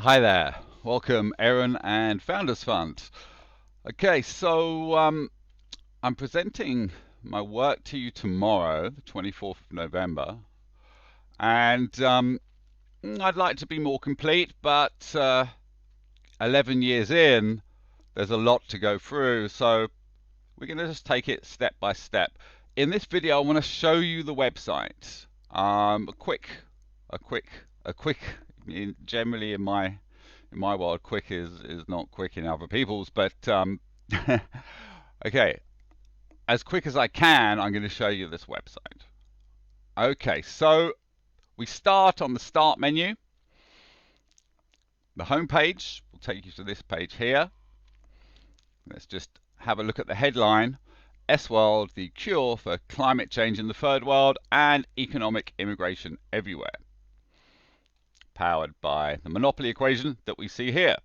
Hi there, welcome Aaron and Founders Fund. Okay, so I'm presenting my work to you tomorrow, the 24th of November, and I'd like to be more complete, but 11 years in, there's a lot to go through, so we're going to just take it step by step. In this video, I want to show you the website. A quick. Generally in my world, quick is not quick in other people's, but okay, as quick as I can, I'm going to show you this website. Okay, so we start on the start menu. The home page will take you to this page here. Let's just have a look at the headline. S-World, the cure for climate change in the third world and economic immigration everywhere. Powered by the monopoly equation that we see here.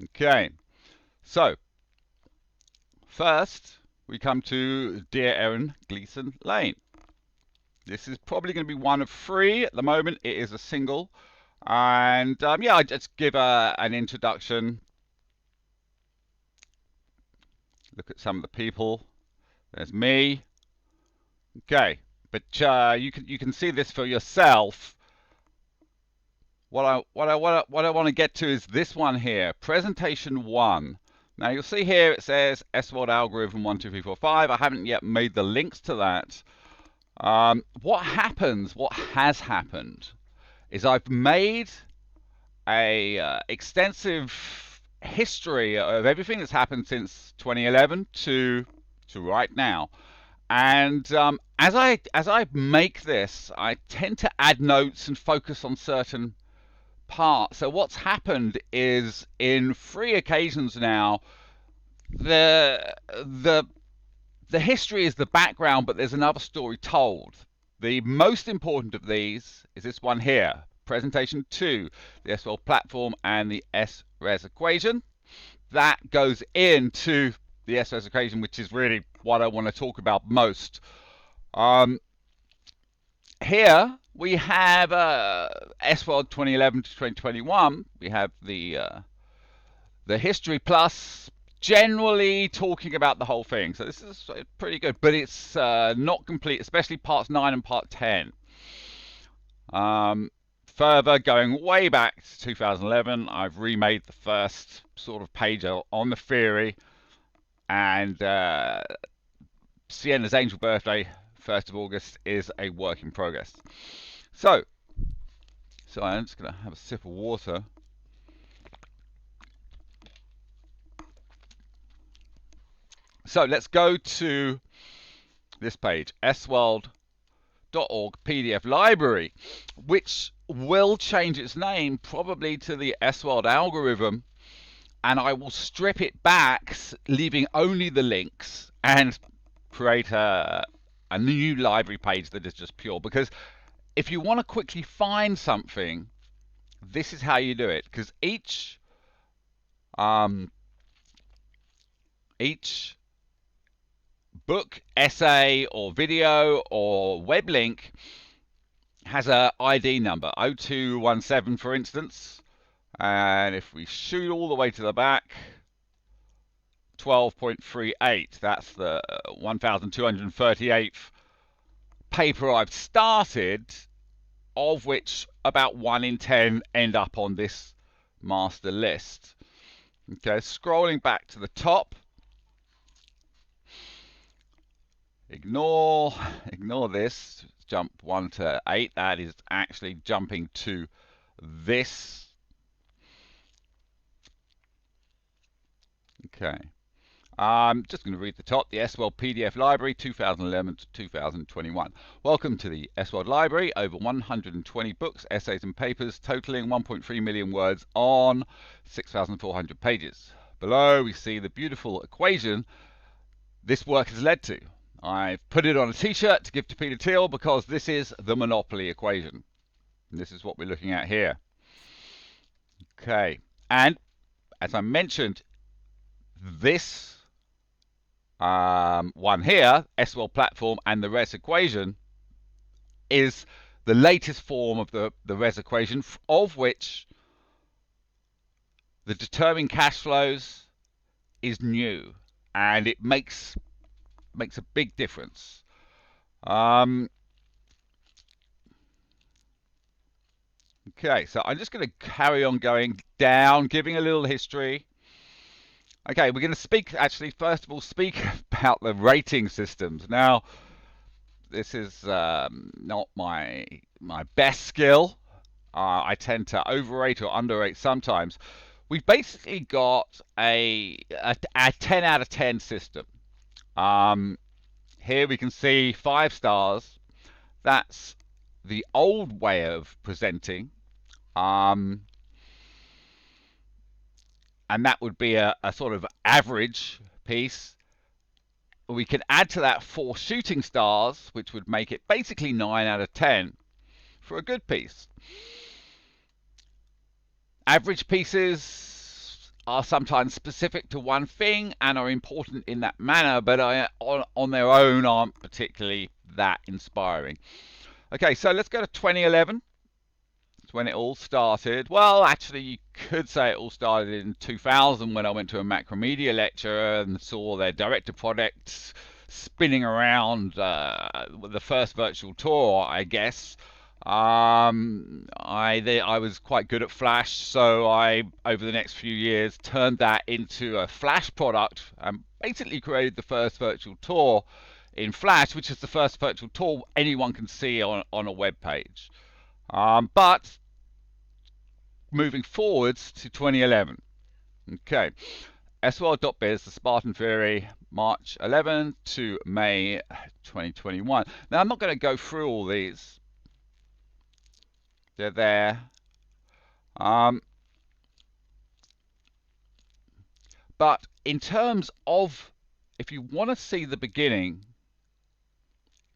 Okay, so first we come to Dear Aaron Gleeson Lane. This is probably going to be one of three. At the moment it is a single, and yeah, I just give an introduction. Look at some of the people. There's me. Okay, but you can see this for yourself. What I want to get to is this one here, presentation 1. Now you'll see here it says S-World algorithm 1, 2, 3, 4, 5. I haven't yet made the links to that. What has happened, is I've made a extensive history of everything that's happened since 2011 to right now. And as I make this, I tend to add notes and focus on certain part. So what's happened is, in 3 occasions now, the history is the background, but there's another story told. The most important of these is this one here, presentation 2, the S-World platform and the S-Res equation. That goes into the S-Res equation, which is really what I want to talk about most. Here we have S-World 2011 to 2021. We have the history plus generally talking about the whole thing. So this is pretty good, but it's not complete, especially parts 9 and part 10. Further, going way back to 2011, I've remade the first sort of page on the theory, and Sienna's angel birthday, 1st of August, is a work in progress. So I'm just going to have a sip of water. So let's go to this page, sworld.org PDF library, which will change its name probably to the S-World algorithm, and I will strip it back, leaving only the links, and create a new library page that is just pure. Because if you want to quickly find something, this is how you do it, because each book, essay, or video, or web link has a ID number, 0217 for instance, and if we shoot all the way to the back, 12.38, that's the 1238th paper I've started, of which about 1 in 10 end up on this master list. Okay, scrolling back to the top, ignore this, jump 1 to 8, that is actually jumping to this. Okay, I'm just going to read the top. The S-World PDF Library 2011 to 2021. Welcome to the S-World Library. Over 120 books, essays and papers totaling 1.3 million words on 6,400 pages. Below we see the beautiful equation this work has led to. I've put it on a t-shirt to give to Peter Thiel because this is the monopoly equation. And this is what we're looking at here. Okay, and as I mentioned, this one here, S-World platform and the res equation, is the latest form of the res equation, of which the determining cash flows is new, and it makes a big difference. Okay, so I'm just going to carry on going down, giving a little history. Okay, we're going to speak, actually, first of all, speak about the rating systems. Now, this is not my best skill. I tend to overrate or underrate sometimes. We've basically got a 10 out of 10 system. Here we can see 5 stars. That's the old way of presenting. And that would be a sort of average piece. We can add to that 4 shooting stars, which would make it basically 9 out of 10 for a good piece. Average pieces are sometimes specific to one thing and are important in that manner, but on their own aren't particularly that inspiring. Okay, so let's go to 2011. It's when it all started. Well, actually, you could say it all started in 2000 when I went to a Macromedia lecture and saw their director products spinning around the first virtual tour, I guess. I was quite good at Flash, so I, over the next few years, turned that into a Flash product and basically created the first virtual tour in Flash, which is the first virtual tour anyone can see on a web page. But moving forwards to 2011. Okay, SWorld.biz, the Spartan Theory, March 11 to May 2021. Now, I'm not going to go through all these. They're there. But in terms of, if you want to see the beginning,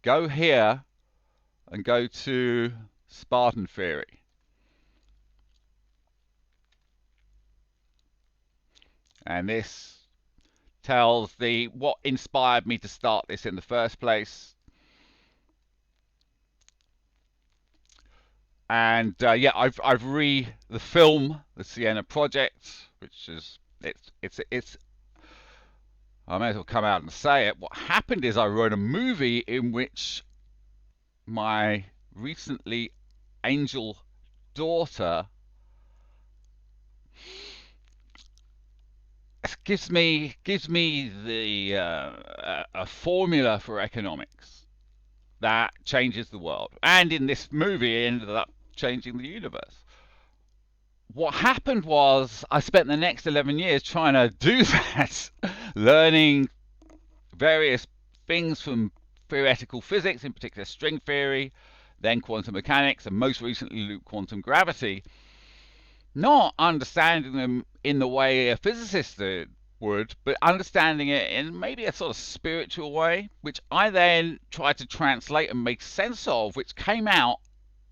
go here and go to Spartan Theory. And this tells what inspired me to start this in the first place. And yeah, I've the film, the Sienna Project, which is it's I may as well come out and say it. What happened is I wrote a movie in which my recently angel daughter gives me the a formula for economics that changes the world, and in this movie it ended up changing the universe. What happened was I spent the next 11 years trying to do that, learning various things from theoretical physics, in particular string theory, then quantum mechanics, and most recently loop quantum gravity, not understanding them in the way a physicist would, but understanding it in maybe a sort of spiritual way, which I then tried to translate and make sense of, which came out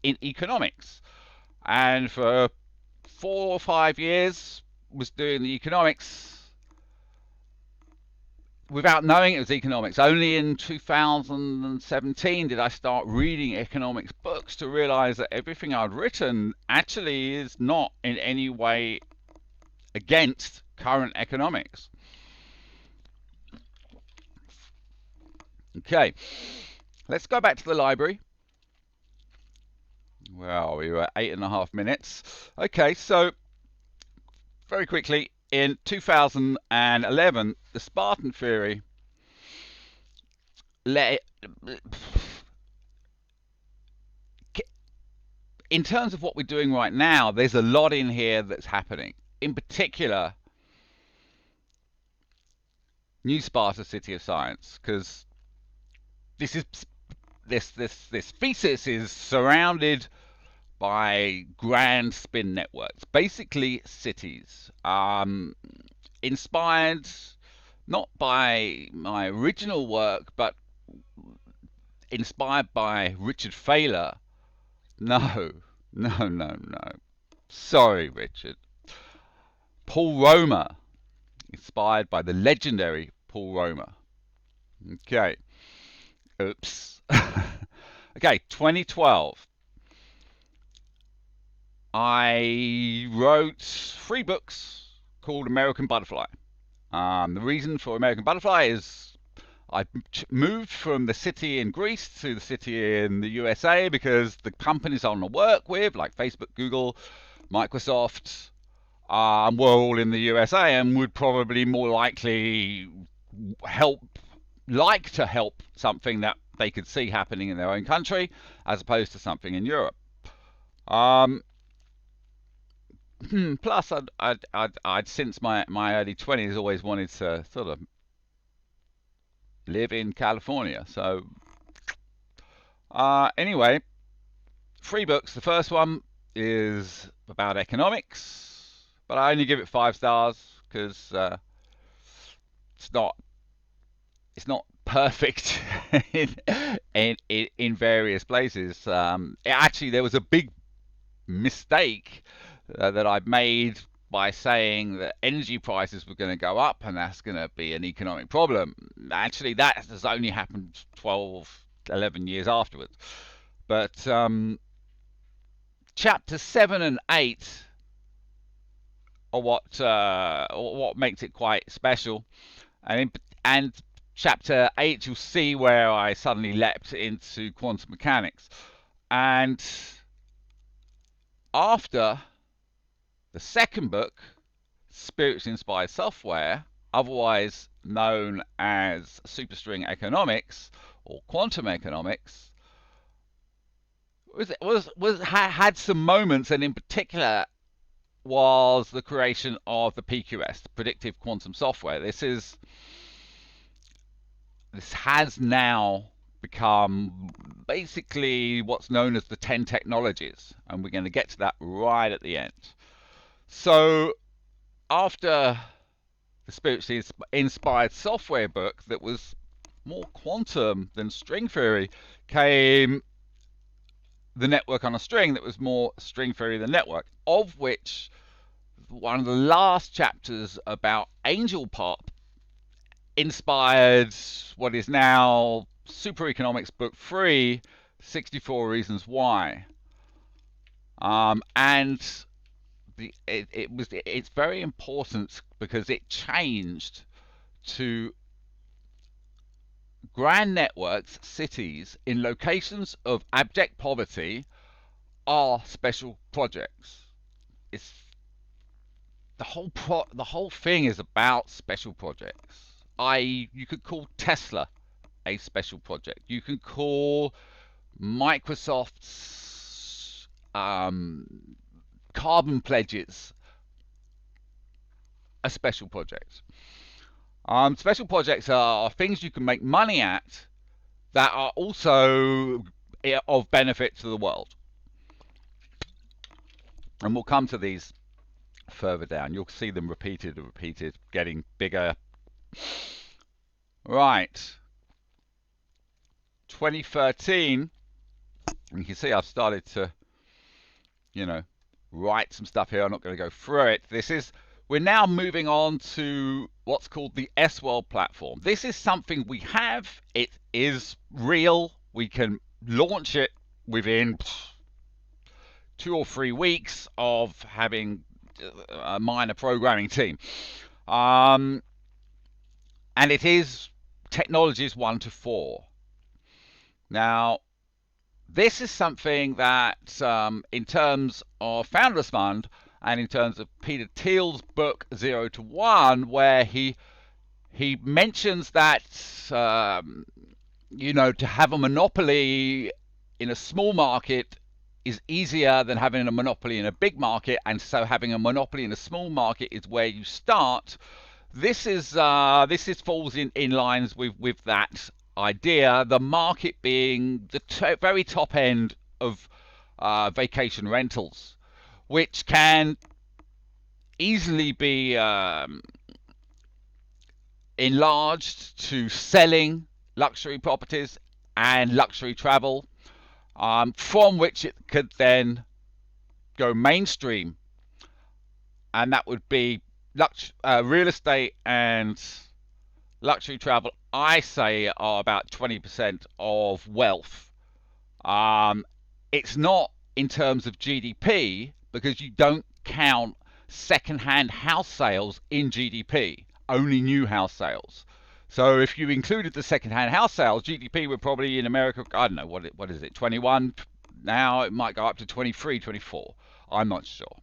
in economics. And for 4 or 5 years was doing the economics without knowing it was economics. Only in 2017 did I start reading economics books to realize that everything I'd written actually is not in any way against current economics. Okay, let's go back to the library. Well, we were 8.5 minutes. Okay, so very quickly, in 2011, the Spartan Theory in terms of what we're doing right now, there's a lot in here that's happening. In particular, New Sparta, City of Science, because this thesis is surrounded by grand spin networks, basically cities, inspired not by my original work, but inspired by Richard Thaler. No. Sorry, Richard. Paul Romer, inspired by the legendary Paul Romer. Okay. Oops. Okay, 2012. I wrote 3 books called American Butterfly. The reason for American Butterfly is I moved from the city in Greece to the city in the USA because the companies I want to work with, like Facebook, Google, Microsoft, were all in the USA and would probably more likely like to help something that they could see happening in their own country as opposed to something in Europe. Um, Plus, I'd since my early 20s always wanted to sort of live in California. So, anyway, 3 books. The first one is about economics, but I only give it 5 stars because it's not perfect in various places. Actually, there was a big mistake that I made by saying that energy prices were going to go up and that's going to be an economic problem. Actually, that has only happened 12, 11 years afterwards. But chapter 7 and 8 are what makes it quite special. And chapter 8, you'll see where I suddenly leapt into quantum mechanics. And after the second book, Spiritually Inspired Software, otherwise known as Superstring Economics or Quantum Economics, had some moments, and in particular was the creation of the PQS, Predictive Quantum Software. This has now become basically what's known as the 10 technologies, and we're going to get to that right at the end. So after the Spiritually Inspired Software book that was more quantum than string theory came the Network on a String that was more string theory than network, of which one of the last chapters about Angel Pop inspired what is now Super Economics Book 3, 64 Reasons Why. And it's very important because it changed to grand networks, cities in locations of abject poverty are special projects. It's the whole thing is about special projects. You could call Tesla a special project. You can call Microsoft's carbon pledges a special project. Special projects are things you can make money at that are also of benefit to the world. And we'll come to these further down. You'll see them repeated and repeated, getting bigger. Right. 2013, you can see I've started to, write some stuff here. I'm not going to go through it. We're now moving on to what's called the S-World platform. This is something we have. It is real. We can launch it within 2 or 3 weeks of having a minor programming team. And it is technologies 1 to 4. Now, this is something that, in terms of Founders Fund, and in terms of Peter Thiel's book 0 to 1, where he mentions that to have a monopoly in a small market is easier than having a monopoly in a big market, and so having a monopoly in a small market is where you start. This falls in lines with that idea. The market being the very top end of vacation rentals, which can easily be enlarged to selling luxury properties and luxury travel, from which it could then go mainstream, and that would be real estate and luxury travel. I say are about 20% of wealth. It's not in terms of GDP, because you don't count second-hand house sales in GDP, only new house sales. So if you included the second-hand house sales, GDP would probably in America, I don't know, what is it, 21? Now it might go up to 23, 24. I'm not sure.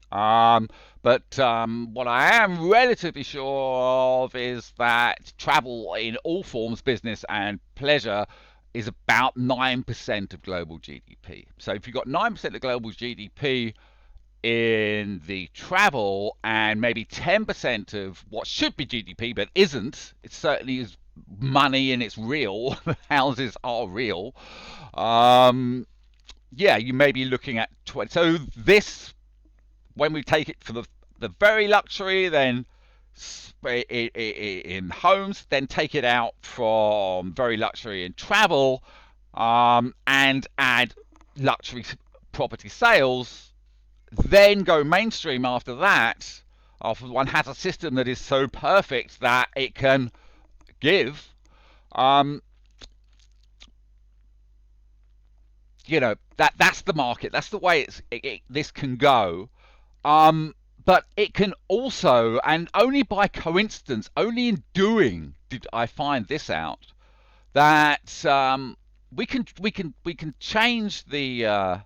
But what I am relatively sure of is that travel in all forms, business and pleasure, is about 9% of global GDP. So if you've got 9% of global GDP in the travel and maybe 10% of what should be GDP but isn't, it certainly is money and it's real, houses are real, yeah, you may be looking at 20. So this, when we take it for the very luxury, then in homes, then take it out from very luxury in travel, and add luxury property sales, then go mainstream after that, after one has a system that is so perfect that it can give, you know, that's the market, that's the way this can go. But it can also, and only by coincidence, only in doing did I find this out, that we can change the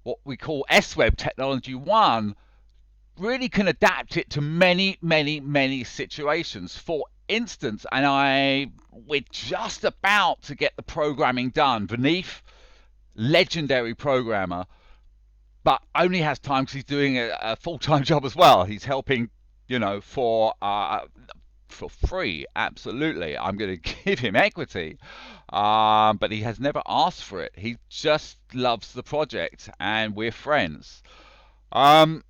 what we call SWeb technology 1, really can adapt it to many situations. For instance, and we're just about to get the programming done. Vinith, legendary programmer, but only has time because he's doing a full-time job as well. He's helping, you know, for free. Absolutely, I'm going to give him equity, but he has never asked for it. He just loves the project, and we're friends. So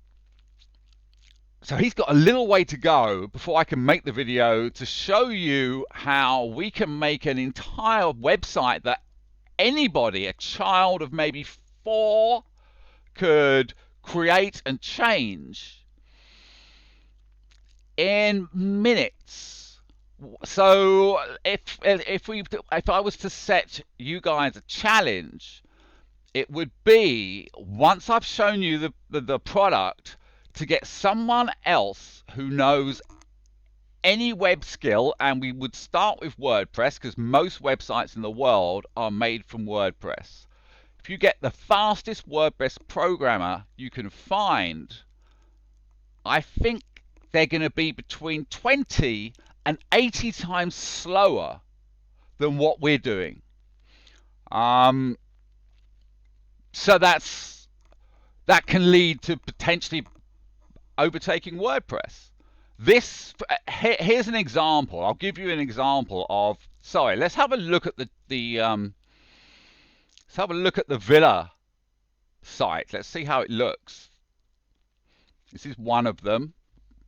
he's got a little way to go before I can make the video to show you how we can make an entire website that anybody, a child of maybe 4, could create and change in minutes. So if I was to set you guys a challenge, it would be, once I've shown you the product, to get someone else who knows any web skill, and we would start with WordPress because most websites in the world are made from WordPress. If you get the fastest WordPress programmer you can find, I think they're going to be between 20 and 80 times slower than what we're doing. So that can lead to potentially overtaking WordPress. Here's an example. I'll give you an example of. Sorry, let's have a look at let's have a look at the Villa site. Let's see how it looks. This is one of them.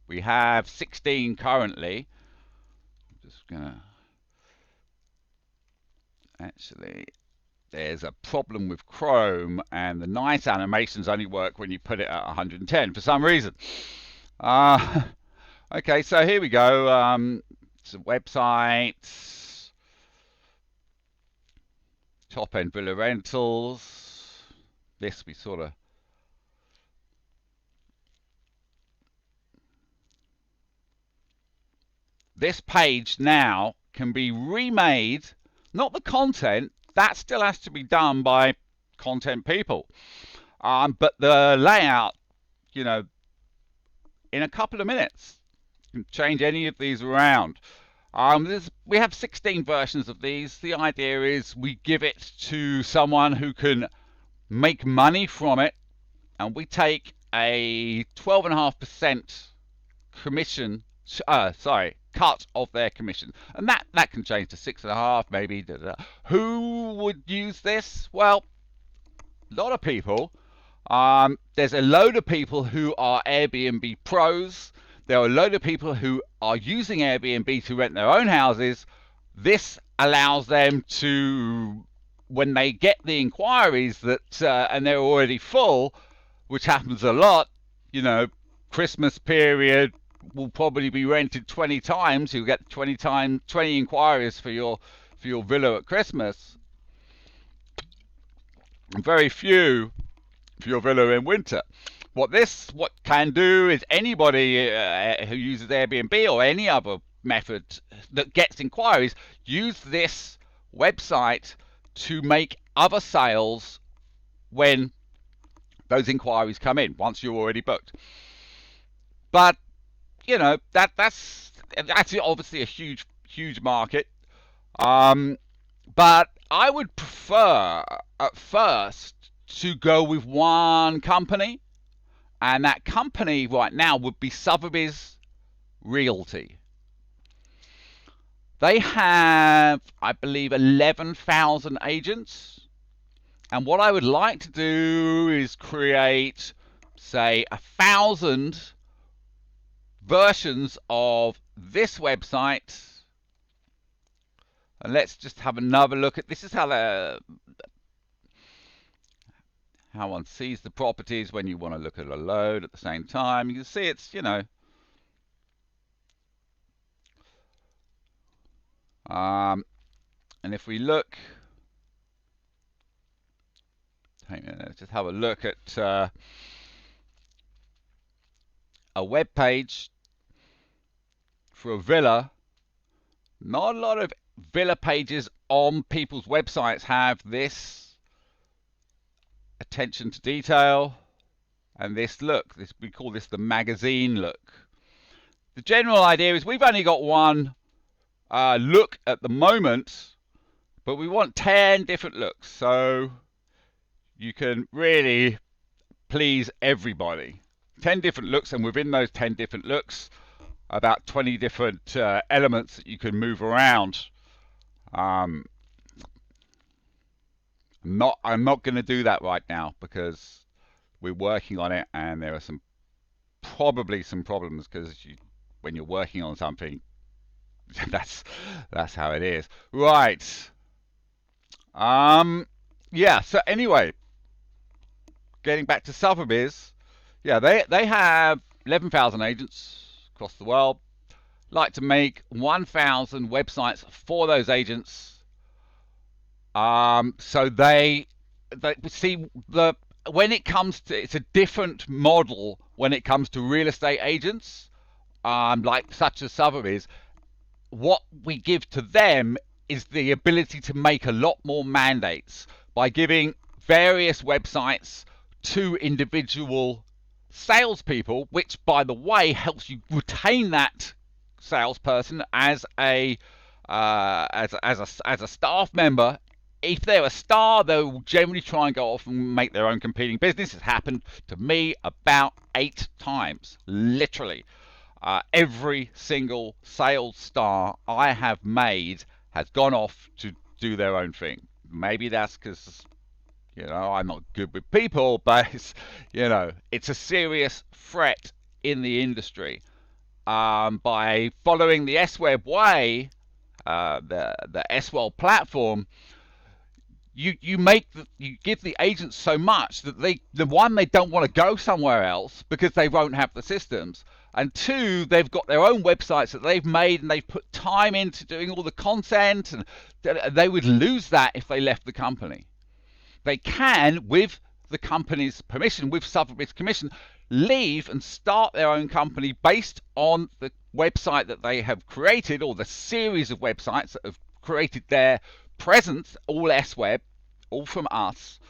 We have 16 currently. I'm just gonna. Actually, there's a problem with Chrome, and the nice animations only work when you put it at 110 for some reason. Okay, so here we go. It's a website. Top end Villa rentals. This we sort of. This page now can be remade. Not the content, that still has to be done by content people. But the layout, you know, in a couple of minutes, you can change any of these around. We have 16 versions of these. The idea is we give it to someone who can make money from it, and we take a 12.5% commission, cut of their commission, and that can change to 6.5%, maybe. Who would use this? Well, a lot of people. There's a load of people who are Airbnb pros. There are a load of people who are using Airbnb to rent their own houses. This allows them to, when they get the inquiries that and they're already full, which happens a lot, you know, Christmas period will probably be rented 20 times. You'll get 20 inquiries for your villa at Christmas. Very few for your villa in winter. What can do is anybody who uses Airbnb or any other method that gets inquiries, use this website to make other sales when those inquiries come in, once you're already booked. But you know, that's obviously a huge market. But I would prefer at first to go with one company, and that company right now would be Sotheby's Realty. They have, I believe, 11,000 agents. And what I would like to do is create, say, 1,000 versions of this website. And let's just have another look at this. Is how one sees the properties when you want to look at a load at the same time. You can see it's, you know, and if we look, let's just have a look at a web page for a villa. Not a lot of villa pages on people's websites have this attention to detail and this look. We call this the magazine look. The general idea is we've only got one look at the moment, but we want 10 different looks, so you can really please everybody. 10 different looks, and within those 10 different looks, about 20 different elements that you can move around. I'm not going to do that right now because we're working on it, and there are probably some problems because when you're working on something, that's how it is. Right. Yeah. So anyway, getting back to Sotheby's, yeah, they have 11,000 agents across the world. Like to make 1,000 websites for those agents. So they see when it comes to, it's a different model when it comes to real estate agents, like such as Sotheby's. What we give to them is the ability to make a lot more mandates by giving various websites to individual salespeople, which, by the way, helps you retain that salesperson as a staff member. If they're a star, they'll generally try and go off and make their own competing business. It's happened to me about 8 times, literally. Every single sales star I have made has gone off to do their own thing. Maybe that's because, you know, I'm not good with people, but it's, you know, it's a serious threat in the industry. By following the SWeb way, the SWell platform, you give the agents so much that they don't want to go somewhere else because they won't have the systems, and 2, they've got their own websites that they've made and they've put time into doing all the content, and they would lose that if they left the company. They can, with the company's permission, with Sotheby's commission, leave and start their own company based on the website that they have created, or the series of websites that have created their presence, all SWeb, all from us.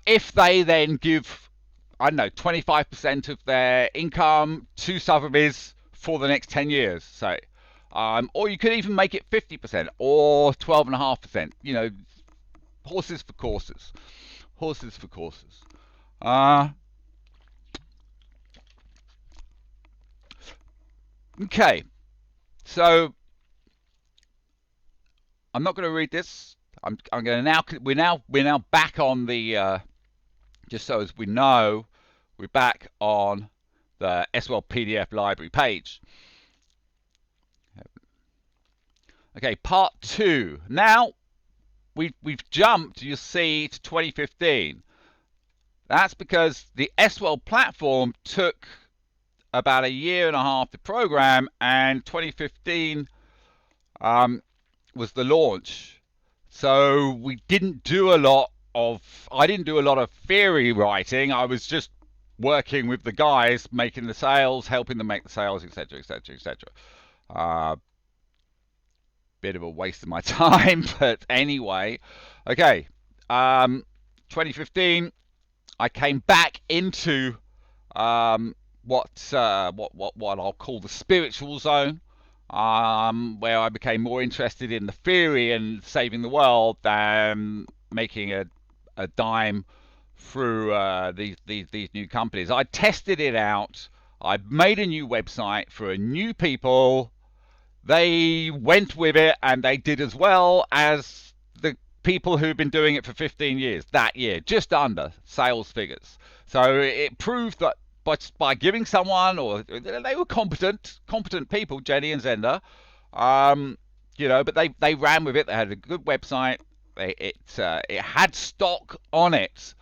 If they then give, I don't know, 25% of their income to Sotheby's for the next 10 years, say. Or you could even make it 50% or 12.5%. You know, horses for courses. Horses for courses. Okay, so I'm not going to read this. I'm going to now. We're now back on the. Just so as we know, we're back on the SWell PDF library page. Okay, part 2. Now we've jumped, you see, to 2015. That's because the SWell platform took about 1.5 years to program, and 2015 was the launch. So we didn't do a lot I didn't do a lot of theory writing. I was just working with the guys, making the sales, helping them make the sales, etc., etc., etc. Bit of a waste of my time, but anyway. Okay. 2015, I came back into what I'll call the spiritual zone, where I became more interested in the theory and saving the world than making a dime through these new companies. I tested it out. I made a new website for new people. They went with it and they did as well as the people who've been doing it for 15 years that year, just under sales figures. So it proved that by giving someone, or they were competent people, Jenny and Zenda, but they ran with it. They had a good website. It had stock on it.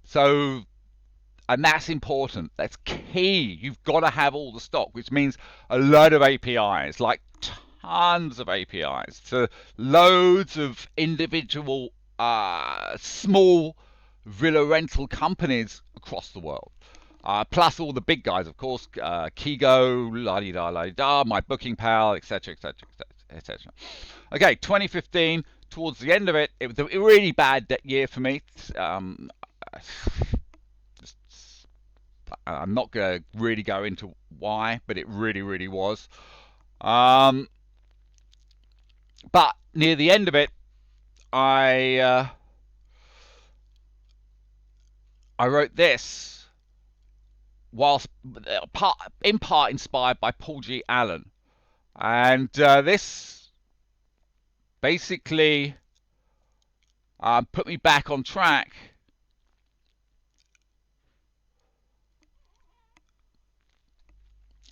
So, and that's important. That's key. You've got to have all the stock, which means a load of APIs, like tons of APIs to loads of individual small villa rental companies across the world. Plus all the big guys, of course, Kigo, la-di-da, My Booking Pal, etc., etc., etc. Okay, 2015, towards the end of it, it was a really bad year for me. I'm not going to really go into why, but it really, really was. But near the end of it, I wrote this, whilst in part inspired by Paul G. Allen, and this basically put me back on track.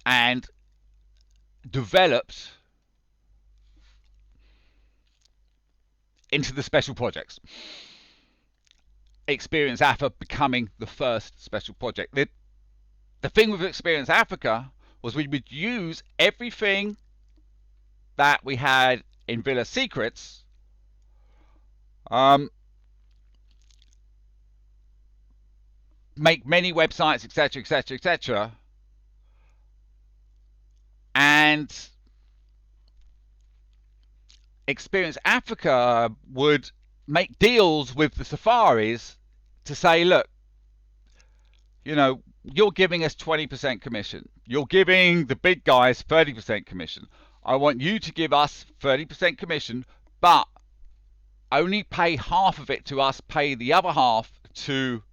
And developed into the special projects. Experience Africa becoming the first special project. The thing with Experience Africa was we would use everything that we had in Villa Secrets, make many websites, etc., etc., etc., and Experience Africa would make deals with the safaris to say, look, you're giving us 20% commission. You're giving the big guys 30% commission. I want you to give us 30% commission, but only pay half of it to us, pay the other half to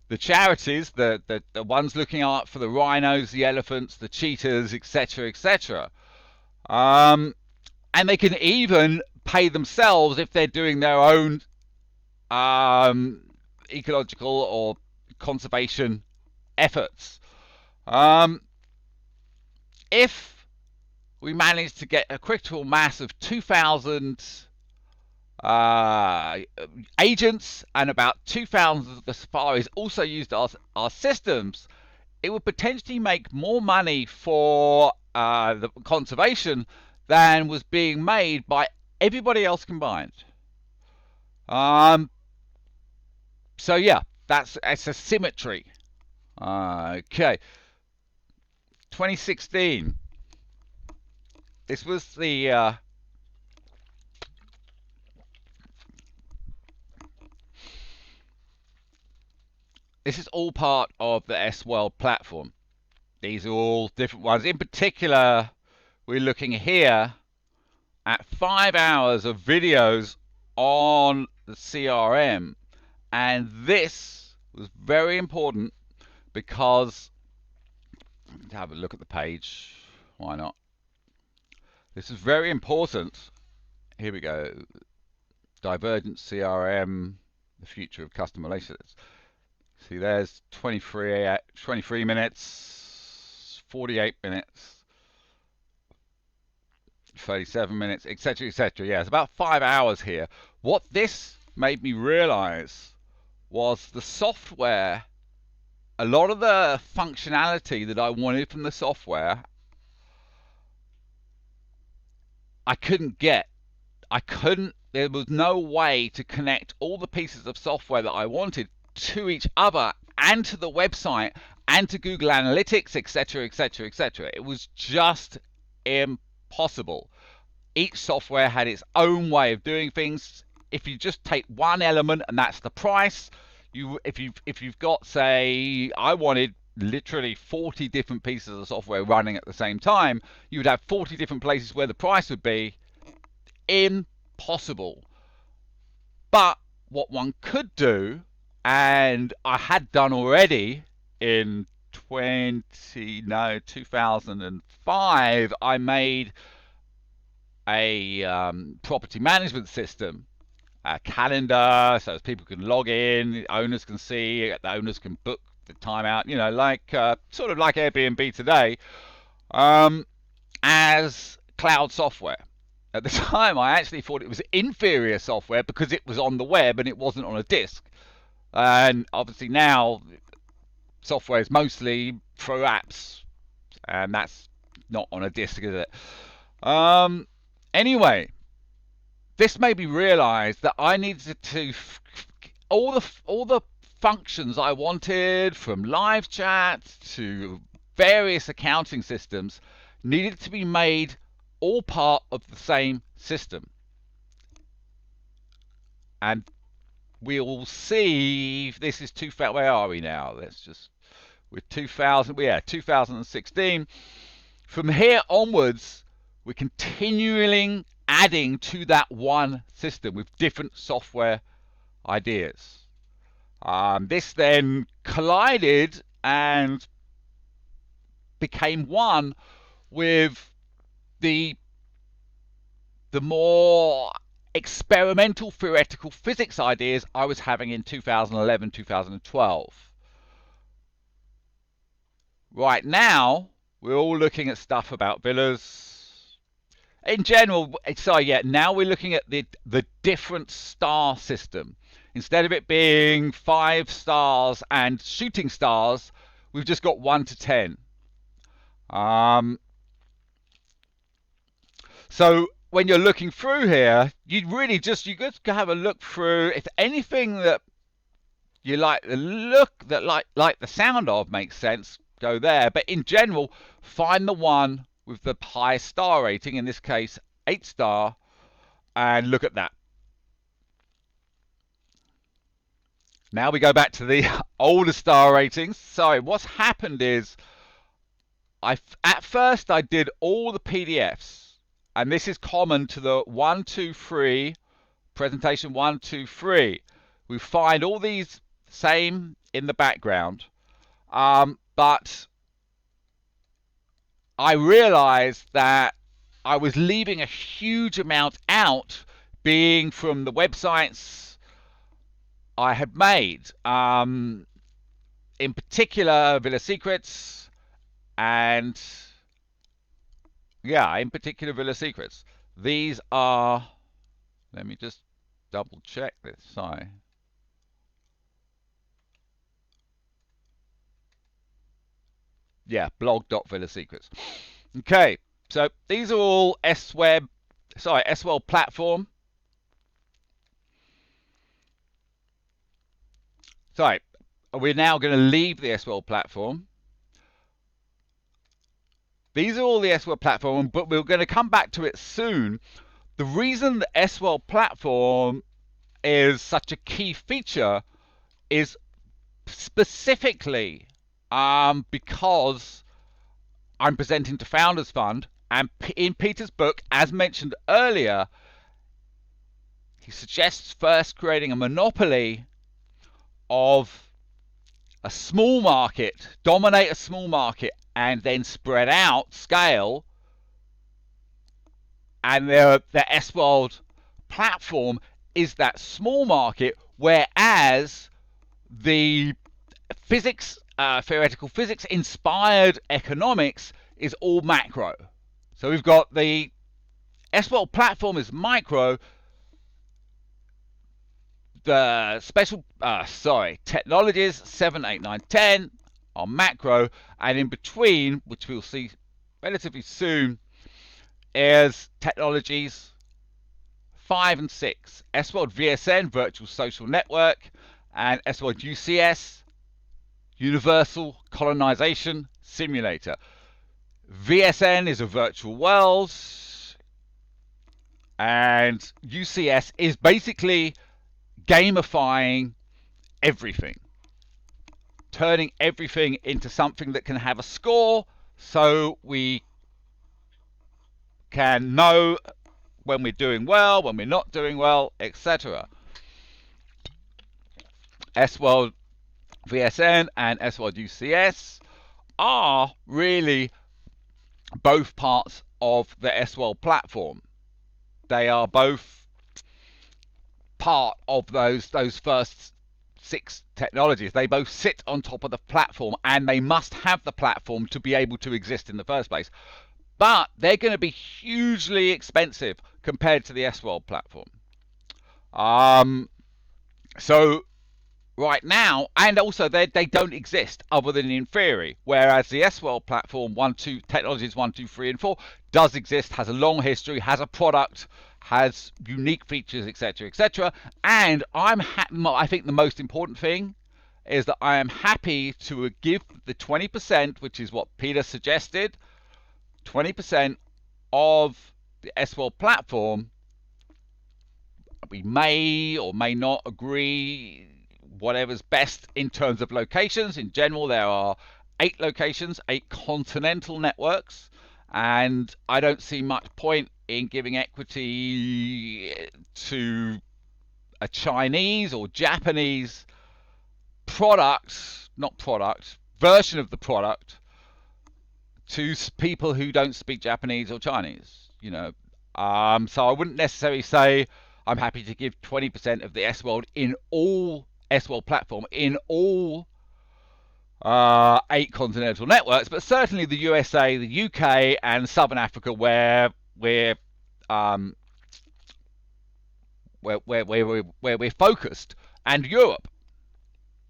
the charities, the ones looking out for the rhinos, the elephants, the cheetahs, etc., etc. And they can even pay themselves if they're doing their own ecological or conservation efforts. If we manage to get a critical mass of 2,000 agents and about 2,000 of the safaris also used our systems, it would potentially make more money for the conservation than was being made by everybody else combined. So yeah, it's a symmetry. Okay. 2016. This was the this is all part of the S-World platform. These are all different ones. In particular, we're looking here at 5 hours of videos on the CRM. And this was very important because, let's have a look at the page. Why not? This is very important. Here we go. Divergent CRM, the future of customer relationships. See, there's 23 minutes, 48 minutes, 37 minutes, etc., etc. Yeah, it's about 5 hours here. What this made me realize was the software, a lot of the functionality that I wanted from the software, I couldn't get. there was no way to connect all the pieces of software that I wanted to each other and to the website and to Google Analytics, etc., etc., etc. It was just impossible. Each software had its own way of doing things. If you just take one element and that's the price, if you've got, say, I wanted literally 40 different pieces of software running at the same time, you would have 40 different places where the price would be. Impossible. But what one could do, and I had done already in 2005, I made a property management system, a calendar, so people can log in, owners can see, the owners can book the time out, you know, like sort of like Airbnb today, as cloud software. At the time, I actually thought it was inferior software because it was on the web and it wasn't on a disk. And obviously now, software is mostly through apps, and that's not on a disk, is it? Anyway, this made me realize that I needed to all the functions I wanted, from live chat to various accounting systems, needed to be made all part of the same system. And we'll see if this is where are we now? Let's just, with 2016. From here onwards, we're continually adding to that one system with different software ideas. This then collided and became one with the more experimental theoretical physics ideas I was having in 2011, 2012. Right now, we're all looking at stuff about villas. In general, now we're looking at the different star system. Instead of it being 5 stars and shooting stars, we've just got 1 to 10. So when you're looking through here, you just have a look through. If anything that you like the look, that like the sound of makes sense, go there. But in general, find the one with the highest star rating, in this case 8 star, and look at that. Now we go back to the older star ratings. So what's happened is, at first I did all the PDFs, and this is common to the 1, 2, 3 presentation 1, 2, 3. We find all these same in the background, but I realized that I was leaving a huge amount out, being from the websites I had made, in particular Villa Secrets, and in particular Villa Secrets. These are, let me just double check this, sorry. Yeah, blog.villasecrets. Okay, so these are all SWell platform. Sorry, we're now going to leave the SWell platform. These are all the SWell platform, but we're going to come back to it soon. The reason the SWell platform is such a key feature is specifically because I'm presenting to Founders Fund, and in Peter's book, as mentioned earlier, he suggests first creating a monopoly of a small market, dominate a small market, and then spread out, scale. And the SWell platform is that small market, whereas the theoretical physics inspired economics is all macro. So we've got the SWell platform is micro, the special technologies 7, 8, 9, 10 are macro, and in between, which we'll see relatively soon, is technologies 5 and 6. SWorld VSN, Virtual Social Network, and SWorld UCS, Universal Colonization Simulator. VSN is a virtual world, and UCS is basically gamifying everything, turning everything into something that can have a score, so we can know when we're doing well, when we're not doing well, etc. SWorld VSN and SWorld UCS are really both parts of the SWorld platform. They are both part of those first 6 technologies. They both sit on top of the platform, and they must have the platform to be able to exist in the first place. But they're going to be hugely expensive compared to the SWorld platform. So right now, and also they don't exist other than in theory, whereas the SWorld platform technologies 1, 2, 3, and 4 does exist, has a long history, has a product, has unique features, etc., etc. And I think the most important thing is that I am happy to give the 20%, which is what Peter suggested, 20% of the SWorld platform. We may or may not agree whatever's best in terms of locations. In general, there are 8 locations, 8 continental networks, and I don't see much point in giving equity to a Chinese or Japanese version of the product to people who don't speak Japanese or Chinese, so I wouldn't necessarily say I'm happy to give 20% of the SWorld in all SWorld platform in all 8 continental networks, but certainly the USA, the UK, and Southern Africa, where we're focused, and Europe,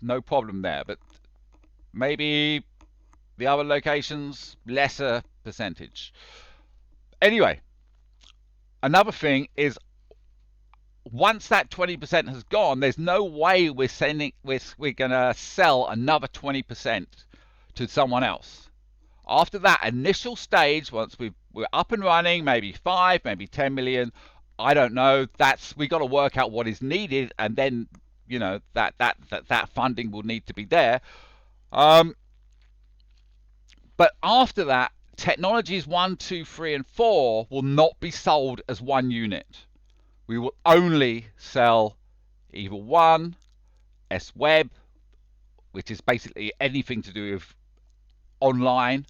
no problem there. But maybe the other locations, lesser percentage. Anyway, another thing is, once that 20% has gone, there's no way we're going to sell another 20% to someone else. After that initial stage, once we're up and running, maybe 5, maybe 10 million, I don't know. We got to work out what is needed, and then that funding will need to be there. But after that, technologies 1, 2, 3, and 4 will not be sold as one unit. We will only sell either 1, SWeb, which is basically anything to do with online.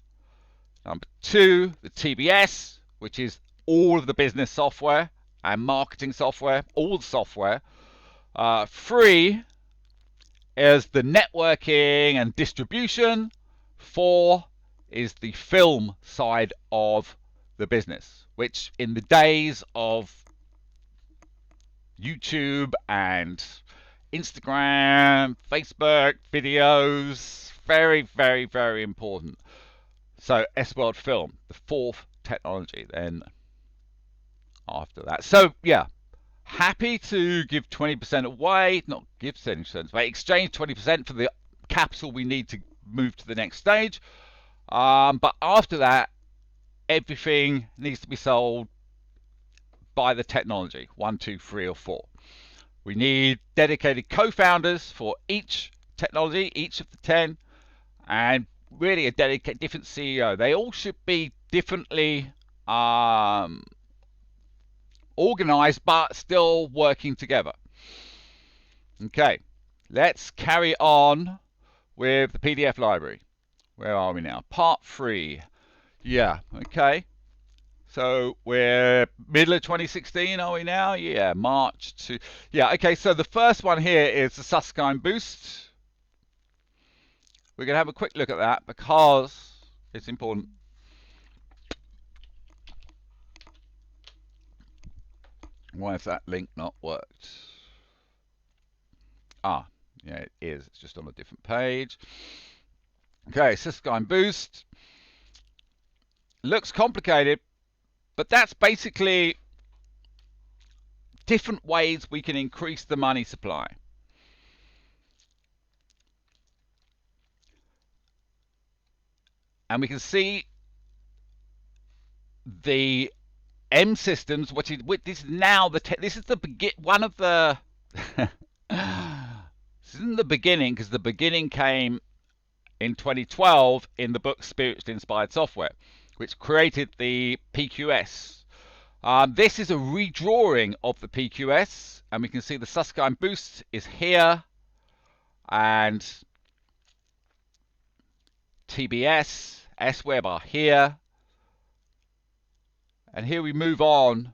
Number 2, the TBS, which is all of the business software and marketing software, all the software. 3 is the networking and distribution. 4 is the film side of the business, which in the days of YouTube and Instagram, Facebook, videos, very, very, very important. So SWorld Film, the 4th technology then after that. So yeah, happy to give 20% away, not give 20%, but exchange 20% for the capital we need to move to the next stage. But after that, everything needs to be sold by the technology 1, 2, 3, or 4. We need dedicated co-founders for each technology, each of the 10, and really a dedicated different CEO. They all should be differently organized, but still working together. Okay, let's carry on with the PDF library. Where are we now? Part 3. Yeah, okay. So we're middle of 2016, are we now? Yeah, March to... Yeah, okay, so the first one here is the Susskind Boost. We're going to have a quick look at that because it's important. Why has that link not worked? Ah, yeah, it is. It's just on a different page. Okay, Susskind Boost. Looks complicated, but that's basically different ways we can increase the money supply. And we can see the M systems, which is now this is the one of the this isn't the beginning, because the beginning came in 2012 in the book Spiritually Inspired Software, which created the PQS. This is a redrawing of the PQS, and we can see the Susskind boost is here, and TBS, S-Web are here. And here we move on.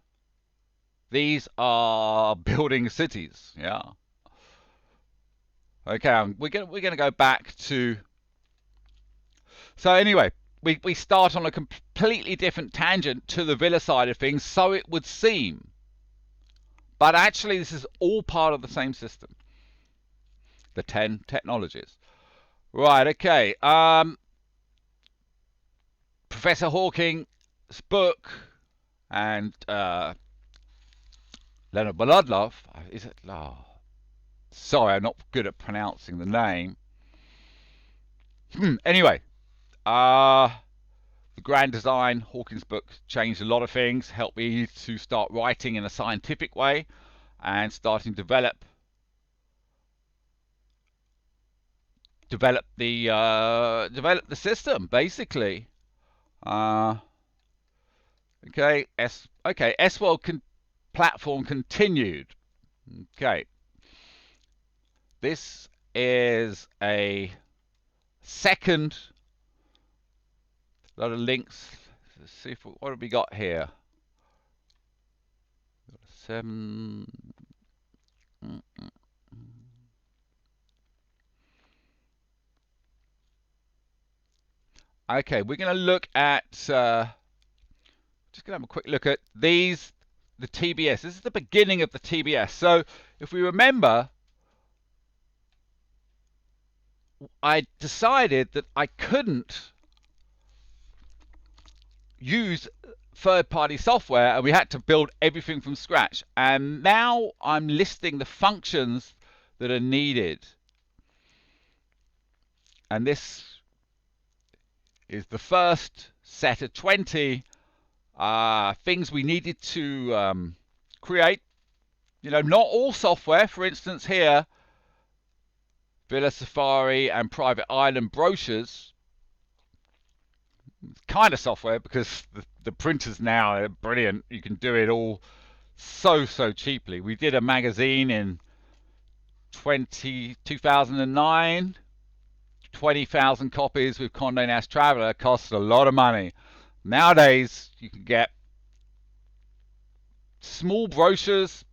These are building cities, yeah. Okay, we're gonna go back to. So anyway, we start on a completely different tangent to the villa side of things, so it would seem. But actually, this is all part of the same system. The 10 technologies. Right. Okay. Professor Hawking's book. And Leonard Borodlov, is it? Oh, sorry, I'm not good at pronouncing the name. Anyway, the Grand Design, Hawking's book, changed a lot of things, helped me to start writing in a scientific way, and starting to develop the system, basically. Okay, S-World platform continued. Okay, this is a second. A lot of links. Let's see what have we got here. 7. Okay, we're going to look at. Just going to have a quick look at these, the TBS. This is the beginning of the TBS. So if we remember, I decided that I couldn't use third-party software, and we had to build everything from scratch. And now I'm listing the functions that are needed. And this is the first set of 20 things we needed to create. You know, not all software. For instance, here, Villa Safari and Private Island brochures. Kind of software, because the printers now are brilliant. You can do it all so cheaply. We did a magazine in 2009, 20,000 copies with Condé Nast Traveler. It costs a lot of money. Nowadays, you can get small brochures,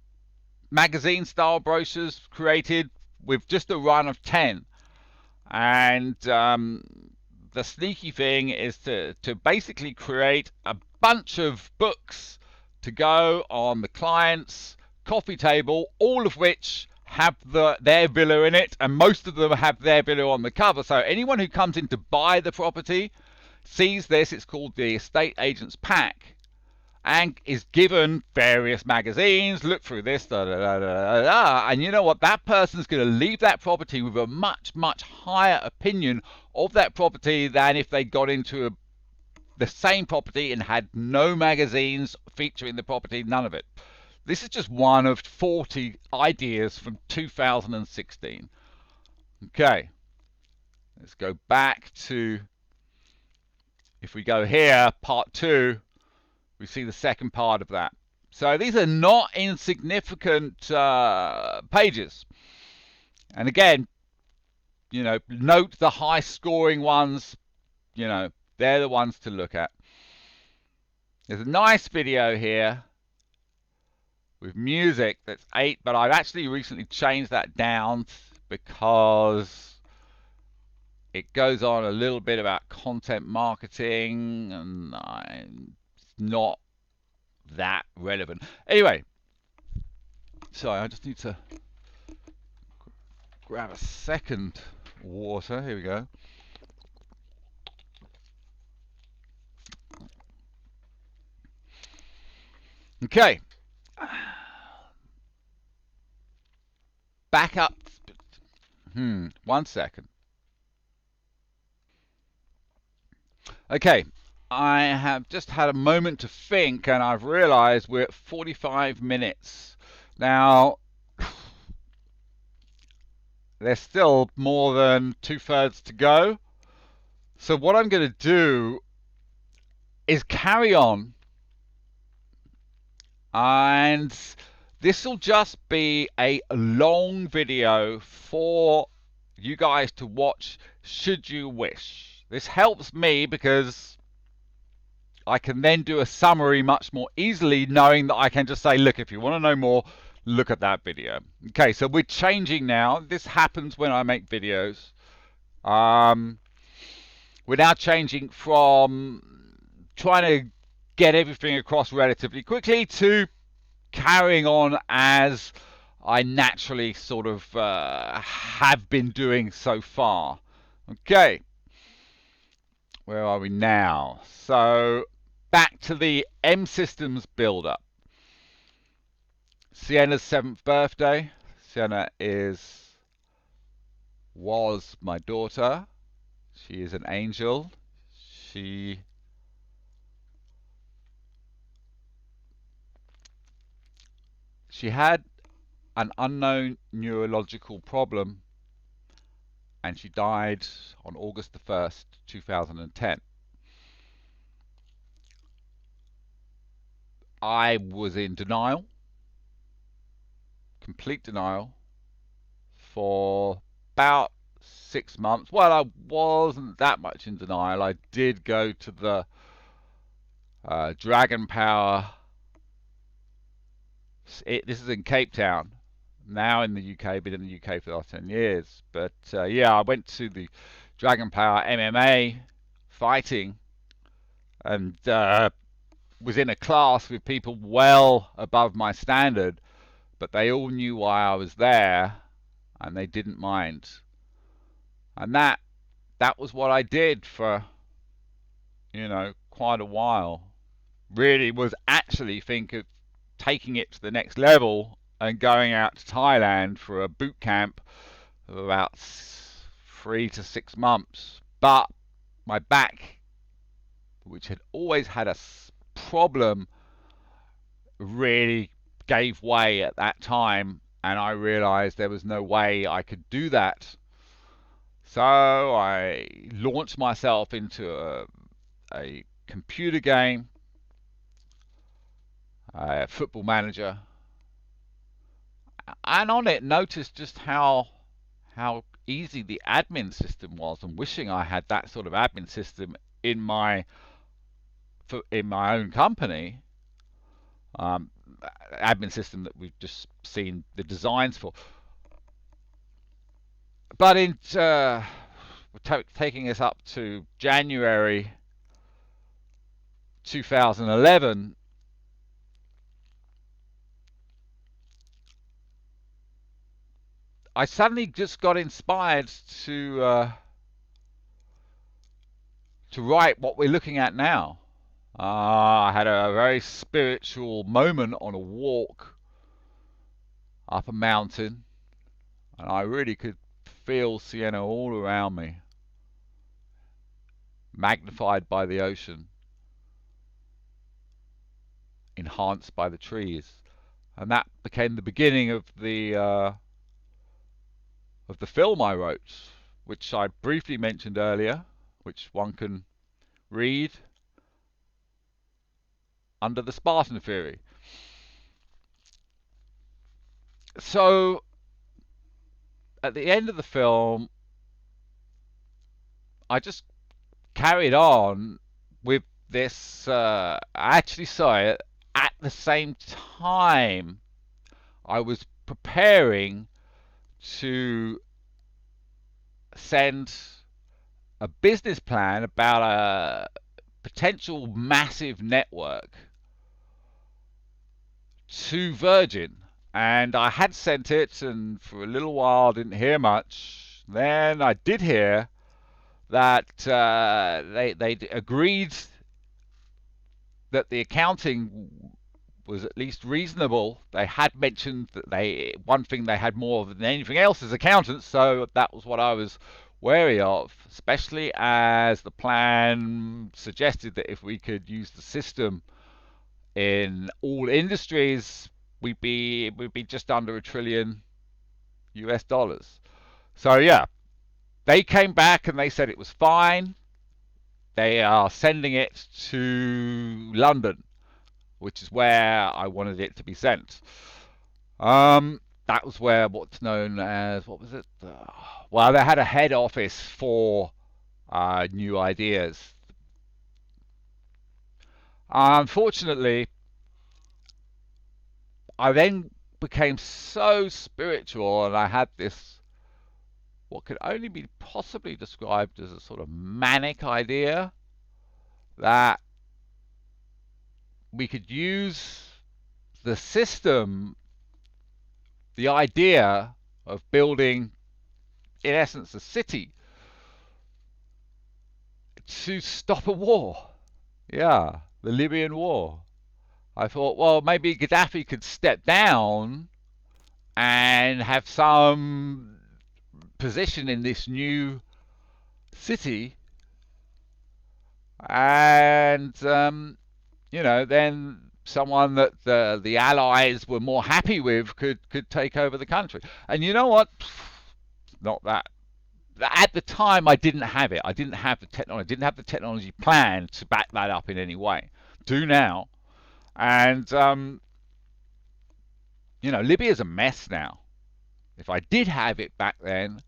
magazine-style brochures created with just a run of 10. And the sneaky thing is to basically create a bunch of books to go on the client's coffee table, all of which have their villa in it, and most of them have their villa on the cover. So anyone who comes in to buy the property sees this. It's called the Estate Agent's Pack, and is given various magazines. Look through this, and you know what? That person's going to leave that property with a much higher opinion of that property than if they got into the same property and had no magazines featuring the property, none of it. This is just one of 40 ideas from 2016. Okay, let's go back to, if we go here, part 2, we see the second part of that. So these are not insignificant pages. And again, you know, note the high scoring ones, you know, they're the ones to look at. There's a nice video here with music that's 8, but I've actually recently changed that down because it goes on a little bit about content marketing, and it's not that relevant. Anyway, sorry, I just need to grab a second water. Here we go. Okay. back up. 1 second. Okay, I have just had a moment to think, and I've realized we're at 45 minutes. Now, there's still more than 2/3 to go. So what I'm going to do is carry on, and this will just be a long video for you guys to watch should you wish. This helps me because I can then do a summary much more easily, knowing that I can just say, look, if you want to know more, look at that video. Okay, so we're changing now. This happens when I make videos. We're now changing from trying to get everything across relatively quickly to carrying on as I naturally sort of have been doing so far. Okay, where are we now? So back to the M Systems build-up. Sienna's 7th birthday. Sienna was my daughter. She is an angel. She had an unknown neurological problem, and she died on August the 1st, 2010. I was in denial, complete denial, for about 6 months. Well, I wasn't that much in denial. I did go to the Dragon Power. This is in Cape Town, now in the UK, been in the UK for the last 10 years. But yeah, I went to the Dragon Power MMA fighting, and was in a class with people well above my standard, but they all knew why I was there, and they didn't mind. And that was what I did for, quite a while. Really was actually think of taking it to the next level and going out to Thailand for a boot camp of about 3 to 6 months. But my back, which had always had a problem, really gave way at that time, and I realized there was no way I could do that. So I launched myself into a computer game, Football Manager, and on it noticed just how easy the admin system was, and wishing I had that sort of admin system in my own company. Admin system that we've just seen the designs for. But in taking us up to January 2011, I suddenly just got inspired to write what we're looking at now. I had a very spiritual moment on a walk up a mountain, and I really could feel Sienna all around me, magnified by the ocean, enhanced by the trees, and that became the beginning of the film I wrote, which I briefly mentioned earlier, which one can read under the Spartan Theory. So at the end of the film, I just carried on with this. I actually saw it at the same time I was preparing to send a business plan about a potential massive network to Virgin. And I had sent it, and for a little while didn't hear much. Then I did hear that they agreed that the accounting was at least reasonable. They had mentioned that one thing they had more than anything else is accountants, so that was what I was wary of, especially as the plan suggested that if we could use the system in all industries, we'd be just under $1 trillion US. So yeah, they came back and they said it was fine. They are sending it to London, which is where I wanted it to be sent. That was where what's known as, what was it? Well, they had a head office for new ideas. Unfortunately, I then became so spiritual, and I had this, what could only be possibly described as a sort of manic idea that we could use the system, the idea of building, in essence, a city to stop a war. Yeah, the Libyan war. I thought, well, maybe Gaddafi could step down and have some position in this new city, and then someone that the Allies were more happy with could take over the country. And you know what? Not that. At the time, I didn't have it. I didn't have the technology. I didn't have the technology plan to back that up in any way. Do now. And Libya's a mess now. If I did have it back then,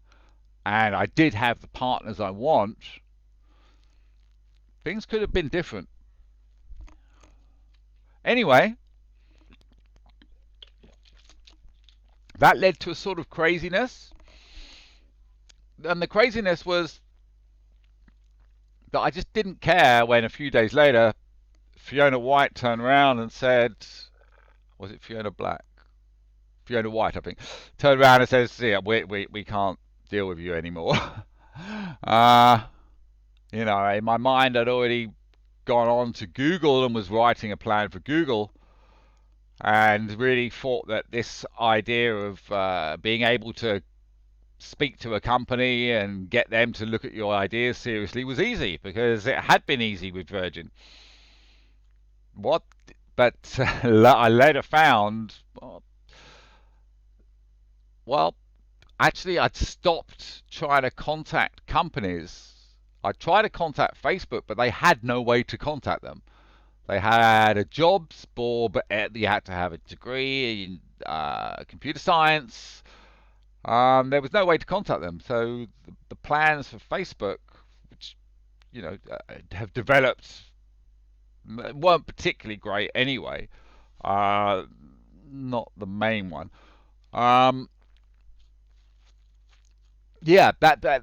and I did have the partners I want, things could have been different. Anyway, that led to a sort of craziness. And the craziness was that I just didn't care when a few days later Fiona White turned around and said, was it Fiona Black? Fiona White, I think, turned around and says, yeah, we can't deal with you anymore. uh, in my mind, I'd already gone on to Google and was writing a plan for Google, and really thought that this idea of being able to speak to a company and get them to look at your ideas seriously was easy, because it had been easy with Virgin. What? But I later found, well, actually, I'd stopped trying to contact companies. I tried to contact Facebook, but they had no way to contact them. They had a jobs board, but you had to have a degree in computer science. There was no way to contact them. So the plans for Facebook, which have developed, weren't particularly great anyway. Not the main one. Yeah, that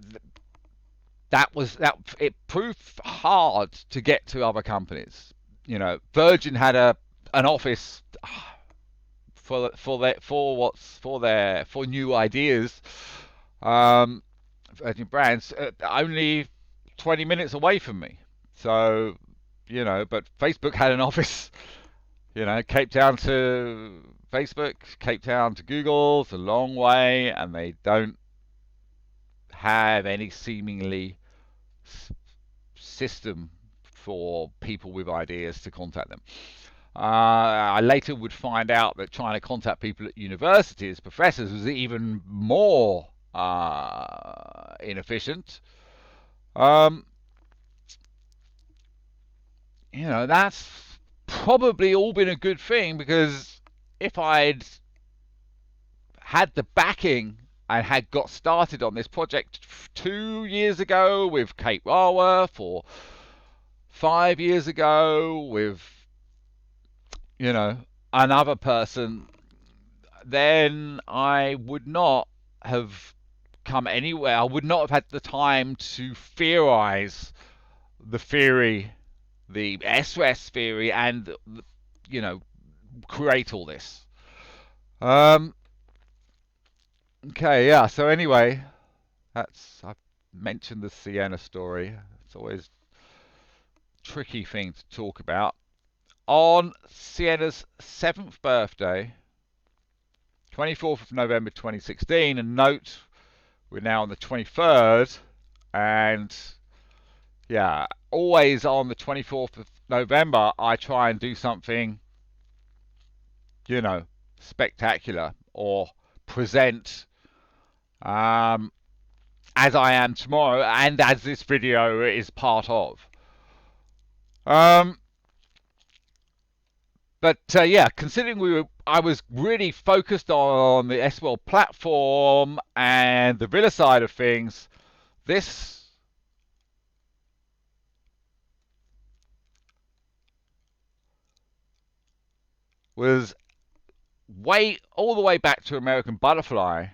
it proved hard to get to other companies. Virgin had an office for new ideas. Virgin Brands only 20 minutes away from me. So but Facebook had an office. Cape Town to Facebook, Cape Town to Google. It's a long way, and they don't have any seemingly system for people with ideas to contact them. I later would find out that trying to contact people at universities, professors, was even more inefficient. That's probably all been a good thing, because if I'd had the backing and had got started on this project 2 years ago with Kate Raworth, or 5 years ago with another person, then I would not have come anywhere. I would not have had the time to theorize the theory, the SRES theory, and create all this. Okay, yeah. So anyway, I've mentioned the Sienna story. It's always a tricky thing to talk about. on Sienna's 7th birthday, 24th of November 2016, and note we're now on the 23rd, and yeah, always on the 24th of November I try and do something, you know, spectacular, or present as I am tomorrow, and as this video is part of. But yeah, considering I was really focused on the S-World platform and the Villa side of things, this was all the way back to American Butterfly,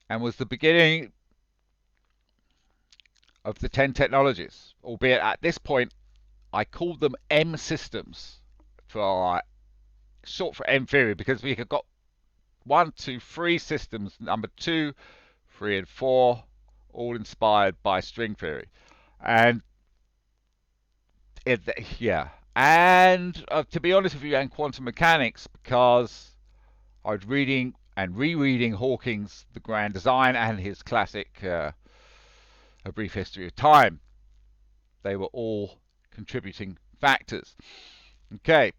and was the beginning of the 10 technologies, albeit at this point I called them M systems, for short for M theory, because we have got 1, 2, 3 systems, number 2, 3, and 4, all inspired by string theory. And yeah, and to be honest with you, and quantum mechanics, because I was reading and rereading Hawking's The Grand Design and his classic A Brief History of Time. They were all contributing factors. Okay.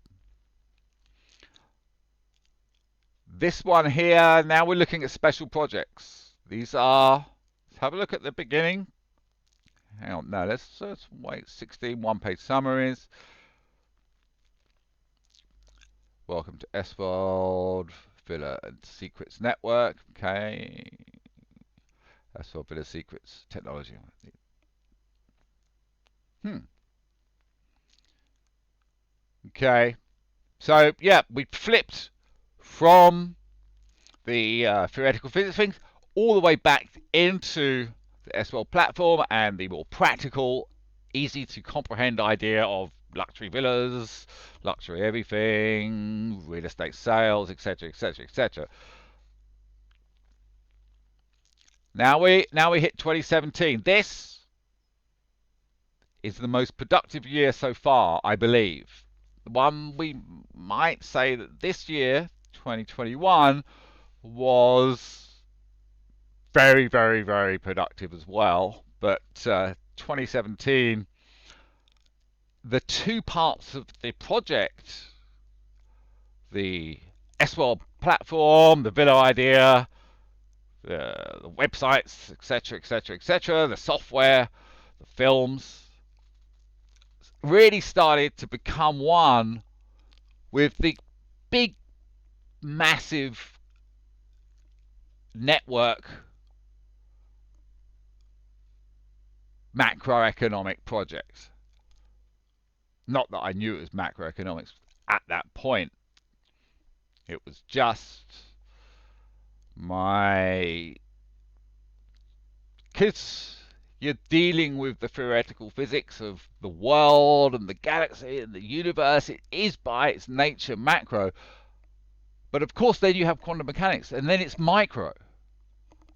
This one here, now we're looking at special projects. These are, let's have a look at the beginning. Hang on, no, let's wait. 16 one-page summaries. Welcome to S-World Villa and Secrets Network. Okay. S-World Villa Secrets Technology. Okay. So, yeah, we flipped from the theoretical physics things all the way back into the S-World platform and the more practical, easy to comprehend idea of luxury villas, luxury everything, real estate sales, etc., etc., etc. Now we hit 2017. This is the most productive year so far, I believe. One we might say that this year, 2021, was very, very, very productive as well. But 2017, the two parts of the project, the S-World platform, the Villa idea, the websites, etc., etc., etc., the software, the films, really started to become one with the big, massive network macroeconomic projects. Not that I knew it was macroeconomics at that point. It was just because you're dealing with the theoretical physics of the world and the galaxy and the universe. It is by its nature macro. But of course then you have quantum mechanics, and then it's micro.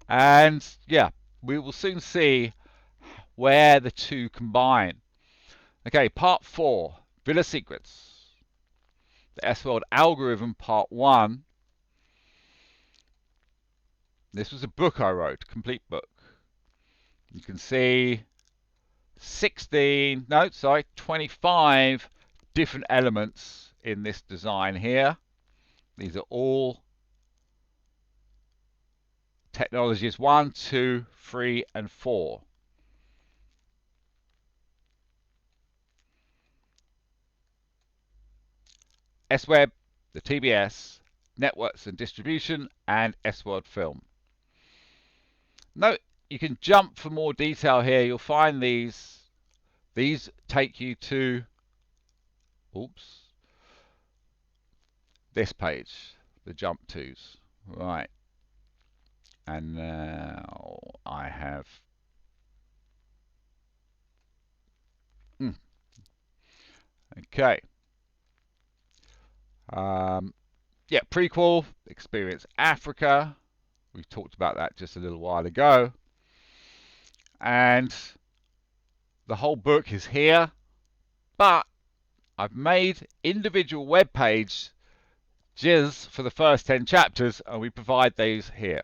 And yeah, we will soon see where the two combine. Okay, part 4, Villa Secrets. The S-World Algorithm, part 1. This was a book I wrote, complete book. You can see 25 different elements in this design here. These are all technologies 1, 2, 3, and 4. S-Web, the TBS, networks and distribution, and S-World Film. Note, you can jump for more detail here. You'll find these take you to this page, the jump tos. Right. And now I have okay. Yeah, prequel, Experience Africa. We talked about that just a little while ago. And the whole book is here, but I've made individual web pages for the first 10 chapters, and we provide these here.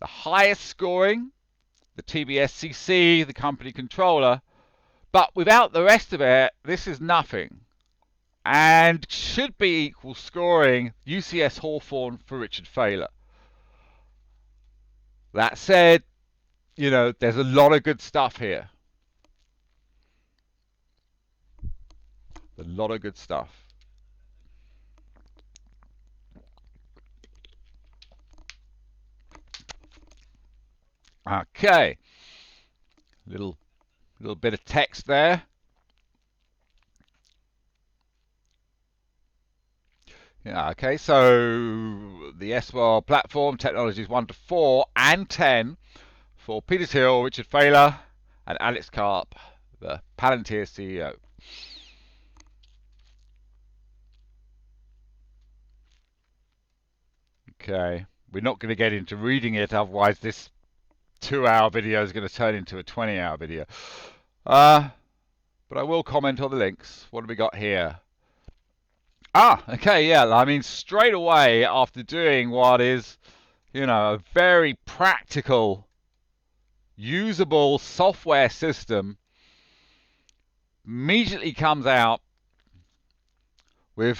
The highest scoring, the TBSCC, the company controller, but without the rest of it, this is nothing. And should be equal scoring UCS Hawthorne for Richard Thaler. That said, you know, there's a lot of good stuff here. A lot of good stuff. Okay. Little bit of text there. Yeah, okay, so the SWOL platform, technologies 1 to 4 and 10 for Peter Thiel, Richard Thaler, and Alex Karp, the Palantir CEO. Okay, we're not going to get into reading it, otherwise this 2-hour video is going to turn into a 20-hour video. But I will comment on the links. What have we got here? Okay, yeah, I mean, straight away after doing what is, you know, a very practical, usable software system, immediately comes out with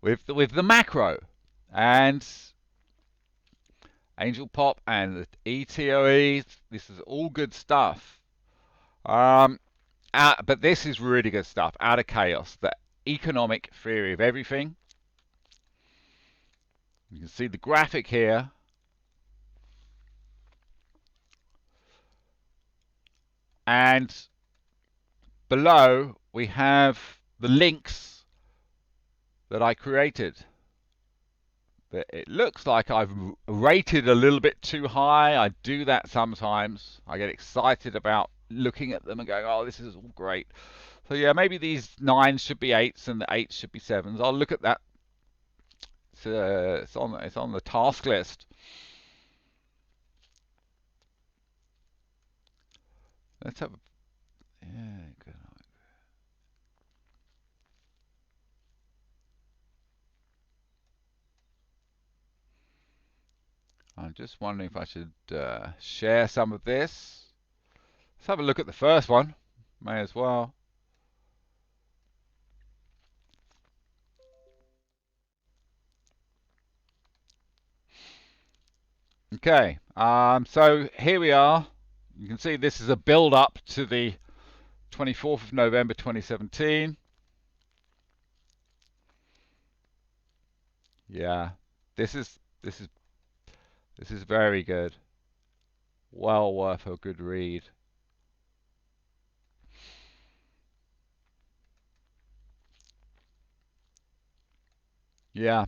the macro and Angel Pop and the ETOE. This is all good stuff. But this is really good stuff. Out of Chaos, the economic theory of everything. You can see the graphic here. And below we have the links that I created. But it looks like I've rated a little bit too high. I do that sometimes. I get excited about looking at them and going, oh, this is all great. So yeah, maybe these 9s should be 8s and the 8s should be 7s. I'll look at that. It's on the task list. Let's have a, yeah, good. I'm just wondering if I should share some of this. Let's have a look at the first one. May as well. Okay, so here we are. You can see this is a build up to the 24th of November 2017. Yeah, this is very good. Well worth a good read. Yeah.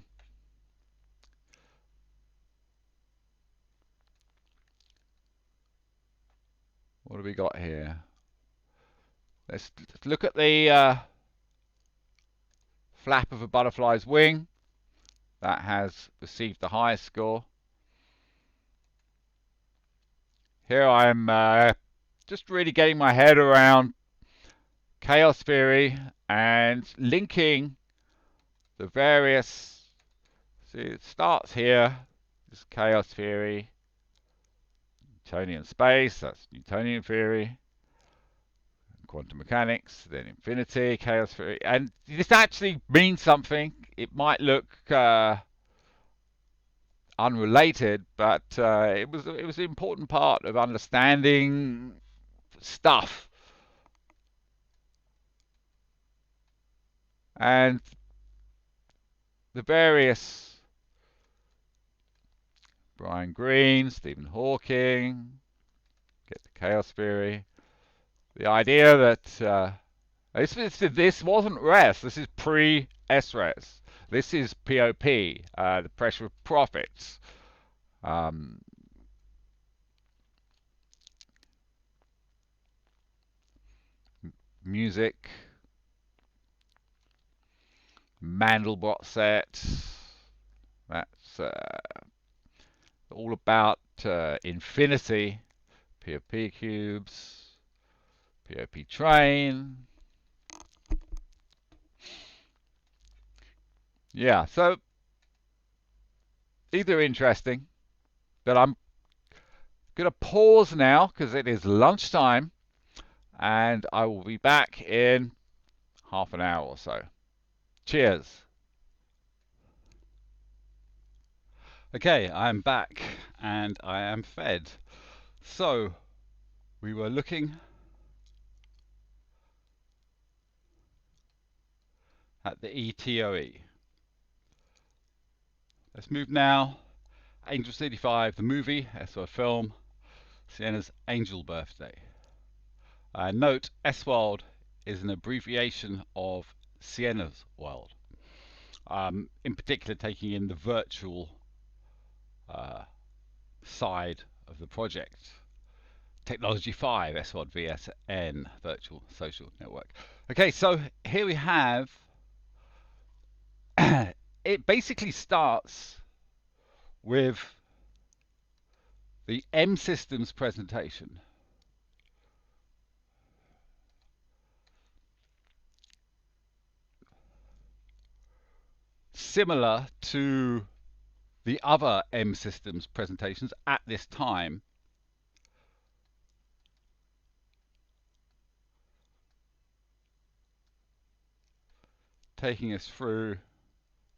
What have we got here? Let's look at the flap of a butterfly's wing. That has received the highest score. Here I'm just really getting my head around chaos theory and linking the various. See, it starts here. This chaos theory, Newtonian space. That's Newtonian theory. Quantum mechanics, then infinity, chaos theory, and this actually means something. It might look unrelated, but it was an important part of understanding stuff. And the various Brian Greene, Stephen Hawking, get the chaos theory. The idea that this wasn't RES, this is pre-SRES. This is POP, the pressure of profits. Music, Mandelbrot set. That's all about infinity, POP cubes. POP train. Yeah, so these are interesting, but I'm going to pause now because it is lunchtime and I will be back in half an hour or so. Cheers. Okay, I'm back and I am fed. So, we were looking at the ETOE. Let's move now. Angel City 5, the movie, S-World film, Sienna's angel birthday. Note, S-World is an abbreviation of Sienna's world. In particular, taking in the virtual side of the project. Technology 5, S-World VSN, Virtual Social Network. Okay, so here we have, it basically starts with the M Systems presentation. Similar to the other M Systems presentations at this time. Taking us through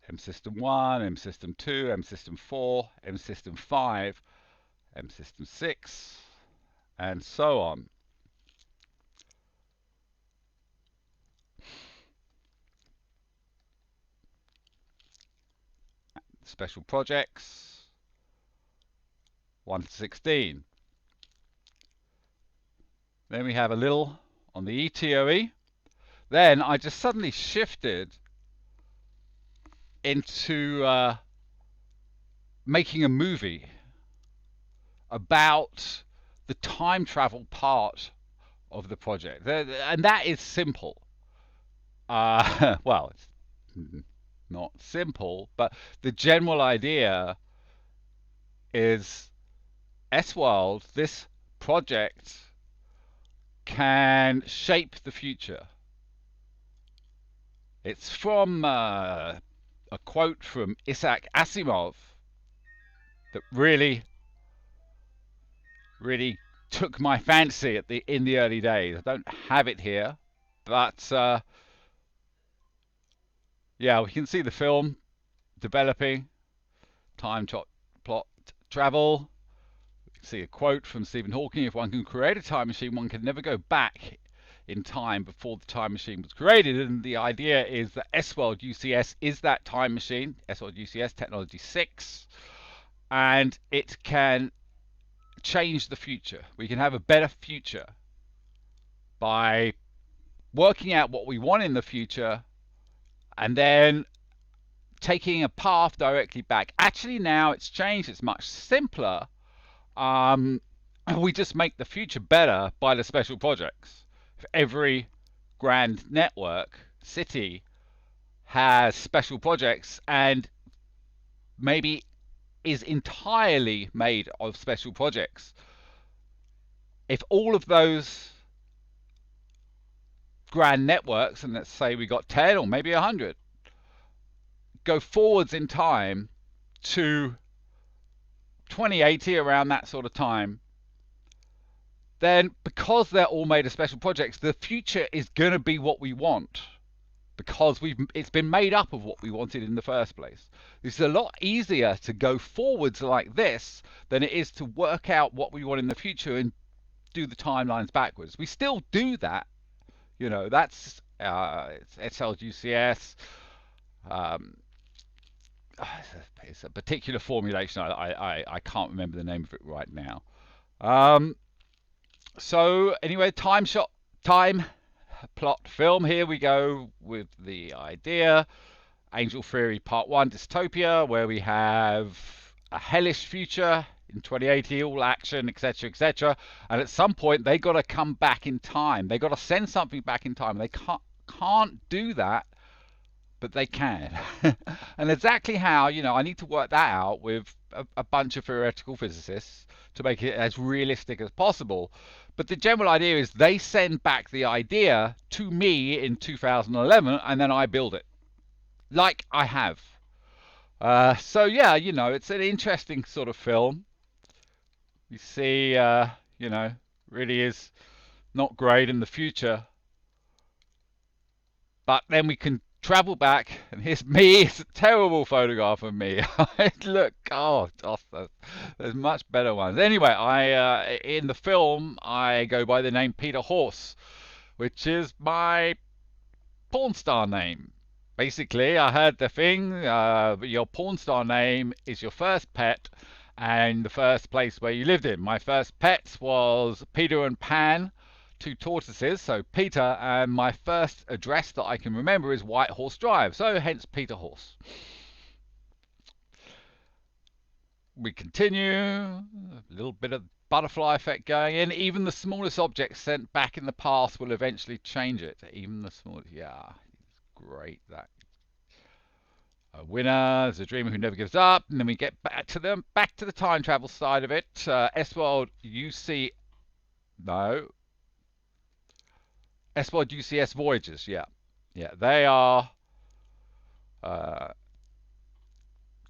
M System 1, M System 2, M System 4, M System 5, M System 6, and so on. Special projects, 1 to 16. Then we have a little on the ETOE. Then I just suddenly shifted into making a movie about the time travel part of the project. And that is simple. Well, it's not simple, but the general idea is S-World, this project, can shape the future. It's from a quote from Isaac Asimov that really took my fancy in the early days. I don't have it here, but yeah, we can see the film developing, time plot travel. We can see a quote from Stephen Hawking: if one can create a time machine, one can never go back in time before the time machine was created. And the idea is that S-World UCS is that time machine, S-World UCS Technology 6, and it can change the future. We can have a better future by working out what we want in the future and then taking a path directly back. Actually, now it's changed. It's much simpler. We just make the future better by the special projects. If every grand network city has special projects and maybe is entirely made of special projects, if all of those grand networks, and let's say we got 10 or maybe 100, go forwards in time to 2080, around that sort of time, then because they're all made of special projects, the future is going to be what we want, because it's been made up of what we wanted in the first place. It's a lot easier to go forwards like this than it is to work out what we want in the future and do the timelines backwards. We still do that, you know. That's it's SLGCS. It's a particular formulation. I can't remember the name of it right now. So anyway, time plot film. Here we go with the idea. Angel Theory Part 1, Dystopia, where we have a hellish future in 2080, all action, etc., etc. And at some point, they got to come back in time. They got to send something back in time. They can't do that, but they can. And exactly how, you know, I need to work that out with a bunch of theoretical physicists to make it as realistic as possible. But the general idea is they send back the idea to me in 2011, and then I build it, like I have. So yeah, it's an interesting sort of film. You see, really is not great in the future. But then we can travel back, and here's me. It's a terrible photograph of me. Look, oh, there's much better ones. Anyway, in the film I go by the name Peter Horse, which is my porn star name. Basically, I heard the thing, your porn star name is your first pet and the first place where you lived in. My first pet was Peter and Pan, two tortoises, so Peter, and my first address that I can remember is White Horse Drive, so hence Peter Horse. We continue, a little bit of butterfly effect going in. Even the smallest objects sent back in the past will eventually change it. Even the smallest, yeah, great, that. A winner is a dreamer who never gives up. And then we get back to the time travel side of it. S-World UC, no. S-World UCS Voyagers, yeah. Yeah, they are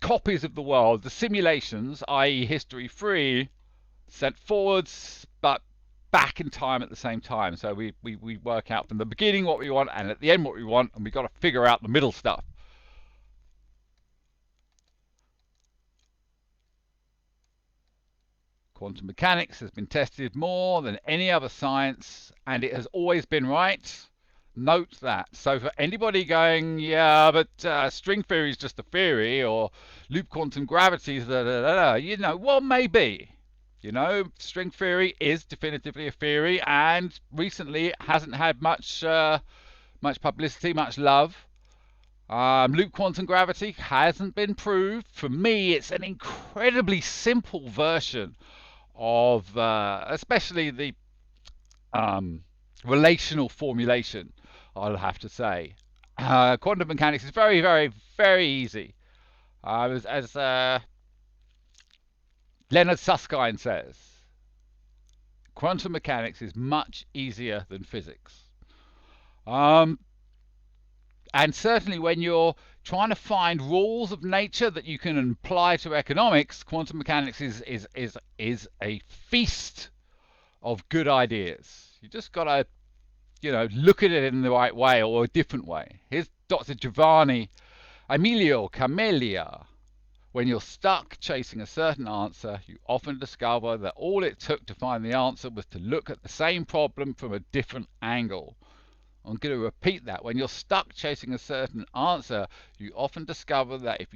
copies of the world, the simulations, i.e. history free, sent forwards, but back in time at the same time. So we work out from the beginning what we want and at the end what we want, and we've got to figure out the middle stuff. Quantum mechanics has been tested more than any other science, and it has always been right. Note that. So for anybody going, yeah, but string theory is just a theory, or loop quantum gravity is well, maybe. String theory is definitively a theory, and recently it hasn't had much publicity, much love. Loop quantum gravity hasn't been proved. For me, it's an incredibly simple version of especially the relational formulation, I'll have to say. Quantum mechanics is very, very, very easy. As Leonard Susskind says, quantum mechanics is much easier than physics. And certainly when you're trying to find rules of nature that you can apply to economics, quantum mechanics is a feast of good ideas. You just got to, look at it in the right way or a different way. Here's Dr. Giovanni Emilio Camellia. When you're stuck chasing a certain answer, you often discover that all it took to find the answer was to look at the same problem from a different angle. I'm going to repeat that. When you're stuck chasing a certain answer, you often discover that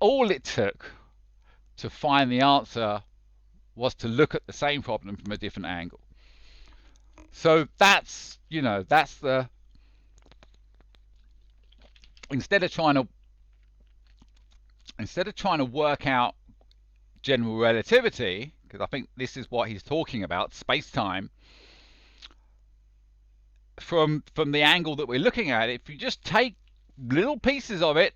all it took to find the answer was to look at the same problem from a different angle. So that's the, instead of trying to work out general relativity, because I think this is what he's talking about, space-time, from the angle that we're looking at, if you just take little pieces of it,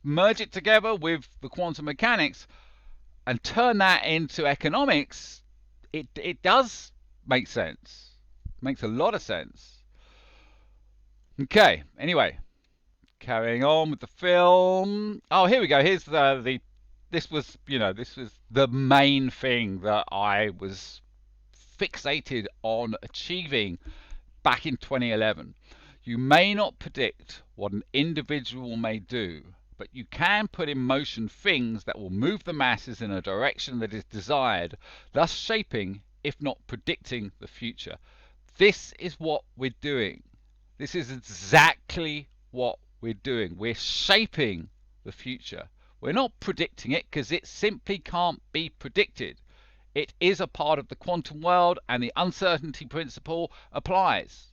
merge it together with the quantum mechanics, and turn that into economics, it does make sense. Makes a lot of sense. Okay, anyway, carrying on with the film. Oh, here we go. Here's this was the main thing that I was fixated on achieving back in 2011. You may not predict what an individual may do, but you can put in motion things that will move the masses in a direction that is desired, thus shaping, if not predicting, the future. This is what we're doing. This is exactly what we're doing. We're shaping the future. We're not predicting it because it simply can't be predicted. It is a part of the quantum world and the uncertainty principle applies.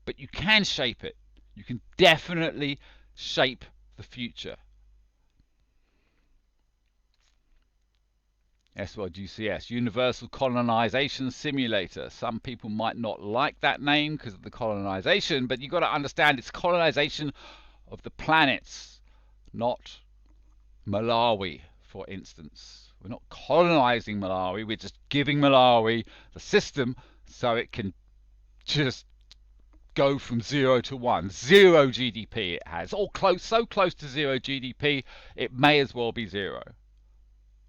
But you can shape it. You can definitely shape the future. S-World UCS, Universal Colonization Simulator. Some people might not like that name because of the colonization, but you've got to understand it's colonization of the planets. not Malawi, for instance. We're not colonizing Malawi, we're just giving Malawi the system so it can just go from 0 to 1. 0 GDP it has. All close, so close to 0 GDP, it may as well be 0.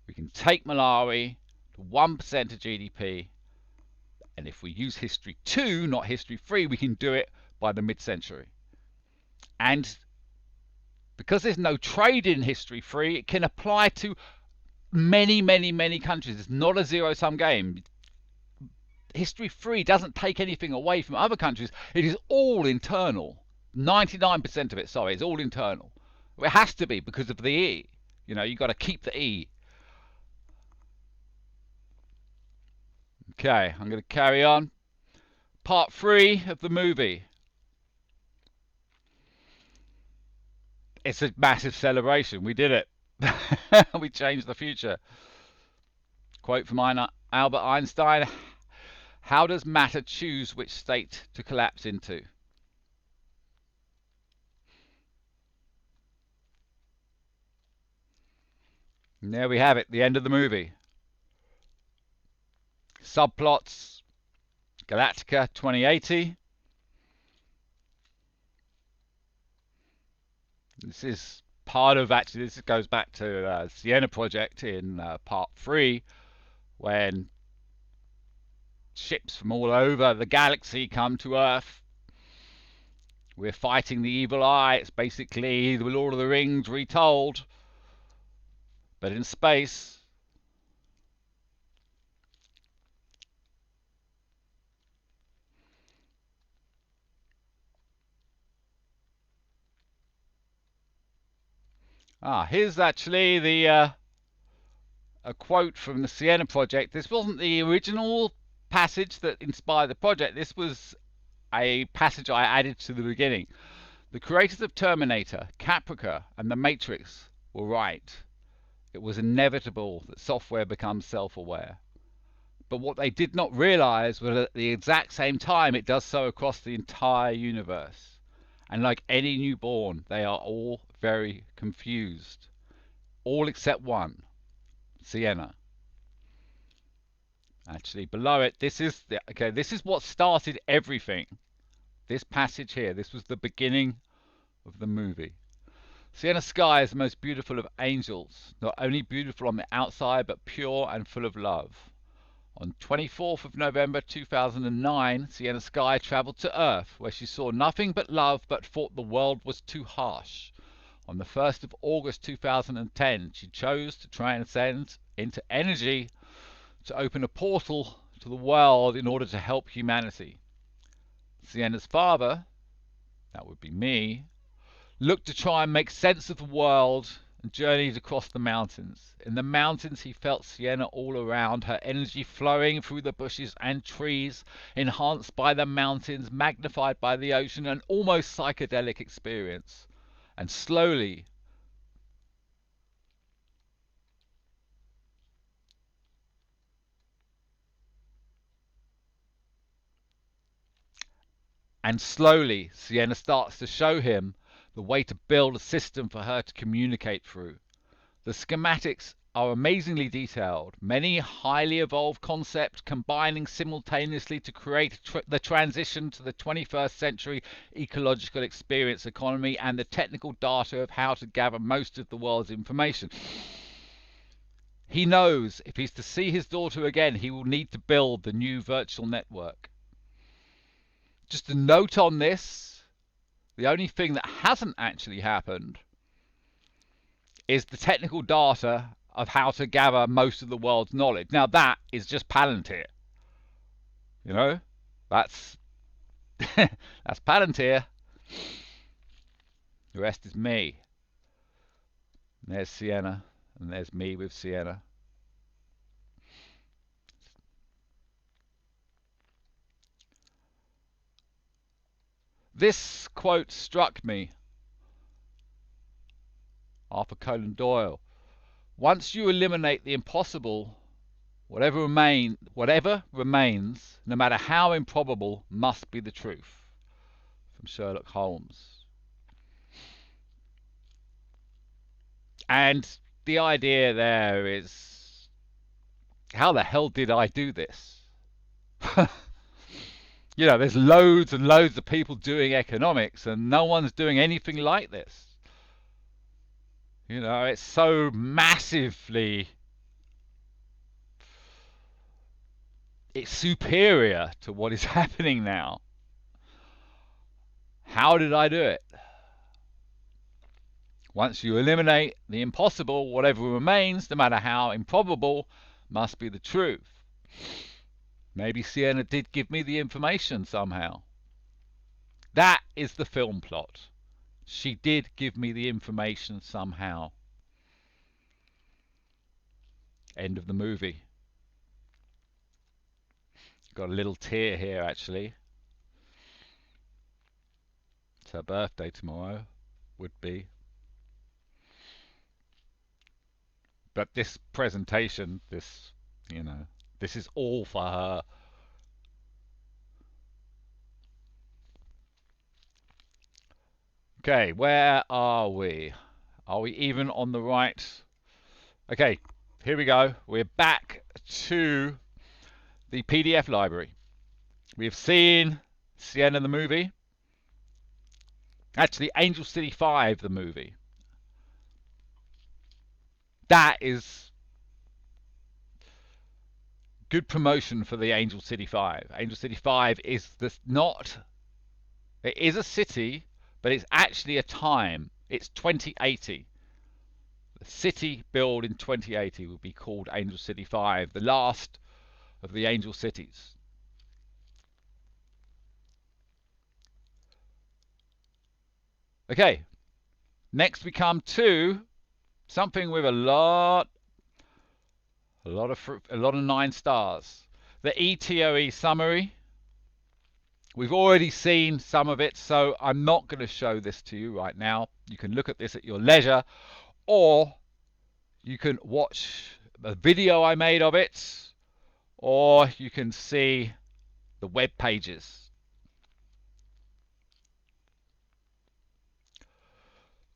We can take Malawi to 1% of GDP, and if we use history 2, not history 3, we can do it by the mid-century. And because there's no trade in history 3, it can apply to many, many, many countries. It's not a zero-sum game. History 3 doesn't take anything away from other countries. It is all internal. 99% of it, sorry, is all internal. It has to be because of the E. You know, you've got to keep the E. Okay, I'm going to carry on. Part 3 of the movie. It's a massive celebration. We did it. We changed the future. Quote from Albert Einstein: how does matter choose which state to collapse into? And there we have it, the end of the movie. Subplots: Galactica 2080. This is part of, actually, this goes back to Sienna Project in part 3, when ships from all over the galaxy come to Earth. We're fighting the evil eye. It's basically the Lord of the Rings retold, but in space. Here's actually the a quote from the Sienna Project. This wasn't the original passage that inspired the project. This was a passage I added to the beginning. The creators of Terminator, Caprica, and The Matrix were right. It was inevitable that software becomes self-aware. But what they did not realize was that at the exact same time it does so across the entire universe. And like any newborn, they are all very confused. All except one, Sienna. Actually, below it, this is what started everything. This passage here, this was the beginning of the movie. Sienna Sky is the most beautiful of angels, not only beautiful on the outside, but pure and full of love. On 24th of November 2009, Sienna Sky travelled to Earth, where she saw nothing but love, but thought the world was too harsh. On the 1st of August 2010, she chose to transcend into energy to open a portal to the world in order to help humanity. Sienna's father, that would be me, looked to try and make sense of the world and journeyed across the mountains. In the mountains he felt Sienna all around, her energy flowing through the bushes and trees, enhanced by the mountains, magnified by the ocean, an almost psychedelic experience. And slowly, Sienna starts to show him the way to build a system for her to communicate through. The schematics are amazingly detailed, many highly evolved concepts combining simultaneously to create the transition to the 21st century ecological experience economy and the technical data of how to gather most of the world's information. He knows if he's to see his daughter again, he will need to build the new virtual network. Just a note on this, the only thing that hasn't actually happened is the technical data of how to gather most of the world's knowledge. Now that is just Palantir. You know? That's that's Palantir. The rest is me. And there's Sienna, and there's me with Sienna. This quote struck me. Arthur Conan Doyle. Once you eliminate the impossible, whatever remains, no matter how improbable, must be the truth. From Sherlock Holmes. And the idea there is, how the hell did I do this? You know, there's loads and loads of people doing economics, and no one's doing anything like this. You know, it's so massively, it's superior to what is happening now. How did I do it? Once you eliminate the impossible, whatever remains, no matter how improbable, must be the truth. Maybe Sienna did give me the information somehow. That is the film plot. She did give me the information somehow. End of the movie. Got a little tear here, actually. It's her birthday tomorrow. Would be. But this presentation, this, you know, this is all for her. Okay, where are we? Are we even on the right? Okay, here we go. We're back to the PDF library. We've seen Sienna the movie. Actually, Angel City 5 the movie. That is good promotion for the Angel City 5. Angel City 5 is not... It is a city, but it's actually a time. It's 2080. The city built in 2080 will be called Angel City 5, the last of the Angel Cities. Okay, next we come to something with a lot of 9 stars. The ETOE summary. We've already seen some of it, so I'm not going to show this to you right now. You can look at this at your leisure, or you can watch a video I made of it, or you can see the web pages.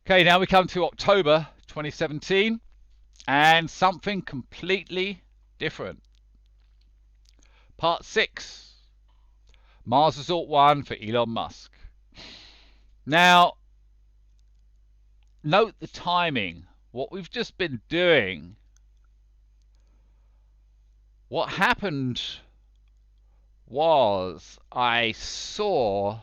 Okay, now we come to October 2017, and something completely different. Part 6, Mars Resort 1 for Elon Musk. Now, note the timing. What we've just been doing, what happened was I saw,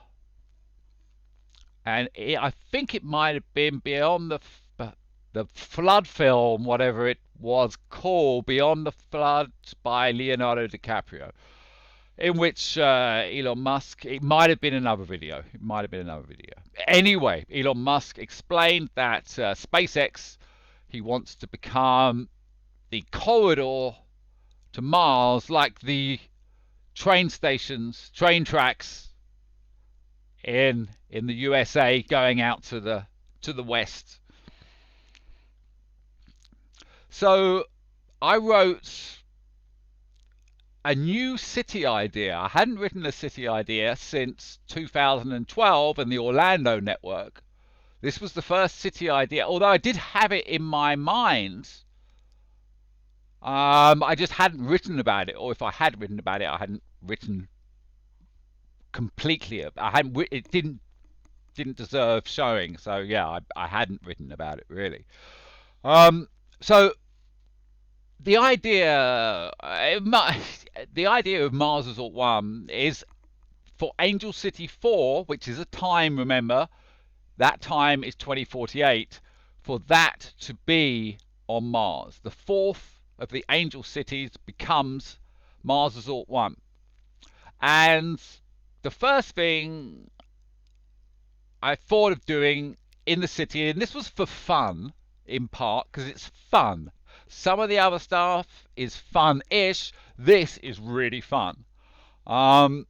and I think it might have been Beyond the Flood film, whatever it was called, Beyond the Flood by Leonardo DiCaprio, in which Elon Musk, it might have been another video. Anyway, Elon Musk explained that SpaceX, he wants to become the corridor to Mars, like the train stations, train tracks in the USA going out to the west. So I wrote a new city idea. I hadn't written a city idea since 2012 and the Orlando network. This was the first city idea, although I did have it in my mind. I just hadn't written about it, or if I had written about it, I hadn't written completely. It didn't deserve showing. So yeah, I hadn't written about it really. So the idea of Mars Resort 1 is for Angel City 4, which is a time, remember, that time is 2048, for that to be on Mars. The fourth of the Angel Cities becomes Mars Resort 1. And the first thing I thought of doing in the city, and this was for fun, in part, because it's fun. Some of the other stuff is fun-ish. This is really fun. And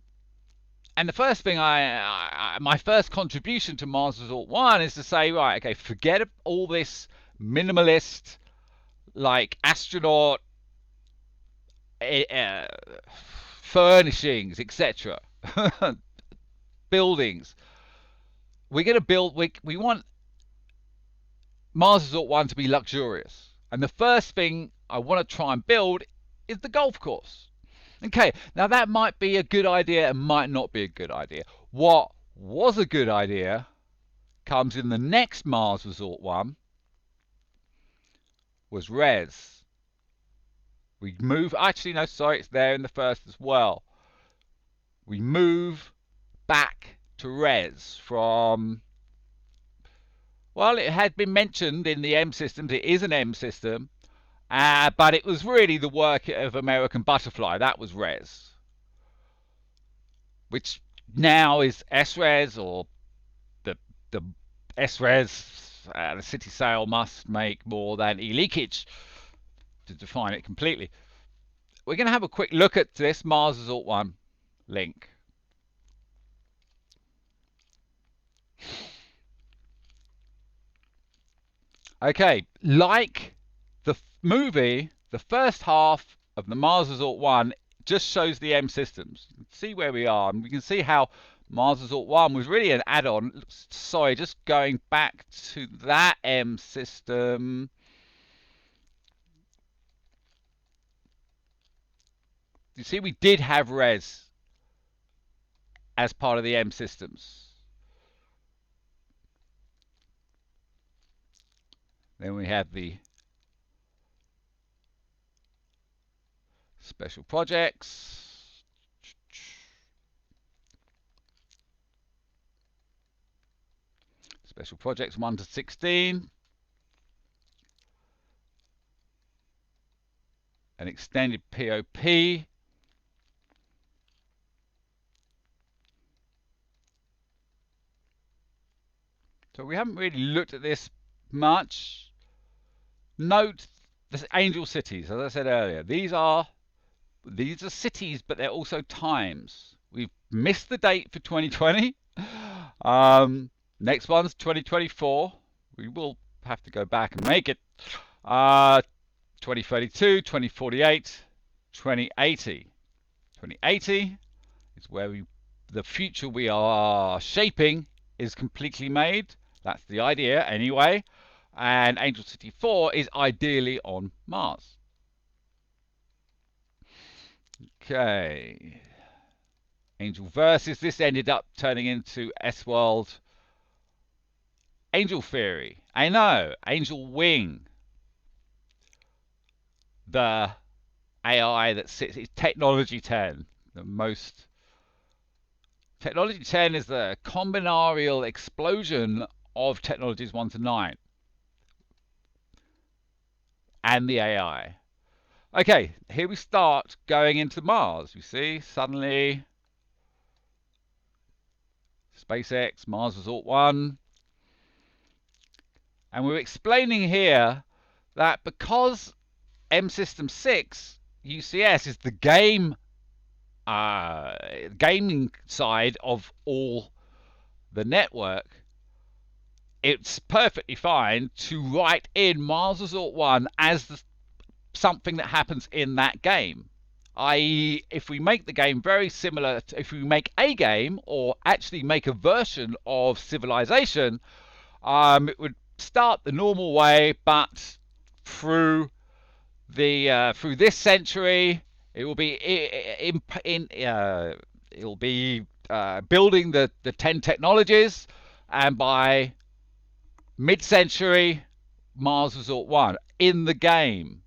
the first thing my first contribution to Mars Resort 1 is to say, right, okay, forget all this minimalist, like astronaut furnishings, etc. Buildings. We're going to build, we want Mars Resort 1 to be luxurious. And the first thing I want to try and build is the golf course. Okay, now that might be a good idea and might not be a good idea. What was a good idea comes in the next Mars Resort 1 was res. We move, actually no, sorry, it's there in the first as well. We move back to res from, well, it had been mentioned in the M systems, it is an M system, but it was really the work of American Butterfly, that was res. Which now is SRES, or the SRES, the city sale must make more than e-leakage to define it completely. We're going to have a quick look at this Mars Resort 1 link. Okay, like the movie, the first half of the Mars Resort 1 just shows the M systems. See where we are, and we can see how Mars Resort 1 was really an add-on. Sorry, just going back to that M system. You see, we did have res as part of the M systems. Then we have the special projects. Special projects 1 to 16. An extended POP. So we haven't really looked at this much. Note the angel cities, as I said earlier. These are cities, but they're also times. We've missed the date for 2020. Next one's 2024. We will have to go back and make it. 2032, 2048, 2080. 2080 is where the future we are shaping is completely made. That's the idea anyway. And Angel City 4 is ideally on Mars. Okay. Angel Versus. This ended up turning into S-World Angel Theory. I know. Angel Wing. The AI that sits, it's Technology 10. The most. Technology 10 is the combinarial explosion of technologies 1 to 9. And the AI. Okay, here we start going into Mars. You see, suddenly SpaceX, Mars Resort 1. And we're explaining here that because M System 6 UCS is the gaming side of all the network, it's perfectly fine to write in Mars Resort 1 as something that happens in that game. I.e., if we make the game very similar to, if we make a game or actually make a version of Civilization, it would start the normal way, but through this century, it will be building the 10 technologies, and by mid-century, Mars Resort 1 in the game.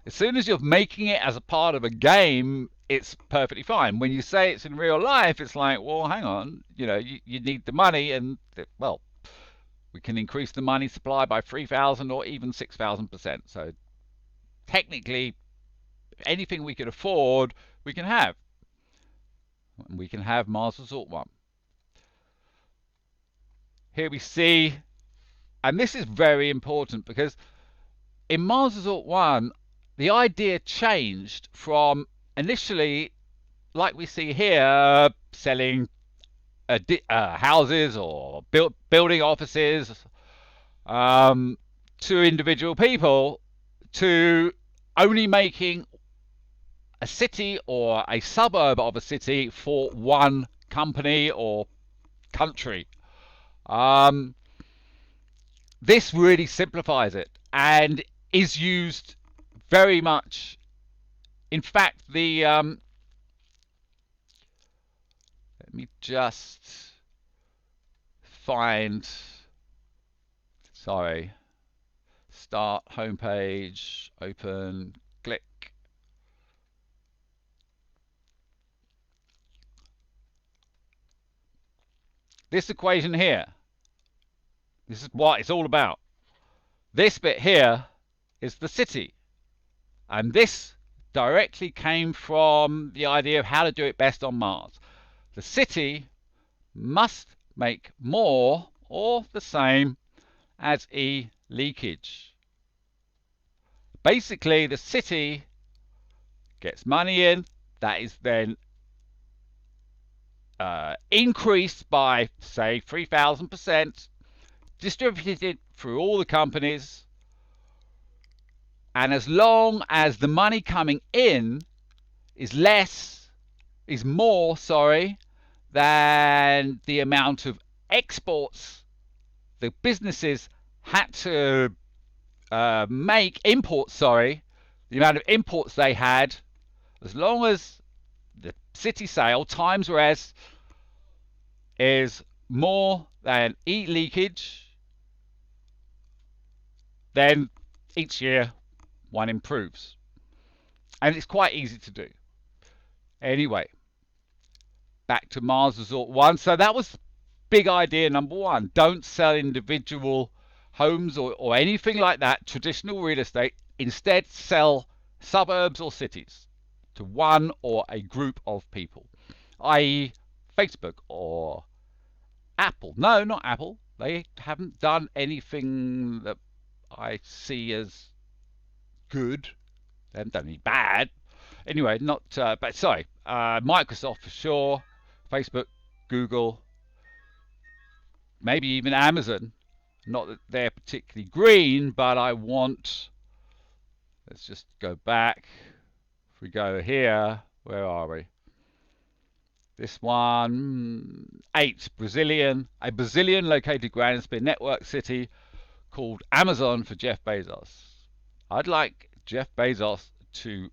As soon as you're making it as a part of a game, it's perfectly fine. When you say it's in real life, it's like, well, hang on, you need the money, and well, we can increase the money supply by 3,000 or even 6,000%. So technically, anything we can afford, we can have. And we can have Mars Resort 1. Here we see, and this is very important because in Mars Resort 1, the idea changed from initially, like we see here, selling houses or building offices to individual people, to only making a city or a suburb of a city for one company or country. this really simplifies it and is used very much. In fact, let me just find, sorry, start homepage, open, click. This equation here, this is what it's all about. This bit here is the city. And this directly came from the idea of how to do it best on Mars. The city must make more or the same as E leakage. Basically, the city gets money in, that is then increased by, say, 3,000%, distributed through all the companies, and as long as the money coming in is more, than the amount of exports the businesses had to the amount of imports they had, as long as the city sale times res is more than E leakage, then each year one improves. And it's quite easy to do. Anyway, back to Mars Resort 1. So that was big idea number 1. Don't sell individual homes or anything like that, traditional real estate. Instead, sell suburbs or cities to one or a group of people, i.e. Facebook or Apple. No, not Apple. They haven't done anything that I see as good. They haven't done any bad. Anyway, not, but sorry, Microsoft for sure, Facebook, Google, maybe even Amazon. Not that they're particularly green, but I want, let's just go back. If we go here, where are we? This one, 8, Brazilian, a Brazilian located Grand Spin network city called Amazon for Jeff Bezos. I'd like Jeff Bezos to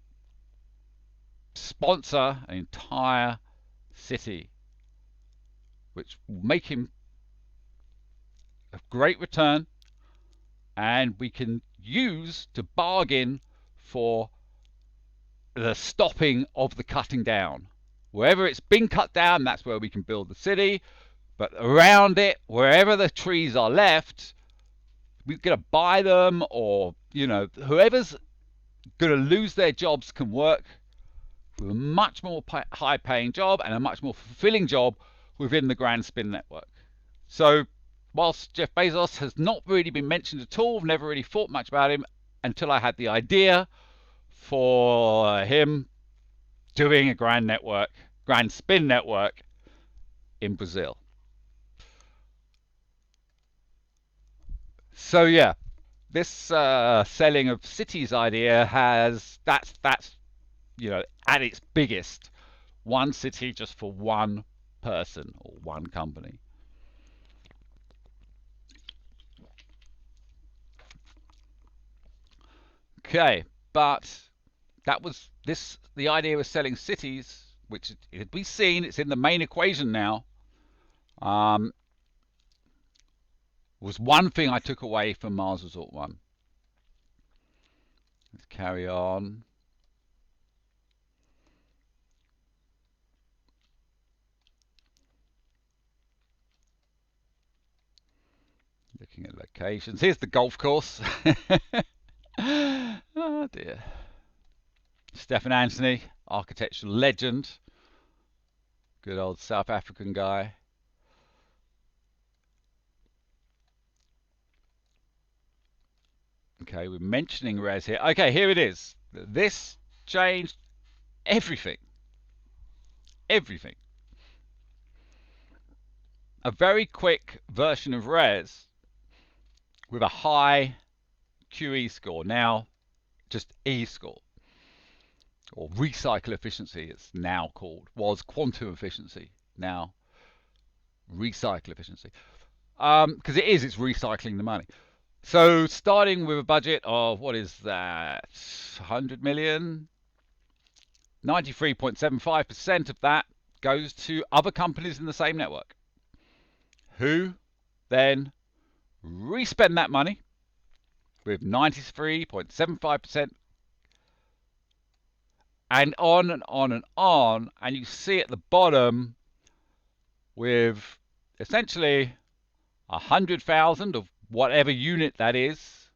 sponsor an entire city, which will make him a great return, and we can use to bargain for the stopping of the cutting down. Wherever it's been cut down, that's where we can build the city. But around it, wherever the trees are left, we're going to buy them, or, you know, whoever's going to lose their jobs can work with a much more high paying job and a much more fulfilling job within the Grand Spin network. So whilst Jeff Bezos has not really been mentioned at all, I've never really thought much about him until I had the idea for him doing a Grand Spin network in Brazil. So yeah, this selling of cities idea has, that's you know, at its biggest, one city just for one person or one company. Okay, but that was this. The idea of selling cities, which it had been seen, it's in the main equation now, was one thing I took away from Mars Resort 1. Let's carry on. Looking at locations. Here's the golf course. Oh dear. Stefan Anthony, architectural legend. Good old South African guy. Okay, we're mentioning res here. Okay, here it is. This changed everything. Everything. A very quick version of res with a high QE score. Now, just E score. Or recycle efficiency, it's now called. Was quantum efficiency. Now, recycle efficiency. Because it's recycling the money. So starting with a budget of, what is that, 100 million, 93.75% of that goes to other companies in the same network, who then respend that money with 93.75%, and on and on and on. And you see at the bottom with essentially 100,000 of whatever unit that is,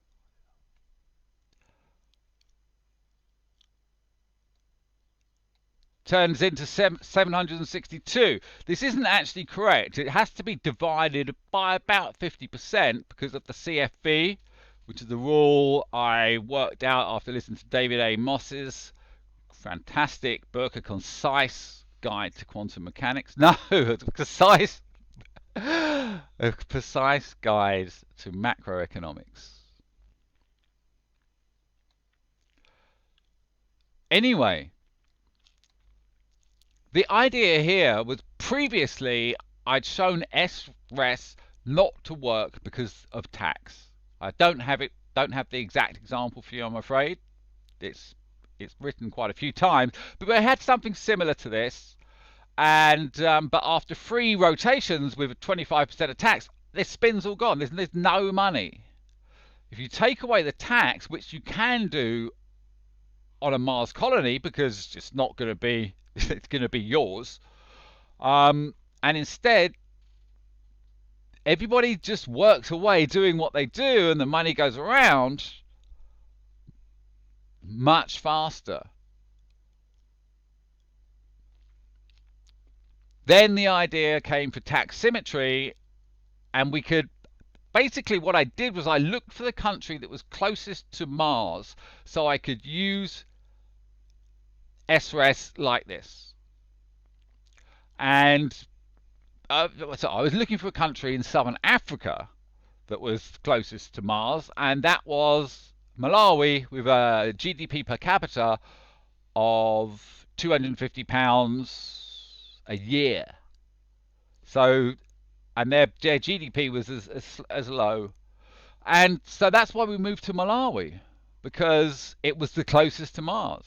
turns into 762. This isn't actually correct. It has to be divided by about 50% because of the CFV, which is the rule I worked out after listening to David A. Moss's fantastic Burke Concise Guide to Quantum Mechanics. No, concise, a precise guide to macroeconomics. Anyway, the idea here was previously I'd shown SRES not to work because of tax. I don't have the exact example for you, I'm afraid. It's written quite a few times, but I had something similar to this, and but after 3 rotations with 25% of tax, this spin's all gone. There's no money. If you take away the tax, which you can do on a Mars colony because it's not going to be it's going to be yours, and instead everybody just works away doing what they do, and the money goes around much faster. Then the idea came for tax symmetry, and we could basically, what I did was I looked for the country that was closest to Mars so I could use SRES like this. And so I was looking for a country in southern Africa that was closest to Mars, and that was Malawi, with a GDP per capita of £250 a year. So, and their GDP was as low. And so that's why we moved to Malawi, because it was the closest to Mars.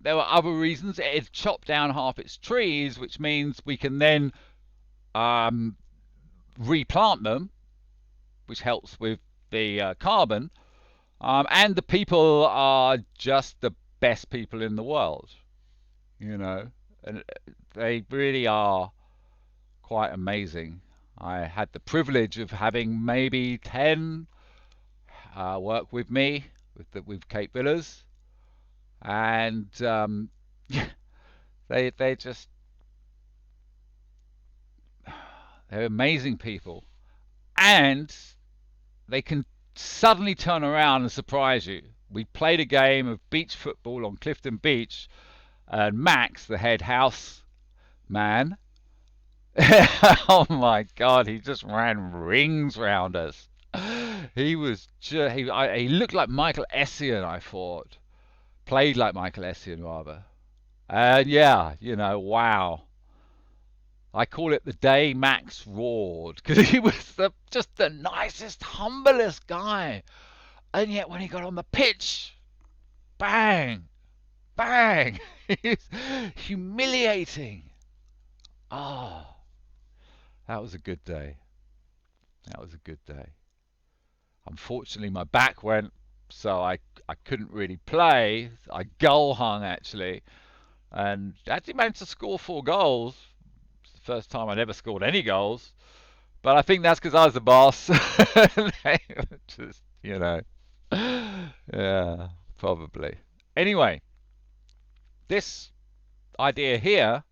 There were other reasons. It had chopped down half its trees, which means we can then replant them, which helps with the carbon. And the people are just the best people in the world, you know, and they really are quite amazing. I had the privilege of having maybe 10 work with me with Cape Villas, and they're amazing people, and they can suddenly turn around and surprise you. We played a game of beach football on Clifton Beach, and Max, the head house man, oh my God, he just ran rings round us. He was he looked like Michael Essien, I thought. Played like Michael Essien, rather. And yeah, you know, wow. I call it the day Max roared, because he was just the nicest, humblest guy. And yet when he got on the pitch, bang, bang, it's humiliating. Oh, that was a good day. That was a good day. Unfortunately, my back went, so I couldn't really play. I goal hung, actually, and actually managed to score 4 goals. It's the first time I'd ever scored any goals. But I think that's because I was the boss. They were just, you know, yeah, probably. Anyway, this idea here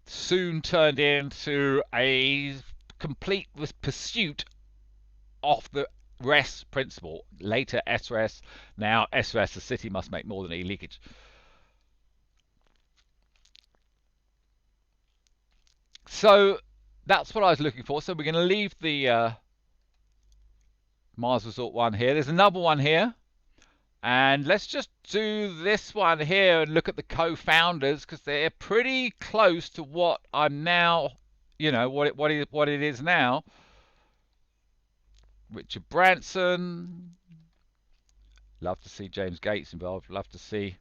soon turned into a complete pursuit of the RES principle. Later SRES, now SRES, the city must make more than e-leakage. So that's what I was looking for. So we're going to leave the Mars Resort one here. There's another one here. And let's just do this one here and look at the co-founders, because they're pretty close to what I'm now, you know, what it is now. Richard Branson. Love to see James Gates involved. Love to see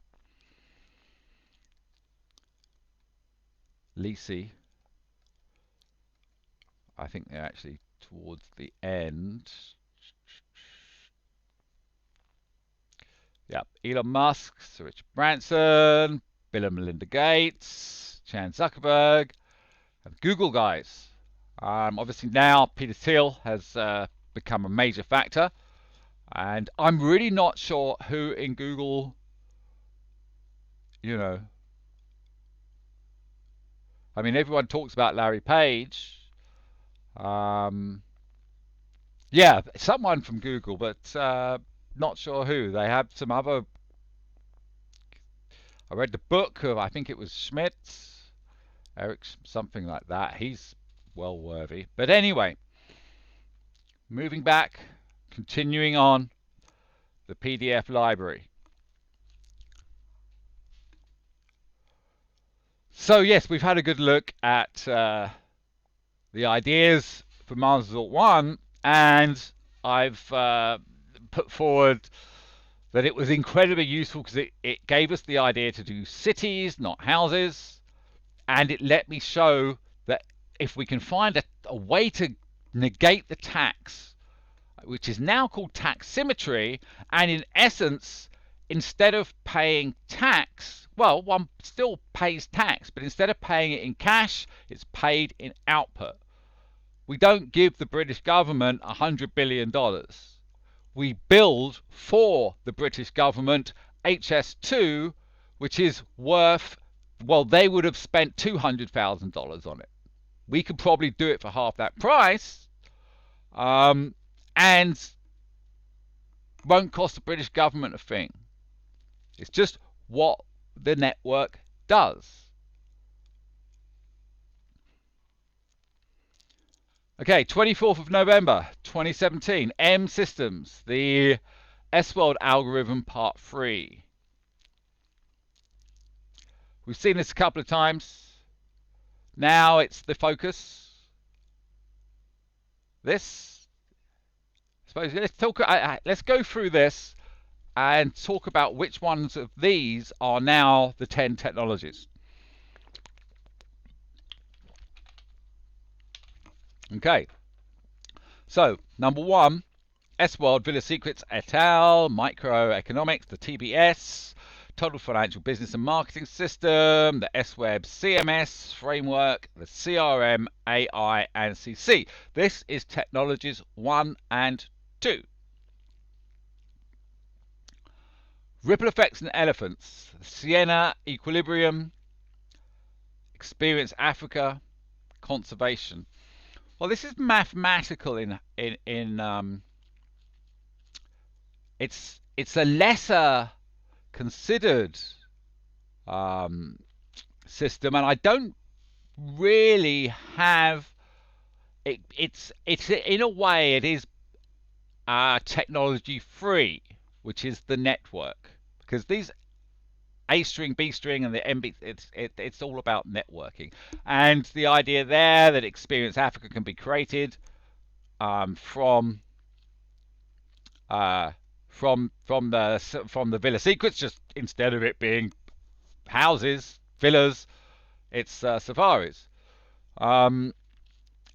Lisi. I think they're actually towards the end. Yep, Elon Musk, Sir Richard Branson, Bill and Melinda Gates, Chan Zuckerberg, and Google guys. Obviously now Peter Thiel has become a major factor, and I'm really not sure who in Google, I mean, everyone talks about Larry Page. Yeah, someone from Google, but not sure who. They have some other. I read the book of, I think it was Schmidt, Eric, something like that. He's well worthy. But anyway, moving back, continuing on the PDF library. So yes, we've had a good look at the ideas for Mars Resort 1, and I've put forward that it was incredibly useful because it gave us the idea to do cities, not houses, and it let me show that if we can find a way to negate the tax, which is now called tax symmetry, and in essence, instead of paying tax, well, one still pays tax, but instead of paying it in cash, it's paid in output. We don't give the British government $100 billion. We build for the British government HS2, which is worth, well, they would have spent $200,000 on it. We could probably do it for half that price, and won't cost the British government a thing. It's just what the network does. Okay, 24th of November 2017, M Systems, the S-World algorithm part 3. We've seen this a couple of times. Now it's the focus. This, I suppose, let's go through this and talk about which ones of these are now the 10 technologies. Okay, so number 1, S-World, Villa Secrets et al., Microeconomics, the TBS, Total Financial Business and Marketing System, the S-Web CMS framework, the CRM, AI, and CC. This is technologies 1 and 2. Ripple effects and elephants, Siena, Equilibrium, Experience Africa, Conservation. Well, this is mathematical it's a lesser considered system, and I don't really have it. It's in a way it is technology free, which is the network, because these A string, B string, and the MB, it's all about networking. And the idea there that Experience Africa can be created from the Villa Secrets, just instead of it being houses, villas, it's safaris. And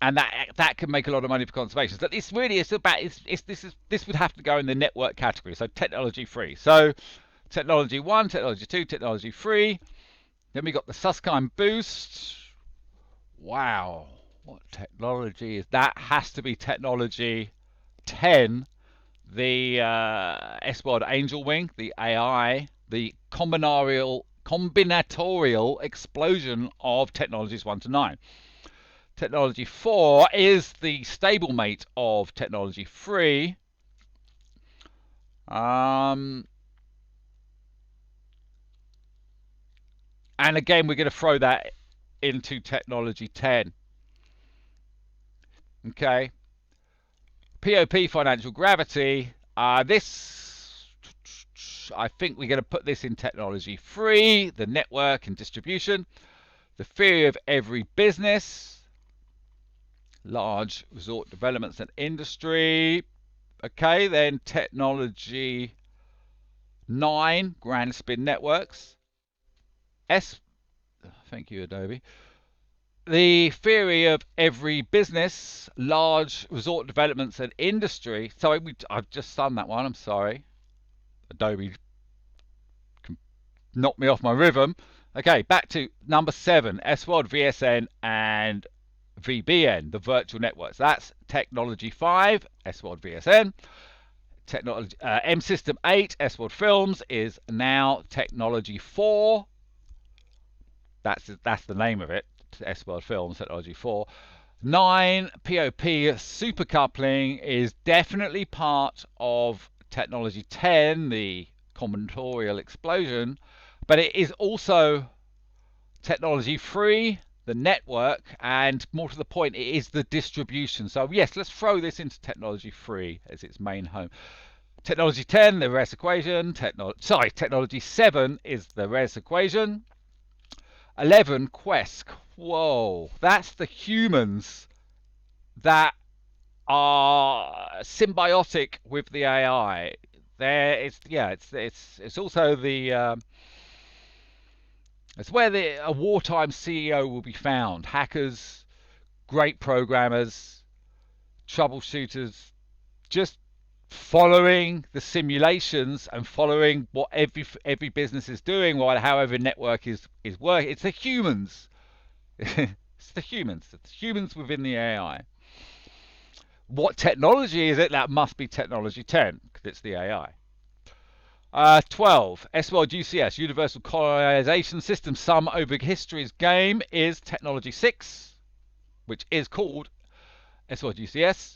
that can make a lot of money for conservation. So this really is about this would have to go in the network category. So technology free. So technology 1, technology 2, technology 3. Then we got the Susskind Boost. Wow, what technology is that? Has to be technology 10. The S-World Angel Wing, the AI, the combinatorial explosion of technologies 1 to 9. Technology 4 is the stablemate of technology 3. And again, we're going to throw that into technology 10. Okay. POP, financial gravity. This, I think we're going to put this in technology 3, the network and distribution. The theory of every business. Large resort developments and industry. Okay, then technology 9, Grand Spin Networks. Thank you, Adobe. The theory of every business, large resort developments and industry. Sorry, I've just done that one. I'm sorry. Adobe knocked me off my rhythm. Okay, back to number 7, SWOD, VSN, and VBN, the virtual networks. That's technology 5, SWOD, VSN. Technology M System 8, SWOD Films, is now technology 4. That's the name of it. SWOD Films, technology 4. 9, POP supercoupling is definitely part of technology 10, the combinatorial explosion, but it is also technology 3, the network, and more to the point, it is the distribution. So yes, let's throw this into technology 3 as its main home. Technology 10, the res equation. Technology 7 is the res equation. 11, Quest. Whoa, that's the humans that are symbiotic with the AI. It's also the it's where a wartime CEO will be found. Hackers, great programmers, troubleshooters, just following the simulations and following what every business is doing, while however network is working. It's the humans. It's the humans. It's humans within the AI. What technology is it? That must be technology 10, because it's the AI. 12, SWOD UCS, Universal Colonization System Sum Over History's Game, is technology 6, which is called SWOD UCS.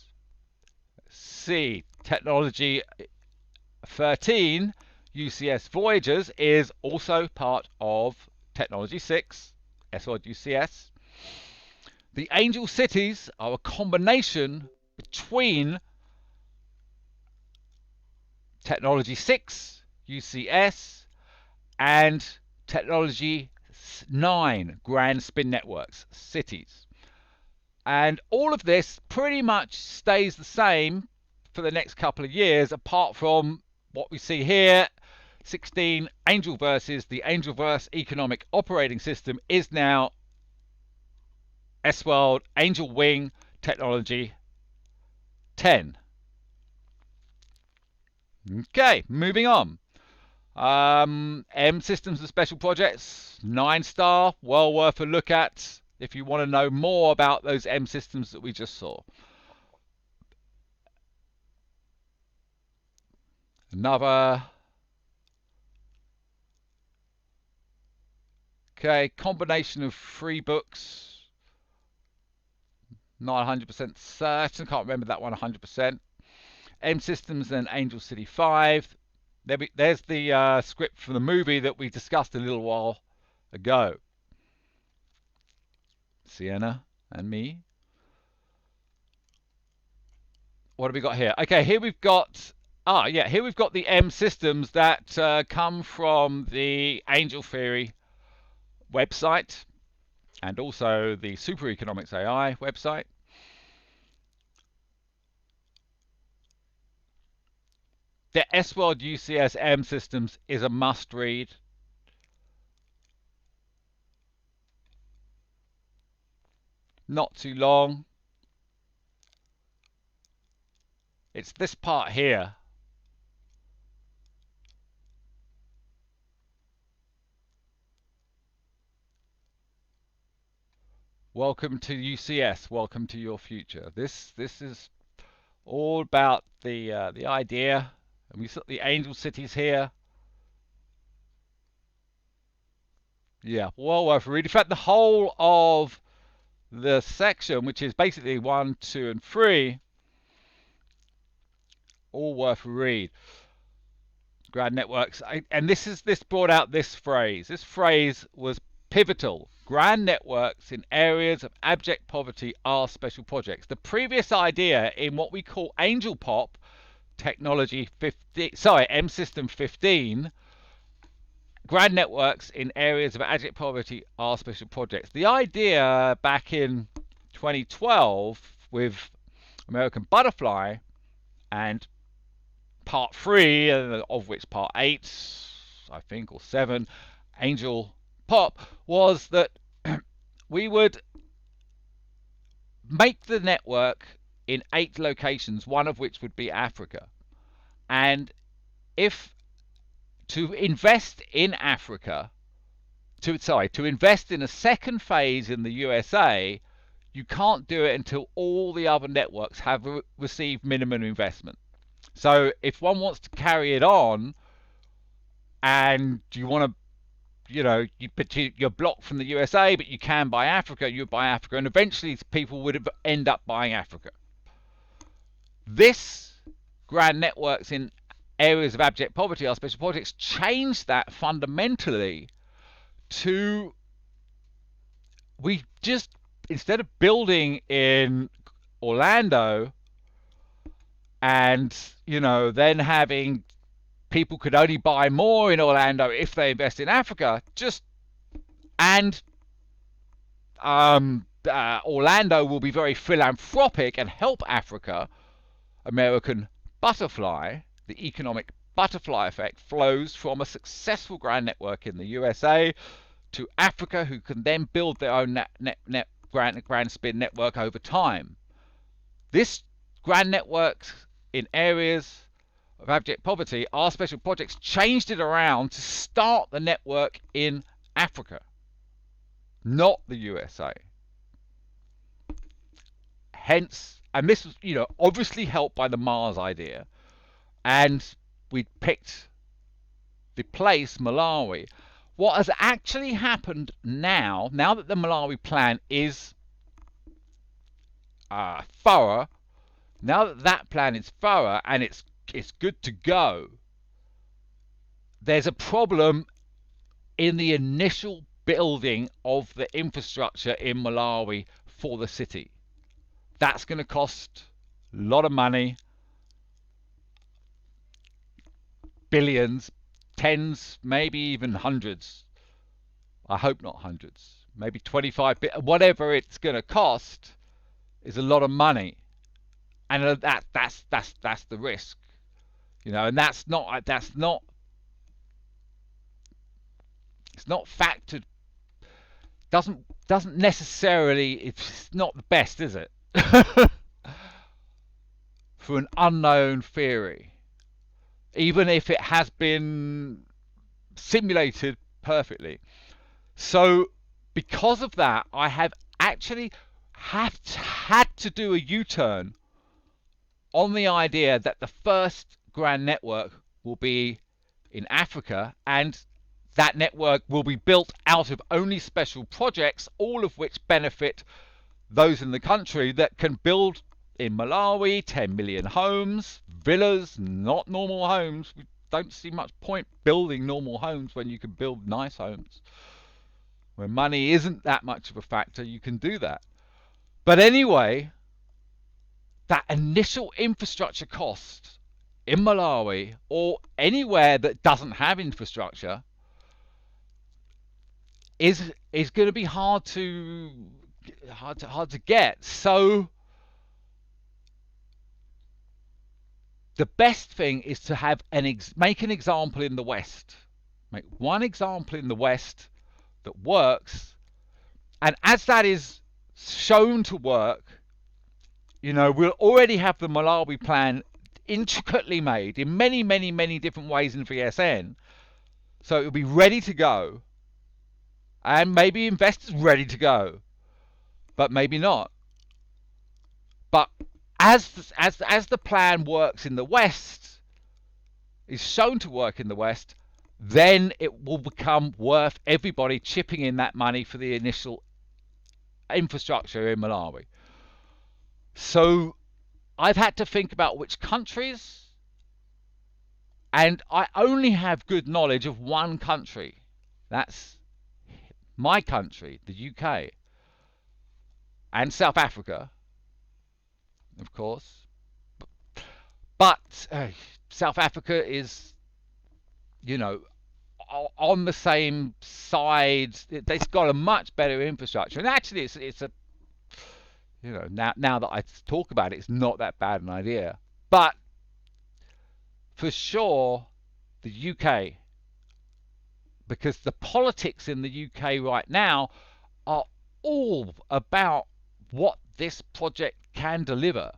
C, technology 13, UCS Voyagers, is also part of technology 6, SWOD UCS. The Angel Cities are a combination between technology 6, UCS, and technology 9, Grand Spin Networks, cities. And all of this pretty much stays the same for the next couple of years, apart from what we see here. 16, Angelverse, the Angelverse Economic Operating System, is now SWOD Angel Wing Technology 10. Okay, moving on. M Systems and Special Projects, 9-star, well worth a look at if you want to know more about those M systems that we just saw. Another. Okay, combination of 3 books. Not 100% certain, can't remember that one 100%. M Systems and Angel City 5. There's the script for the movie that we discussed a little while ago. Sienna and me. What have we got here? Okay, here we've got here we've got the M systems that come from the Angel Theory website and also the Super Economics AI website. The SWOD UCS M systems is a must read. Not too long. It's this part here. Welcome to UCS. Welcome to your future. This is all about the idea, and we've got the Angel Cities here. Yeah, well worth a read. In fact, the whole of the section, which is basically 1, 2, and 3, all worth a read. Grand networks, and this brought out this phrase. This phrase was pivotal. Grand networks in areas of abject poverty are special projects. The previous idea in what we call Angel Pop technology 15, M System 15, grand networks in areas of abject poverty are special projects. The idea back in 2012 with American Butterfly and part 3, of which part 8, I think, or 7, Angel Pop, was that we would make the network in 8 locations, one of which would be Africa. And if to invest in Africa, to invest in a second phase in the USA, you can't do it until all the other networks have received minimum investment. So if one wants to carry it on, and you want to, you're blocked from the USA, but you can buy Africa, you buy Africa, and eventually people would end up buying Africa. This grand networks in areas of abject poverty, our special projects, changed that fundamentally to, we just, instead of building in Orlando and, then having people could only buy more in Orlando if they invest in Africa, Orlando will be very philanthropic and help Africa. American butterfly, the economic butterfly effect, flows from a successful grand network in the USA to Africa, who can then build their own grand spin network over time. This grand networks in areas of abject poverty, our special projects changed it around to start the network in Africa, not the USA. Hence, and this was, obviously helped by the Mars idea, and we picked the place Malawi. What has actually happened now that the Malawi plan is thorough, now that that plan is thorough and it's good to go, there's a problem in the initial building of the infrastructure in Malawi for the city. That's going to cost a lot of money, billions, tens, maybe even hundreds. I hope not hundreds. Maybe 25, whatever it's going to cost is a lot of money, and that's the risk, and it's not factored. Doesn't necessarily. It's not the best, is it? For an unknown theory, even if it has been simulated perfectly. So because of that, I have actually had to do a U-turn on the idea that the first grand network will be in Africa, and that network will be built out of only special projects, all of which benefit those in the country that can build in Malawi 10 million homes, villas, not normal homes. We don't see much point building normal homes when you can build nice homes. When money isn't that much of a factor, you can do that. But anyway, that initial infrastructure cost in Malawi or anywhere that doesn't have infrastructure is going to be hard to get. So the best thing is to have make an example in the West. Make one example in the West that works, and as that is shown to work, we'll already have the Malawi plan intricately made in many, many, many different ways in VSN, so it'll be ready to go, and maybe investors ready to go, but maybe not. But as the plan works in the West, is shown to work in the West, then it will become worth everybody chipping in that money for the initial infrastructure in Malawi. So I've had to think about which countries, and I only have good knowledge of one country. That's my country, the UK, and South Africa, of course. But South Africa is, on the same side. It's got a much better infrastructure, and actually, it's a, now that I talk about it, it's not that bad an idea. But for sure the UK, because the politics in the UK right now are all about what this project can deliver.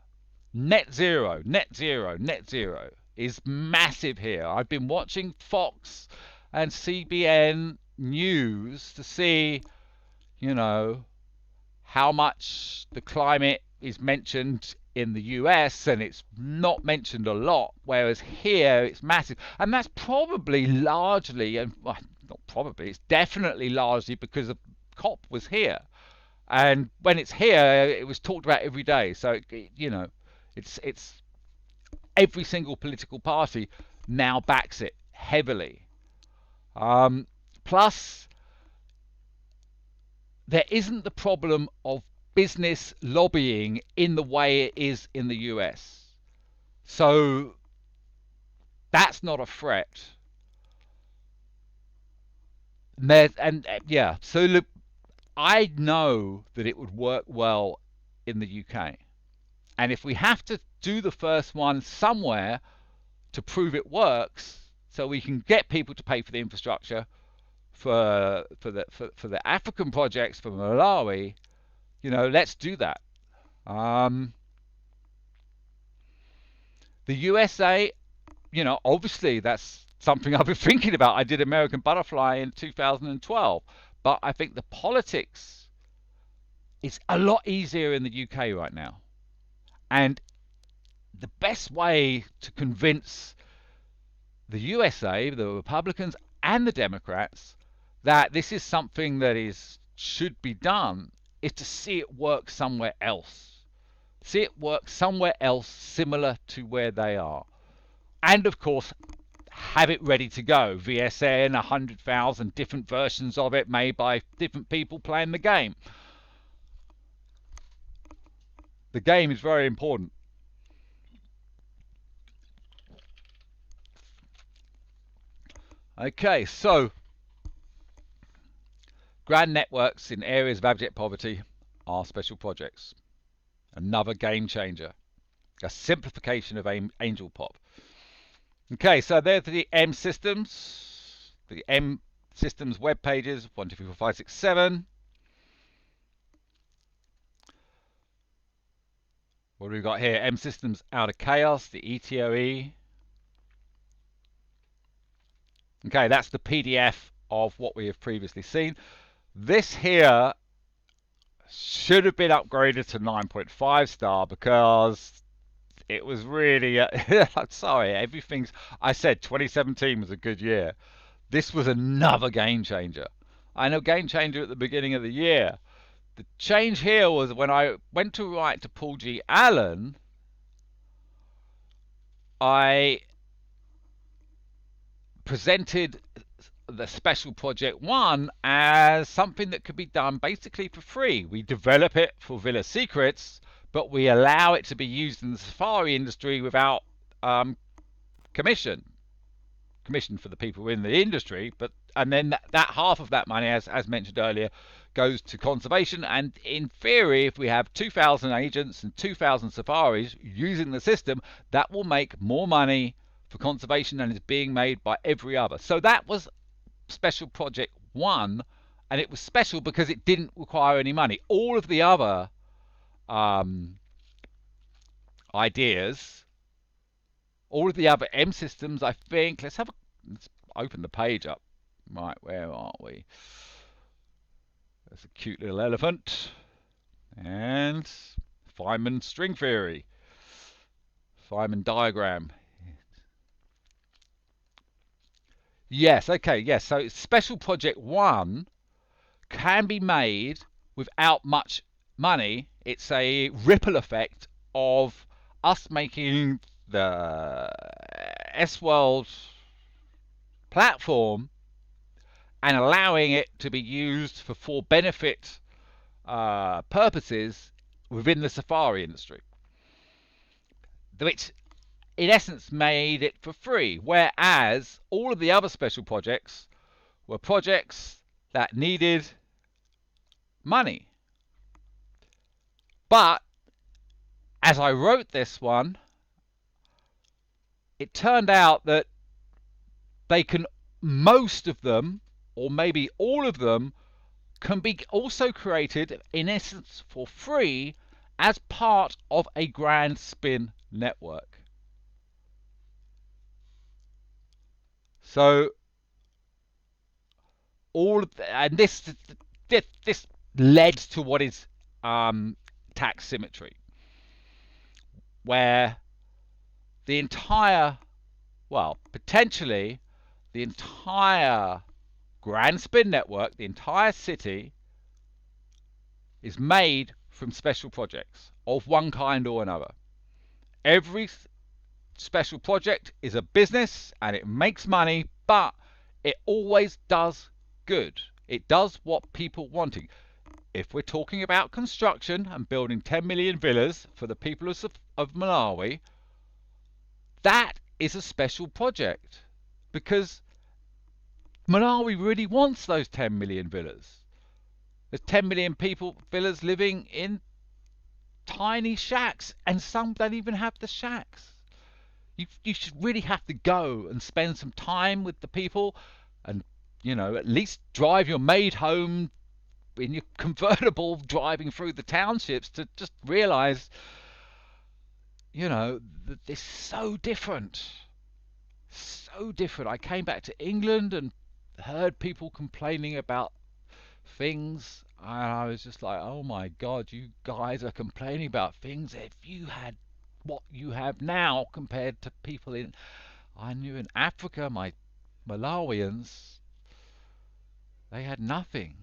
Net zero, net zero, net zero is massive here. I've been watching Fox and CBN News to see, you know, how much the climate is mentioned in the US, and it's not mentioned a lot, whereas here it's massive. And that's probably largely, and well, not probably, it's definitely largely because the COP was here. And when it's here, it was talked about every day. So, you know, it's every single political party now backs it heavily. Plus, there isn't the problem of business lobbying in the way it is in the US. So that's not a threat. Yeah, so look, I know that it would work well in the UK. And if we have to do the first one somewhere to prove it works, so we can get people to pay for the infrastructure for the African projects for Malawi, you know, let's do that. The USA, you know, obviously that's something I've been thinking about. I did American Butterfly in 2012, but I think the politics is a lot easier in the UK right now. And the best way to convince the USA, the Republicans and the Democrats, that this is something that should be done is to see it work somewhere else. See it work somewhere else similar to where they are. And of course, have it ready to go. VSN, 100,000 different versions of it made by different people playing the game. The game is very important. Okay, so grand networks in areas of abject poverty are special projects. Another game changer. A simplification of Angel Pop. Okay, so there's the M systems. The M systems web pages 1, 2, 3, 4, 5, 6, 7. What do we got here? M systems out of chaos, the ETOE. Okay, that's the PDF of what we have previously seen. This here should have been upgraded to 9.5 star because it was really I'm sorry, I said 2017 was a good year. This was another game changer. I know game changer at the beginning of the year. The change here was when I went to write to Paul G. Allen, I presented the Special Project 1 as something that could be done basically for free. We develop it for Villa Secrets, but we allow it to be used in the Safari industry without commission for the people in the industry, and then that half of that money, as mentioned earlier, goes to conservation. And in theory, if we have 2,000 agents and 2,000 safaris using the system, that will make more money for conservation than is being made by every other. So that was Special Project 1, and it was special because it didn't require any money. All of the other ideas, all of the other M systems, I think, let's open the page up. Right, where are we? There's a cute little elephant. And Feynman string theory. Feynman diagram. Yes, okay, yes. So Special Project 1 can be made without much money. It's a ripple effect of us making the S-World platform and allowing it to be used for benefit purposes within the Safari industry, which in essence made it for free, whereas all of the other special projects were projects that needed money. But as I wrote this one, it turned out that most of them, or maybe all of them, can be also created in essence for free as part of a grand spin network. So and this led to what is tax symmetry, where the entire, well, potentially the entire grand spin network, the entire city, is made from special projects of one kind or another. Every special project is a business and it makes money, but it always does good. It does what people wanting. If we're talking about construction and building 10 million villas for the people of Malawi, that is a special project because Malawi really wants those 10 million villas. There's 10 million villas living in tiny shacks, and some don't even have the shacks. You should really have to go and spend some time with the people and, at least drive your maid home in your convertible driving through the townships to just realize, that this is so different. So different. I came back to England and heard people complaining about things, and I was just like, oh my god, you guys are complaining about things. If you had what you have now compared to people I knew in Africa, my Malawians, they had nothing.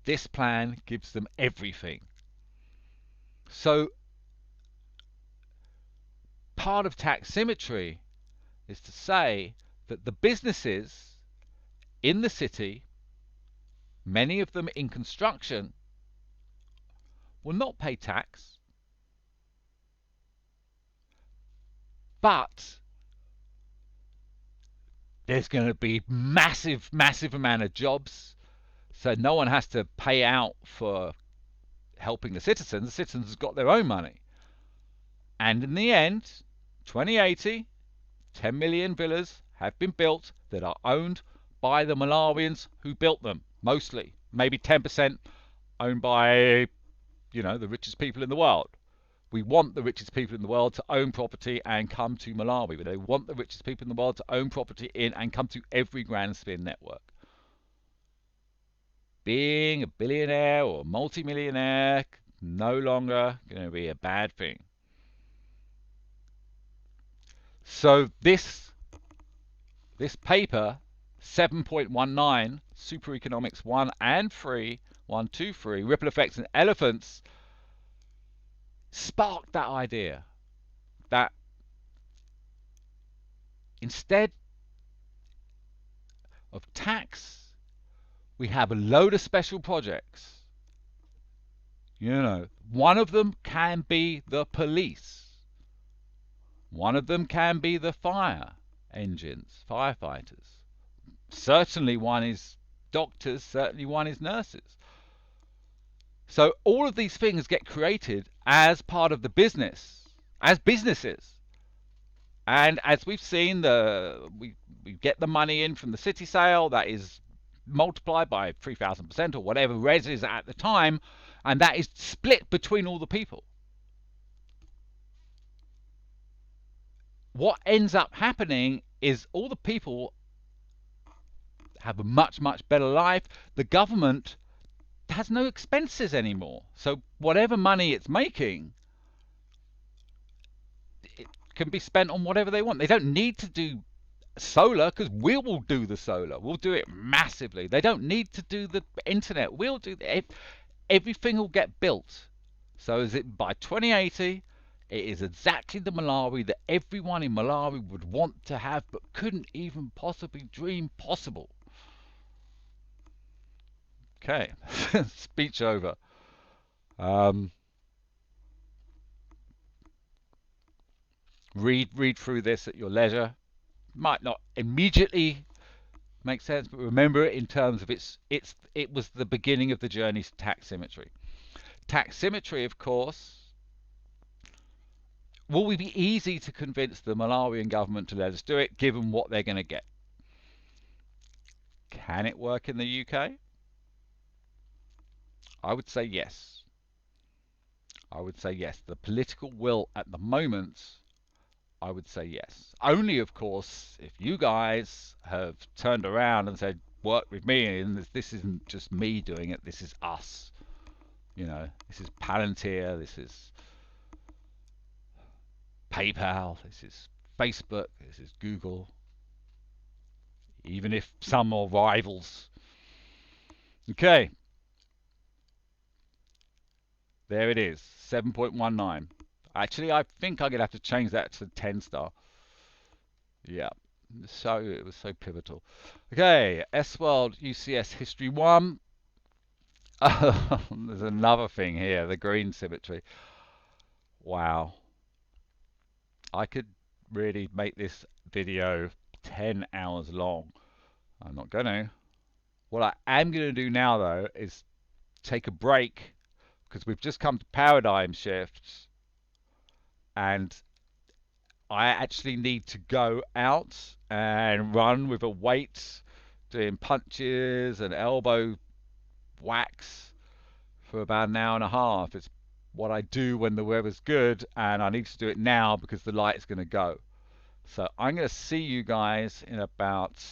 This plan gives them everything. So part of tax symmetry is to say that the businesses in the city, many of them in construction, will not pay tax, but there's going to be massive amount of jobs, so no one has to pay out for helping the citizens. The citizens have got their own money. And in the end, 2080, 10 million villas have been built that are owned by the Malawians who built them, mostly. Maybe 10% owned by, the richest people in the world. We want the richest people in the world to own property and come to Malawi. They want the richest people in the world to own property in and come to every grand spin network. Being a billionaire or multi-millionaire no longer going to be a bad thing. So this paper, 7.19, Super Economics 1 and 3, 1, 2, 3, Ripple Effects and Elephants, sparked that idea that instead of tax, we have a load of special projects. One of them can be the police. One of them can be the fire engines, firefighters. Certainly one is doctors, certainly one is nurses. So all of these things get created as part of the business, as businesses. And as we've seen, we get the money in from the city sale, that is multiplied by 3,000% or whatever res is at the time, and that is split between all the people. What ends up happening is all the people have a much better life. The government has no expenses anymore. So whatever money it's making, it can be spent on whatever they want. They don't need to do solar because we will do the solar. We'll do it massively. They don't need to do the internet. We'll do everything will get built. So is it by 2080? It is exactly the Malawi that everyone in Malawi would want to have but couldn't even possibly dream possible. Okay, speech over. Read through this at your leisure. Might not immediately make sense, but remember it in terms of it was the beginning of the journey to tax symmetry. Tax symmetry, of course, will we be easy to convince the Malawian government to let us do it, given what they're going to get? Can it work in the UK? I would say yes. I would say yes. The political will at the moment, I would say yes. Only, of course, if you guys have turned around and said, work with me, and this isn't just me doing it, this is us. You know, this is Palantir, this is PayPal, this is Facebook, this is Google. Even if some are rivals. Okay. There it is, 7.19. Actually, I think I'm going to have to change that to 10 star. Yeah, so it was so pivotal. Okay, S-World UCS History 1. There's another thing here, the green symmetry. Wow. I could really make this video 10 hours long. I'm not going to. What I am going to do now, though, is take a break, because we've just come to paradigm shifts, and I actually need to go out and run with a weight, doing punches and elbow whacks for about an hour and a half. It's what I do when the weather's good, and I need to do it now because the light's going to go. So I'm going to see you guys in about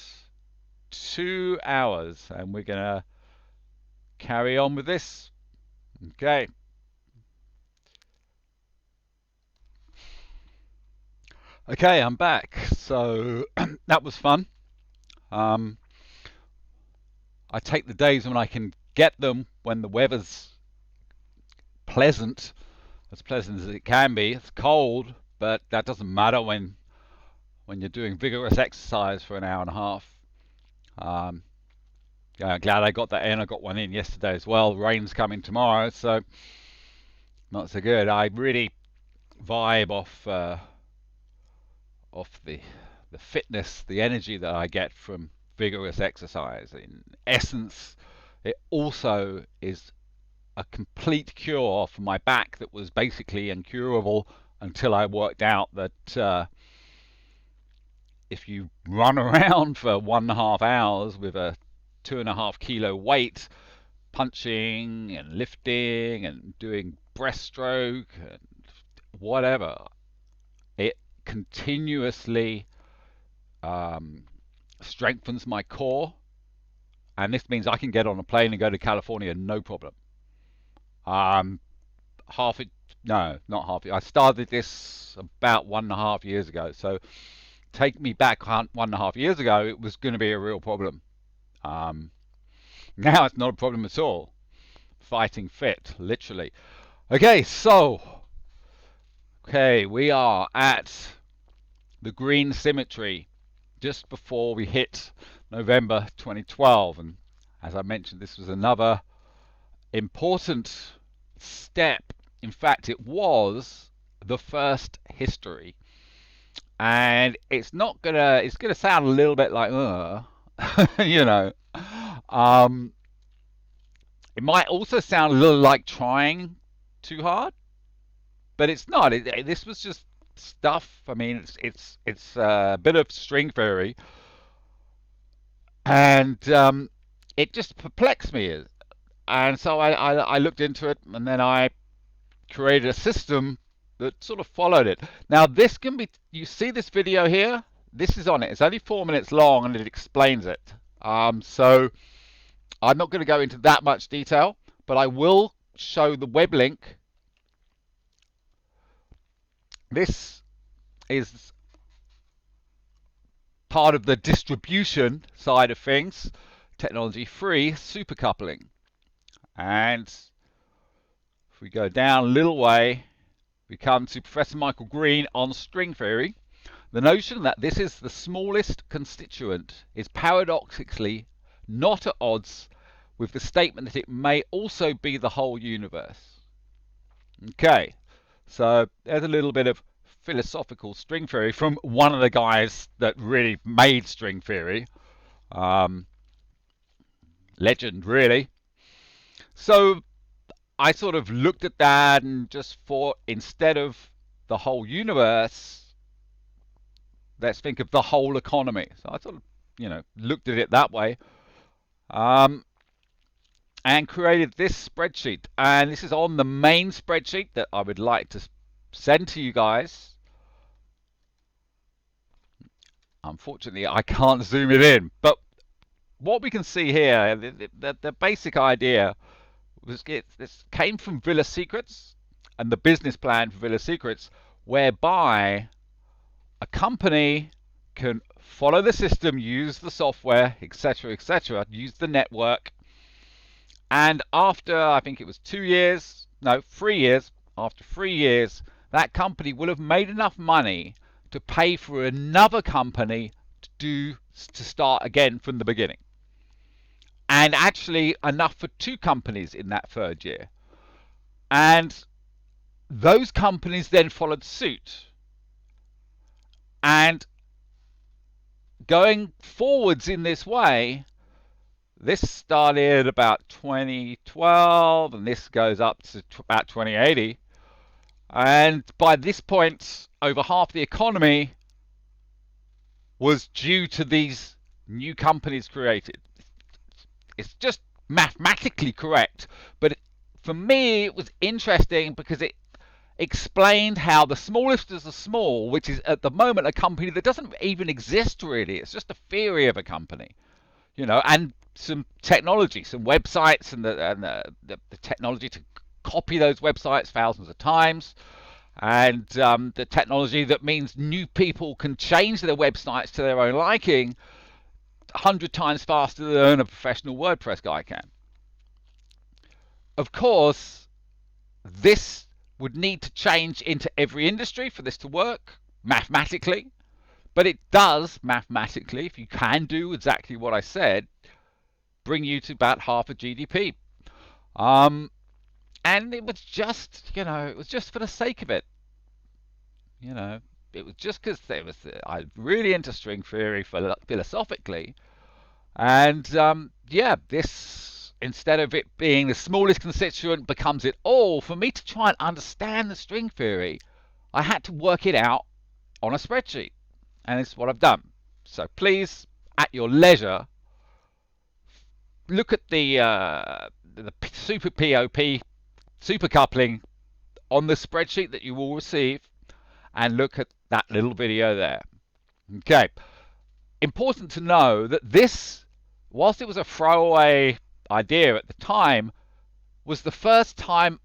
2 hours, and we're going to carry on with this. Okay. Okay, I'm back. So that was fun. I take the days when I can get them when the weather's pleasant, as pleasant as it can be. It's cold, but that doesn't matter when you're doing vigorous exercise for an hour and a half. Yeah, I'm glad I got that in. I got one in yesterday as well. Rain's coming tomorrow, so not so good. I really vibe off the fitness, the energy that I get from vigorous exercise. In essence, it also is a complete cure for my back that was basically incurable until I worked out that if you run around for 1.5 hours with a 2.5 kilo weight, punching and lifting and doing breaststroke and whatever, it continuously strengthens my core, and this means I can get on a plane and go to California no problem. Half it, no, not half it. I started this about 1.5 years ago, so take me back 1.5 years ago, it was going to be a real problem. Now it's not a problem at all. Fighting fit, literally. Okay, so we are at the green symmetry just before we hit November 2012, and as I mentioned, this was another important step. In fact, it was the first history, and it's gonna sound a little bit like you know, it might also sound a little like trying too hard, but it's not. This was just stuff. I mean, it's a bit of string theory, and it just perplexed me. And so I looked into it, and then I created a system that sort of followed it. Now this can be, you see this video here? This is on it. It's only 4 minutes long, and it explains it. So I'm not going to go into that much detail, but I will show the web link. This is part of the distribution side of things, technology-free supercoupling. And if we go down a little way, we come to Professor Michael Green on string theory. The notion that this is the smallest constituent is paradoxically not at odds with the statement that it may also be the whole universe. Okay, so there's a little bit of philosophical string theory from one of the guys that really made string theory. Legend, really. So I sort of looked at that and just thought, instead of the whole universe, let's think of the whole economy. So I sort of, looked at it that way, um, and created this spreadsheet. And this is on the main spreadsheet that I would like to send to you guys. Unfortunately, I can't zoom it in, but what we can see here, the basic idea was this came from Villa Secrets and the business plan for Villa Secrets, whereby a company can follow the system, use the software, etc., use the network, and after, I think it was 2 years, no, 3 years, after 3 years, that company will have made enough money to pay for another company to start again from the beginning. And actually enough for 2 companies in that 3rd year. And those companies then followed suit. And going forwards in this way, this started about 2012 and this goes up to about 2080. And by this point, over half the economy was due to these new companies created. It's just mathematically correct, but for me it was interesting because it explained how the smallest of the small, which is at the moment a company that doesn't even exist really, it's just a theory of a company, and some technology, some websites, and the technology to copy those websites thousands of times, and the technology that means new people can change their websites to their own liking 100 times faster than a professional WordPress guy can. Of course, this would need to change into every industry for this to work mathematically, but it does mathematically, if you can do exactly what I said, bring you to about half a GDP. And it was just, it was just for the sake of it. It was just because I'm really into string theory philosophically. And yeah, this, instead of it being the smallest constituent becomes it all, for me to try and understand the string theory, I had to work it out on a spreadsheet. And it's what I've done. So please, at your leisure, look at the super POP, super coupling on the spreadsheet that you will receive, and look at that little video there. Okay. Important to know that this, whilst it was a throwaway idea at the time, was the first time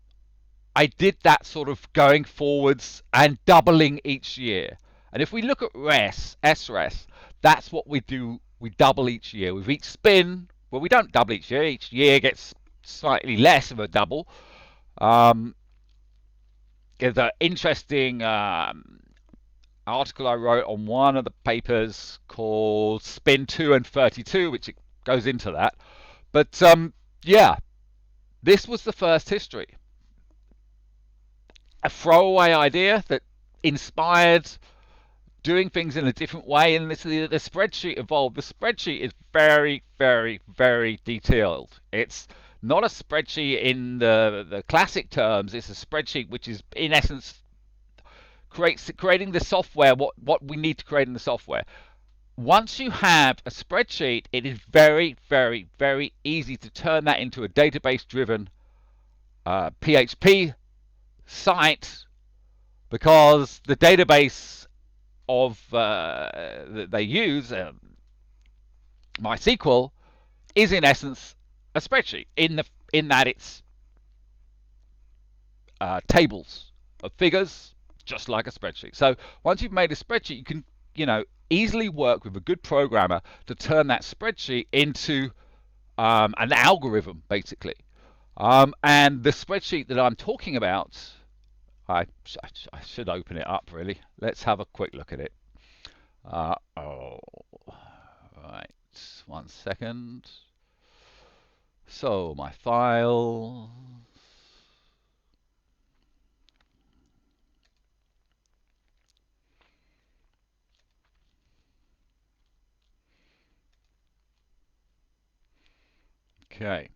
I did that sort of going forwards and doubling each year. And if we look at SRES, that's what we do. We double each year. With each spin, well, we don't double each year. Each year gets slightly less of a double. There's an interesting article I wrote on one of the papers called Spin 2 and 32, which it goes into that. But yeah, this was the first history. A throwaway idea that inspired doing things in a different way, and the spreadsheet evolved. The spreadsheet is very, very, very detailed. It's not a spreadsheet in the classic terms. It's a spreadsheet which is, in essence, creating the software, what we need to create in the software. Once you have a spreadsheet, it is very, very, very easy to turn that into a database-driven PHP site, because the database of that they use, MySQL, is in essence a spreadsheet in that it's tables of figures, just like a spreadsheet. So once you've made a spreadsheet, you can easily work with a good programmer to turn that spreadsheet into an algorithm, basically. And the spreadsheet that I'm talking about, I should open it up really. Let's have a quick look at it. Oh, right, 1 second. So my file. Okay.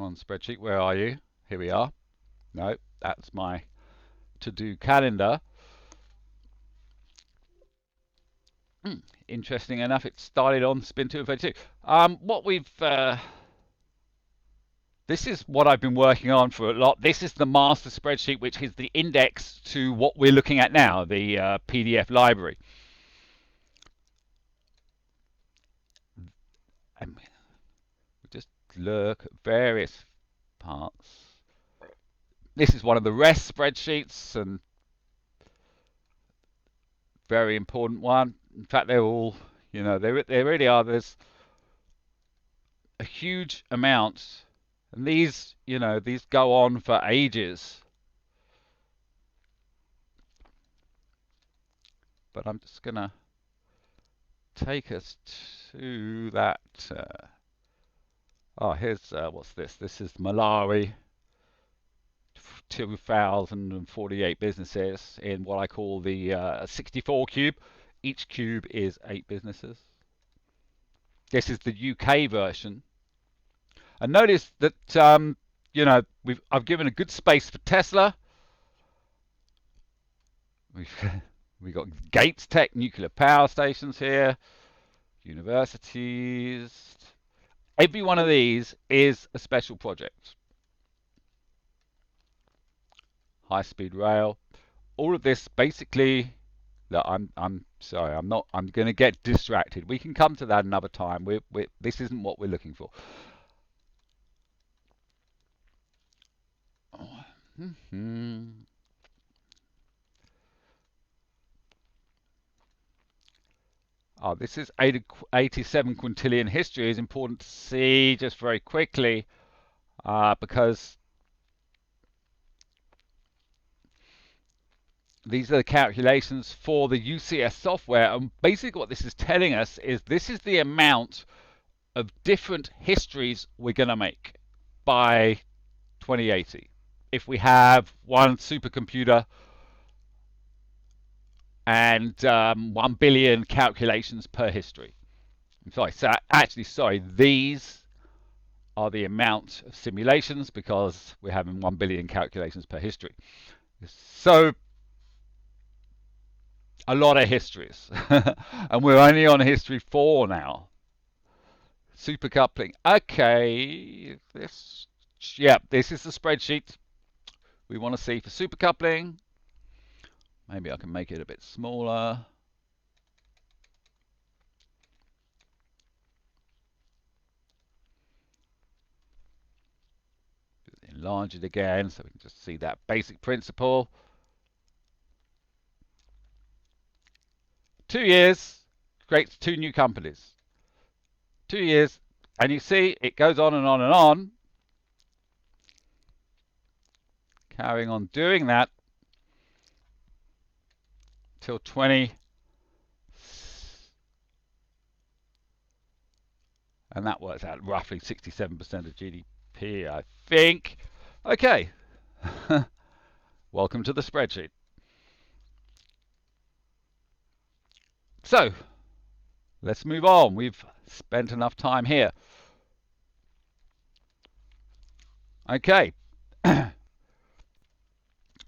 on spreadsheet, where are you? Here we are. No, that's my to-do calendar. Interesting enough, it started on spin 232. What we've this is what I've been working on for a lot. This is the master spreadsheet, which is the index to what we're looking at now, the PDF library. And we just look at various parts. This is one of the REST spreadsheets, and very important one. In fact, they're all, you know, they really are. There's a huge amount, and these, you know, these go on for ages. But I'm just gonna take us to that. Oh, here's what's this? This is Malawi. 2,048 businesses in what I call the 64 cube. Each cube is 8 businesses. This is the UK version. And notice that you know, I've given a good space for Tesla. We've got Gates Tech nuclear power stations here, universities. Every one of these is a special project. High-speed rail. All of this basically. Look, I'm sorry. I'm going to get distracted. We can come to that another time. This isn't what we're looking for. Oh, this is 87 quintillion history. Is important to see just very quickly because these are the calculations for the UCS software, and basically what this is telling us is this is the amount of different histories we're going to make by 2080 if we have one supercomputer and 1 billion calculations per history. I'm sorry, so actually, sorry, these are the amount of simulations because we're having 1 billion calculations per history. So a lot of histories. And we're only on history 4 now. Supercoupling. Okay, this is the spreadsheet we want to see for supercoupling. Maybe I can make it a bit smaller. Enlarge it again so we can just see that basic principle. 2 years creates 2 new companies. 2 years, and you see it goes on and on and on. Carrying on doing that till 20, and that works out roughly 67% of GDP, I think. Okay, welcome to the spreadsheet. So let's move on. We've spent enough time here. Okay.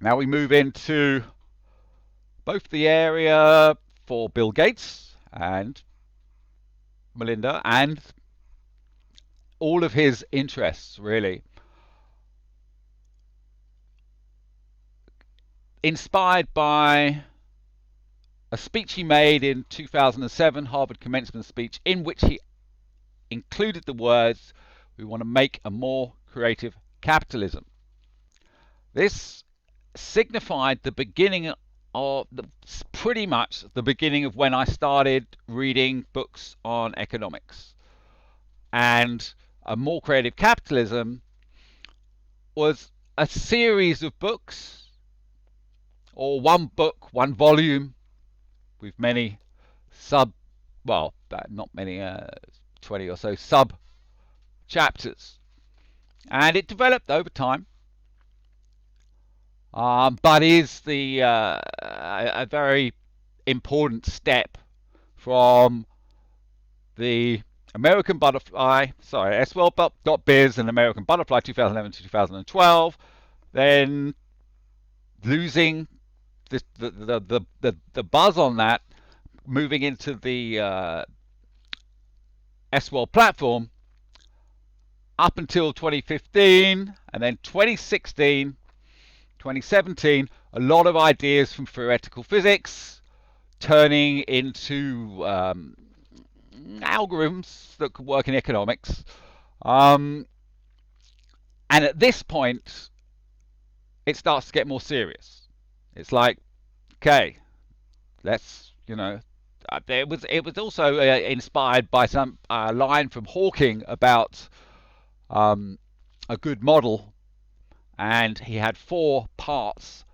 Now we move into both the area for Bill Gates and Melinda and all of his interests, really. Inspired by a speech he made in 2007, Harvard commencement speech, in which he included the words, "We want to make a more creative capitalism." This signified the beginning of pretty much the beginning of when I started reading books on economics. And A More Creative Capitalism was a series of books, or one book, one volume, with many not many, 20 or so sub chapters. And it developed over time. But is a very important step from the American Butterfly, sorry, SWell.biz and American Butterfly 2011 to 2012, then losing the buzz on that, moving into the SWell platform up until 2015, and then 2016, 2017, a lot of ideas from theoretical physics turning into algorithms that could work in economics. And at this point, it starts to get more serious. It's like, okay, let's, it was also inspired by some line from Hawking about a good model, and he had 4 parts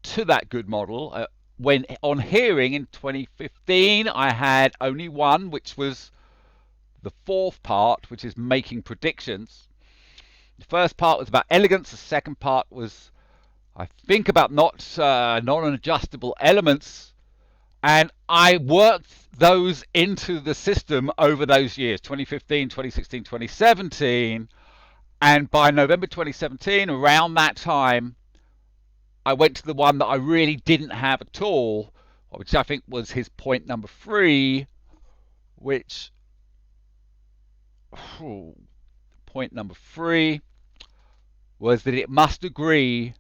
to that good model. When on hearing in 2015, I had only one, which was the 4th part, which is making predictions. The first part was about elegance. The second part was, I think, about non-adjustable elements. And I worked those into the system over those years, 2015, 2016, 2017. And by November 2017, around that time, I went to the one that I really didn't have at all, which I think was his point number 3, which, point number 3 was that it must agree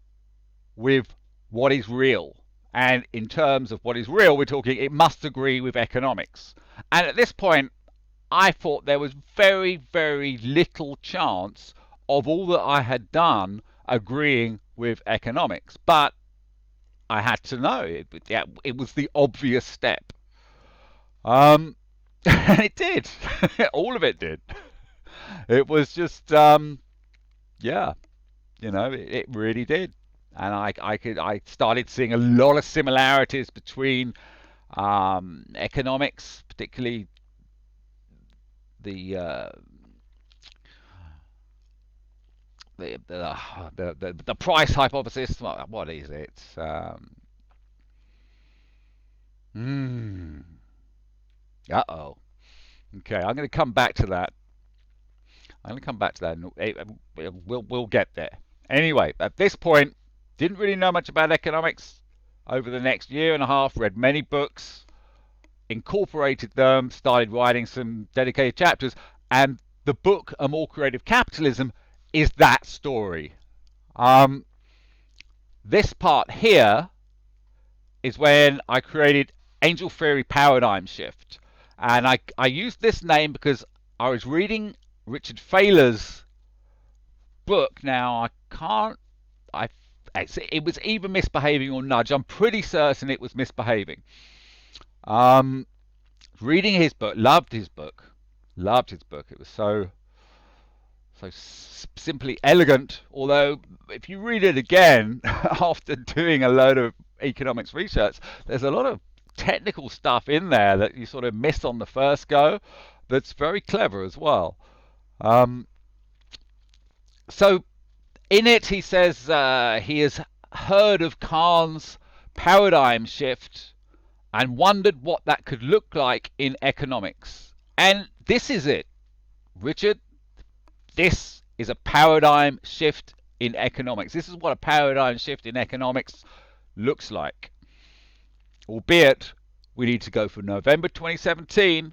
with what is real. And in terms of what is real, we're talking it must agree with economics. And at this point, I thought there was very, very little chance of all that I had done agreeing with economics. But I had to know. It was the obvious step. And it did. All of it did. It was just, yeah, it really did. And I started seeing a lot of similarities between economics, particularly the price hypothesis. What is it? Uh-oh. Okay, I'm going to come back to that. And we'll get there. Anyway, at this point, didn't really know much about economics. Over the next year and a half, read many books, incorporated them, started writing some dedicated chapters, and the book A More Creative Capitalism is that story. This part here is when I created Angel Theory Paradigm Shift. And I used this name because I was reading Richard Thaler's book. Now, it was either Misbehaving or Nudge. I'm pretty certain it was Misbehaving. Reading his book, loved his book. It was so simply elegant. Although, if you read it again after doing a load of economics research, there's a lot of technical stuff in there that you sort of miss on the first go. That's very clever as well. So, in it, he says he has heard of Kahn's paradigm shift and wondered what that could look like in economics. And this is it, Richard. This is a paradigm shift in economics. This is what a paradigm shift in economics looks like. Albeit, we need to go from November 2017,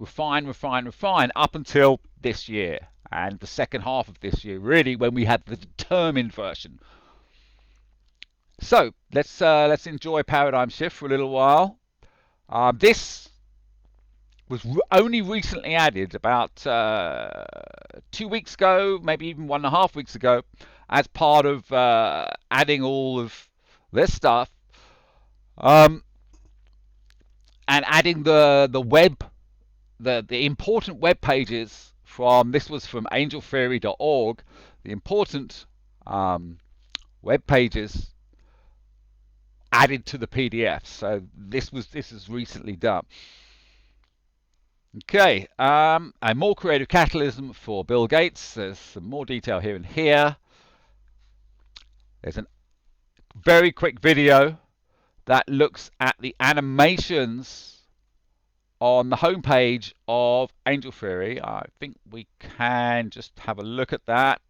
refine, up until this year. And the second half of this year, really, when we had the determined version. So let's enjoy Paradigm Shift for a little while. This was only recently added about 2 weeks ago, maybe even 1.5 weeks ago, as part of adding all of this stuff, and adding the web, the important web pages. This was from angeltheory.org, the important web pages added to the PDF. So this is recently done. Okay, and More Creative Capitalism for Bill Gates. There's some more detail here and here. There's a very quick video that looks at the animations on the homepage of Angel Theory. I think we can just have a look at that.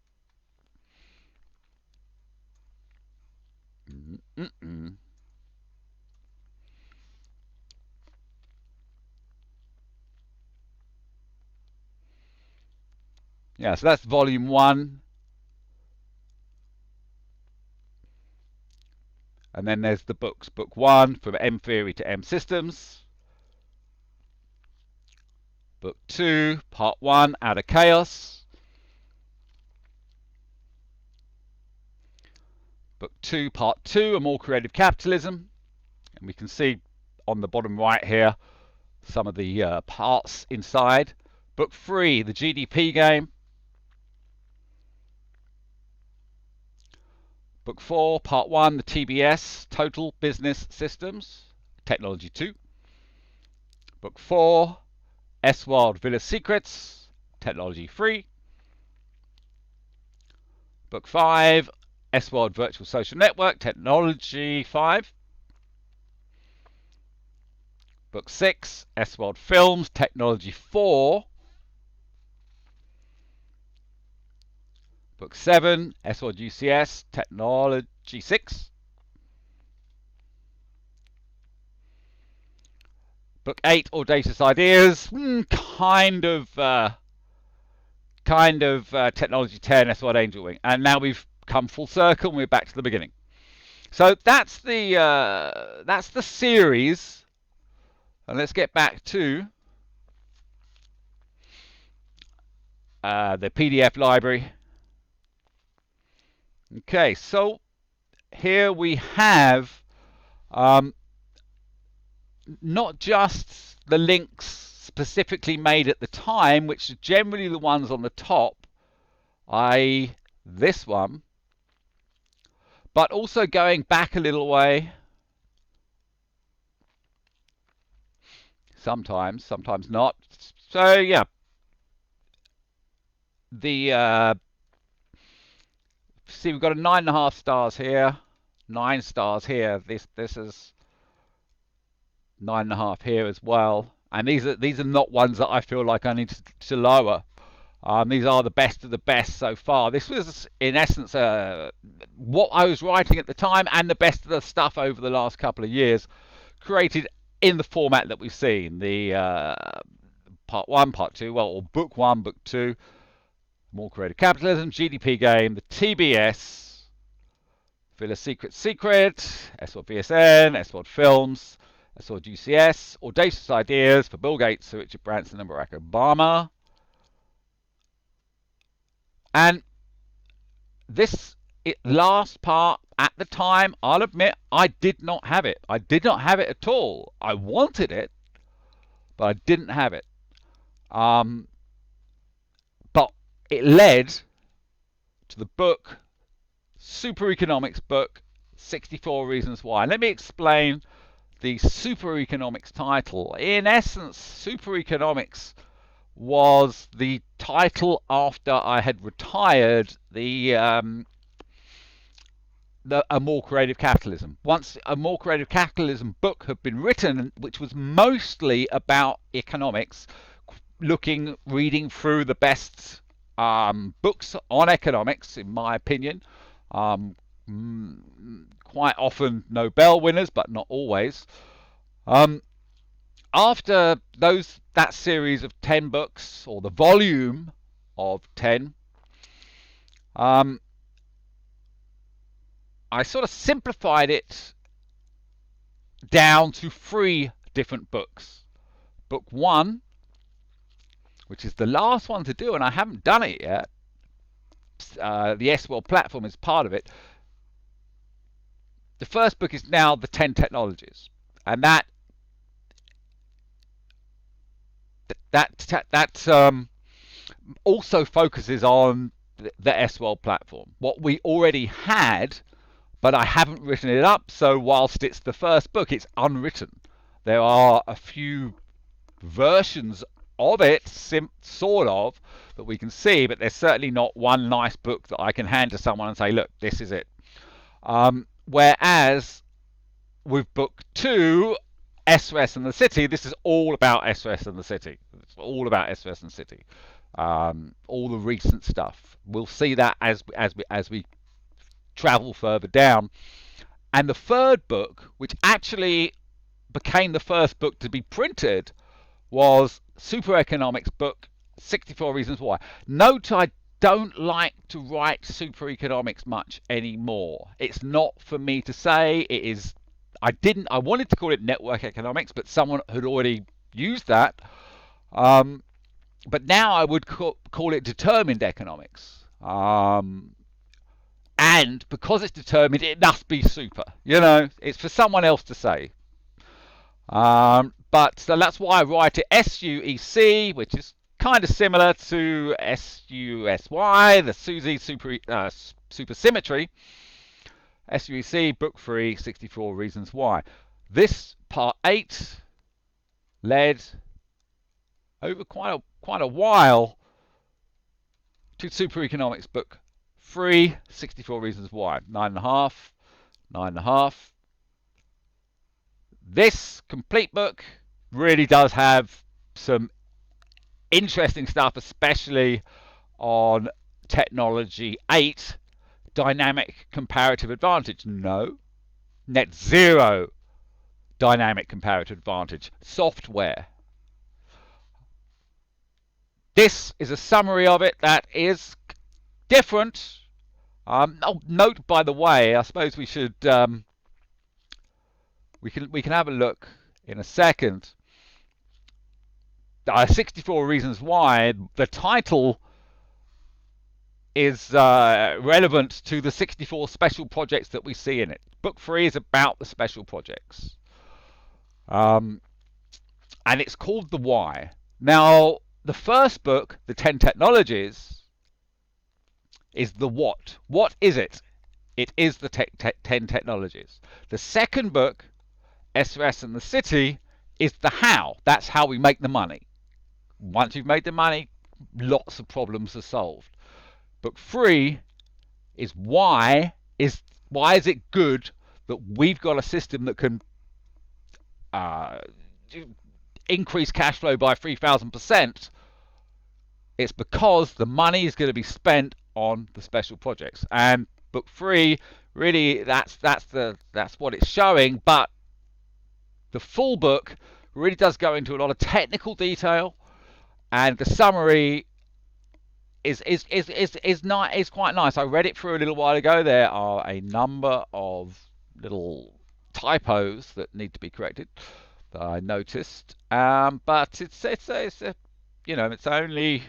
Yeah, so that's volume 1. And then there's the books. Book 1 from M Theory to M Systems. Book 2, Part 1, Outer Chaos. Book 2, Part 2, A More Creative Capitalism. And we can see on the bottom right here some of the parts inside. Book 3, The GDP Game. Book 4, Part 1, the TBS, Total Business Systems, Technology 2. Book 4, S-World Villa Secrets, Technology 3. Book 5, S-World Virtual Social Network, Technology 5. Book 6, S-World Films, Technology 4. Book 7, S-World UCS, Technology 6. Book 8, Audacious Ideas, kind of Technology 10, S-World Angel Wing. And now we've come full circle and we're back to the beginning. So that's the series. And let's get back to the PDF library. Okay, so here we have not just the links specifically made at the time, which are generally the ones on the top, i.e. this one, but also going back a little way, sometimes not. So yeah, see, we've got a 9.5 stars here, 9 stars here. This is 9.5 here as well. And these are not ones that I feel like I need to lower. These are the best of the best so far. This was, in essence, what I was writing at the time and the best of the stuff over the last couple of years, created in the format that we've seen. The Part 1, Part 2, well, or Book 1, Book 2, More Creative Capitalism, GDP Game, the TBS, Villa Secret, S-World VSN, S-World Films, S-World UCS, Audacious Ideas for Bill Gates, Sir Richard Branson, and Barack Obama. And this last part, at the time, I'll admit, I did not have it. I did not have it at all. I wanted it, but I didn't have it. But it led to the book, Super Economics book, 64 Reasons Why. Let me explain the Super Economics title. In essence, Super Economics was the title after I had retired A More Creative Capitalism. Once A More Creative Capitalism book had been written, which was mostly about economics, reading through the best books on economics, in my opinion, quite often Nobel winners, but not always. After that series of 10 books, or the volume of 10, I sort of simplified it down to 3 different books. Book 1, which is the last one to do, and I haven't done it yet. The S-World platform is part of it. The first book is now The 10 Technologies, and that also focuses on the S-World platform, what we already had, but I haven't written it up. So whilst it's the first book, it's unwritten. There are a few versions of it, sort of, that we can see, but there's certainly not one nice book that I can hand to someone and say, look, this is it. Whereas with book 2, SRS and the city, this is all about SRS and the city. It's all about SRS and city. All the recent stuff. We'll see that as we travel further down. And the third book, which actually became the first book to be printed, was Super Economics book 64 Reasons Why. Note I don't like to write super economics much anymore. It's not for me to say. It is. I wanted to call it network economics, but someone had already used that. But now I would call it determined economics. And because it's determined, it must be super. You know, it's for someone else to say. But so that's why I write it SUEC, which is kind of similar to SUSY, the SUSY supersymmetry. SUEC, book 3, 64 Reasons Why. This part 8 led over quite a while to Super Economics book 3, 64 Reasons Why. 9.5, 9.5. This complete book really does have some interesting stuff, especially on technology 8, dynamic comparative advantage. No, net zero dynamic comparative advantage, software. This is a summary of it that is different. Note, by the way, I suppose we should we can have a look in a second. 64 Reasons Why. The title is relevant to the 64 special projects that we see in it. Book 3 is about the special projects. And it's called The Why. Now, the first book, The 10 Technologies, is the what. What is it? It is the 10 Technologies. The second book, SRS and the City, is the how. That's how we make the money. Once you've made the money, lots of problems are solved. Book 3 is why is it good that we've got a system that can increase cash flow by 3,000%. It's because the money is going to be spent on the special projects. And book 3, really, that's what it's showing. But the full book really does go into a lot of technical detail, and the summary is quite nice. I read it through a little while ago. There are a number of little typos that need to be corrected that I noticed, but it's only,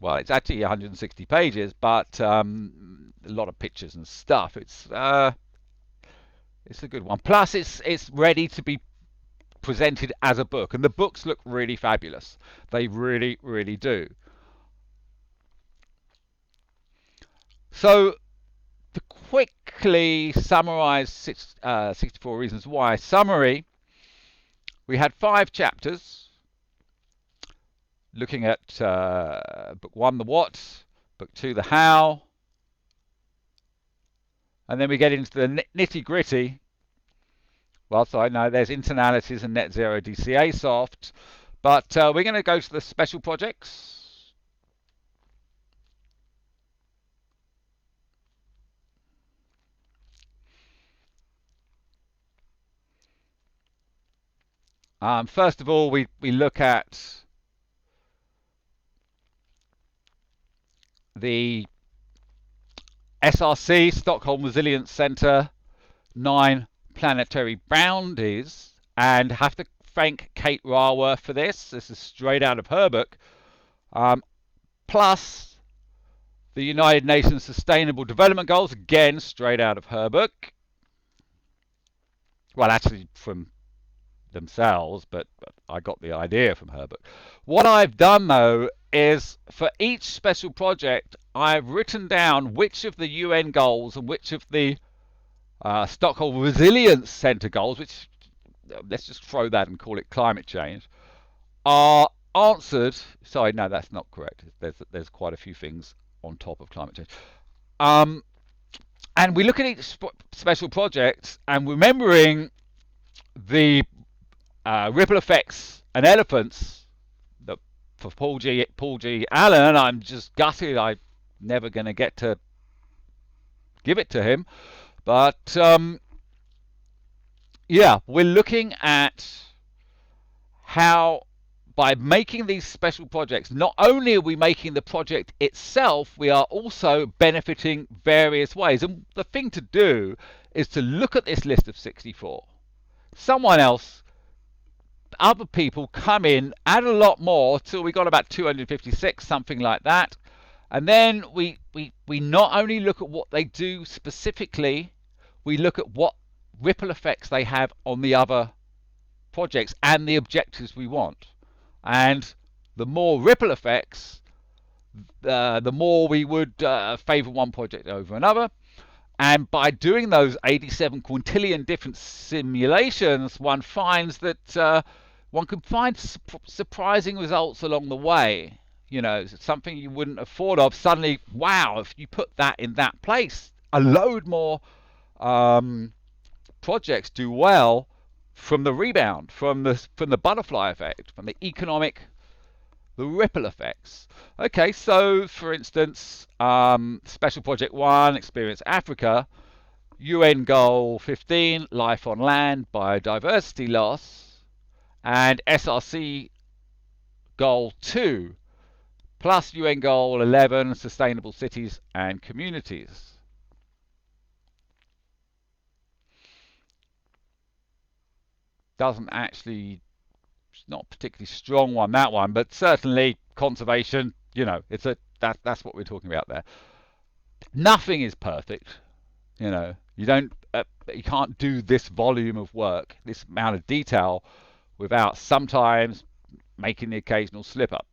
well, it's actually 160 pages, but a lot of pictures and stuff. It's a good one. Plus, it's ready to be presented as a book, and the books look really fabulous. They really, really do. So, to quickly summarize 64 Reasons Why summary, we had 5 chapters looking at book 1, the what, book 2, the how, and then we get into the nitty-gritty. Well, so I know there's internalities and net zero DCA soft, but we're going to go to the special projects. First of all, we look at the SRC, Stockholm Resilience Centre, 9 planetary boundaries, and have to thank Kate Raworth for this. This is straight out of her book. Plus the United Nations Sustainable Development Goals, again straight out of her book. Well, actually from themselves, but I got the idea from her book. What I've done though is for each special project I've written down which of the UN goals and which of the Stockholm Resilience Centre goals, which let's just throw that and call it climate change, are answered. Sorry, no, that's not correct. There's quite a few things on top of climate change. And we look at each special project and remembering the ripple effects and elephants. For Paul G. Allen, I'm just gutted. I'm never going to get to give it to him. But yeah, we're looking at how, by making these special projects, not only are we making the project itself, we are also benefiting various ways. And the thing to do is to look at this list of 64. Someone else, other people come in, add a lot more till we got about 256, something like that. And then we not only look at what they do specifically, we look at what ripple effects they have on the other projects and the objectives we want. And the more ripple effects, the more we would favor one project over another. And by doing those 87 quintillion different simulations, one finds that one can find surprising results along the way. You know, something you wouldn't have thought of. Suddenly, wow, if you put that in that place, a load more projects do well from the rebound, from the butterfly effect, from the ripple effects. Okay, so for instance, Special Project 1, Experience Africa, UN Goal 15, Life on Land, Biodiversity Loss, and SRC Goal 2, plus UN Goal 11, Sustainable Cities and Communities. Doesn't actually, it's not a particularly strong one, that one, but certainly conservation, you know, that's what we're talking about there. Nothing is perfect, you know. You can't do this volume of work, this amount of detail, without sometimes making the occasional slip up.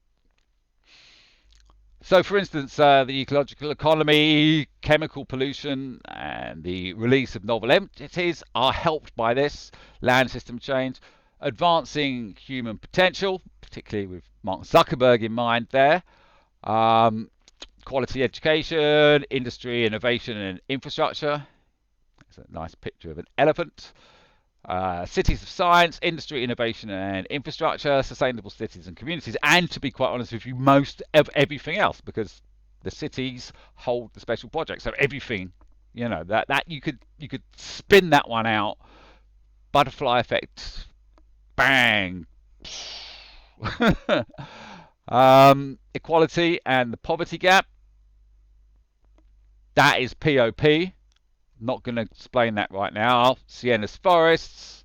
So, for instance, the ecological economy, chemical pollution, and the release of novel entities are helped by this. Land system change, advancing human potential, particularly with Mark Zuckerberg in mind there. Quality education, industry, innovation, and infrastructure. There's a nice picture of an elephant. Cities of science, industry, innovation and infrastructure, sustainable cities and communities, and to be quite honest with you, most of everything else, because the cities hold the special projects. So everything, you know, that you could spin that one out, butterfly effect, bang. Equality and the poverty gap, that is POP. Not going to explain that right now. Siena's forests,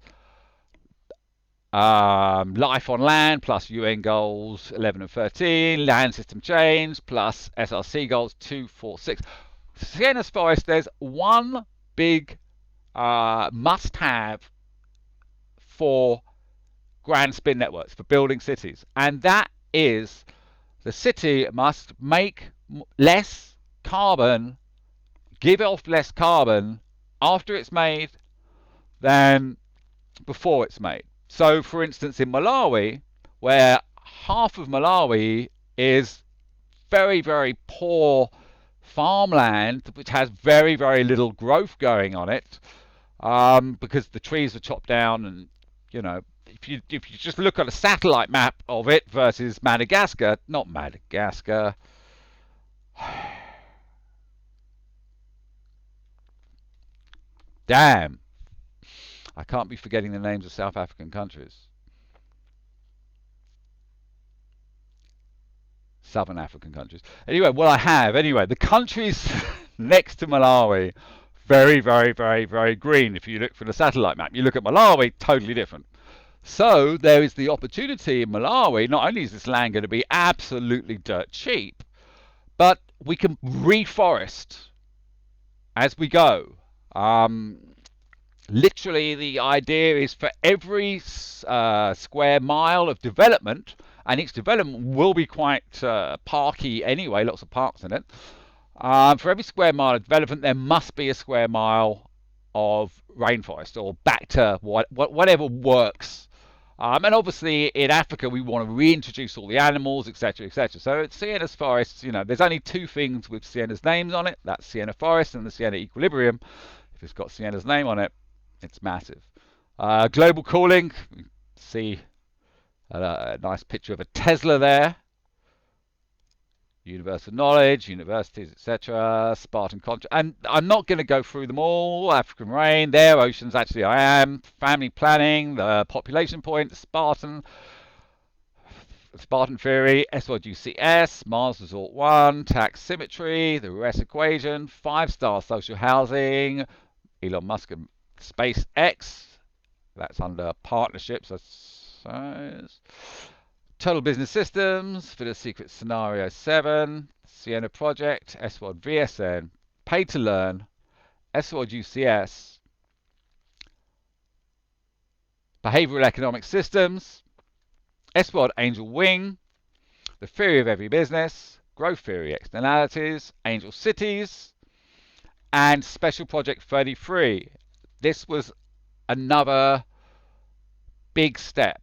life on land plus UN goals 11 and 13, land system change plus SRC goals 2, 4, 6. Siena's forest, there's one big must-have for grand spin networks, for building cities, and that is the city must make less carbon, give off less carbon after it's made than before it's made. So, for instance, in Malawi, where half of Malawi is very, very poor farmland, which has very, very little growth going on it, because the trees are chopped down, and you know, if you just look at a satellite map of it versus Madagascar, not Madagascar. Damn. I can't be forgetting the names of South African countries. Southern African countries. Anyway, the countries next to Malawi, very, very, very, very green. If you look for the satellite map, you look at Malawi, totally different. So there is the opportunity in Malawi. Not only is this land going to be absolutely dirt cheap, but we can reforest as we go. Literally, the idea is for every square mile of development, and each development will be quite parky anyway, lots of parks in it. For every square mile of development, there must be a square mile of rainforest, or back to whatever works. And obviously in Africa we want to reintroduce all the animals, etc., etc. So at Siena's forests, you know, there's only two things with Siena's names on it. That's Siena Forest and the Siena Equilibrium. If it's got Siena's name on it, it's massive. Global cooling, see a nice picture of a Tesla there. Universal knowledge, universities, etc. Spartan contract, and I'm not going to go through them all. African rain, there, oceans. Actually, I am. Family planning, the population point, Spartan theory, SYGCS, Mars Resort 1, tax symmetry, the RES equation, 5-star social housing, Elon Musk and SpaceX. That's under partnerships, I suppose. Total Business Systems, for the Secret Scenario 7, Sienna Project, SWOD VSN, Pay to Learn, SWOD UCS, Behavioral Economic Systems, SWOD Angel Wing, The Theory of Every Business, Growth Theory Externalities, Angel Cities, and Special Project 33. This was another big step.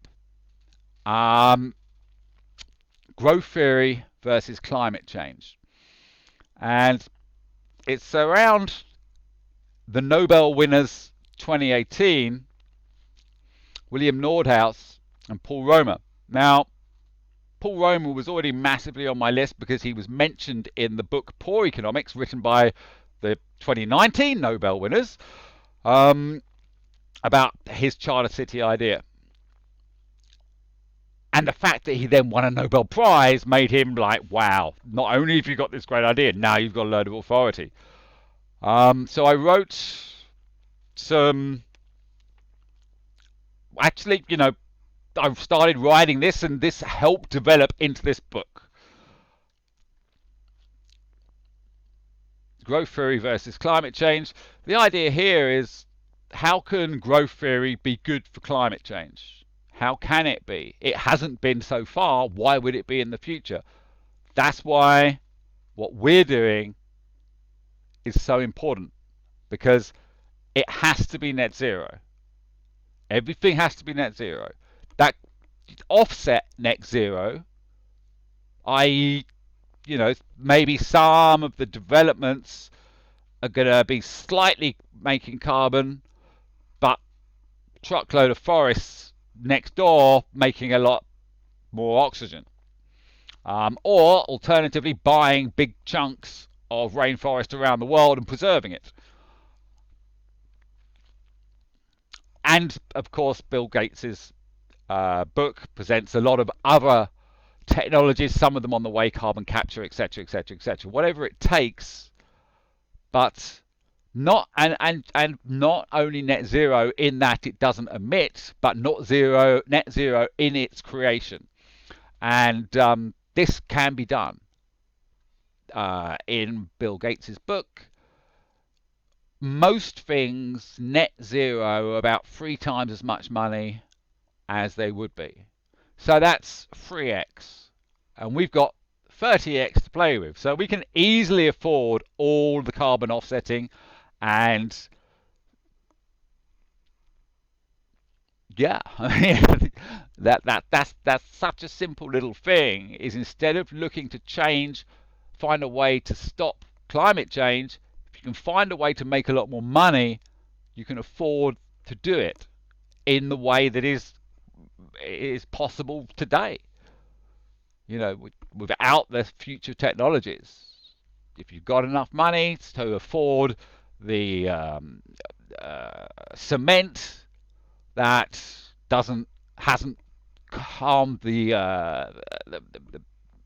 Growth theory versus climate change. And it's around the Nobel winners 2018, William Nordhaus and Paul Romer. Now, Paul Romer was already massively on my list because he was mentioned in the book Poor Economics, written by the 2019 Nobel winners, about his Charter City idea. And the fact that he then won a Nobel Prize made him like, wow, not only have you got this great idea, now you've got a load of authority. So I wrote some... Actually, you know, I started writing this, and this helped develop into this book. Growth theory versus climate change. The idea here is, how can growth theory be good for climate change? How can it be? It hasn't been so far. Why would it be in the future? That's why what we're doing is so important, because it has to be net zero. Everything has to be net zero. That offset net zero, i.e., you know, maybe some of the developments are going to be slightly making carbon, but truckload of forests next door making a lot more oxygen. Or alternatively, buying big chunks of rainforest around the world and preserving it. And of course, Bill Gates's book presents a lot of other technologies, some of them on the way, carbon capture, etc., etc., etc. Whatever it takes, but not not only net zero in that it doesn't emit, but net zero in its creation. And this can be done. In Bill Gates's book, most things net zero are about 3 times as much money as they would be. So that's 3x. And we've got 30x to play with. So we can easily afford all the carbon offsetting. And yeah, I mean, that's such a simple little thing, is instead of looking to find a way to stop climate change, if you can find a way to make a lot more money, you can afford to do it in the way that is possible today. You know, without the future technologies, if you've got enough money to afford the cement that hasn't harmed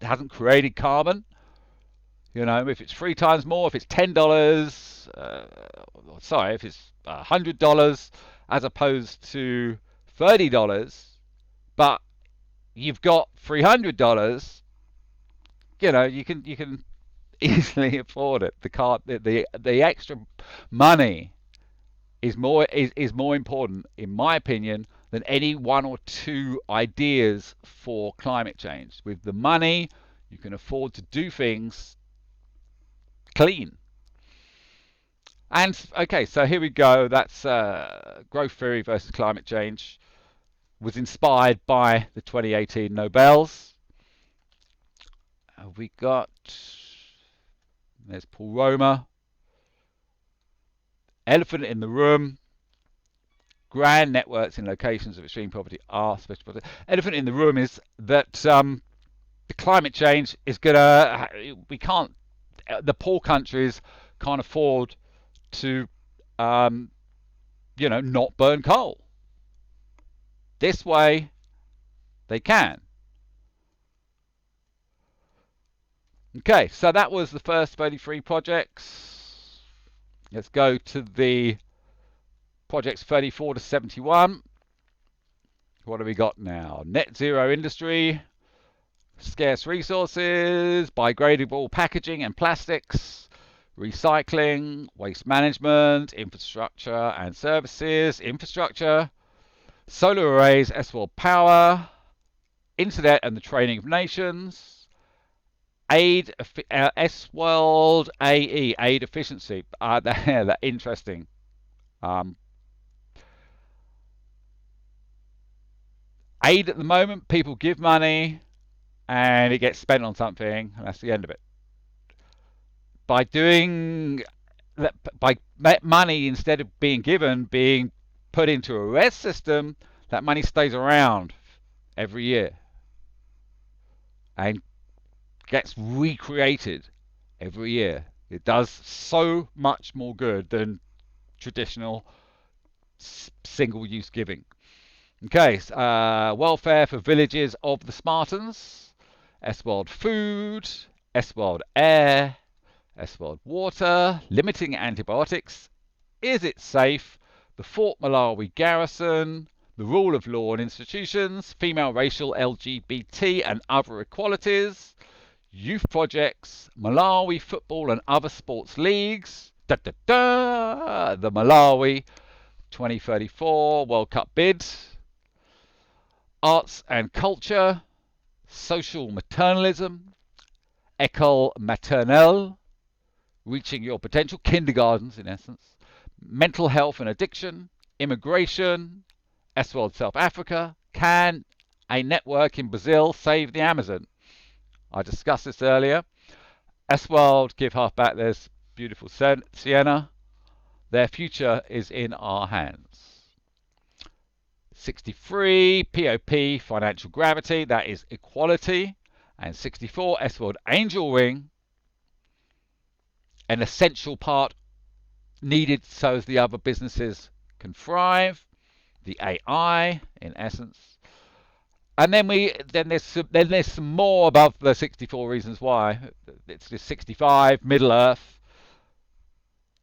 hasn't created carbon. You know, if it's 3 times more, if it's $10, if it's $100 as opposed to $30, but you've got $300, you know, you can easily afford it. The extra money is more important, in my opinion, than any 1 or 2 ideas for climate change. With the money, you can afford to do things clean. And okay, so here we go. That's growth theory versus climate change. Was inspired by the 2018 Nobels. We got, there's Paul Romer. Elephant in the room. grand networks in locations of extreme poverty are special projects. Elephant in the room is that the climate change is gonna. We can't. The poor countries can't afford to, not burn coal. This way, they can. Okay, so that was the first 33 projects. Let's go to the projects 34 to 71. What have we got now? Net zero industry, scarce resources, biodegradable packaging and plastics, recycling, waste management, infrastructure and services, infrastructure, solar arrays, S-World power, internet and the training of nations, aid, S-World AE, aid efficiency. They're interesting. Aid at the moment, people give money and it gets spent on something, and that's the end of it. By doing that, by money instead of being given, being put into a res system, that money stays around every year and gets recreated every year. It does so much more good than traditional single-use giving. Okay, welfare for villages of the Spartans, S-World food, S-World air, S-World water, limiting antibiotics, is it safe, the Fort Malawi garrison, the rule of law and institutions, female racial LGBT and other equalities, youth projects, Malawi football and other sports leagues, the Malawi 2034 World Cup bid, arts and culture, social maternalism, école maternelle, reaching your potential, kindergartens in essence, mental health and addiction, immigration, S-World South Africa, can a network in Brazil save the Amazon? I discussed this earlier. S-World give half back, there's beautiful Sienna. Their future is in our hands. 63, POP, financial gravity, that is equality. And 64, S-World Angel Ring, an essential part needed so as the other businesses can thrive. The AI, in essence. And then there's some more above the 64 reasons why. It's just 65, Middle Earth.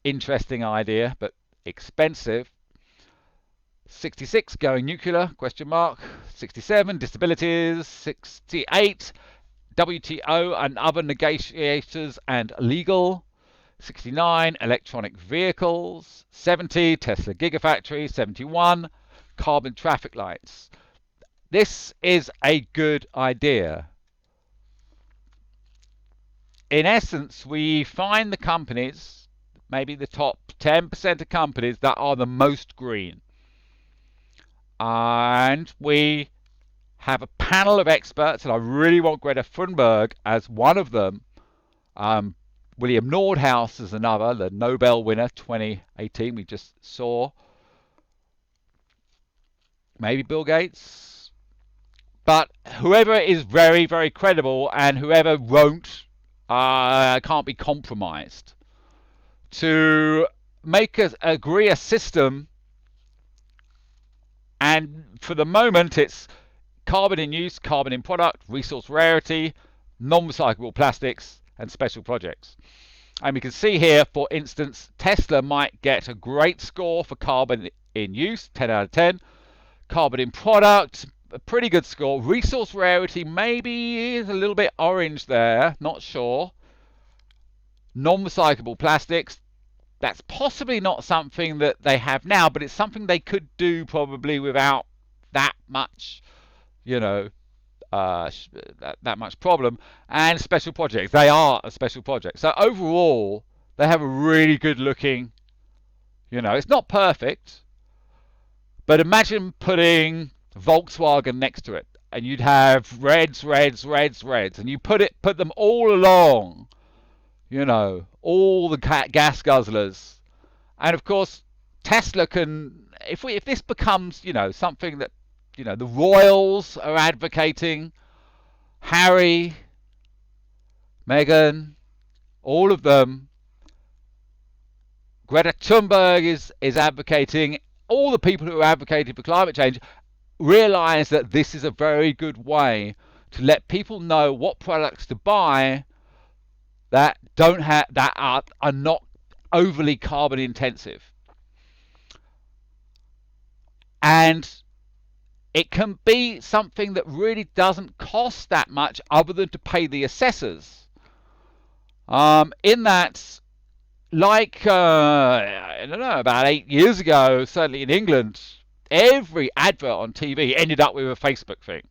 Interesting idea, but expensive. 66, going nuclear, question mark. 67, disabilities. 68, WTO and other negotiators and legal. 69, electronic vehicles. 70, Tesla Gigafactory. 71, carbon traffic lights. This is a good idea. In essence, we find the companies, maybe the top 10% of companies that are the most green. And we have a panel of experts, and I really want Greta Thunberg as one of them. William Nordhaus is another, the Nobel winner 2018 we just saw. Maybe Bill Gates. But whoever is very, very credible and whoever won't, can't be compromised. To make us agree a system, and for the moment it's carbon in use, carbon in product, resource rarity, non-recyclable plastics, and special projects. And we can see here, for instance, Tesla might get a great score for carbon in use, 10 out of 10. Carbon in product, a pretty good score. Resource rarity maybe is a little bit orange there, not sure. Non-recyclable plastics, that's possibly not something that they have now, but it's something they could do probably without that much, that much problem. And special projects, they are a special project. So overall, they have a really good looking, it's not perfect, but imagine putting Volkswagen next to it, and you'd have reds, and you put them all along, all the gas guzzlers, and of course Tesla can, if this becomes, something that, the royals are advocating, Harry, Meghan, all of them, Greta Thunberg is advocating, all the people who are advocating for climate change realize that this is a very good way to let people know what products to buy that don't have that are not overly carbon intensive. And it can be something that really doesn't cost that much other than to pay the assessors. In that, like, I don't know, about 8 years ago, certainly in England, every advert on TV ended up with a Facebook thing.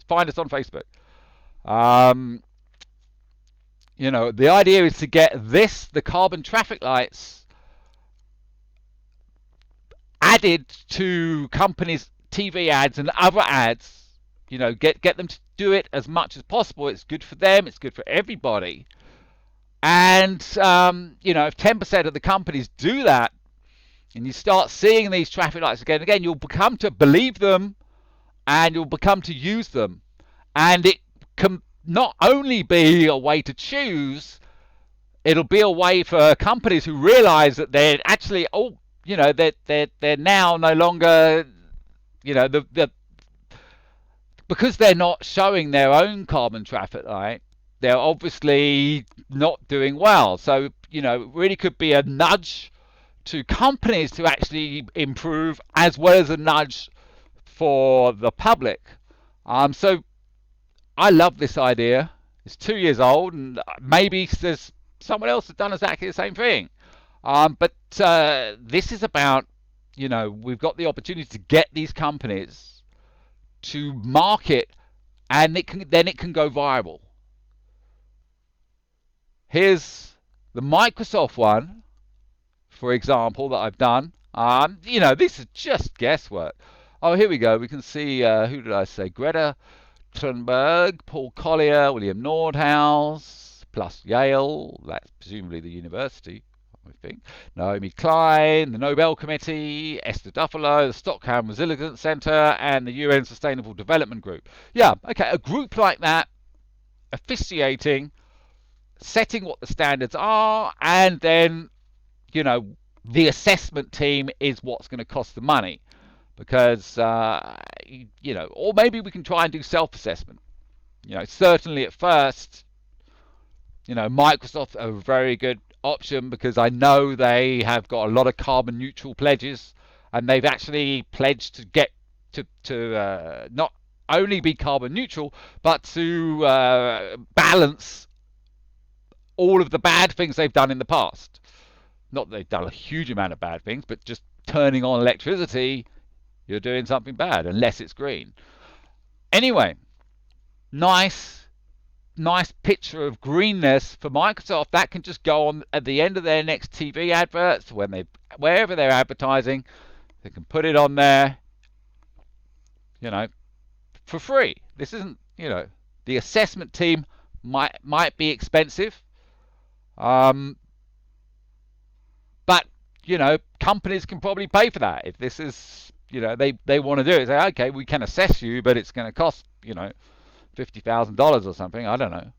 Find us on Facebook. The idea is to get the carbon traffic lights, added to companies' TV ads and other ads. Get them to do it as much as possible. It's good for them. It's good for everybody. And if 10% of the companies do that, and you start seeing these traffic lights again and again, you'll become to believe them, and you'll become to use them. And it can not only be a way to choose, it'll be a way for companies who realize that they're actually, they're now no longer, because they're not showing their own carbon traffic light, they're obviously not doing well. So, it really could be a nudge to companies to actually improve, as well as a nudge for the public. So I love this idea. It's 2 years old, and maybe there's someone else that's done exactly the same thing. But this is about, we've got the opportunity to get these companies to market, and it can go viral. Here's the Microsoft one, for example, that I've done. This is just guesswork. Oh, here we go. We can see, who did I say? Greta Thunberg, Paul Collier, William Nordhaus, plus Yale, that's presumably the university, I think. Naomi Klein, the Nobel Committee, Esther Dufalo, the Stockholm Resilience Centre, and the UN Sustainable Development Group. Yeah, okay, a group like that, officiating, setting what the standards are, and then, the assessment team is what's going to cost the money. Because, or maybe we can try and do self-assessment. Certainly at first, Microsoft are a very good option, because I know they have got a lot of carbon neutral pledges, and they've actually pledged to get to not only be carbon neutral, but to balance all of the bad things they've done in the past. Not that they've done a huge amount of bad things, but just turning on electricity, you're doing something bad, unless it's green. Anyway, nice picture of greenness for Microsoft. That can just go on at the end of their next TV adverts, wherever they're advertising. They can put it on there, for free. This isn't, the assessment team might be expensive, but companies can probably pay for that if this is, they want to do it. Say, okay, we can assess you, but it's going to cost, $50,000 or something. I don't know.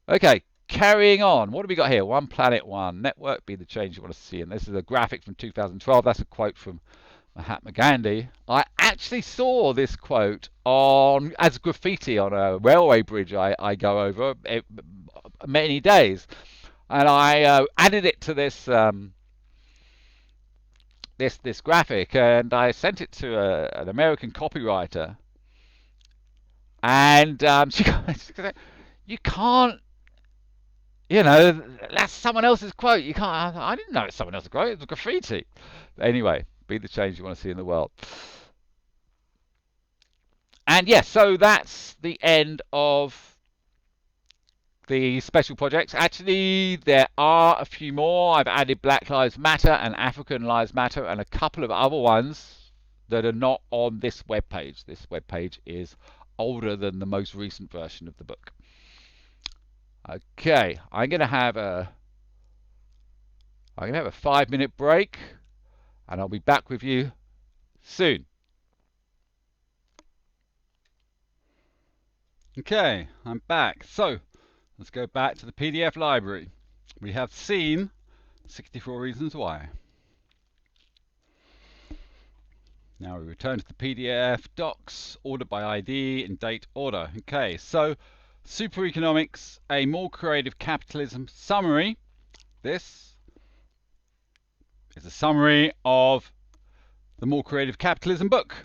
Okay, carrying on. What have we got here? One Planet One. Network be the change you want to see. And this is a graphic from 2012. That's a quote from Mahatma Gandhi. I actually saw this quote as graffiti on a railway bridge I go over many days. And I added it to this this graphic, and I sent it to an American copywriter, and she said, "You can't, that's someone else's quote. You can't." I didn't know it's someone else's quote. It was graffiti. But anyway, be the change you want to see in the world. And yes, so that's the end of the special projects. Actually, there are a few more. I've added Black Lives Matter and African Lives Matter and a couple of other ones that are not on this webpage. This webpage is older than the most recent version of the book. Okay, I'm going to have a I'm going to have a 5-minute break, and I'll be back with you soon. Okay, I'm back. So, let's go back to the PDF library. We have seen 64 Reasons Why. Now we return to the PDF docs, order by ID in date order. Okay, so Super Economics, a more creative capitalism summary. This is a summary of the More Creative Capitalism book.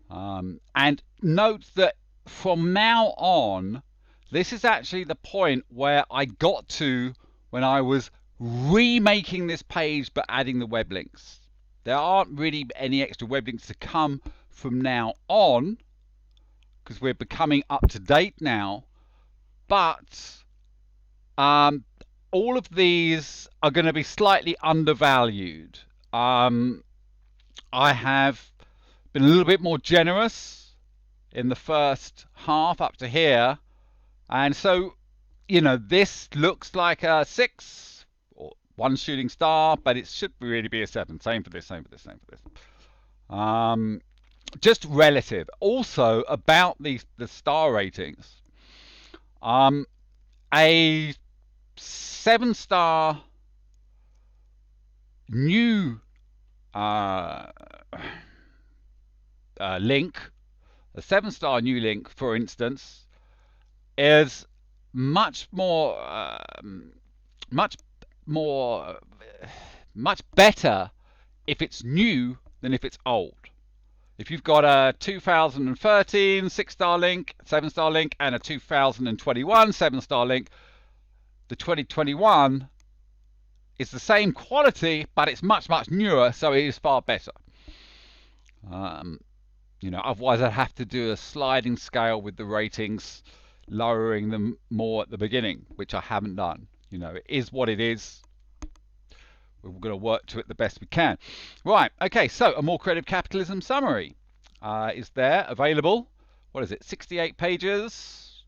And note that from now on, this is actually the point where I got to when I was remaking this page but adding the web links. There aren't really any extra web links to come from now on because we're becoming up to date now. But all of these are going to be slightly undervalued. I have been a little bit more generous in the first half up to here. And so, you know, this looks like a 6. 1 shooting star, but it should really be a 7. Same for this, same for this, same for this. Just relative. Also, about the star ratings. A 7-star new link, a 7-star new link, for instance, is much better if it's new than if it's old. If you've got a 2013 6-star link, 7-star link, and a 2021 7-star link, the 2021 is the same quality, but it's much newer, so it is far better. You know, otherwise I'd have to do a sliding scale with the ratings, lowering them more at the beginning, which I haven't done. You know, it is what it is. We're going to work to it the best we can. Right, okay, so a More Creative Capitalism summary is there, available. What is it, 68 pages?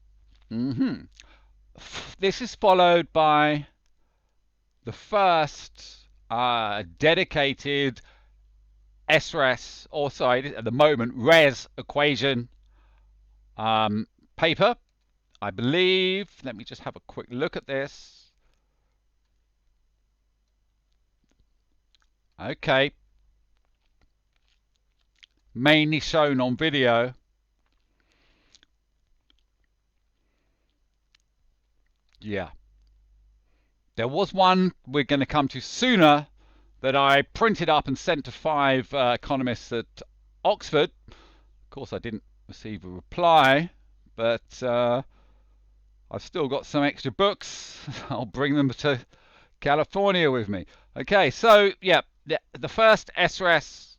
This is followed by the first dedicated SRES, or sorry, at the moment, RES equation paper. I believe, let me just have a quick look at this. Okay. Mainly shown on video. Yeah. There was one we're going to come to sooner that I printed up and sent to 5 economists at Oxford. Of course, I didn't receive a reply, but I've still got some extra books. I'll bring them to California with me. Okay, so yeah, the first SRES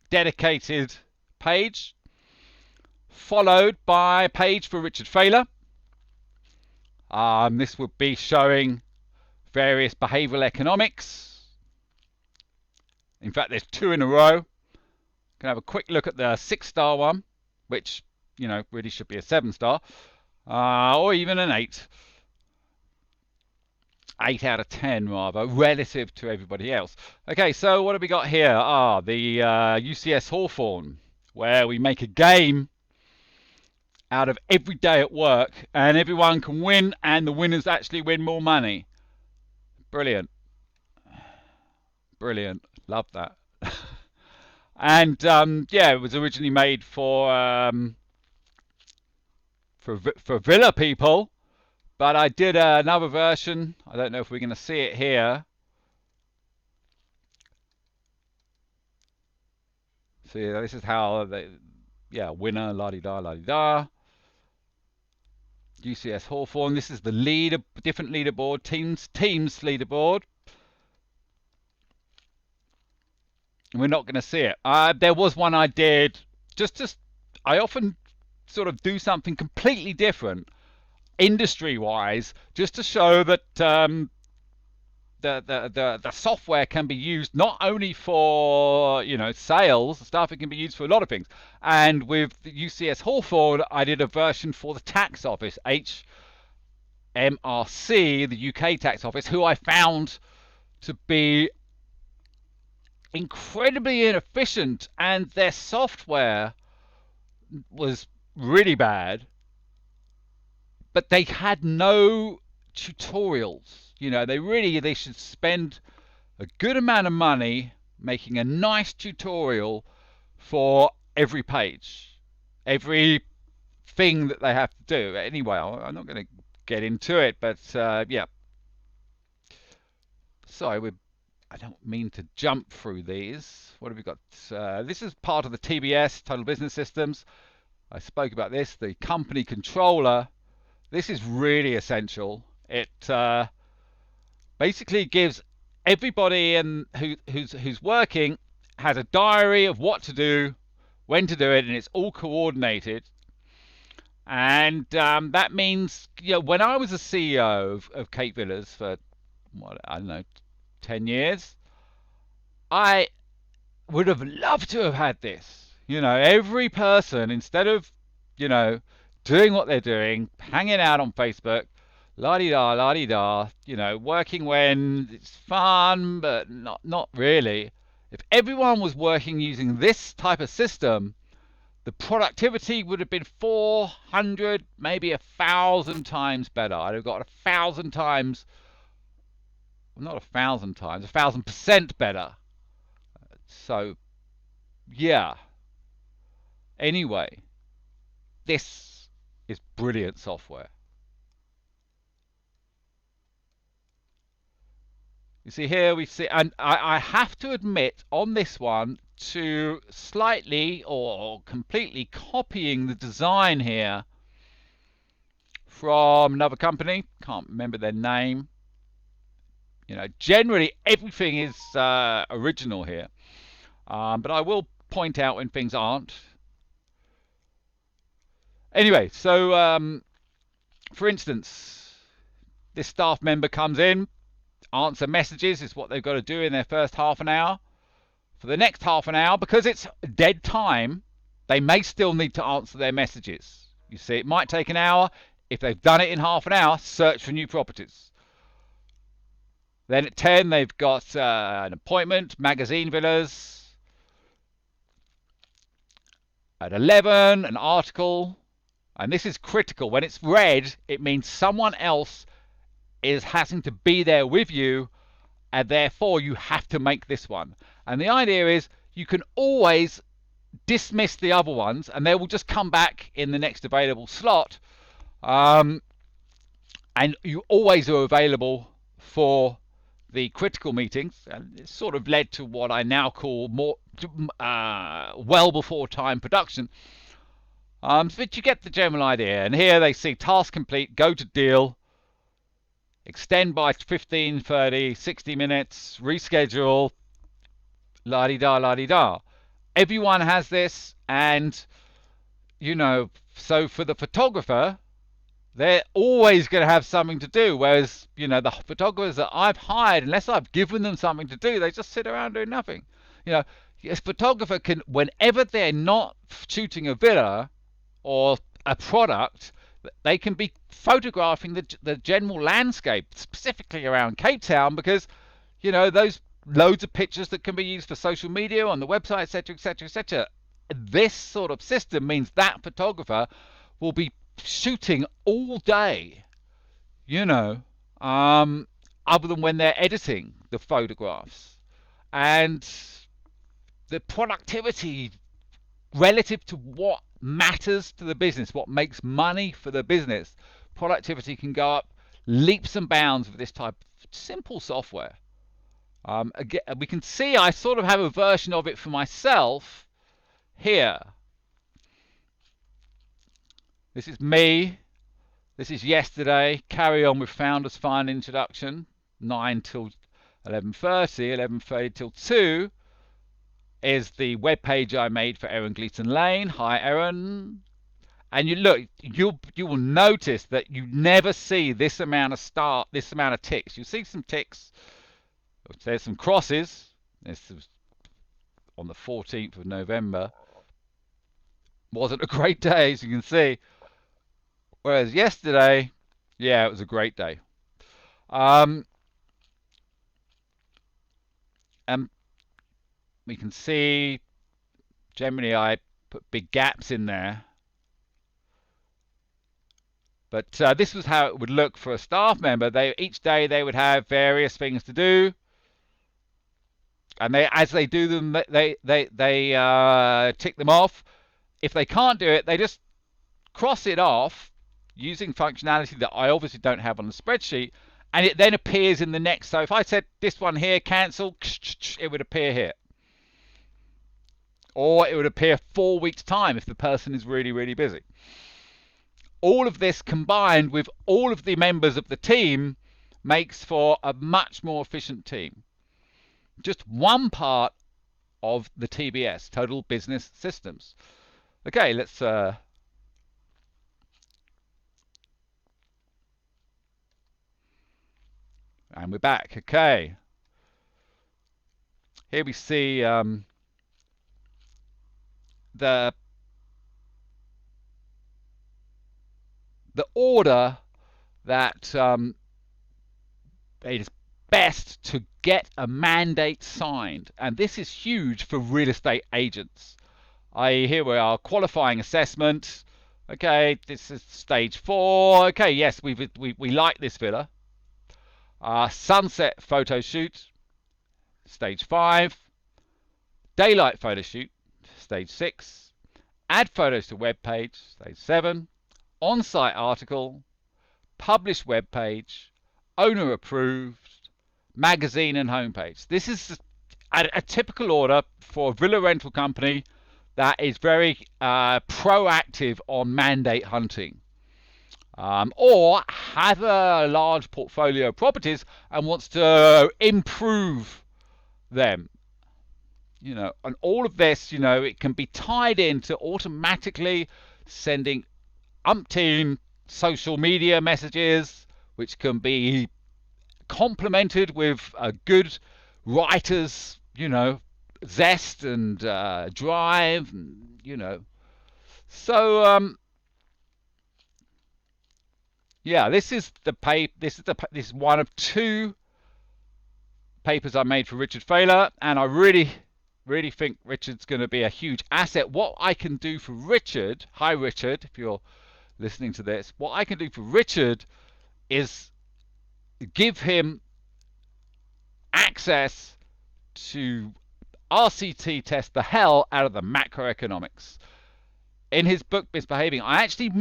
dedicated page, followed by a page for Richard Thaler. This would be showing various behavioral economics. In fact, there's 2 in a row. Can have a quick look at the 6-star one, which, you know, really should be a 7-star, or even an 8. 8 out of 10 rather, relative to everybody else. Okay, so what have we got here? The UCS Hawthorne, where we make a game out of every day at work, and everyone can win, and the winners actually win more money. Brilliant. Brilliant. Love that. And yeah, it was originally made for Villa people, but I did another version. I don't know if we're going to see it here. See, this is how they, yeah, winner, la-di-da, la-di-da. UCS Hawthorne. This is the different leaderboard, teams leaderboard. We're not going to see it. There was one I did. I often sort of do something completely different, industry-wise, just to show that the software can be used not only for, you know, sales stuff. It can be used for a lot of things. And with the UCS Hawthorne, I did a version for the tax office, MRC, the UK tax office, who I found to be incredibly inefficient, and their software was really bad, but they had no tutorials. They should spend a good amount of money making a nice tutorial for every page, every thing that they have to do. Anyway, I'm not going to get into it, but yeah. Sorry, I don't mean to jump through these. What have we got? This is part of the TBS, Total Business Systems. I spoke about this. The company controller. This is really essential. It basically gives everybody who's working has a diary of what to do, when to do it, and it's all coordinated. And that means, when I was a CEO of Cape Villas for, I don't know, 10 years, I would have loved to have had this. Every person, instead of, doing what they're doing, hanging out on Facebook, la-di-da, la-di-da, working when it's fun, but not really. If everyone was working using this type of system, the productivity would have been 400, maybe 1,000 times better. I'd have got 1,000 times, not 1,000 times, 1,000% better. So, yeah. Anyway, this is brilliant software. You see here, we see, and I have to admit on this one to slightly or completely copying the design here from another company. Can't remember their name. Generally everything is original here, but I will point out when things aren't. Anyway, so for instance, this staff member comes in, answer messages is what they've got to do in their first half an hour. For the next half an hour, because it's dead time, they may still need to answer their messages. You see, it might take an hour. If they've done it in half an hour, search for new properties. Then at 10, they've got an appointment, Magazine Villas. At 11, an article. And this is critical. When it's red, it means someone else is having to be there with you, and therefore you have to make this one. And the idea is you can always dismiss the other ones, and they will just come back in the next available slot. And you always are available for the critical meetings, and it's sort of led to what I now call more well before time production. But you get the general idea. And here they see task complete, go to deal, extend by 15, 30, 60 minutes, reschedule, la-di-da, la-di-da. Everyone has this, and, so for the photographer, they're always going to have something to do, whereas, the photographers that I've hired, unless I've given them something to do, they just sit around doing nothing. A photographer can, whenever they're not shooting a villa or a product, they can be photographing the general landscape, specifically around Cape Town, because, those loads of pictures that can be used for social media, on the website, etc., etc., etc. This sort of system means that photographer will be shooting all day, other than when they're editing the photographs. And the productivity relative to what matters to the business, what makes money for the business, productivity can go up leaps and bounds with this type of simple software. Again, we can see I sort of have a version of it for myself here. This is me. This is yesterday. Carry on with Founders Fund introduction. 9 till 11:30, 11:30 till 2 is the web page I made for Erin Gleeson Lane. Hi, Erin. And you will notice that you never see this amount of ticks. You see some ticks. There's some crosses. This was on the 14th of November. Wasn't a great day, as you can see. Whereas yesterday, Yeah, it was a great day. Um, and we can see generally I put big gaps in there. But this was how it would look for a staff member. Each day they would have various things to do, and as they do them, they tick them off. If they can't do it, they just cross it off using functionality that I obviously don't have on the spreadsheet, and it then appears in the next. So if I said this one here, cancel, it would appear here. Or it would appear 4 weeks' time if the person is really, really busy. All of this combined with all of the members of the team makes for a much more efficient team. Just one part of the TBS, Total Business Systems. Okay, let's and we're back. Okay, here we see the order that it is best to get a mandate signed, and this is huge for real estate agents. Here we are, qualifying assessment. Okay, this is stage 4. Okay, yes, we like this villa. Sunset photo shoot, stage 5. Daylight photo shoot, stage 6. Add photos to web page, stage 7. On-site article, publish web page, owner approved, magazine and homepage. This is a typical order for a villa rental company that is very proactive on mandate hunting, or has a large portfolio of properties and wants to improve them. And all of this, it can be tied into automatically sending umpteen social media messages, which can be complemented with a good writer's, zest and drive, and. So yeah, this is one of 2 papers I made for Richard Thaler, and I really think Richard's going to be a huge asset. What I can do for Richard, hi Richard, if you're listening to this, what I can do for Richard is give him access to RCT test the hell out of the macroeconomics. In his book Misbehaving, I actually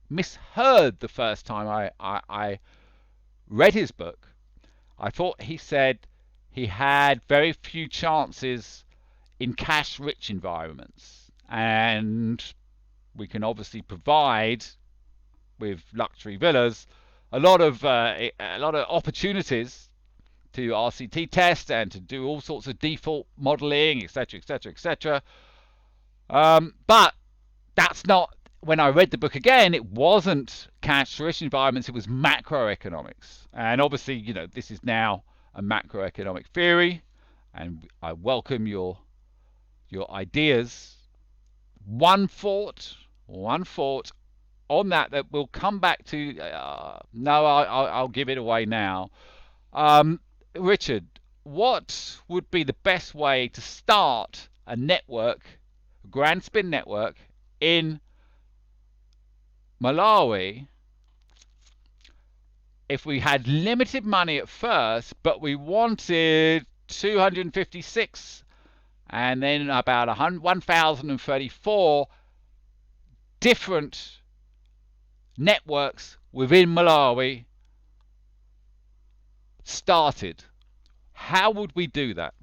misheard the first time I read his book. I thought he said he had very few chances in cash-rich environments, and we can obviously provide with luxury villas a lot of opportunities to RCT test and to do all sorts of default modeling, etc., etc., etc. But that's not. When I read the book again, it wasn't cash-rich environments; it was macroeconomics. And obviously, this is now a macroeconomic theory, and I welcome your ideas. One thought on that we'll come back to. No, I'll give it away now. Richard, what would be the best way to start a network, a Grand Spin network in Malawi, if we had limited money at first, but we wanted 256 and then about 1,034 different networks within Malawi started? How would we do that?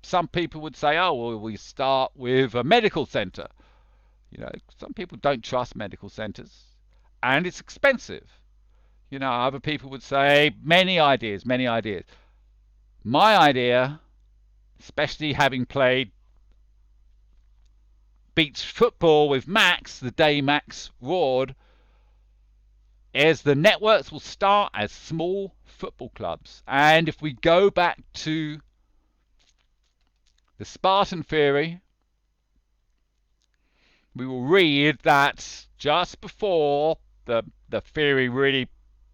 Some people would say, oh, well, we start with a medical center. Some people don't trust medical centers, and it's expensive. Other people would say many ideas. My idea, especially having played beach football with Max the day Max roared, is the networks will start as small football clubs. And if we go back to the Spartan theory, we will read that just before the theory really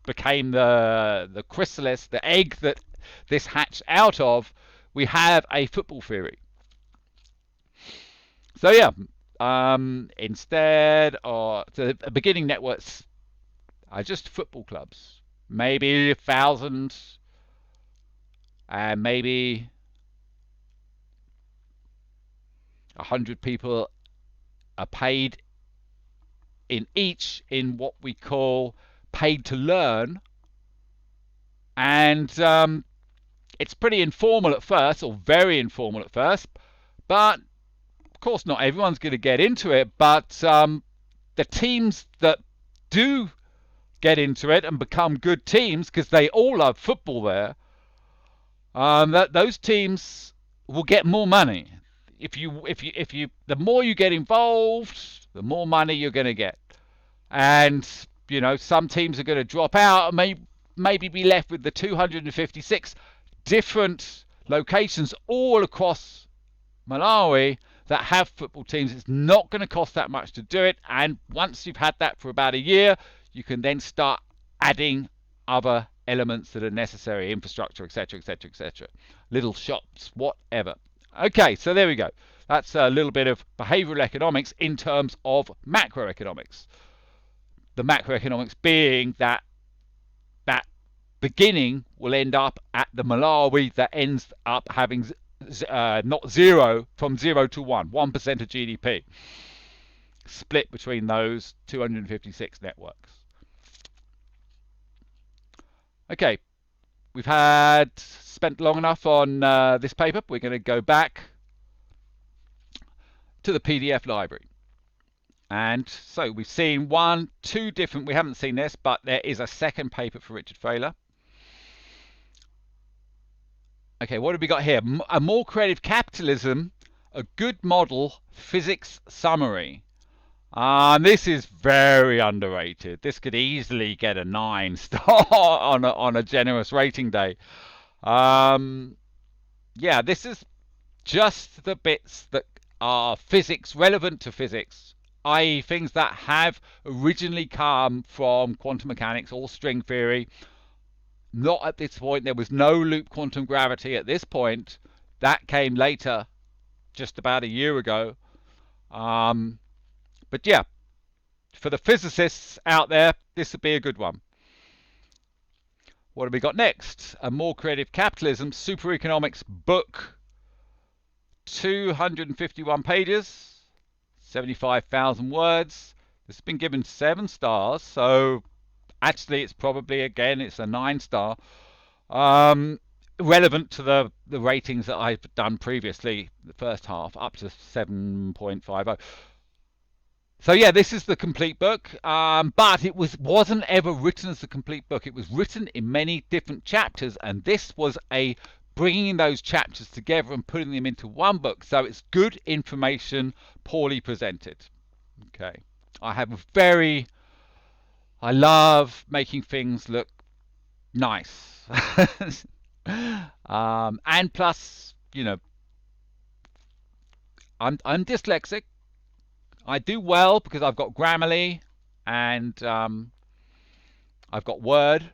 became the chrysalis, the egg that this hatched out of, we have a football theory. So yeah, instead of the beginning networks are just football clubs, maybe 1,000, and maybe 100 people are paid in each in what we call paid to learn, and it's pretty informal at first, or very informal at first, but of course not everyone's going to get into it. But the teams that do get into it and become good teams, because they all love football there, those teams will get more money. If you, the more you get involved, the more money you're going to get. And you know, some teams are going to drop out and maybe be left with the 256 different locations all across Malawi that have football teams. It's not going to cost that much to do it, and once you've had that for about a year, you can then start adding other elements that are necessary, infrastructure, etc., etc., etc., little shops, whatever. Okay, so there we go. That's a little bit of behavioral economics in terms of macroeconomics. The macroeconomics being that beginning will end up at the Malawi that ends up having not zero, from 0 to 1% of GDP, split between those 256 networks. Okay, we've spent long enough on this paper. We're going to go back to the PDF library. And so we've seen two different, we haven't seen this, but there is a second paper for Richard Thaler. Okay, what have we got here? A More Creative Capitalism, a Good Model Physics Summary. This is very underrated. This could easily get a 9-star on a generous rating day. Yeah, this is just the bits that are physics, relevant to physics, i.e. things that have originally come from quantum mechanics or string theory. Not at this point. There was no loop quantum gravity at this point. That came later, just about a year ago. But yeah, for the physicists out there, this would be a good one. What have we got next? A More Creative Capitalism, Super Economics book. 251 pages, 75,000 words. This has been given 7 stars, so actually it's probably, again, it's a 9-star. Relevant to the ratings that I've done previously, the first half, up to 7.50. So yeah, this is the complete book, but it wasn't ever written as a complete book. It was written in many different chapters, and this was a bringing those chapters together and putting them into one book. So it's good information, poorly presented. Okay, I love making things look nice. And plus, you know, I'm dyslexic. I do well because I've got Grammarly and I've got Word,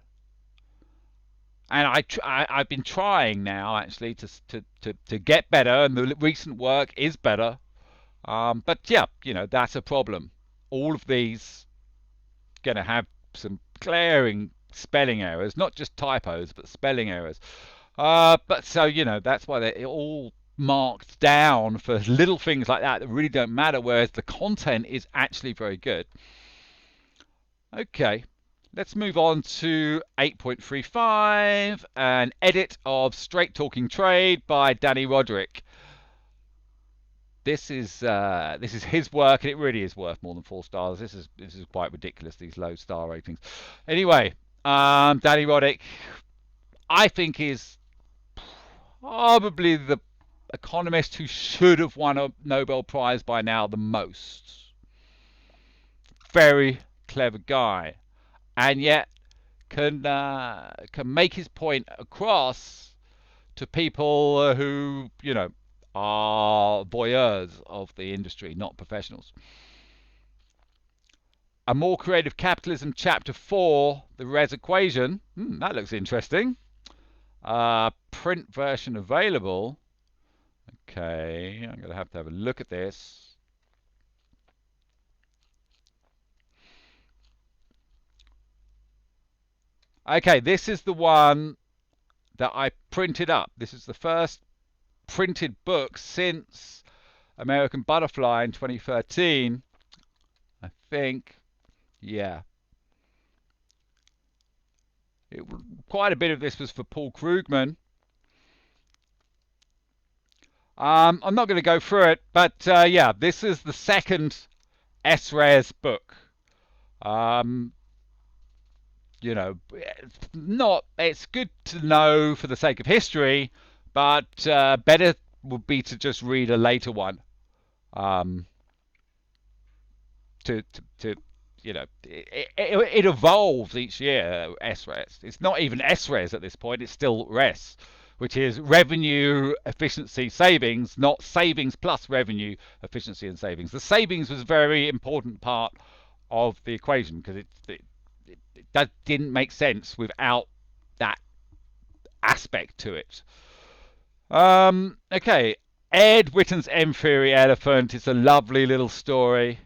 and I've been trying now actually to get better, and the recent work is better. But yeah, you know, that's a problem. All of these going to have some glaring spelling errors, not just typos, but spelling errors. But so, you know, that's why they're all marked down for little things like that really don't matter, whereas the content is actually very good. Okay, let's move on to 8.35, an edit of Straight Talking Trade by Danny Roderick. This is his work, and it really is worth more than 4 stars. This is quite ridiculous, these low star ratings. Anyway, Danny Roderick, I think, is probably the economist who should have won a Nobel Prize by now the most. Very clever guy, and yet can make his point across to people who, you know, are voyeurs of the industry, not professionals. A More Creative Capitalism, Chapter 4, The Res Equation. That looks interesting. Print version available. Okay, I'm going to have a look at this. Okay, this is the one that I printed up. This is the first printed book since American Butterfly in 2013. I think, yeah. Quite a bit of this was for Paul Krugman. I'm not going to go through it, but yeah, this is the second SRES book. You know, it's good to know for the sake of history, but better would be to just read a later one. To you know, it evolves each year. SRES. It's not even SRES at this point. It's still RES, which is revenue efficiency savings, not savings plus revenue efficiency and savings. The savings was a very important part of the equation because that didn't make sense without that aspect to it. Okay, Ed Witten's M Theory Elephant. It's a lovely little story.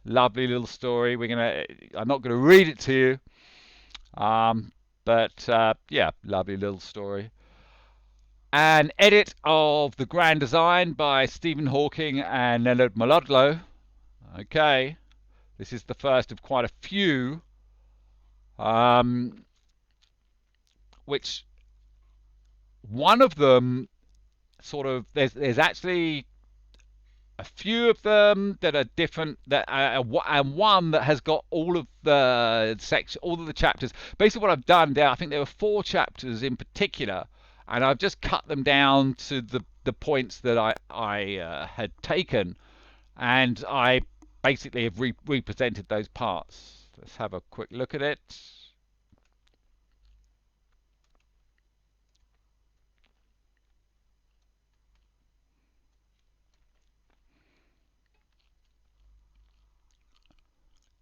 Lovely little story. I'm not gonna read it to you, but yeah, lovely little story. An edit of The Grand Design by Stephen Hawking and Leonard Mlodinow. Okay, this is the first of quite a few, which one of them sort of there's actually a few of them that are different, and one that has got all of the chapters. Basically, what I've done there, I think there were 4 chapters in particular, and I've just cut them down to the points that I had taken, and I basically have represented those parts. Let's have a quick look at it.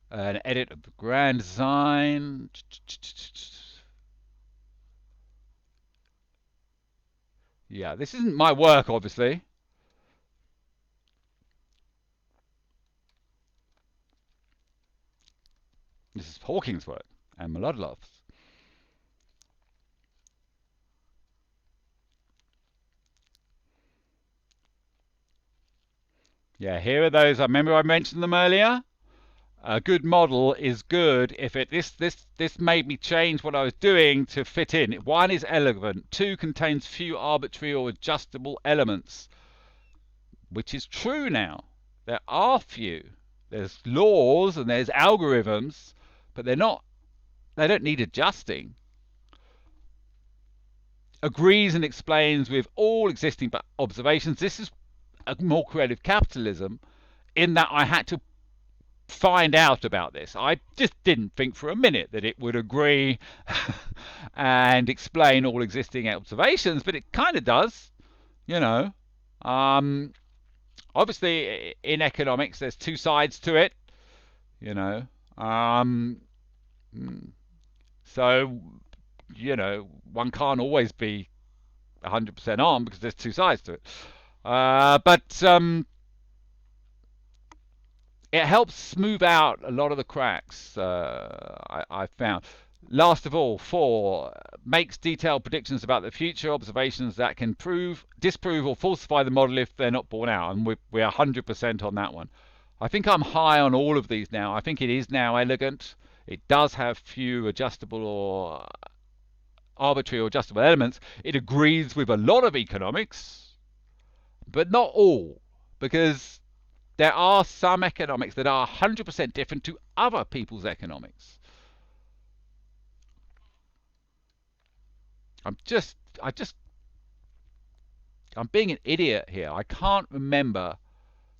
An edit of The Grand Design. Yeah, this isn't my work, obviously. This is Hawking's work and Mlodinow's. Yeah, here are those. I remember I mentioned them earlier. A good model is good if this made me change what I was doing to fit in. 1 is elegant. 2 contains few arbitrary or adjustable elements, which is true now. There are few. There's laws and there's algorithms, but they don't need adjusting. Agrees and explains with all existing observations. This is a more creative capitalism in that I had to find out about this. I just didn't think for a minute that it would agree and explain all existing observations, but it kind of does, you know. Obviously, in economics, there's 2 sides to it, you know. So, you know, one can't always be 100% on because there's 2 sides to it. But it helps smooth out a lot of the cracks I found. Last of all, 4 makes detailed predictions about the future, observations that can disprove or falsify the model if they're not borne out, and we're 100% on that one. I think I'm high on all of these now. I think it is now elegant. It does have few adjustable or arbitrary or adjustable elements. It agrees with a lot of economics, but not all, because there are some economics that are 100% different to other people's economics. I'm being an idiot here. I can't remember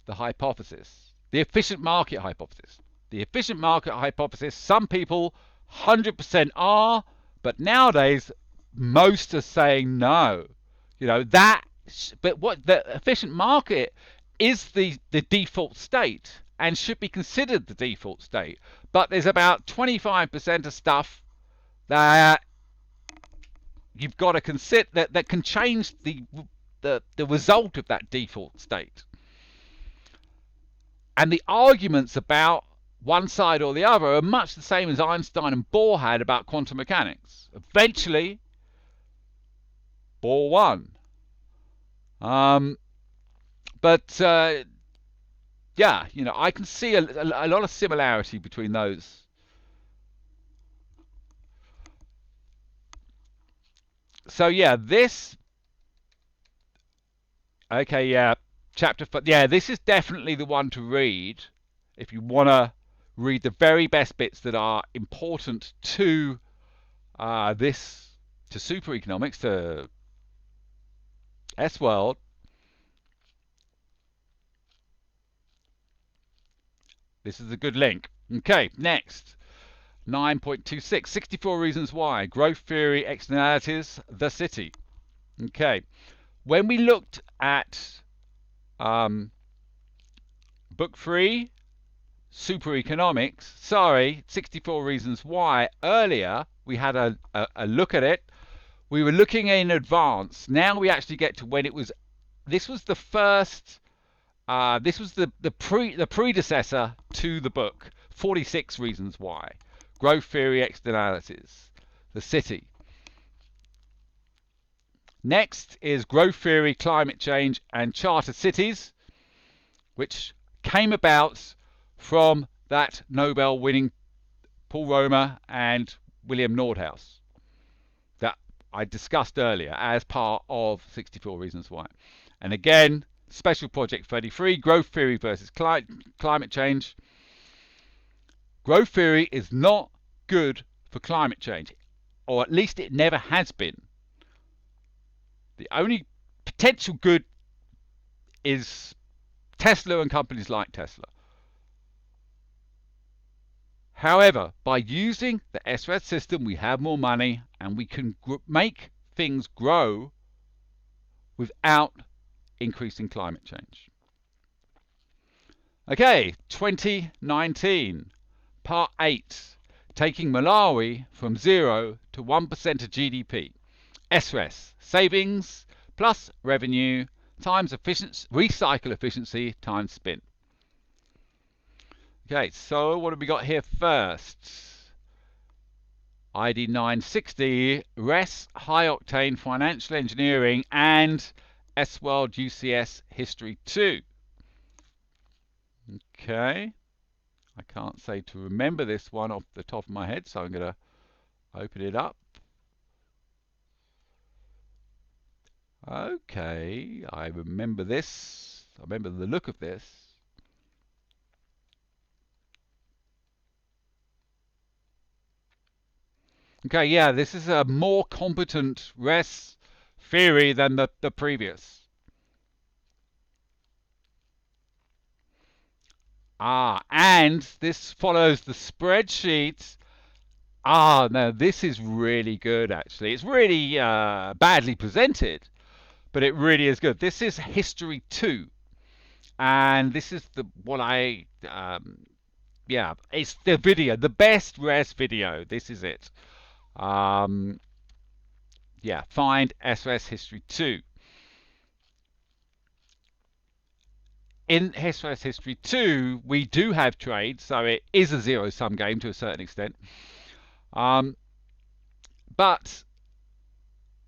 the hypothesis. The efficient market hypothesis. The efficient market hypothesis, some people 100% are, but nowadays most are saying no. You know, but what the efficient market is the default state. and should be considered the default state. But there's about 25% of stuff that you've got to consider that can change the result of that default state. And the arguments about one side or the other are much the same as Einstein and Bohr had about quantum mechanics. Eventually, Bohr won. Yeah, you know, I can see a lot of similarity between those. So yeah, okay, yeah, chapter 5. Yeah, this is definitely the one to read if you want to read the very best bits that are important to to super economics, to S-World. This is a good link. Okay, next. 9.26, 64 reasons why. Growth theory, externalities, the city. Okay, when we looked at book 3, super economics, 64 reasons why, earlier we had a look at it. We were looking in advance. Now we actually get to when it was, this was the first, this was the predecessor to the book, 46 reasons why. Growth theory, externalities, the city. Next is growth theory, climate change, and charter cities, which came about from that Nobel-winning Paul Romer and William Nordhaus that I discussed earlier as part of 64 Reasons Why. And again, Special Project 33, growth theory versus climate change. Growth theory is not good for climate change, or at least it never has been. The only potential good is Tesla and companies like Tesla. However, by using the SRES system, we have more money and we can make things grow without increasing climate change. Okay, 2019, part 8, taking Malawi from 0 to 1% of GDP. SRES, savings plus revenue times recycle efficiency times spin. Okay, so what have we got here first? ID 960, RES, high octane financial engineering, and S-World UCS History 2. Okay, I can't say to remember this one off the top of my head, so I'm going to open it up. Okay, I remember this. I remember the look of this. Okay, yeah, this is a more competent RES theory than the previous. And this follows the spreadsheet. No, this is really good, actually. It's really badly presented, but it really is good. This is History 2. And this is yeah, it's the video, the best RES video. This is it. Yeah, find SRES History 2. In SRES History 2, we do have trade, so it is a zero-sum game to a certain extent. But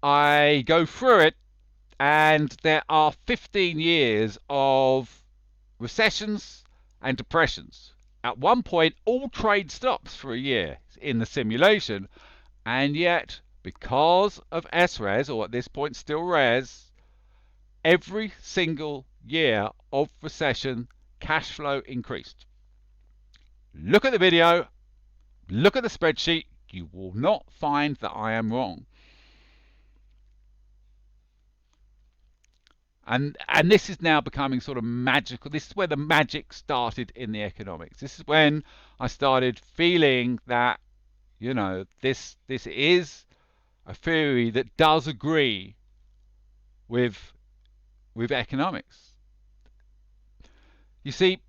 I go through it, and there are 15 years of recessions and depressions. At one point, all trade stops for a year in the simulation, and yet, because of SRES, or at this point still RES, every single year of recession, cash flow increased. Look at the video, look at the spreadsheet, you will not find that I am wrong. And this is now becoming sort of magical. This is where the magic started in the economics. This is when I started feeling that, you know, this is a theory that does agree with economics. You see,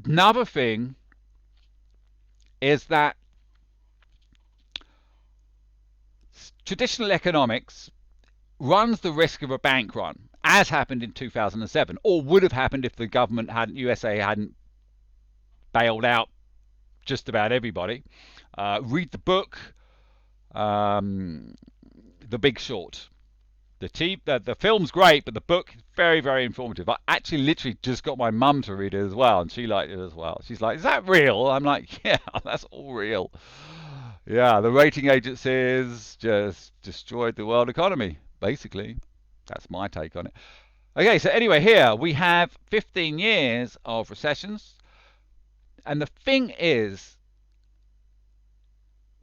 another thing is that traditional economics runs the risk of a bank run, as happened in 2007, or would have happened if the government hadn't, USA hadn't bailed out just about everybody. Read the book, The Big Short. The film's great, but the book is very, very informative. I actually literally just got my mum to read it as well, and she liked it as well. She's like, "Is that real?" I'm like, "Yeah, that's all real." Yeah, the rating agencies just destroyed the world economy, basically. That's my take on it. Okay, so anyway, here we have 15 years of recessions. And the thing is,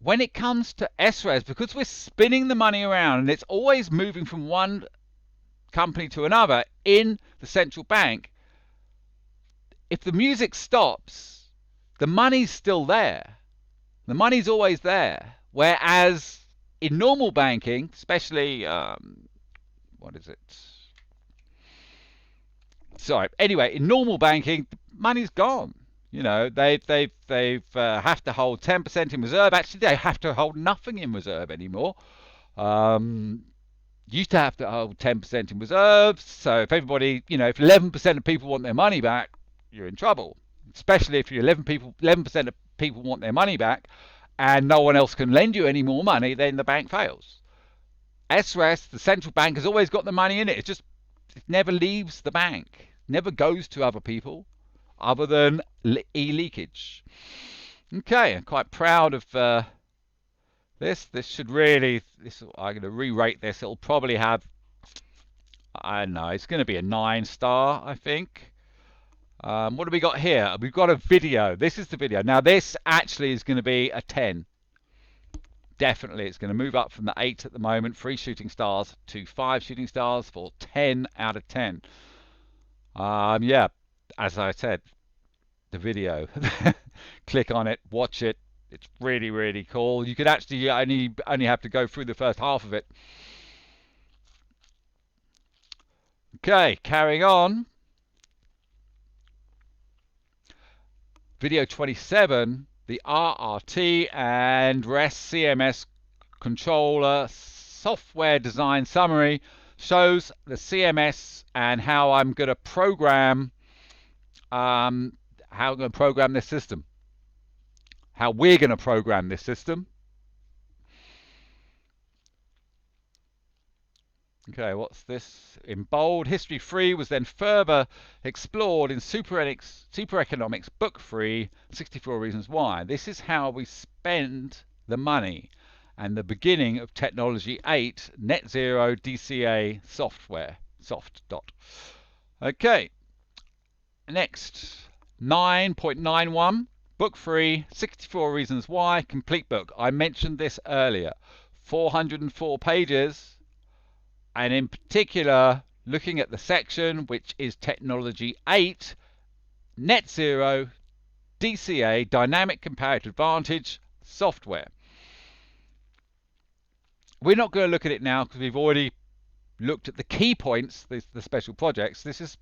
when it comes to SRES, because we're spinning the money around and it's always moving from one company to another in the central bank, if the music stops, the money's still there. The money's always there. Whereas in normal banking, especially, what is it? Sorry. Anyway, in normal banking, the money's gone. You know, they have to hold 10% in reserve. Actually, they have to hold nothing in reserve anymore. Used to have to hold 10% in reserve. So if everybody, you know, if 11% of people want their money back, you're in trouble. Especially if you 11% of people want their money back, and no one else can lend you any more money, then the bank fails. SRES, the central bank, has always got the money in it. It never leaves the bank, never goes to other people, other than e-leakage. Okay, I'm quite proud of this. This should really, I'm going to re-rate this. It'll probably have, I don't know, it's going to be a 9-star, I think. What have we got here? We've got a video. This is the video. Now, this actually is going to be a 10. Definitely, it's going to move up from the 8 at the moment, 3 shooting stars, to 5 shooting stars for 10 out of 10. Yeah, as I said, the video. Click on it, watch it. It's really, really cool. You could actually only have to go through the first half of it. Okay, carrying on. Video 27, the RRT and REST CMS controller software design summary shows the CMS and how I'm going to program this system. How we're going to program this system. Okay, what's this? In bold, History 3 was then further explored in Super Economics Book 3, 64 Reasons Why. This is how we spend the money and the beginning of Technology 8, Net Zero DCA software, soft. Okay, next, 9.91, Book 3, 64 Reasons Why, complete book. I mentioned this earlier, 404 pages. And in particular, looking at the section which is Technology 8, Net Zero, DCA, Dynamic Comparative Advantage, software. We're not going to look at it now because we've already looked at the key points, the special projects. This is,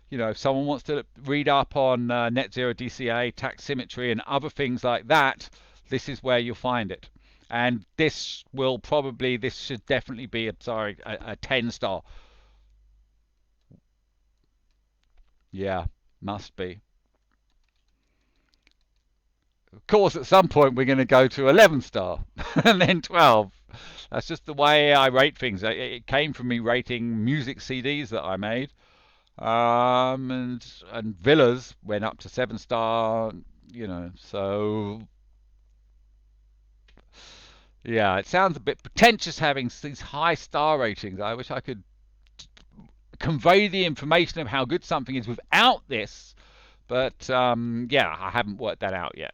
you know, if someone wants to read up on Net Zero, DCA, tax symmetry and other things like that, this is where you'll find it. And this should definitely be a 10-star. Yeah, must be. Of course, at some point we're going to go to 11-star and then 12. That's just the way I rate things. It came from me rating music CDs that I made. And villas went up to 7-star, you know, so... Yeah, it sounds a bit pretentious having these high star ratings. I wish I could convey the information of how good something is without this, but yeah, I haven't worked that out yet.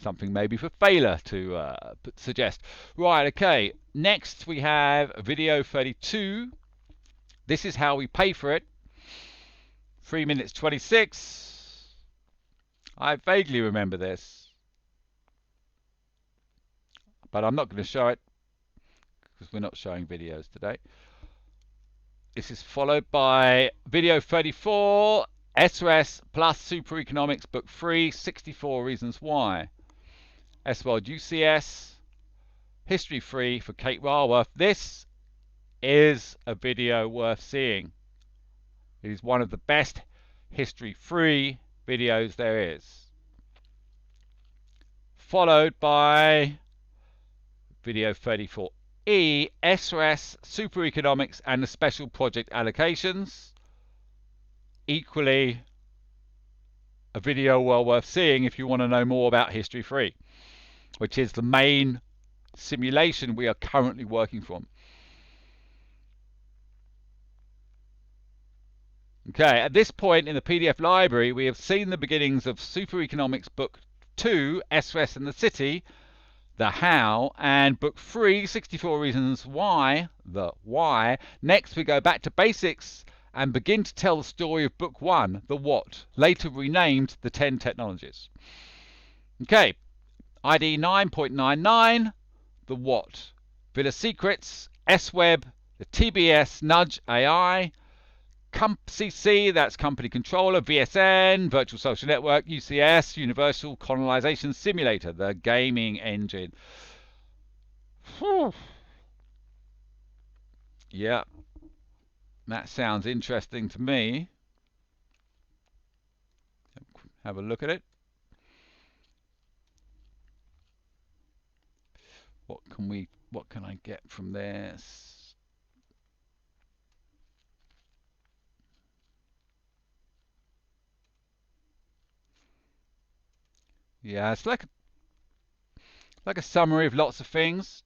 Something maybe for Thaler to suggest. Right, okay, next we have video 32. This is how we pay for it. 3 minutes 26. I vaguely remember this, but I'm not going to show it because we're not showing videos today. This is followed by video 34, SRS plus Super Economics Book 3, 64 Reasons Why. S World UCS, History 3 for Kate Raworth. This is a video worth seeing. It is one of the best History 3 videos there is. Followed by video 34E, SRS, Super Economics and the Special Project Allocations. Equally a video well worth seeing if you want to know more about History 3, which is the main simulation we are currently working from. Okay, at this point in the PDF library, we have seen the beginnings of Super Economics Book 2, SRS and the City, the How, and Book 3, 64 Reasons Why, the Why. Next, we go back to basics and begin to tell the story of Book 1, the What, later renamed the 10 Technologies. Okay, ID 9.99, the What, Villa Secrets, S-Web, the TBS, Nudge AI, CC, that's Company Controller, VSN, Virtual Social Network, UCS, Universal Colonization Simulator, the gaming engine. Whew. Yeah, that sounds interesting to me. Have a look at it. What can I get from this? Yeah, it's like a summary of lots of things.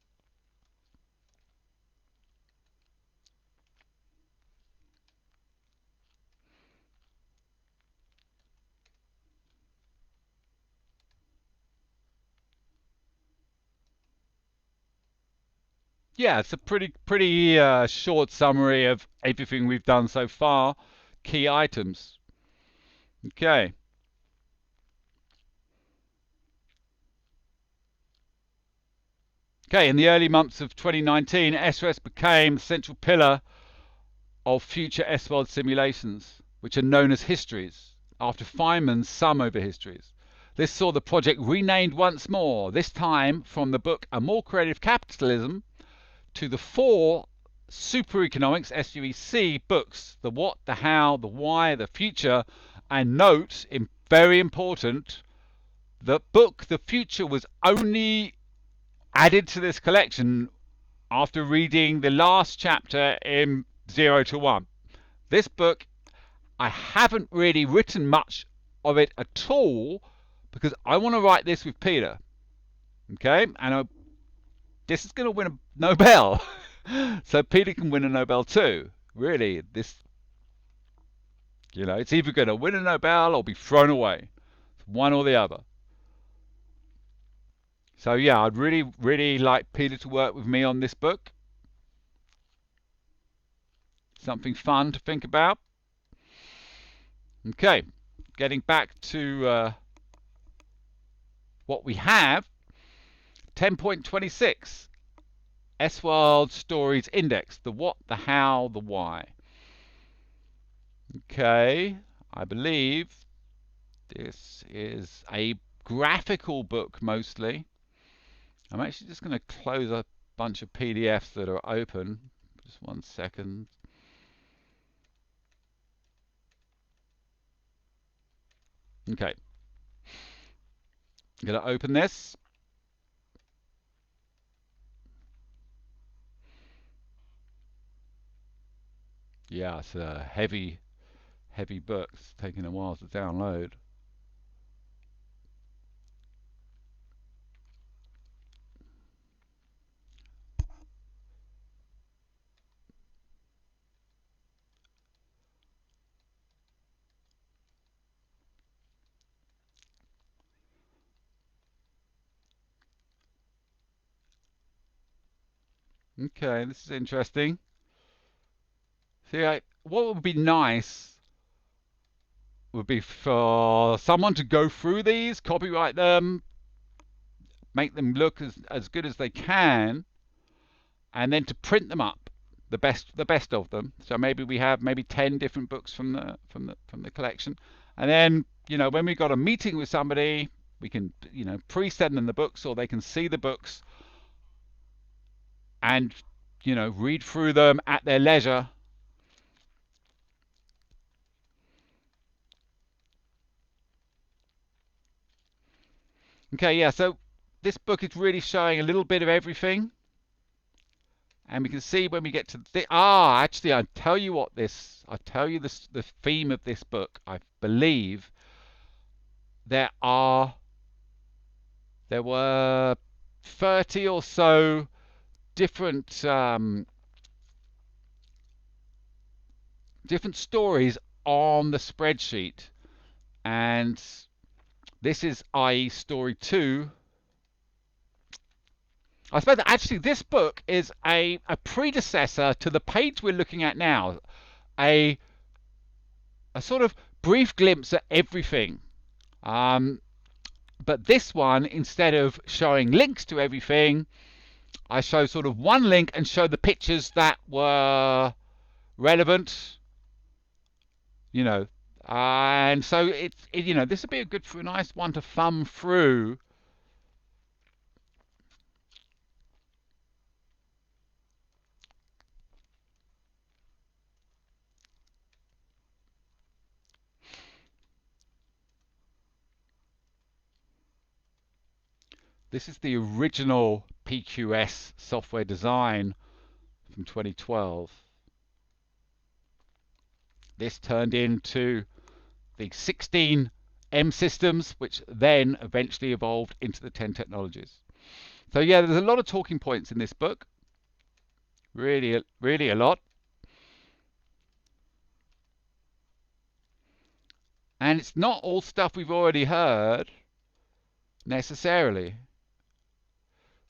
Yeah, it's a pretty short summary of everything we've done so far. Key items. Okay. Okay, in the early months of 2019, SRS became the central pillar of future S-World simulations, which are known as histories, after Feynman's sum over histories. This saw the project renamed once more, this time from the book A More Creative Capitalism to the 4 Super Economics, SUEC, books, the What, the How, the Why, the Future, and note, very important, the book, The Future, was only added to this collection after reading the last chapter in 0 to 1. This book, I haven't really written much of it at all because I want to write this with Peter. Okay? And this is going to win a Nobel. So Peter can win a Nobel too. Really, this, it's either going to win a Nobel or be thrown away. It's one or the other. So yeah, I'd really like Peter to work with me on this book. Something fun to think about. Okay, getting back to what we have. 10.26, S-World Stories Index, the what, the how, the why. Okay, I believe this is a graphical book mostly. I'm actually just going to close a bunch of PDFs that are open. Just 1 second. Okay. I'm going to open this. Yeah, it's a heavy book. It's taking a while to download. Okay, this is interesting. See, what would be nice would be for someone to go through these, copyright them, make them look as good as they can, and then to print them up the best of them. So maybe we have maybe 10 different books from the collection, and then when we got a meeting with somebody, we can pre-send them the books, or they can see the books and read through them at their leisure. Okay, yeah, so this book is really showing a little bit of everything. And we can see when we get to actually, I'll tell you the theme of this book. I believe there were 30 or so different different stories on the spreadsheet, and this is i.e. story 2. I suppose that actually this book is a predecessor to the page we're looking at now, a sort of brief glimpse at everything. But this one, instead of showing links to everything, I show sort of one link and show the pictures that were relevant, and so this would be a nice one to thumb through. This is the original PQS software design from 2012. This turned into the 16 M systems, which then eventually evolved into the 10 technologies. So yeah, there's a lot of talking points in this book. Really, really a lot. And it's not all stuff we've already heard, necessarily.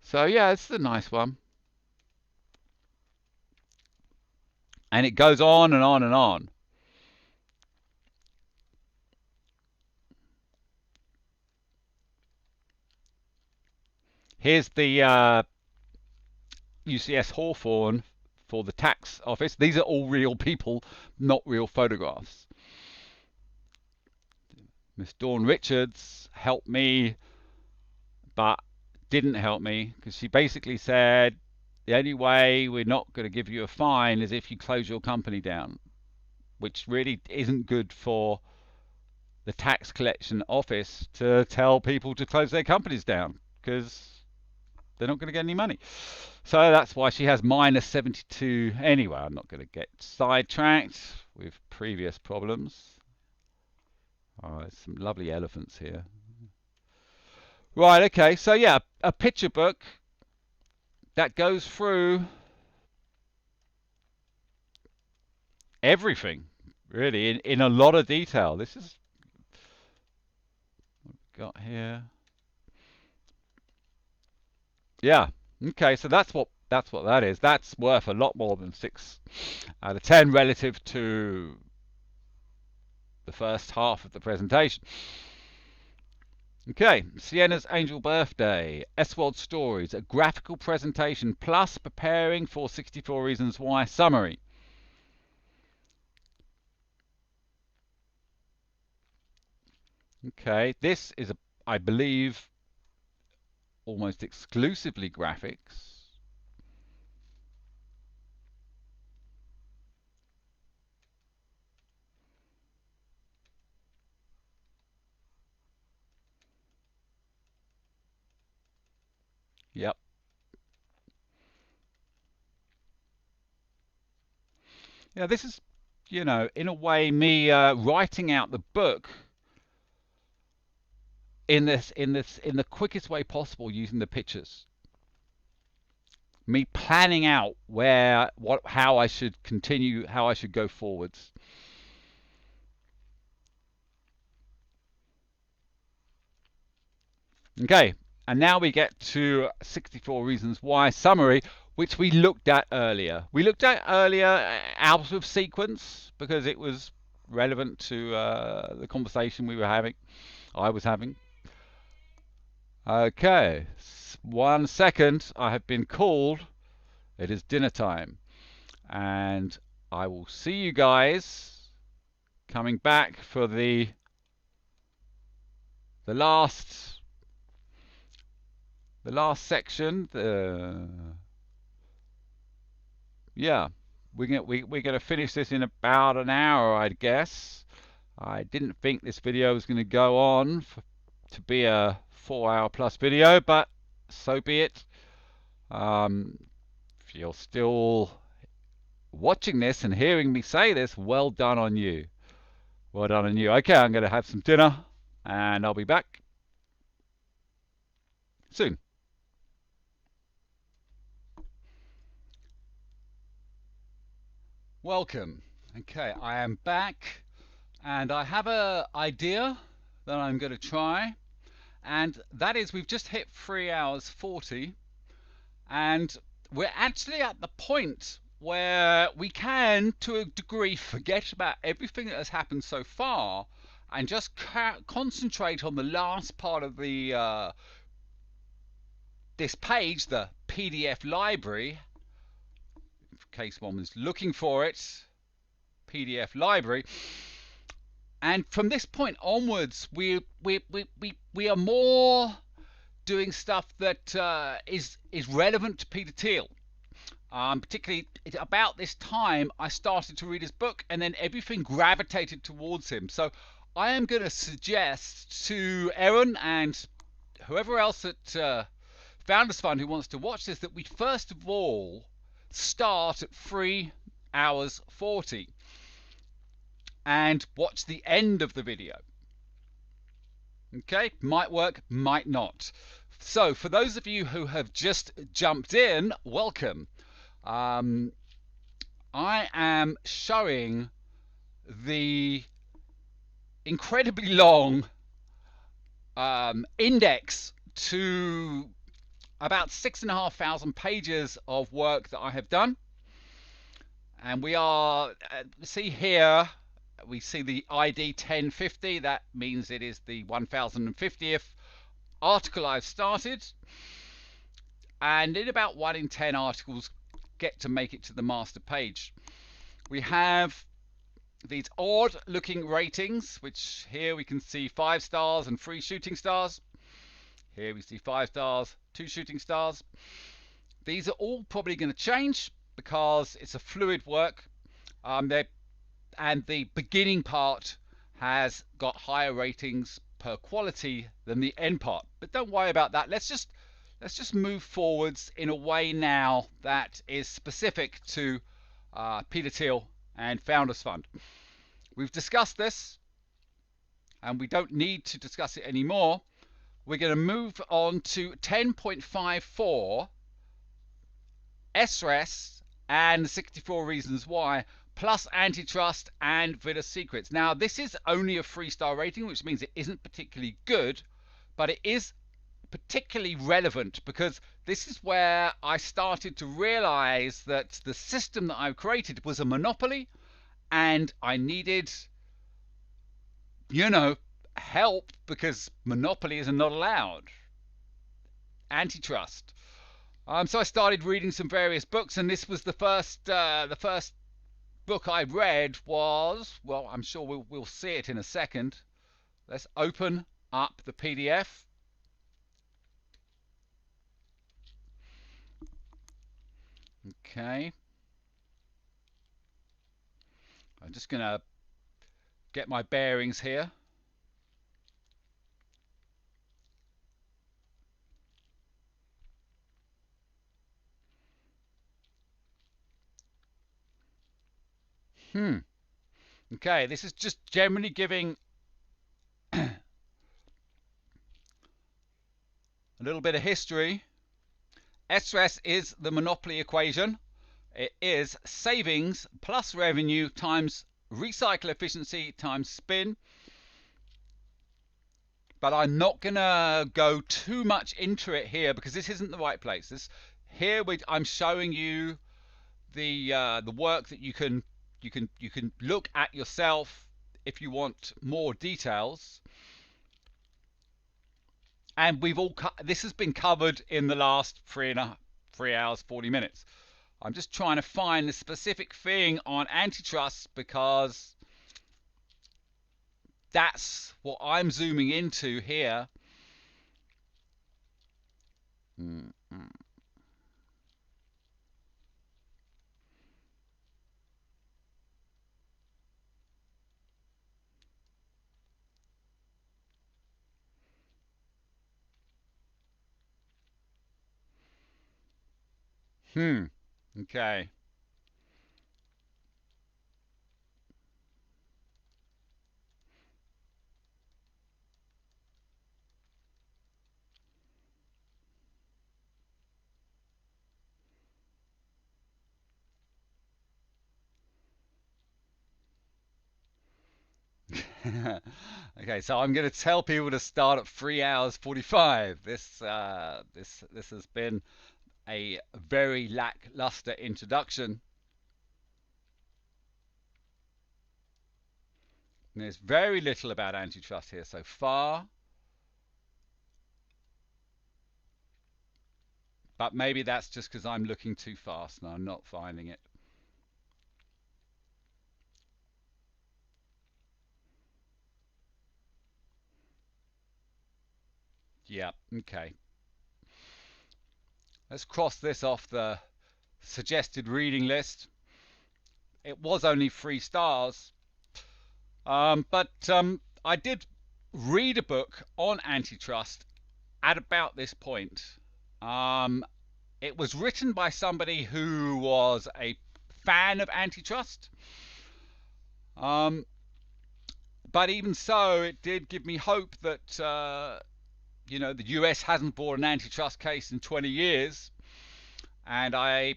So yeah, it's a nice one. And it goes on and on and on. Here's the UCS Hawthorne for the tax office. These are all real people, not real photographs. Miss Dawn Richards helped me, but didn't help me, because she basically said the only way we're not going to give you a fine is if you close your company down, which really isn't good for the tax collection office to tell people to close their companies down, because they're not going to get any money. So that's why she has minus 72. Anyway, I'm not going to get sidetracked with previous problems. Oh, there's some lovely elephants here. Right, okay, so yeah, a picture book that goes through everything, really, in a lot of detail. This is what we've got here. Yeah, okay, so that's what that is. That's worth a lot more than 6 out of 10 relative to the first half of the presentation. Okay, Sienna's Angel Birthday, Eswold Stories, a graphical presentation plus preparing for 64 Reasons Why summary. Okay, this is, I believe, almost exclusively graphics. Yep. Yeah, this is, in a way, me writing out the book in the quickest way possible using the pictures. Me planning out how I should continue, how I should go forwards. Okay, and now we get to 64 Reasons Why summary, which we looked at earlier. We looked at earlier out of sequence because it was relevant to the conversation we were having, I was having. Okay, 1 second, I have been called. It is dinner time. and I will see you guys coming back for the last section. Yeah, we're gonna finish this in about an hour, I'd guess. I didn't think this video was going to go on to be a 4-hour plus video, but so be it. If you're still watching this and hearing me say this, well done on you. Well done on you. Okay, I'm going to have some dinner and I'll be back soon. Welcome. Okay, I am back and I have an idea that I'm going to try, and that is we've just hit 3 hours 40 and we're actually at the point where we can, to a degree, forget about everything that has happened so far and just concentrate on the last part of the this page, the PDF library, in case one was looking for it, PDF library. And from this point onwards, we are more doing stuff that is relevant to Peter Thiel. Particularly about this time, I started to read his book, and then everything gravitated towards him. So I am going to suggest to Aaron and whoever else at Founders Fund who wants to watch this that we first of all start at 3 hours 40 and watch the end of the video. Okay, might work, might not. So for those of you who have just jumped in, welcome. I am showing the incredibly long index to about 6,500 pages of work that I have done. And we are, see here, we see the ID 1050. That means it is the 1050th article I've started. And in about 1 in 10 articles get to make it to the master page. We have these odd looking ratings, which here we can see 5 stars and 3 shooting stars. Here we see 5 stars, 2 shooting stars. These are all probably going to change because it's a fluid work. And the beginning part has got higher ratings per quality than the end part. But don't worry about that. Let's just move forwards in a way now that is specific to Peter Thiel and Founders Fund. We've discussed this and we don't need to discuss it anymore. We're going to move on to 10.54 SRES and 64 Reasons Why, plus Antitrust and Villa Secrets. Now, this is only a 3-star rating, which means it isn't particularly good, but it is particularly relevant because this is where I started to realize that the system that I've created was a monopoly and I needed, help because monopolies are not allowed. Antitrust. So I started reading some various books, and this was the first book I read was, well, I'm sure we'll see it in a second. Let's open up the PDF. Okay. I'm just going to get my bearings here. Okay, this is just generally giving a little bit of history. SRES is the monopoly equation. It is savings plus revenue times recycle efficiency times spin. But I'm not going to go too much into it here because this isn't the right place. I'm showing you the work that you can look at yourself if you want more details. And this has been covered in the last 3 hours 40 minutes. I'm just trying to find the specific thing on antitrust because that's what I'm zooming into here. Okay. Okay, so I'm going to tell people to start at 3 hours 45. This has been a very lackluster introduction. And there's very little about antitrust here so far. But maybe that's just because I'm looking too fast and I'm not finding it. Yeah, okay. Let's cross this off the suggested reading list. It was only 3 stars. But I did read a book on antitrust at about this point. It was written by somebody who was a fan of antitrust. But even so, it did give me hope that the US hasn't brought an antitrust case in 20 years, and that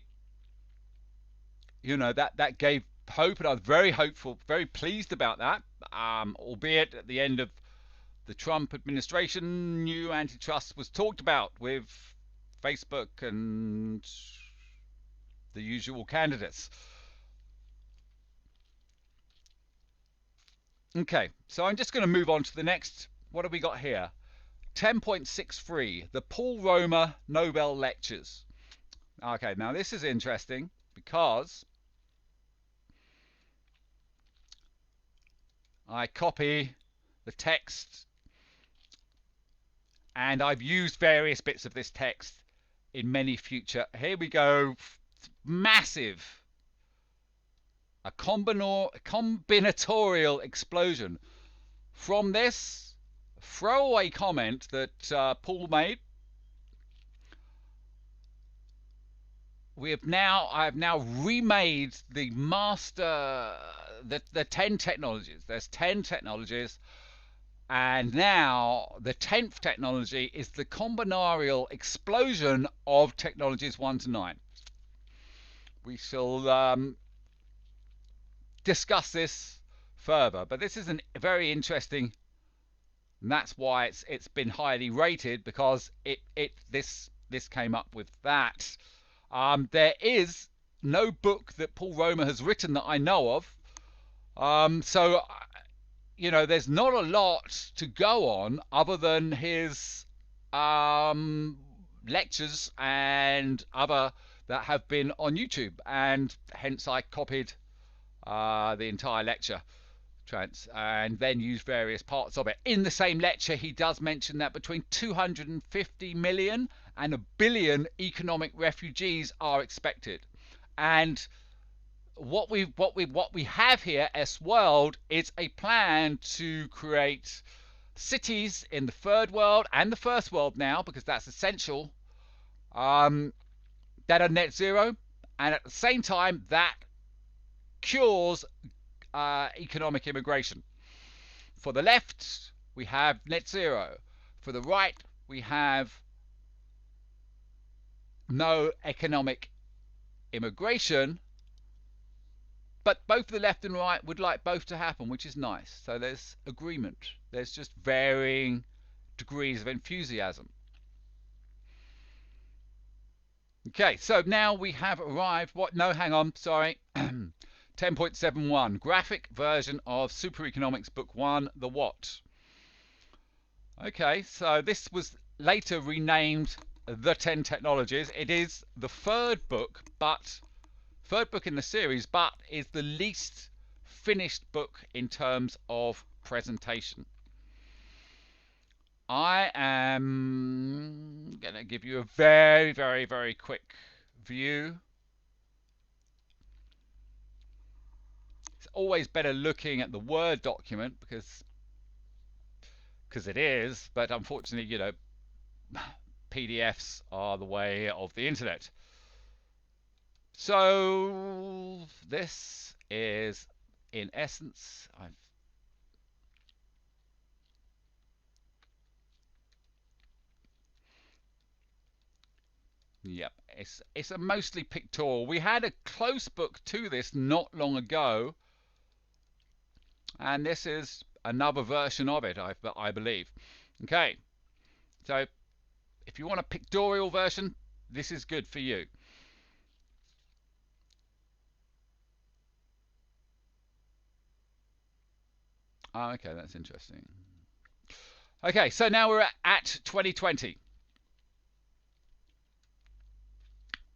gave hope, and I was very hopeful, very pleased about that. Albeit at the end of the Trump administration, new antitrust was talked about with Facebook and the usual candidates. Okay, so I'm just going to move on to the next. What have we got here? 10.63, the Paul Romer Nobel Lectures. Okay, now this is interesting because I copy the text and I've used various bits of this text in many future. Here we go. Massive. A combinatorial explosion. From this throwaway comment that Paul made, I have now remade the master, the 10 technologies. There's 10 technologies, and now the 10th technology is the combinatorial explosion of technologies 1 to 9. We shall discuss this further, but this is a very interesting, and that's why it's been highly rated, because this came up with that. There is no book that Paul Romer has written that I know of, so there's not a lot to go on other than his lectures and other that have been on YouTube, and hence I copied the entire lecture and then used various parts of it. In the same lecture, he does mention that between 250 million and 1 billion economic refugees are expected, and what we have here as World is a plan to create cities in the third world and the first world now, because that's essential, that are net zero, and at the same time that cures economic immigration. For the left, we have net zero. For the right, we have no economic immigration, but both the left and right would like both to happen, which is nice. So there's agreement. There's just varying degrees of enthusiasm. Okay, so now we have arrived. Hang on, sorry. 10.71, graphic version of Super Economics Book 1, The What. Okay, so this was later renamed The 10 Technologies. It is the third book, but third book in the series, but is the least finished book in terms of presentation. I am going to give you a very, very, very quick view. It's always better looking at the Word document because it is, but unfortunately, you know, PDFs are the way of the internet. So this is, in essence, yep, it's a mostly pictorial. We had a close book to this not long ago, and this is another version of it, I believe. Okay, so if you want a pictorial version, this is good for you. Oh, okay, that's interesting. Okay, so now we're at 2020.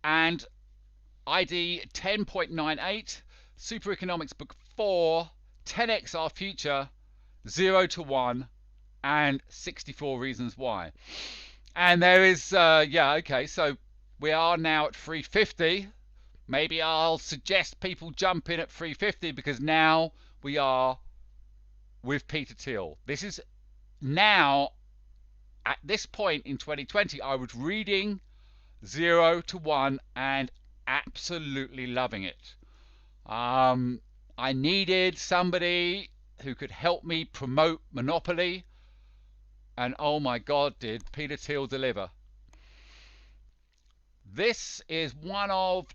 And ID 10.98, Super Economics Book 4, 10x Our Future, 0 to 1, and 64 Reasons Why. And there is, yeah, okay, so we are now at 350. Maybe I'll suggest people jump in at 350 because now we are with Peter Thiel. This is now, at this point in 2020, I was reading 0 to 1 and absolutely loving it. I needed somebody who could help me promote Monopoly, and oh my God, did Peter Thiel deliver. This is one of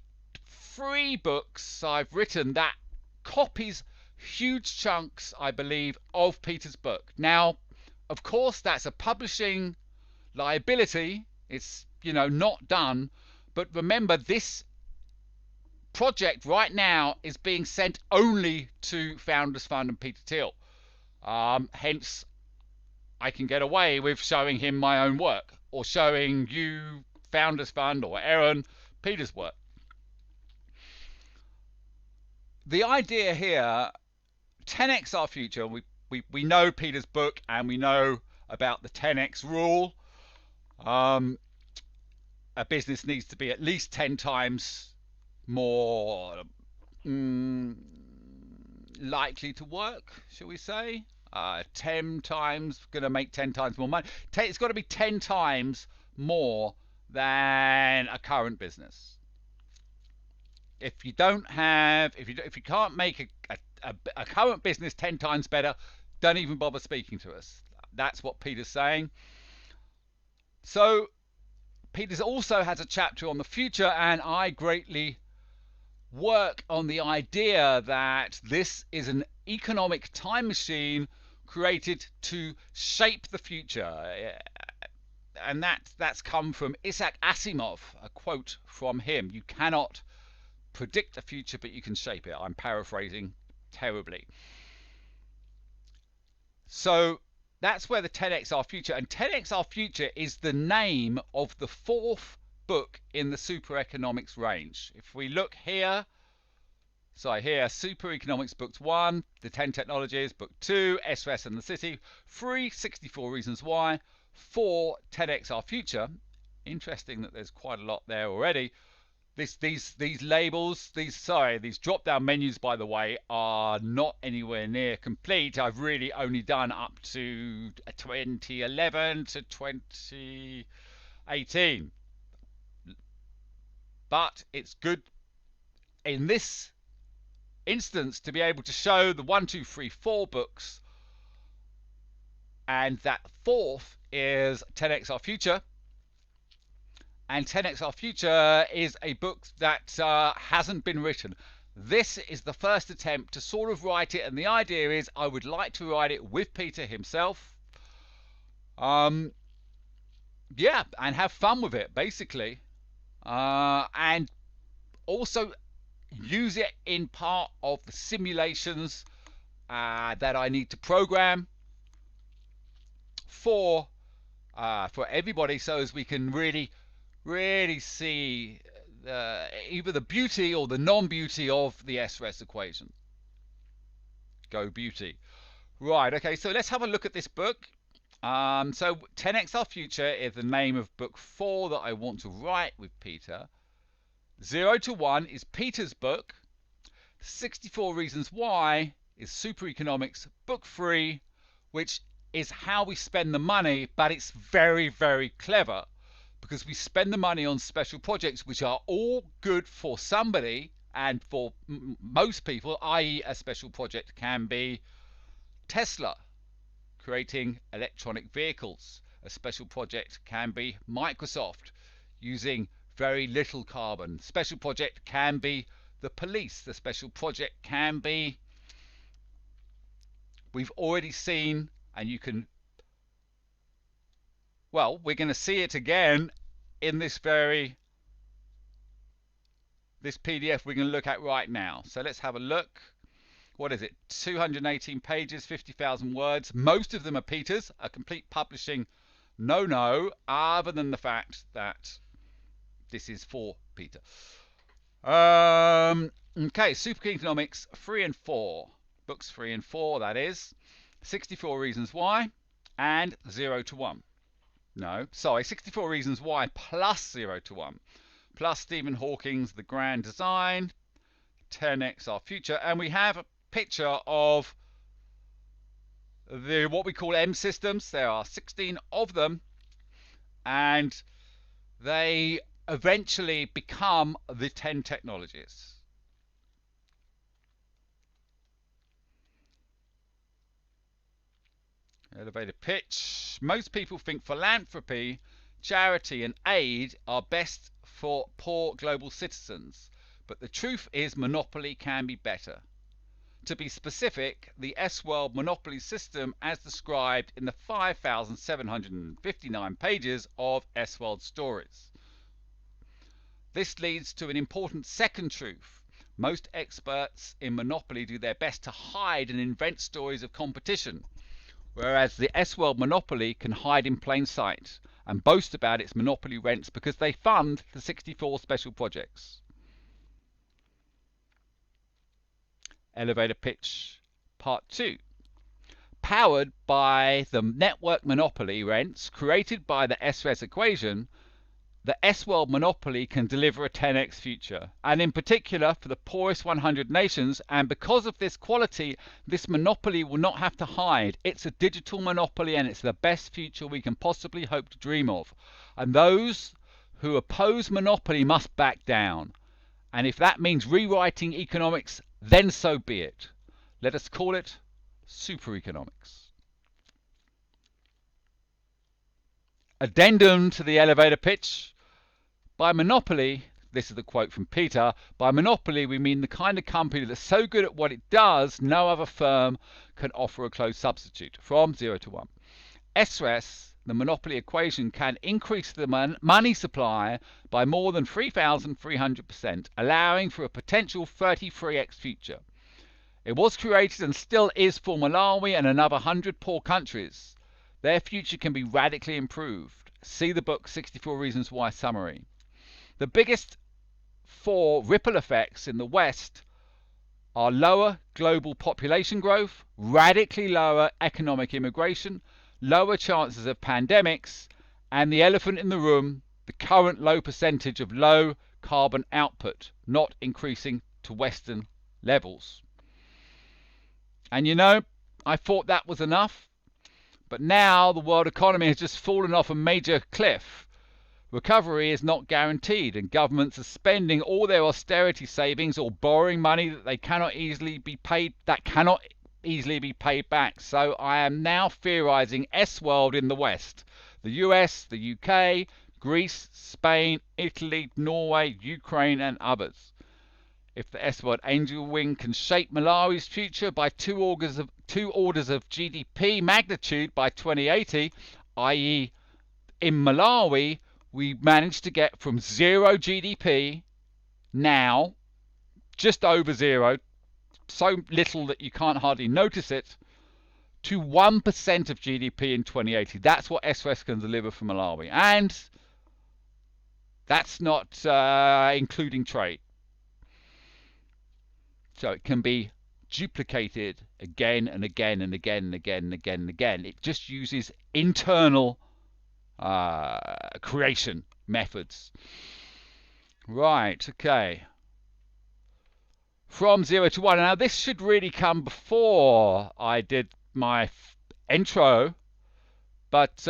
3 books I've written that copies huge chunks, I believe, of Peter's book. Now, of course, that's a publishing liability. It's, you know, not done. But remember, this project right now is being sent only to Founders Fund and Peter Thiel. Hence, I can get away with showing him my own work, or showing you, Founders Fund, or Aaron, Peter's work. The idea here, 10x Our Future, we know Peter's book and we know about the 10x rule. A business needs to be at least 10 times more likely to work, shall we say? 10 times, going to make 10 times more money. It's got to be 10 times more than a current business. If you don't have, if you can't make a current business 10 times better, don't even bother speaking to us. That's what Peter's saying. So Peter's also has a chapter on the future, and I greatly work on the idea that this is an economic time machine created to shape the future. And that's come from Isaac Asimov, a quote from him. You cannot predict the future, but you can shape it. I'm paraphrasing terribly. So that's where the 10x Our Future, and 10x Our Future is the name of the 4th book in the Super Economics range. If we look here, so here, Super Economics Book 1, the 10 Technologies, Book 2, SOS and the City, 3, 64 Reasons Why, 4, 10x Our Future. Interesting that there's quite a lot there already. These labels, these drop-down menus, by the way, are not anywhere near complete. I've really only done up to 2011 to 2018. But it's good in this instance to be able to show the 1, 2, 3, 4 books, and that 4th is 10x Our Future. And 10x Our Future is a book that hasn't been written. This is the first attempt to sort of write it, and the idea is I would like to write it with Peter himself. Yeah, and have fun with it, basically. And also use it in part of the simulations that I need to program for everybody, so as we can really see either the beauty or the non-beauty of the SRES equation. Go beauty. Right, okay, so let's have a look at this book. So 10x Our Future is the name of book 4 that I want to write with Peter. 0 to 1 is Peter's book. 64 Reasons Why is Super Economics book 3, which is how we spend the money, but it's very, very clever because we spend the money on special projects which are all good for somebody, and for most people, i.e. a special project can be Tesla creating electronic vehicles. A special project can be Microsoft using very little carbon. Special project can be the police. The special project can be, we've already seen, and you can, well, we're going to see it again in this PDF we're going to look at right now. So let's have a look. What is it? 218 pages, 50,000 words. Most of them are Peter's, a complete publishing no-no, other than the fact that this is for Peter. Okay, Super Economics 3 and 4. Books 3 and 4, that is. 64 Reasons Why and 0 to 1. No, sorry, 64 Reasons Why plus 0 to 1. Plus Stephen Hawking's The Grand Design, 10x Our Future, and we have a picture of what we call M systems. There are 16 of them, and they eventually become the 10 technologies. Elevator pitch. Most people think philanthropy, charity and aid are best for poor global citizens, but the truth is monopoly can be better. To be specific, the S-World monopoly system as described in the 5,759 pages of S-World stories. This leads to an important second truth. Most experts in monopoly do their best to hide and invent stories of competition, whereas the S-World monopoly can hide in plain sight and boast about its monopoly rents because they fund the 64 special projects. Elevator pitch part 2. Powered by the network monopoly rents created by the SRES equation, the S-World monopoly can deliver a 10x future, and in particular for the poorest 100 nations. And because of this quality, this monopoly will not have to hide. It's a digital monopoly, and it's the best future we can possibly hope to dream of. And those who oppose monopoly must back down. And if that means rewriting economics, then so be it. Let us call it super economics. Addendum to the elevator pitch. By monopoly, this is the quote from Peter, by monopoly we mean the kind of company that's so good at what it does, no other firm can offer a close substitute. From 0 to 1. SRES, the monopoly equation, can increase the money supply by more than 3,300%, allowing for a potential 33x future. It was created and still is for Malawi and another 100 poor countries. Their future can be radically improved. See the book 64 Reasons Why summary. The biggest 4 ripple effects in the West are lower global population growth, radically lower economic immigration, lower chances of pandemics, and the elephant in the room, the current low percentage of low carbon output, not increasing to Western levels. And you know, I thought that was enough, but now the world economy has just fallen off a major cliff. Recovery is not guaranteed, and governments are spending all their austerity savings or borrowing money that cannot easily be paid back. So I am now theorizing S-World in the West. The US, the UK, Greece, Spain, Italy, Norway, Ukraine and others. If the S-World angel wing can shape Malawi's future by two orders of GDP magnitude by 2080, i.e. in Malawi, we managed to get from 0 GDP now, just over 0, so little that you can't hardly notice it, to 1% of GDP in 2080. That's what SRES can deliver for Malawi. And That's not including trade. So it can be duplicated again and again and again and again and again and again. It just uses internal creation methods. Right, okay. From 0 to 1. Now this should really come before I did my intro, but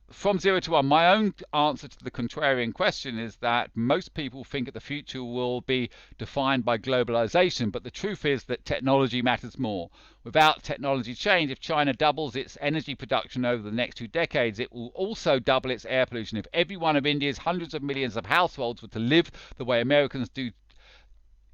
from 0 to 1, my own answer to the contrarian question is that most people think that the future will be defined by globalization, but the truth is that technology matters more. Without technology change, if China doubles its energy production over the next 2 decades, it will also double its air pollution. If every one of India's hundreds of millions of households were to live the way Americans do,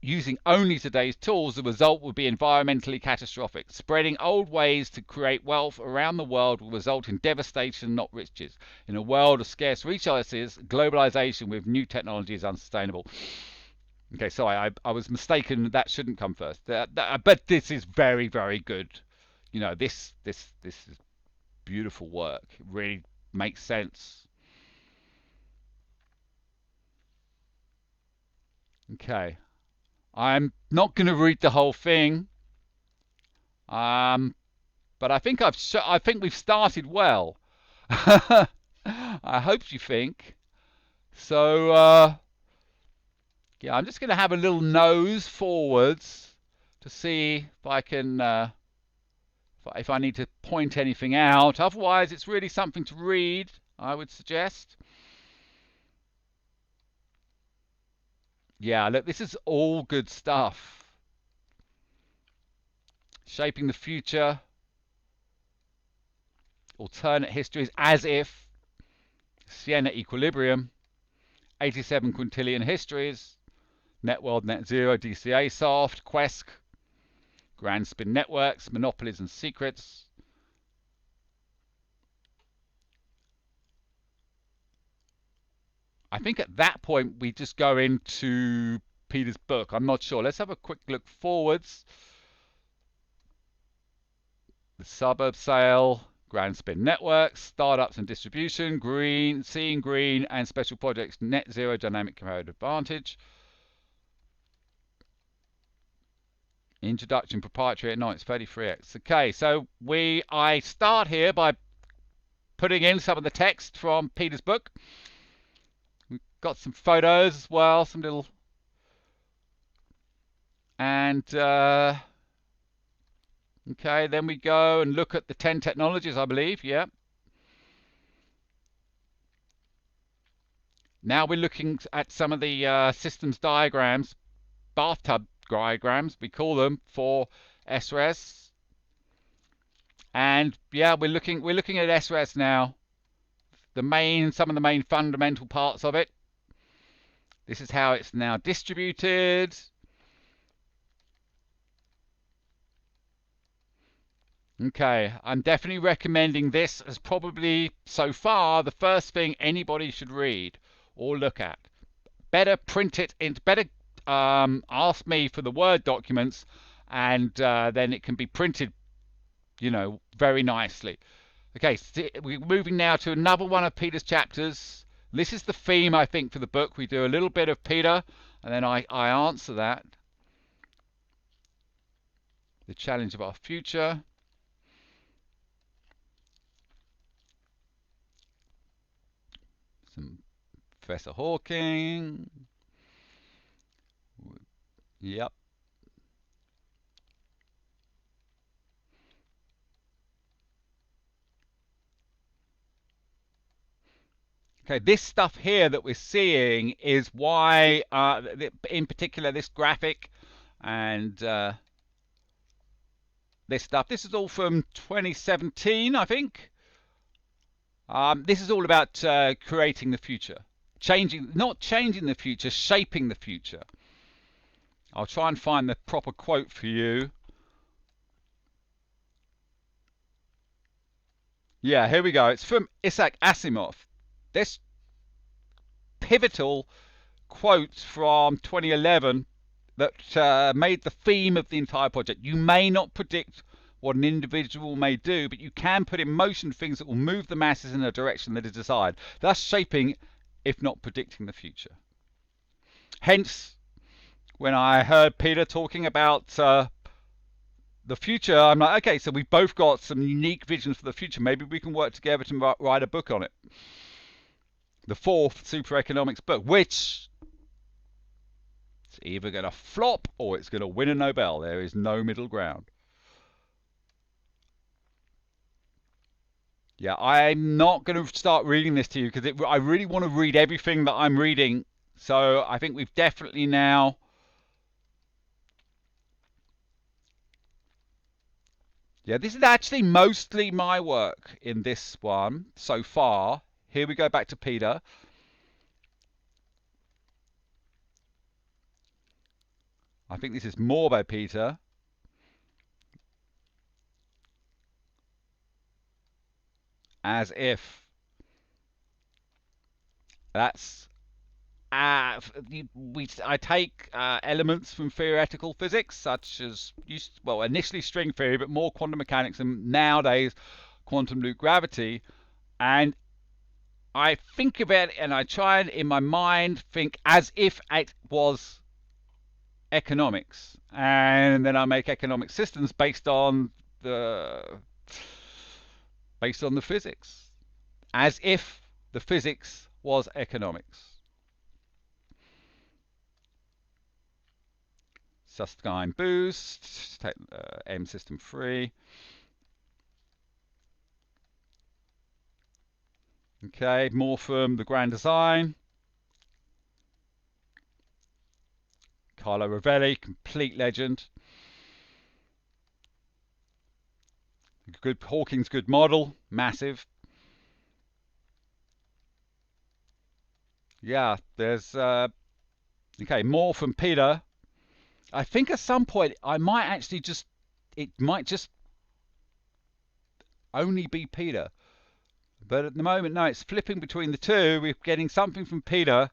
using only today's tools, the result would be environmentally catastrophic. Spreading old ways to create wealth around the world will result in devastation, not riches. In a world of scarce resources, globalization with new technology is unsustainable. Okay, sorry, I was mistaken. That shouldn't come first. But this is very, very good. You know, this is beautiful work. It really makes sense. Okay. I'm not going to read the whole thing, but I think we've started well. I hope you think so. Yeah, I'm just going to have a little nose forwards to see if I can, if I need to point anything out. Otherwise, it's really something to read, I would suggest. Yeah, look, this is all good stuff. Shaping the future, alternate histories, as if, Siena Equilibrium, 87 quintillion histories, Networld, Net Zero, DCA Soft, Quesq, Grand Spin Networks, Monopolies and Secrets. I think at that point we just go into Peter's book. I'm not sure. Let's have a quick look forwards. The suburb sale, Grand Spin Networks, startups and distribution, green, seeing green, and special projects, net zero, dynamic comparative advantage. Introduction, proprietary at night, it's 33x. Okay, so I start here by putting in some of the text from Peter's book. We've got some photos as well, some little, and okay, then we go and look at the 10 technologies, I believe. Yeah. Now we're looking at some of the systems diagrams, bathtub diagrams, we call them, for SRES. And yeah, we're looking at SRES now. Some of the main fundamental parts of it. This is how it's now distributed. Okay, I'm definitely recommending this as probably, so far, the first thing anybody should read or look at. Better print it in, better ask me for the Word documents, and then it can be printed, you know, very nicely. Okay, so we're moving now to another one of Peter's chapters. This is the theme, I think, for the book. We do a little bit of Peter, and then I answer that. The challenge of our future. Some Professor Hawking. Yep. Okay, this stuff here that we're seeing is why, in particular, this graphic and this stuff. This is all from 2017, I think. This is all about creating the future. Not changing the future, shaping the future. I'll try and find the proper quote for you. Yeah, here we go. It's from Isaac Asimov. This pivotal quote from 2011 that made the theme of the entire project. You may not predict what an individual may do, but you can put in motion things that will move the masses in a direction that is desired, thus shaping, if not predicting, the future. Hence, when I heard Peter talking about the future, I'm like, okay, so we've both got some unique visions for the future. Maybe we can work together to write a book on it. The fourth super economics book, which is either going to flop or it's going to win a Nobel. There is no middle ground. Yeah, I'm not going to start reading this to you because I really want to read everything that I'm reading. So I think we've definitely now... Yeah, this is actually mostly my work in this one so far. Here we go back to Peter. I think this is more by Peter. As if. That's... I take elements from theoretical physics, such as, well, initially string theory, but more quantum mechanics, and nowadays quantum loop gravity. And I think of it, and I try and, in my mind, think as if it was economics. And then I make economic systems based on the physics, as if the physics was economics. Susskind boost, take M system 3. Okay, more from the Grand Design. Carlo Rovelli, complete legend. Good Hawking's good model, massive. Yeah, there's okay, more from Peter. I think at some point I might actually just, it might just only be Peter. But at the moment, no, it's flipping between the two. We're getting something from Peter,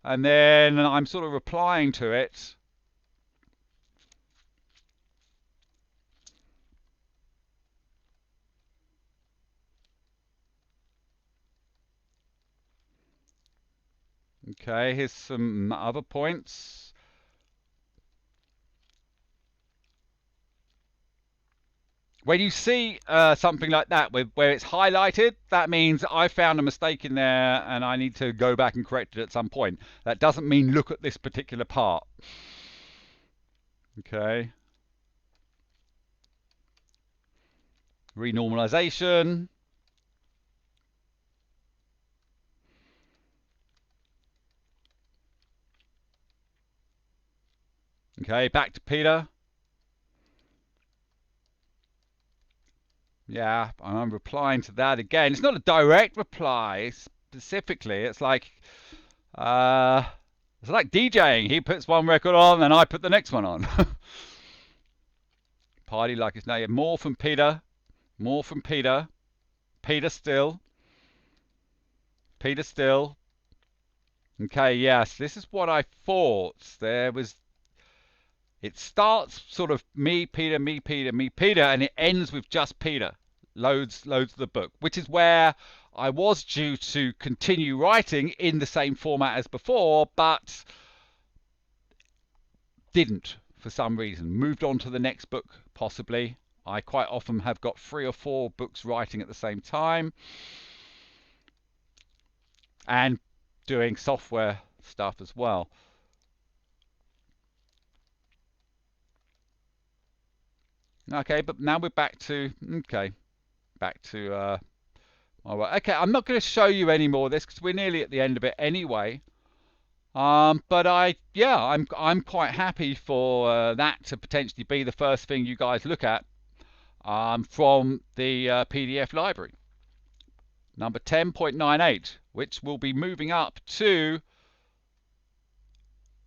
and then I'm sort of replying to it. Okay, here's some other points. When you see something like that where it's highlighted, that means I found a mistake in there and I need to go back and correct it at some point. That doesn't mean look at this particular part. Okay. Renormalization. Okay, back to Peter. Yeah, I'm replying to that again. It's not a direct reply specifically. It's like DJing. He puts one record on, and I put the next one on. Party like it's now. Yeah, more from Peter. More from Peter. Peter still. Peter still. Okay, yes, this is what I thought. There was. It starts sort of me, Peter, me, Peter, me, Peter, and it ends with just Peter. Loads of the book, which is where I was due to continue writing in the same format as before, but didn't for some reason. Moved on to the next book, possibly. I quite often have got 3 or 4 books writing at the same time, and doing software stuff as well. Okay, but now we're back to, okay, back to my work. Okay, I'm not going to show you any more of this because we're nearly at the end of it anyway. But I'm quite happy for that to potentially be the first thing you guys look at from the PDF library. Number 10.98, which will be moving up to,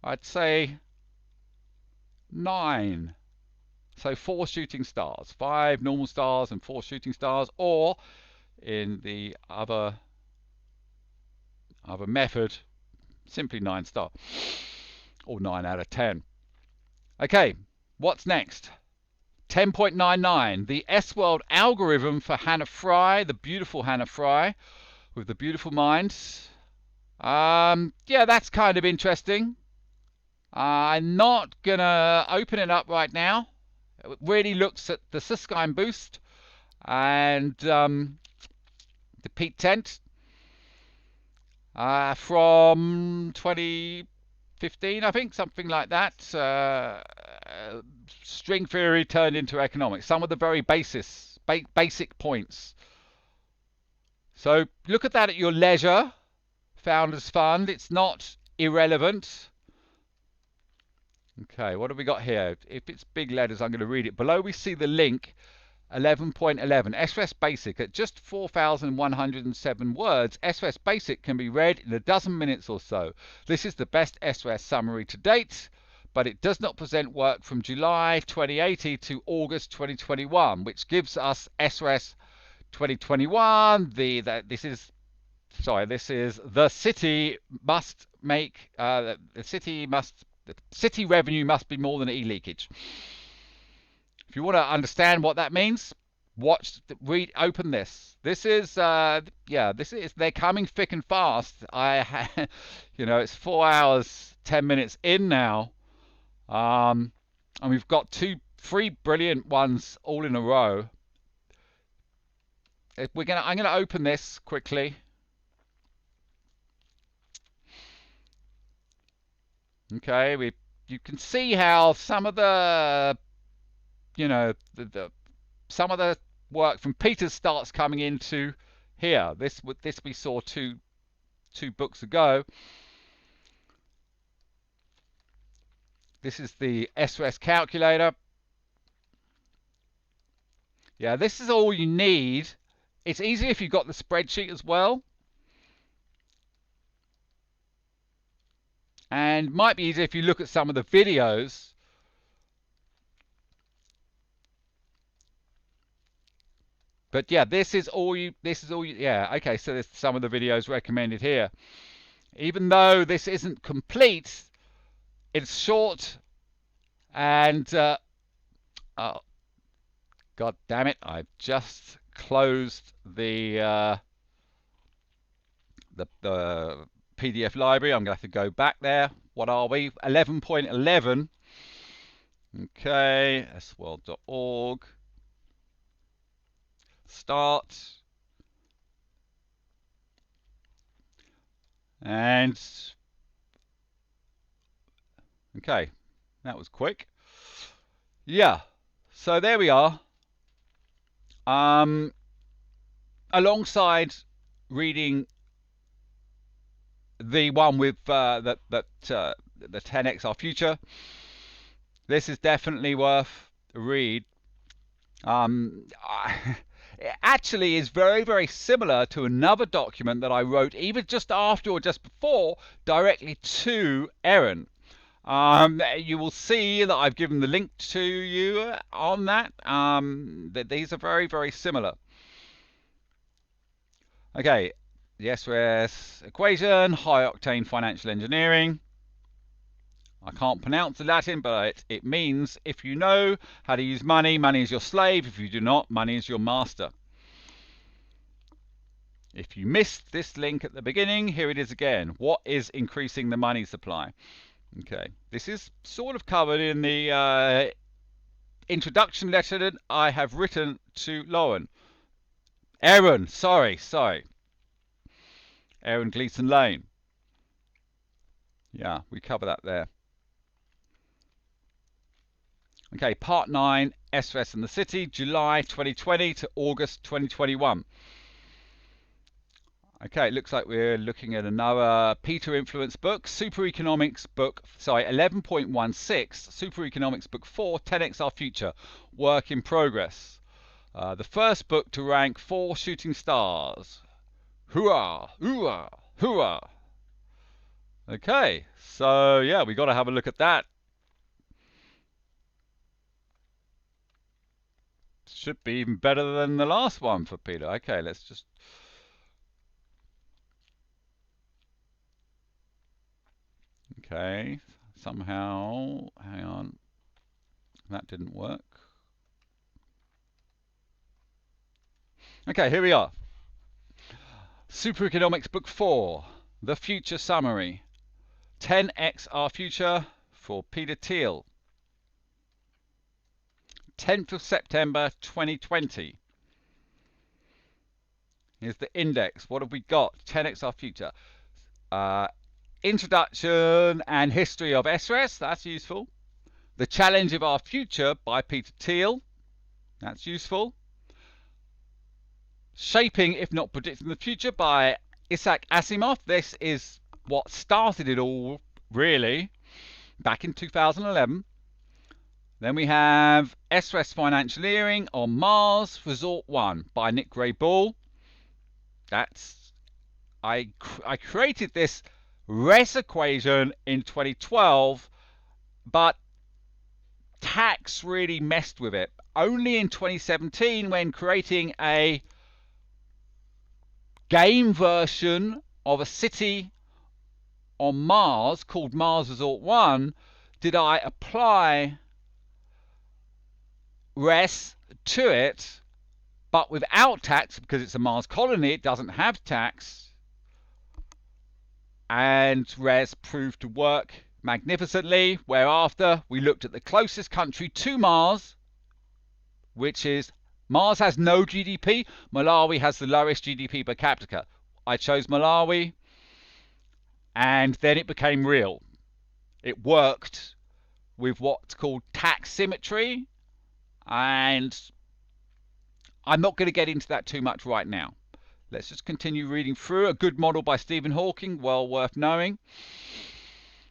I'd say, 9. So 4 shooting stars, 5 normal stars and 4 shooting stars, or in the other method, simply 9 star, or 9 out of 10. Okay, what's next? 10.99, the S-World algorithm for Hannah Fry, the beautiful Hannah Fry, with the beautiful minds. Yeah, that's kind of interesting. I'm not gonna open it up right now. It really looks at the Susskind boost and the peak tent from 2015, I think, something like that. String theory turned into economics. Some of the very basic points. So look at that at your leisure. Founders Fund. It's not irrelevant. Okay, what have we got here? If it's big letters, I'm going to read it. Below we see the link 11.11. SRS Basic. At just 4,107 words, SRS Basic can be read in a dozen minutes or so. This is the best SRS summary to date, but it does not present work from July 2080 to August 2021, which gives us SRS 2021. This is the city must make the city revenue must be more than e-leakage. If you want to understand what that means, open this. This is they're coming thick and fast. It's 4 hours 10 minutes in now, and we've got 3 brilliant ones all in a row. I'm gonna open this quickly. Okay, you can see how some of the some of the work from Peter starts coming into here. This we saw two books ago. This is the SRS calculator. Yeah, this is all you need. It's easy if you've got the spreadsheet as well. And might be easier if you look at some of the videos. But yeah, this is all you, yeah, okay, so there's some of the videos recommended here. Even though this isn't complete, it's short and, oh, God damn it, I've just closed the PDF library. I'm going to have to go back there. What are we? 11.11. Okay, sworld.org. Start. And okay, that was quick. Yeah, so there we are. Alongside reading the one with the 10x our future, this is definitely worth a read. It actually is very, very similar to another document that I wrote either just after or just before, directly to Erin. You will see that I've given the link to you on that. That these are very, very similar. Okay, the SRS equation, high octane financial engineering. I can't pronounce the Latin, but it means if you know how to use money, money is your slave. If you do not, money is your master. If you missed this link at the beginning, here it is again. What is increasing the money supply? Okay, this is sort of covered in the introduction letter that I have written to Lauren. Erin, sorry. Erin Gleeson Lane. Yeah, we cover that there. Okay, part 9, SRS in the City, July 2020 to August 2021. Okay, it looks like we're looking at another Peter Influence book, Super Economics book, 11.16, Super Economics book 4, 10x Our Future, work in progress. The first book to rank 4 shooting stars. Hooah, hooah, hooah. Okay, so yeah, we got to have a look at that. Should be even better than the last one for Peter. Okay, let's just... Okay, somehow, hang on, that didn't work. Okay, here we are. Super Economics Book 4, The Future Summary. 10x Our Future, for Peter Thiel. 10th of September 2020. Here's the index. What have we got? 10x our future. Introduction and history of SRES. That's useful. The Challenge of Our Future by Peter Thiel. That's useful. Shaping, if not predicting the future, by Isaac Asimov. This is what started it all, really, back in 2011. Then we have SRES Financialeering on Mars, Resort 1 by Nick Gray-Ball. That's I created this RES equation in 2012, but tax really messed with it. Only in 2017, when creating a game version of a city on Mars called Mars Resort 1, did I apply RES to it, but without tax, because it's a Mars colony, it doesn't have tax. And RES proved to work magnificently, whereafter we looked at the closest country to Mars, which is Mars has no GDP. Malawi has the lowest GDP per capita. I chose Malawi, and then it became real. It worked with what's called tax symmetry, and I'm not going to get into that too much right now. Let's just continue reading through. A good model by Stephen Hawking, well worth knowing.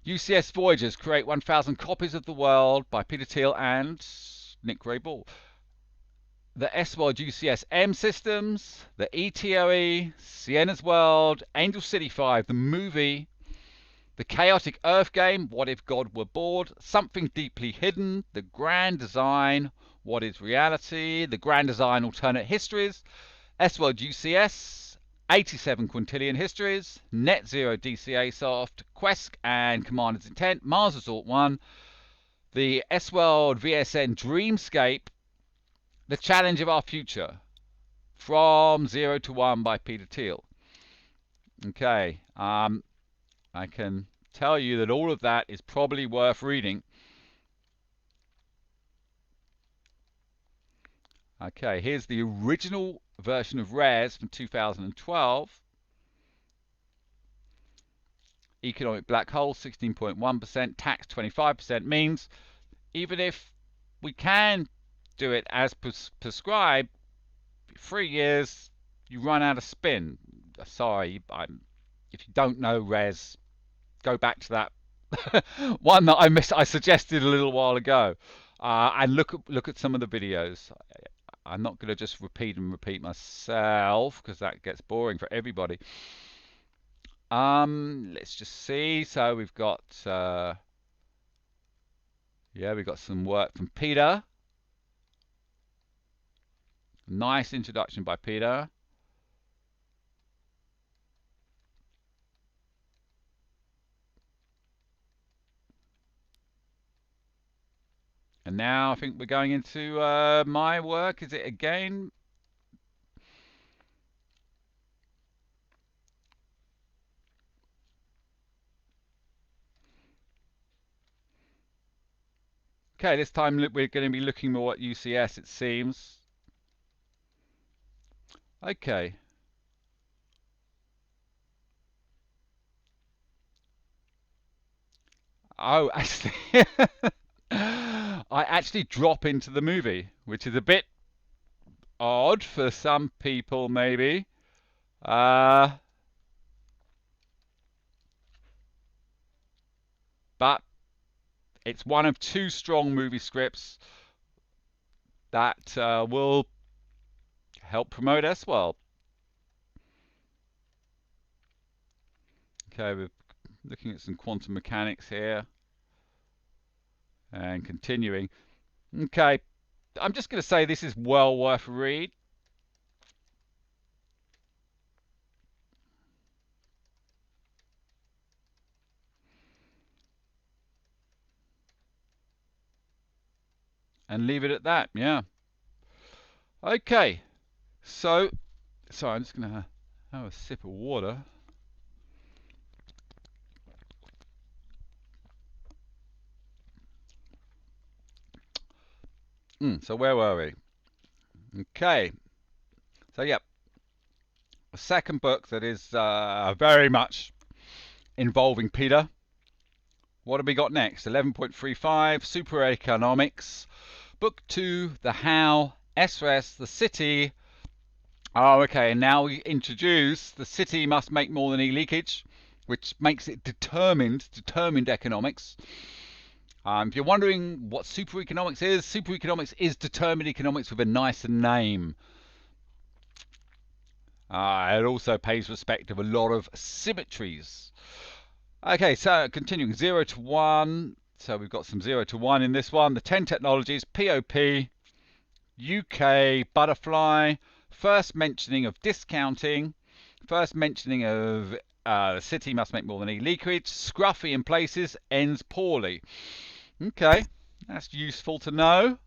UCS Voyagers create 1,000 copies of the world by Peter Thiel and Nick Gray-Ball. The S-World UCS M systems, the ETOE, Sienna's World, Angel City 5, the movie, the Chaotic Earth game, What If God Were Bored, Something Deeply Hidden, the Grand Design, What is Reality, the Grand Design Alternate Histories, S-World UCS, 87 Quintillion Histories, Net Zero DCA Soft, Quest and Commander's Intent, Mars Resort 1, the S-World VSN Dreamscape, The Challenge of Our Future, From 0 to 1 by Peter Thiel. Okay, I can tell you that all of that is probably worth reading. Okay, here's the original version of RES from 2012. Economic black hole, 16.1%, tax 25%, means even if we can do it as prescribed, 3 years, you run out of spin. Sorry, if you don't know RES, go back to that one that I suggested a little while ago, and look at some of the videos. I'm not going to just repeat myself, because that gets boring for everybody. Let's just see. So we've got we've got some work from Peter. Nice introduction by Peter. And now I think we're going into my work. Is it again? Okay, this time we're going to be looking more at UCS, it seems. Okay. Oh, actually, I actually drop into the movie, which is a bit odd for some people, maybe. But it's one of 2 strong movie scripts that will help promote S-World. Okay, we're looking at some quantum mechanics here. And continuing. Okay, I'm just going to say this is well worth a read. And leave it at that, yeah. Okay, so I'm just going to have a sip of water. So where were we? Okay. So, yep. A second book that is very much involving Peter. What have we got next? 11.35, Super Economics. Book 2, The How, SRS, The City. Oh, okay, and now we introduce the city must make more than e-leakage, which makes it determined economics. If you're wondering what super economics is determined economics with a nicer name. It also pays respect of a lot of symmetries. Okay, so continuing 0 to 1. So we've got some 0 to 1 in this one. The 10 technologies, POP, UK, butterfly, first mentioning of discounting, first mentioning of the city must make more than e-leakage, scruffy in places, ends poorly. Okay, that's useful to know.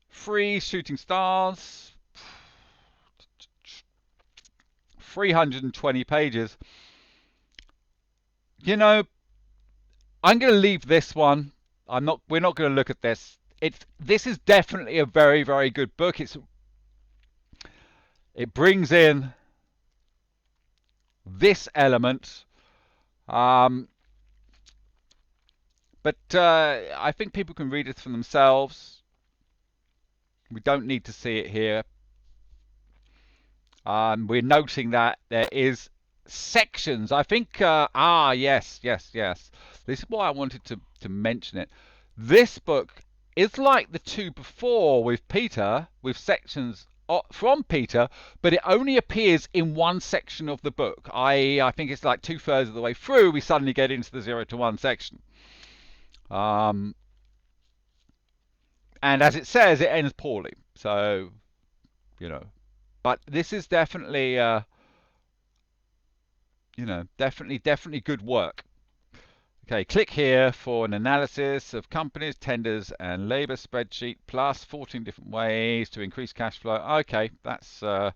Free shooting stars, 320 pages. You know, I'm going to leave this one. We're not going to look at this. This is definitely a very, very good book. It brings in this element, but I think people can read it for themselves. We don't need to see it here. We're noting that there is sections. I think, yes. This is why I wanted to mention it. This book is like the two before with Peter, with sections from Peter, but it only appears in one section of the book. I think it's like 2/3 of the way through, we suddenly get into the 0 to 1 section. And as it says, it ends poorly. So, you know. But this is definitely, definitely good work. Okay, click here for an analysis of companies, tenders, and labor spreadsheet, plus 14 different ways to increase cash flow. Okay, that's, that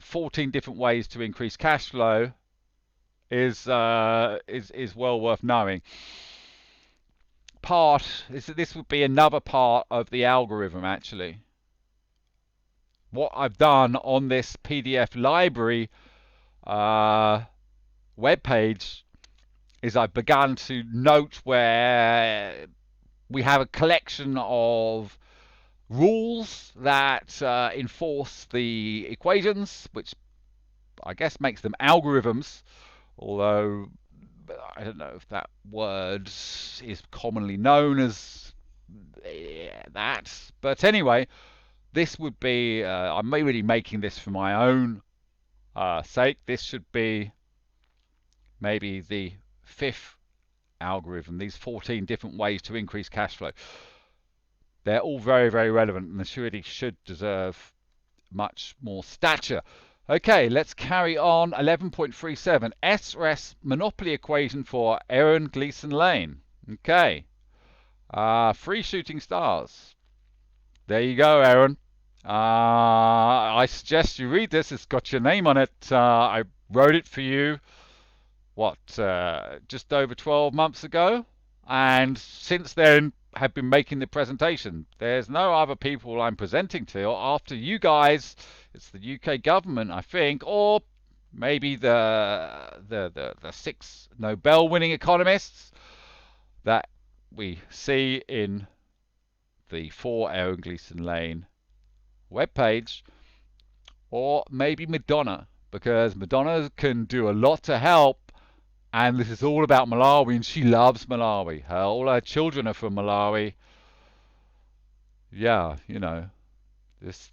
14 different ways to increase cash flow is well worth knowing. This would be another part of the algorithm, actually. What I've done on this PDF library webpage is I've begun to note where we have a collection of rules that enforce the equations, which I guess makes them algorithms, although I don't know if that word is commonly known as that. But anyway, this would be, I'm really making this for my own sake. This should be maybe the 5th algorithm, these 14 different ways to increase cash flow. They're all very, very relevant, and they really should deserve much more stature. Okay, let's carry on. 11.37, SRS monopoly equation for Aaron Gleason Lane. Okay, free shooting stars. There you go, Aaron. I suggest you read this. It's got your name on it. I wrote it for you, just over 12 months ago, and since then have been making the presentation. There's no other people I'm presenting to after you guys. It's the UK government, I think, or maybe the 6 Nobel-winning economists that we see in the For Aaron Gleason Lane webpage, or maybe Madonna, because Madonna can do a lot to help, and this is all about Malawi, and she loves Malawi. All her children are from Malawi. Yeah, there's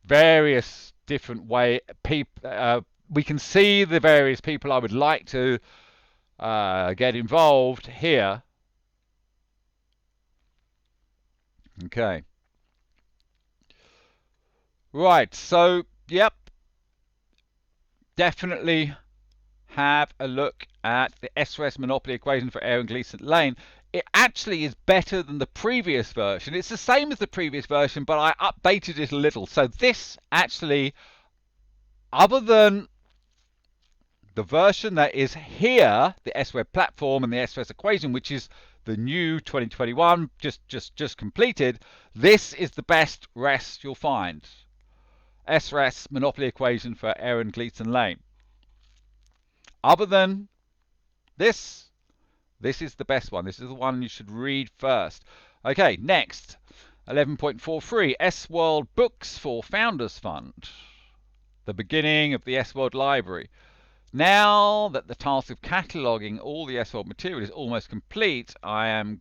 various different we can see the various people I would like to get involved here. Okay. Right, so, yep. Definitely have a look at the SRS monopoly equation for Aaron Gleason Lane. It actually is better than the previous version. It's the same as the previous version, but I updated it a little. So this actually, other than the version that is here, the S-Web platform and the S-RES equation, which is the new 2021, just completed, this is the best RES you'll find. S-RES monopoly equation for Aaron Gleason Lane. Other than this is the best one. This is the one you should read first. Okay, next, 11.43, S-World Books for Founders Fund. The beginning of the S-World Library. Now that the task of cataloguing all the S-World material is almost complete, I am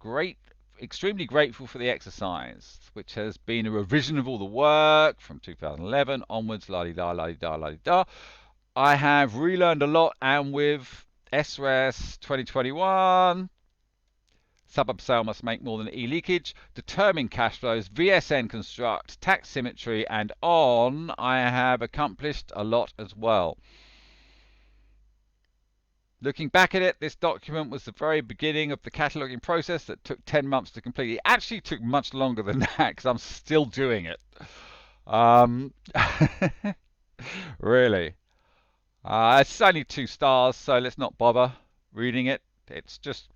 extremely grateful for the exercise, which has been a revision of all the work from 2011 onwards, la-di-da, la-di-da, la-di-da. I have relearned a lot, and with S-RES 2021, suburb sale must make more than e-leakage, determine cash flows, VSN construct, tax symmetry, and on, I have accomplished a lot as well. Looking back at it, this document was the very beginning of the cataloging process that took 10 months to complete. It actually took much longer than that because I'm still doing it. Really. It's only 2 stars, so let's not bother reading it. It's just...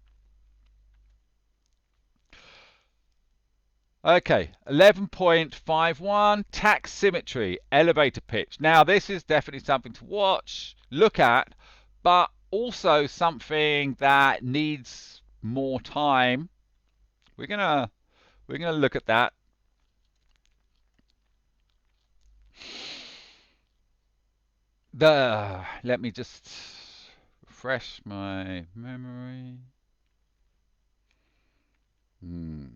Okay, 11.51, tax symmetry, elevator pitch. Now, this is definitely something to watch, look at, but also something that needs more time. We're gonna look at that. Let me just refresh my memory.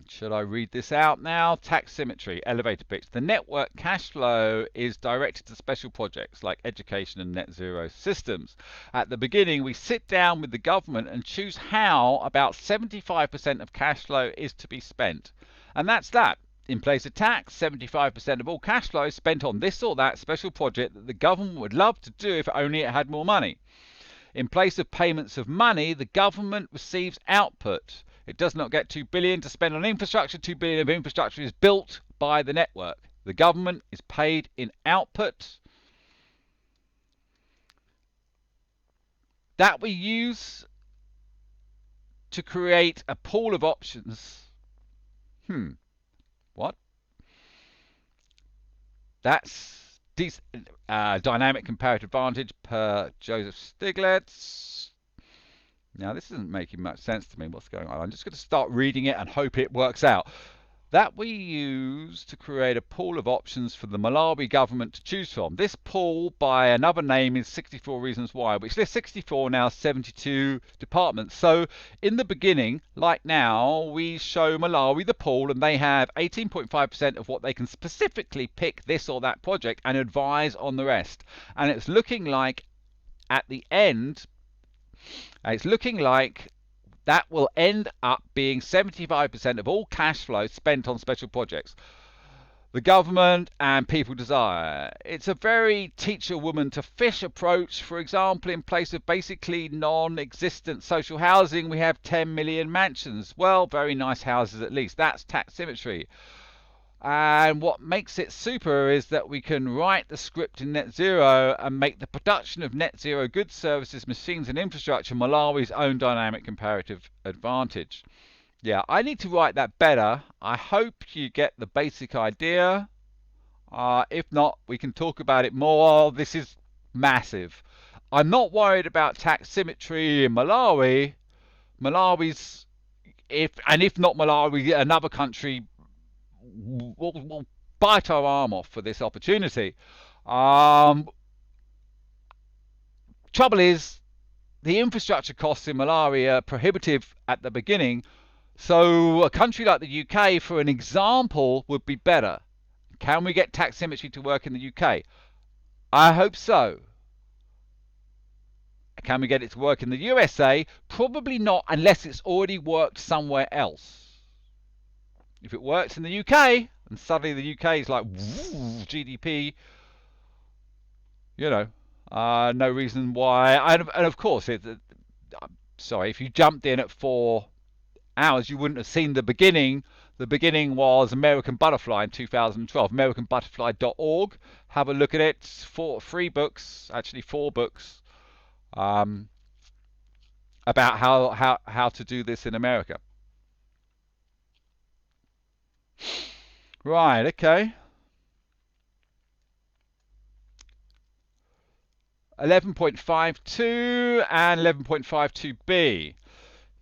Should I read this out now? Tax symmetry, elevator pitch. The network cash flow is directed to special projects like education and net zero systems. At the beginning, we sit down with the government and choose how about 75% of cash flow is to be spent. And that's that. In place of tax, 75% of all cash flow is spent on this or that special project that the government would love to do if only it had more money. In place of payments of money, the government receives output. It does not get 2 billion to spend on infrastructure. 2 billion of infrastructure is built by the network. The government is paid in output that we use to create a pool of options. What? That's dynamic comparative advantage per Joseph Stiglitz. Now, this isn't making much sense to me. What's going on? I'm just going to start reading it and hope it works out. That we use to create a pool of options for the Malawi government to choose from. This pool, by another name, is 64 Reasons Why, which lists 64, now 72 departments. So, in the beginning, like now, we show Malawi the pool, and they have 18.5% of what they can specifically pick this or that project and advise on the rest. And it's looking like, at the end, it's looking like that will end up being 75% of all cash flow spent on special projects the government and people desire. It's a very teach a woman to fish approach. For example, in place of basically non-existent social housing, we have 10 million mansions. Well, very nice houses at least. That's tax symmetry. And what makes it super is that we can write the script in net zero and make the production of net zero goods, services, machines and infrastructure Malawi's own dynamic comparative advantage. Yeah, I need to write that better. I hope you get the basic idea. If not, we can talk about it more. This is massive. I'm not worried about tax symmetry in Malawi. Malawi's, if not Malawi, another country we'll bite our arm off for this opportunity. Trouble is, the infrastructure costs in Malawi are prohibitive at the beginning, so a country like the UK, for an example, would be better. Can we get tax symmetry to work in the UK? I hope so. Can we get it to work in the USA? Probably not, unless it's already worked somewhere else. If it works in the UK, and suddenly the UK is like GDP, you know, no reason why. And of course, sorry, if you jumped in at 4 hours, you wouldn't have seen the beginning. The beginning was American Butterfly in 2012, americanbutterfly.org. Have a look at it. 4 free books, actually 4 books. about how to do this in America. Right, okay. 11.52 and 11.52b.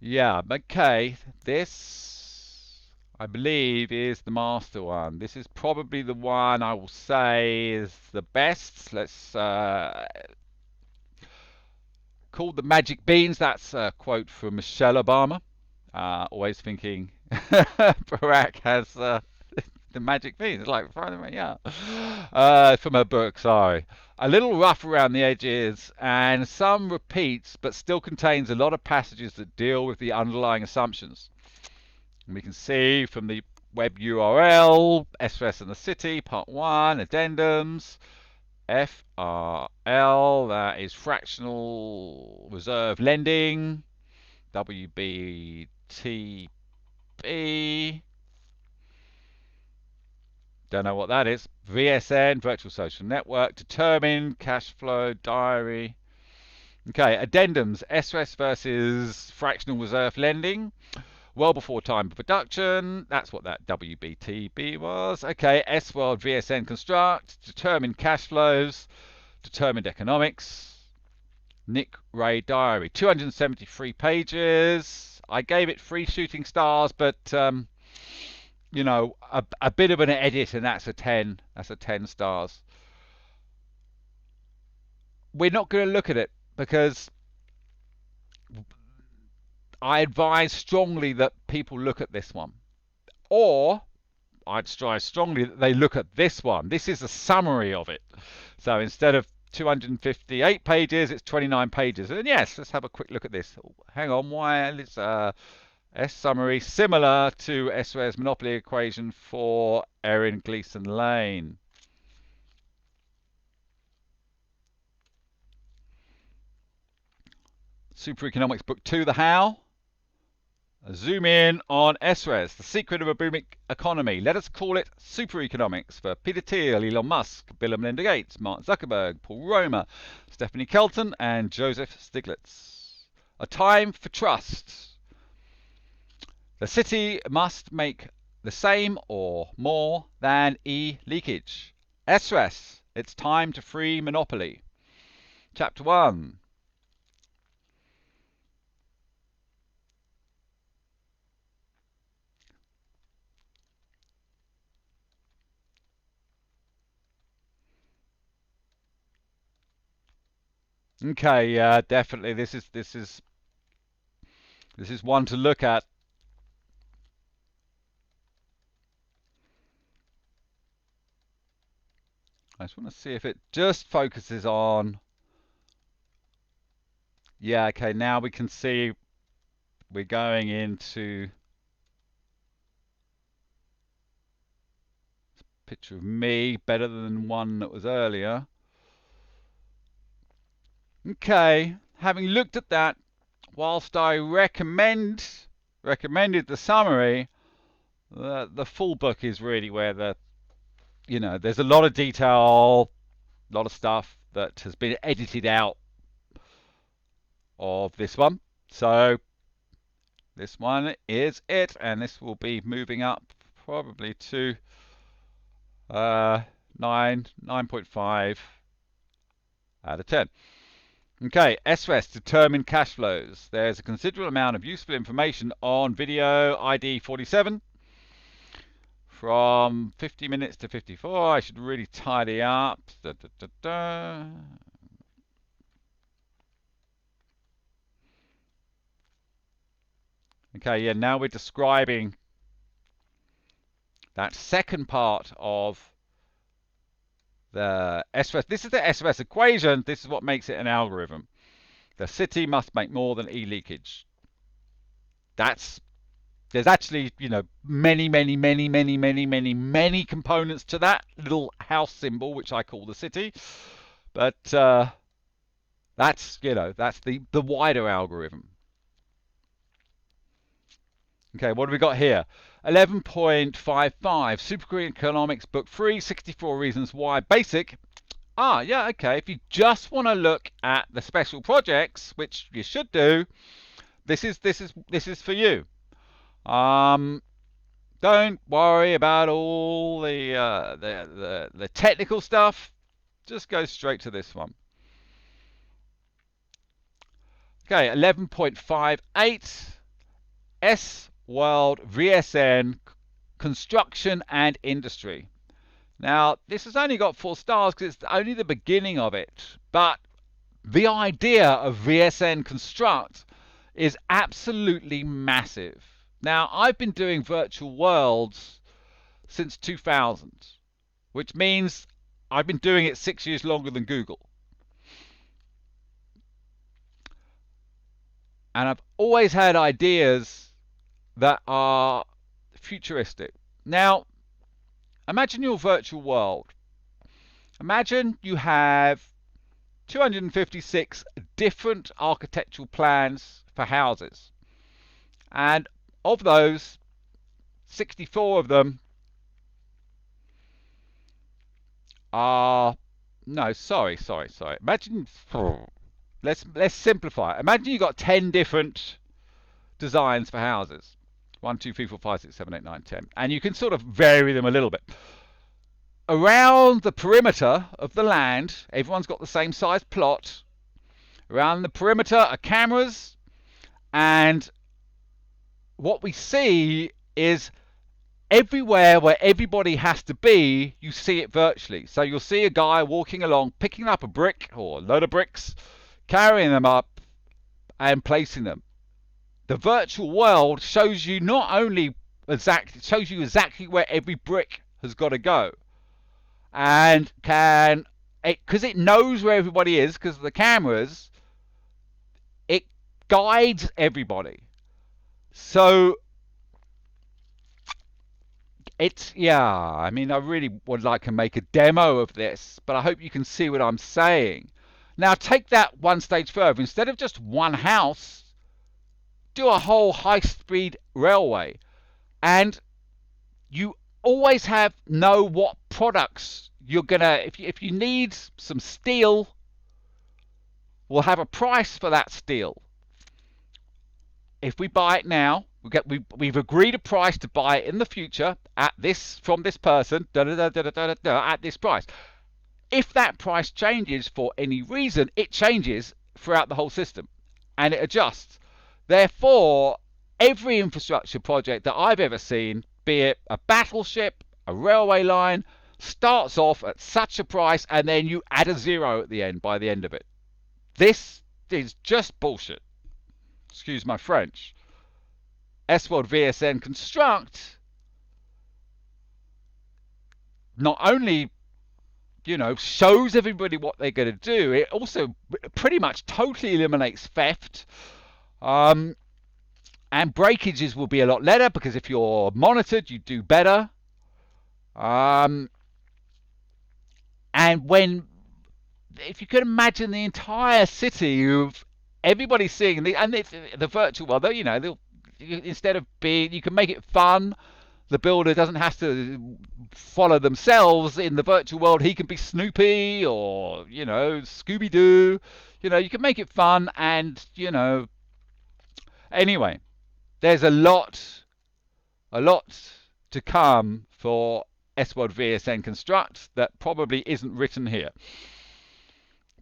Yeah, okay. This, I believe, is the master one. This is probably the one I will say is the best. Let's called the Magic Beans. That's a quote from Michelle Obama. Always thinking Barack has the magic beans, like yeah, from her book. Sorry, a little rough around the edges, and some repeats, but still contains a lot of passages that deal with the underlying assumptions. And we can see from the web URL, SRS and the City, Part 1, addendums, FRL, that is fractional reserve lending, WBTB, don't know what that is, VSN, virtual social network, determine cash flow diary. Okay, addendums, SRS versus fractional reserve lending, well before time of production. That's what that WBTB was. Okay, S-World VSN construct, determine cash flows, determined economics, Nick Ray diary, 273 pages. I gave it 3 shooting stars, but you know, a bit of an edit, and that's a 10. That's a 10 stars. We're not going to look at it because I advise strongly that people look at this one, or I'd strive strongly that they look at this one. This is a summary of it. So instead of 258 pages, it's 29 pages. And yes, let's have a quick look at this. Hang on, why it's S summary similar to SRS monopoly equation for Erin Gleason Lane. Super Economics Book 2, The How. Zoom in on SRES, the secret of a booming economy. Let us call it super economics for Peter Thiel, Elon Musk, Bill and Melinda Gates, Mark Zuckerberg, Paul Romer, Stephanie Kelton, and Joseph Stiglitz. A time for trust. The city must make the same or more than e-leakage. SRES, it's time to free monopoly. Chapter 1. Okay, yeah, definitely. This is one to look at. I just want to see if it just focuses on. Yeah, okay, now we can see we're going into a picture of me, better than one that was earlier. Okay, having looked at that, whilst I recommended the summary, the full book is really where there's a lot of detail, a lot of stuff that has been edited out of this one. So this one is it, and this will be moving up probably to 9.5 out of 10. Okay, SRES, determine cash flows. There's a considerable amount of useful information on video ID 47. From 50 minutes to 54, I should really tidy up. Okay, yeah, now we're describing that second part of the SRES. This is the SRES equation. This is what makes it an algorithm. The city must make more than e-leakage. There's actually, many components to that little house symbol, which I call the city. But that's the wider algorithm. Okay, what have we got here? 11.55, Super Economics Book 3, 64 Reasons Why Basic Yeah, okay. If you just want to look at the special projects, which you should do, this is for you. Um, don't worry about all the technical stuff. Just go straight to this one. Okay, 11.58 S World VSN Construction and Industry. Now, this has only got 4 stars because it's only the beginning of it. But the idea of VSN Construct is absolutely massive. Now, I've been doing virtual worlds since 2000, which means I've been doing it 6 years longer than Google. And I've always had ideas that are futuristic. Now, imagine your virtual world. Imagine you have 256 different architectural plans for houses. And of those, 64 of them are... No, sorry. Imagine... Let's simplify it. Imagine you've got 10 different designs for houses. 1, 2, 3, 4, 5, 6, 7, 8, 9, 10. And you can sort of vary them a little bit. Around the perimeter of the land, everyone's got the same size plot. Around the perimeter are cameras, and what we see is everywhere where everybody has to be, you see it virtually. So you'll see a guy walking along, picking up a brick or a load of bricks, carrying them up and placing them. The virtual world shows you not only shows you exactly where every brick has got to go, and because it knows where everybody is because of the cameras, it guides everybody. So it's, I mean, I really would like to make a demo of this, but I hope you can see what I'm saying. Now take that one stage further. Instead of just one house, do a whole high-speed railway, and you always know what products you're gonna. If you need some steel, we'll have a price for that steel. If we buy it now, we've agreed a price to buy it in the future at this from this person at this price. If that price changes for any reason, it changes throughout the whole system, and it adjusts. Therefore, every infrastructure project that I've ever seen, be it a battleship, a railway line, starts off at such a price, and then you add a zero at the end by the end of it. This is just bullshit. Excuse my French. S-World VSN Construct not only, shows everybody what they're going to do, it also pretty much totally eliminates theft. And breakages will be a lot better because if you're monitored, you do better. And if you can imagine the entire city of everybody seeing the virtual world, instead of being, you can make it fun. The builder doesn't have to follow themselves in the virtual world. He can be Snoopy or Scooby-Doo. You can make it fun, and anyway, there's a lot to come for S-World VSN Construct that probably isn't written here.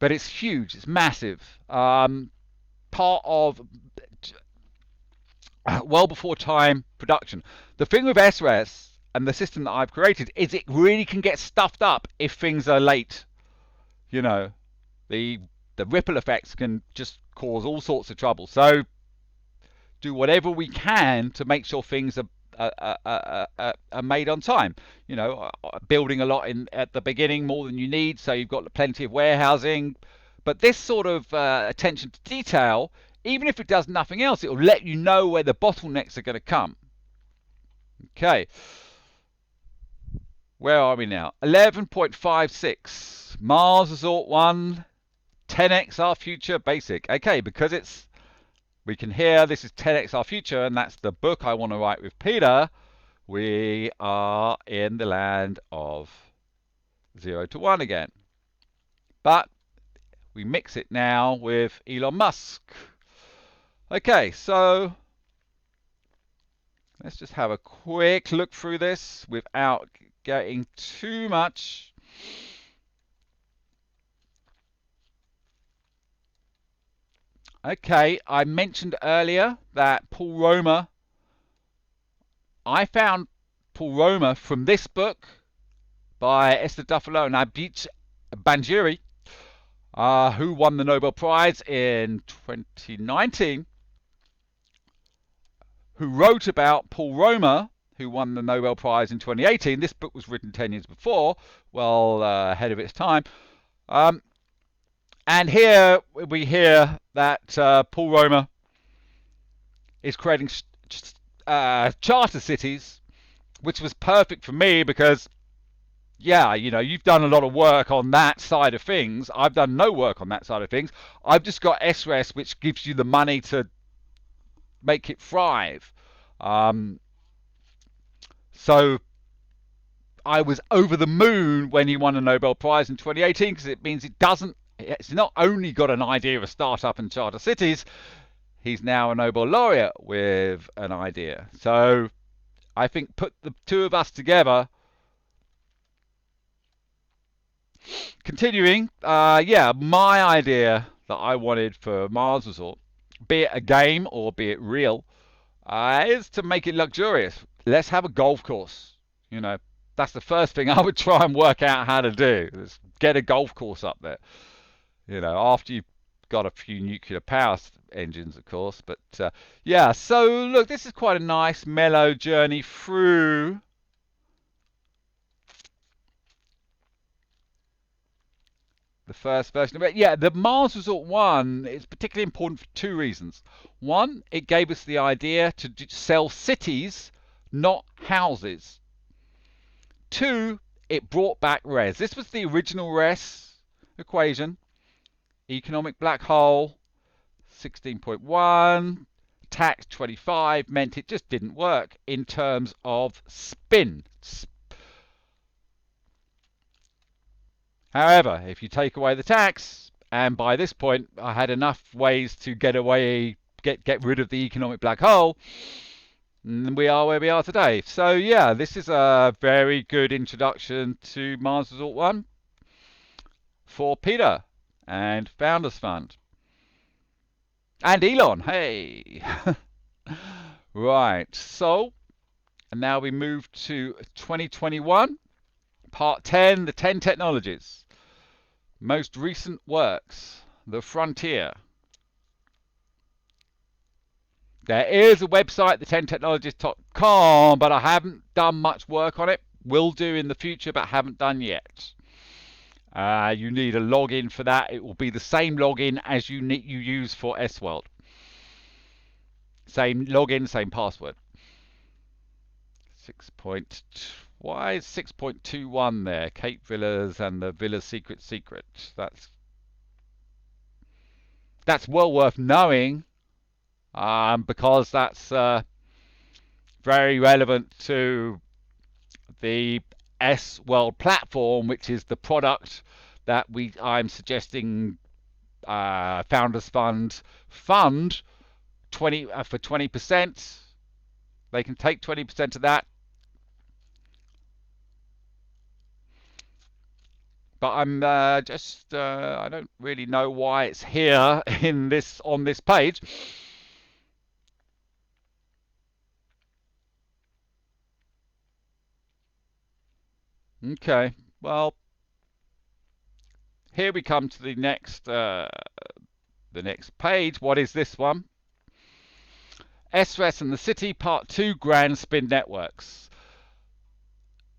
But it's huge, it's massive. Part of well before time production. The thing with SRES and the system that I've created is it really can get stuffed up if things are late. The ripple effects can just cause all sorts of trouble. So do whatever we can to make sure things are made on time. Building a lot at the beginning, more than you need, so you've got plenty of warehousing. But this sort of attention to detail, even if it does nothing else, it will let you know where the bottlenecks are going to come. Okay. Where are we now? 11.56. Mars Resort 1, 10x our future basic. Okay, because we can hear this is 10x our future, and that's the book I want to write with Peter. We are in the land of 0 to 1 again. but we mix it now with Elon Musk. Okay, so let's just have a quick look through this without getting too much. Okay, I mentioned earlier that Paul Romer, I found Paul Romer from this book by Esther Duflo and Abhijit Banerjee, who won the Nobel Prize in 2019, who wrote about Paul Romer, who won the Nobel Prize in 2018. This book was written 10 years before, well ahead of its time. And here we hear that Paul Romer is creating charter cities, which was perfect for me because, yeah, you know, you've done a lot of work on that side of things. I've done no work on that side of things. I've just got SRES, which gives you the money to make it thrive. So I was over the moon when he won a Nobel Prize in 2018 because it means it's not only got an idea of a startup and charter cities, he's now a Nobel laureate with an idea. So I think put the two of us together. Continuing, yeah, my idea that I wanted for Mars Resort, be it a game or be it real, is to make it luxurious. Let's have a golf course. You know, that's the first thing I would try and work out how to do. Is get a golf course up there. You know, after you've got a few nuclear power engines, of course. But yeah, so look, this is quite a nice, mellow journey through the first version of it. Yeah, the Mars Resort 1 is particularly important for two reasons. One, it gave us the idea to sell cities, not houses. Two, it brought back RES. This was the original RES equation. Economic black hole, 16.1, tax 25 meant it just didn't work in terms of spin. However, if you take away the tax, and by this point I had enough ways to get rid of the economic black hole, and we are where we are today. So yeah, this is a very good introduction to Mars Resort 1 for Peter and Founders Fund. And Elon, hey! Right, so, and now we move to 2021, Part 10, the 10 technologies. Most recent works, the frontier. There is a website, the10technologies.com, but I haven't done much work on it. Will do in the future, but haven't done yet. You need a login for that. It will be the same login as you use for S-World. Same login, same password. Why is 6.21 there? Cape Villas and the Villa Secret. That's well worth knowing, because that's very relevant to the S-World platform, which is the product that I'm suggesting Founders Fund 20 for 20%. They can take 20% of that. But I'm I don't really know why it's here on this page. Okay, well, here we come to the next page. What is this one? SRES and the City, Part 2, Grand Spin Networks.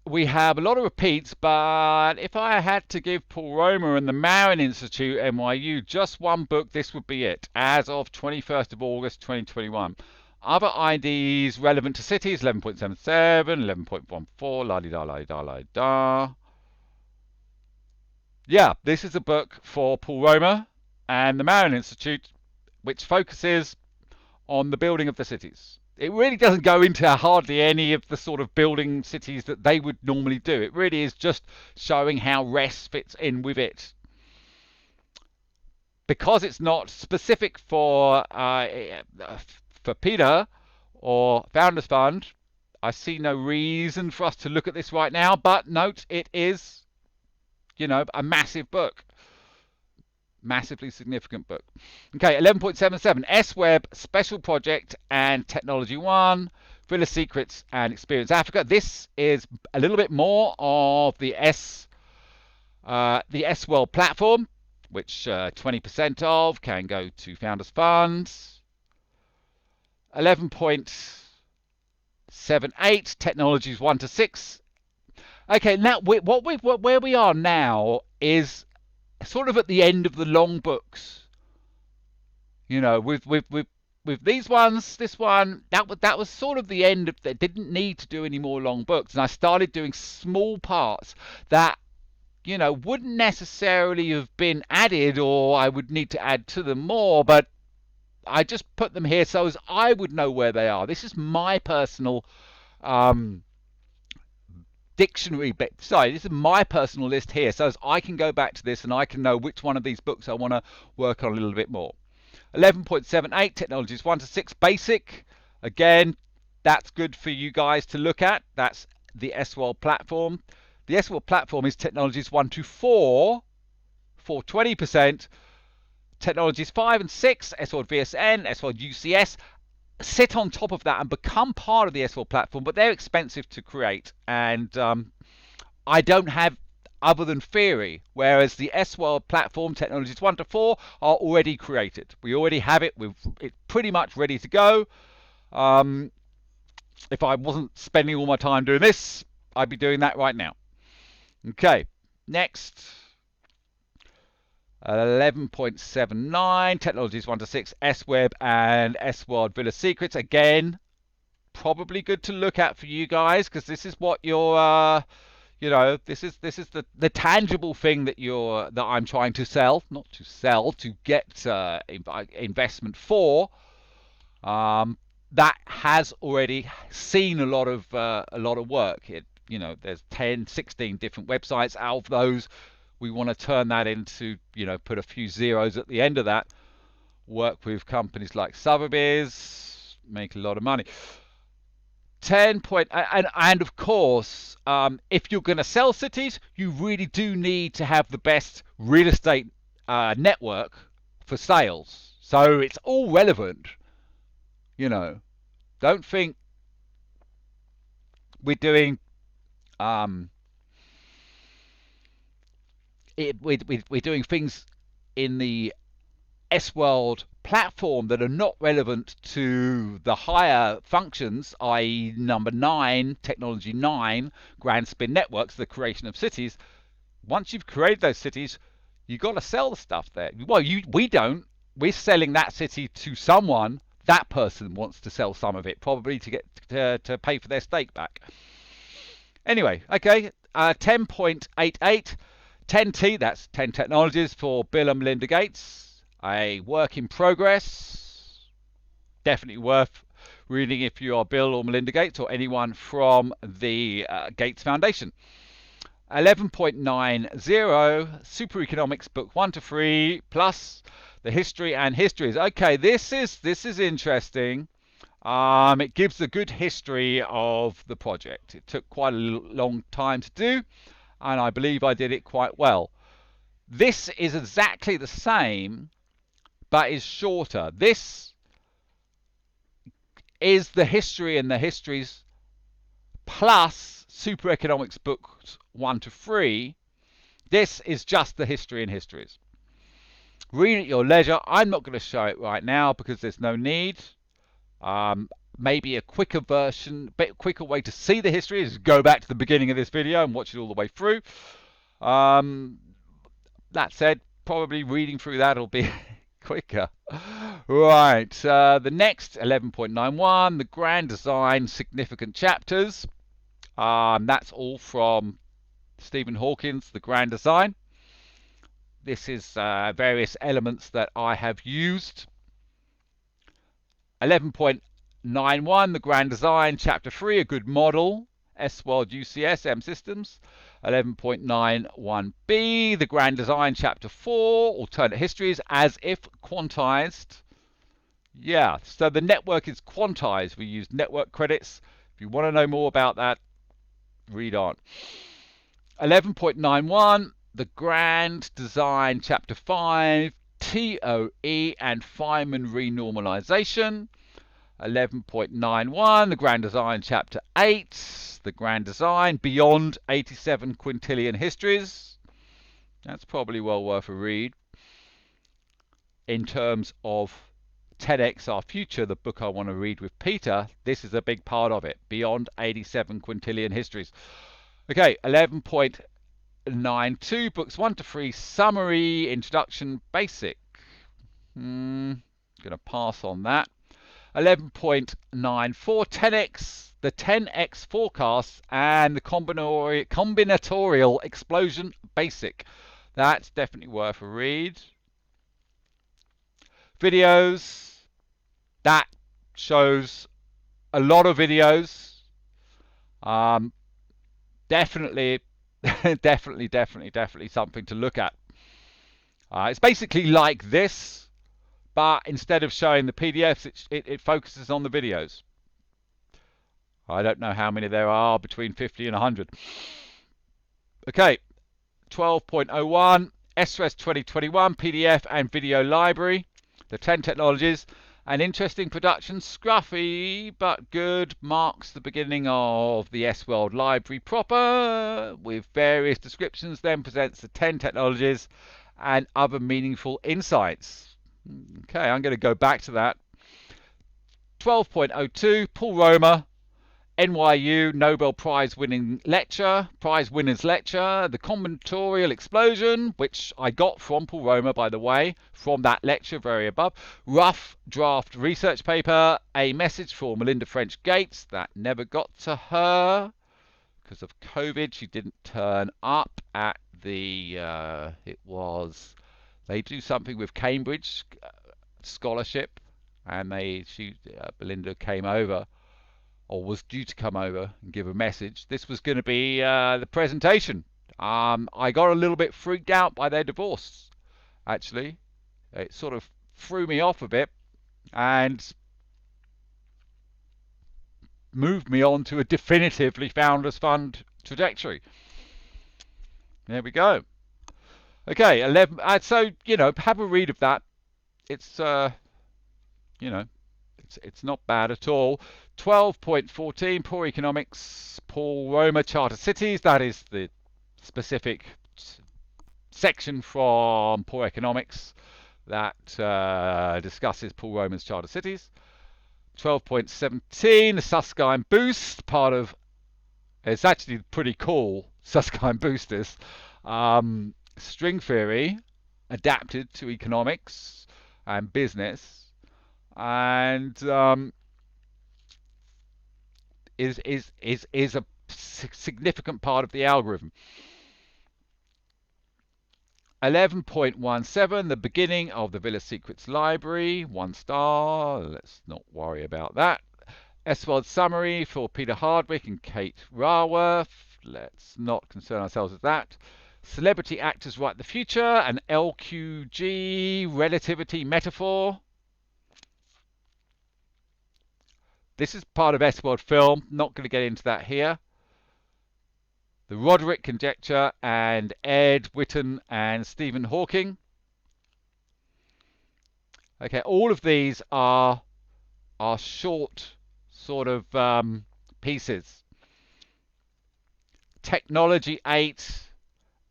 We have a lot of repeats, but if I had to give Paul Romer and the Marin Institute, NYU, just one book, this would be it, as of 21st of August 2021. Other IDs relevant to cities, 11.77, 11.14, la-di-da. Yeah, this is a book for Paul Romer and the Marin Institute, which focuses on the building of the cities. It really doesn't go into hardly any of the sort of building cities that they would normally do. It really is just showing how RES fits in with it. because it's not specific for Peter or Founders Fund, I see no reason for us to look at this right now. But note, it is, you know, a massive book. Massively significant book. Okay, 11.77, S-Web, Special Project and Technology One, Villa Secrets and Experience Africa. This is a little bit more of the S-World platform, which 20% of can go to Founders Funds. 11.78, Technologies 1 to 6. Okay, now where we are now is sort of at the end of the long books. You know, with these ones, this one, that was sort of the end of. They didn't need to do any more long books, and I started doing small parts that, you know, wouldn't necessarily have been added, or I would need to add to them more, but I just put them here so as I would know where they are. This is my personal dictionary bit. Sorry, this is my personal list here, so as I can go back to this and I can know which one of these books I want to work on a little bit more. 11.78, Technologies 1 to 6, Basic. Again, that's good for you guys to look at. That's the S-World platform. The S-World platform is Technologies 1 to 4 for 20%. Technologies 5 and 6, S-World VSN, S-World UCS, sit on top of that and become part of the S-World platform, but they're expensive to create, and I don't have other than theory, whereas the S-World platform, Technologies 1 to 4, are already created. We already have it. It's pretty much ready to go. If I wasn't spending all my time doing this, I'd be doing that right now. Okay, next. 11.79, Technologies 1 to 6, S-Web and S-World Villa Secrets. Again, probably good to look at for you guys, because this is what you're, you know, this is the tangible thing that I'm trying to sell, not to sell, to get investment for. That has already seen a lot of work. You know, there's 10, 16 different websites. Out of those, we want to turn that into, you know, put a few zeros at the end of that. Work with companies like Sotheby's, make a lot of money. 10 point, and of course, if you're going to sell cities, you really do need to have the best real estate network for sales. So it's all relevant. You know, don't think we're doing we're doing things in the S-World platform that are not relevant to the higher functions, i.e. number 9, Technology 9, Grand Spin Networks, the creation of cities. Once you've created those cities, you've got to sell the stuff there. Well, we don't. We're selling that city to someone. That person wants to sell some of it, probably to get to pay for their stake back. Anyway, okay, 10.88, 10T, that's 10 Technologies for Bill and Melinda Gates. A work in progress. Definitely worth reading if you are Bill or Melinda Gates or anyone from the Gates Foundation. 11.90, Super Economics Book 1 to 3, plus the History and Histories. Okay, this is interesting. It gives a good history of the project. It took quite a long time to do, and I believe I did it quite well. This is exactly the same, but is shorter. This is the history and the histories plus Super Economics Books 1 to 3. This is just the history and histories. Read at your leisure. I'm not going to show it right now because there's no need. Maybe a quicker version, quicker way to see the history is go back to the beginning of this video and watch it all the way through. That said, probably reading through that will be quicker. Right, the next 11.91, the Grand Design Significant Chapters. That's all from Stephen Hawkins, the Grand Design. This is various elements that I have used. 11.91, the Grand Design, Chapter 3, a good model. S-World UCS M Systems. 11.91b, the Grand Design Chapter 4, Alternate Histories, as if quantized. Yeah, so the network is quantized. We use network credits. If you want to know more about that, read on. 11.91, the Grand Design Chapter 5, TOE and Feynman Renormalization. 11.91, the Grand Design Chapter 8, the Grand Design Beyond 87 Quintillion Histories. That's probably well worth a read. In terms of 10x Our Future, the book I want to read with Peter, this is a big part of it. Beyond 87 Quintillion Histories. Okay, 11.92, books 1 to 3, Summary, Introduction, Basic. Going to pass on that. 11.94, 10x, the 10x forecasts and the combinatorial explosion basic. That's definitely worth a read. Videos, that shows a lot of videos. Definitely something to look at. It's basically like this, but instead of showing the PDFs, it focuses on the videos. I don't know how many there are, between 50 and 100. Okay, 12.01, SRES 2021 PDF and video library. The 10 technologies. An interesting production, scruffy but good, marks the beginning of the S-World library proper, with various descriptions, then presents the 10 technologies and other meaningful insights. Okay, I'm going to go back to that. 12.02, Paul Romer, NYU Nobel Prize winners lecture, the combinatorial explosion, which I got from Paul Romer, by the way, from that lecture very above. Rough draft research paper, a message for Melinda French Gates, that never got to her because of COVID. She didn't turn up at the, they do something with Cambridge scholarship, and Belinda came over, or was due to come over and give a message. This was going to be the presentation. I got a little bit freaked out by their divorce, actually. It sort of threw me off a bit and moved me on to a definitively Founders Fund trajectory. There we go. Okay, 11. So, have a read of that. It's, it's not bad at all. 12.14, Poor Economics, Paul Romer, Charter Cities. That is the specific section from Poor Economics that discusses Paul Romer's Charter Cities. 12.17, the Susskind Boost, part of, it's actually pretty cool, Susskind Boost is, string theory adapted to economics and business, and is a significant part of the algorithm. 11.17, the beginning of the Villa Secrets library, 1 star, let's not worry about that. S-World summary for Peter Hardwick and Kate Raworth, let's not concern ourselves with that. Celebrity actors write the future, an LQG relativity metaphor. This is part of S-World film, not going to get into that here. The Roderick conjecture and Ed Witten and Stephen Hawking. Okay, all of these are short sort of pieces. Technology 8,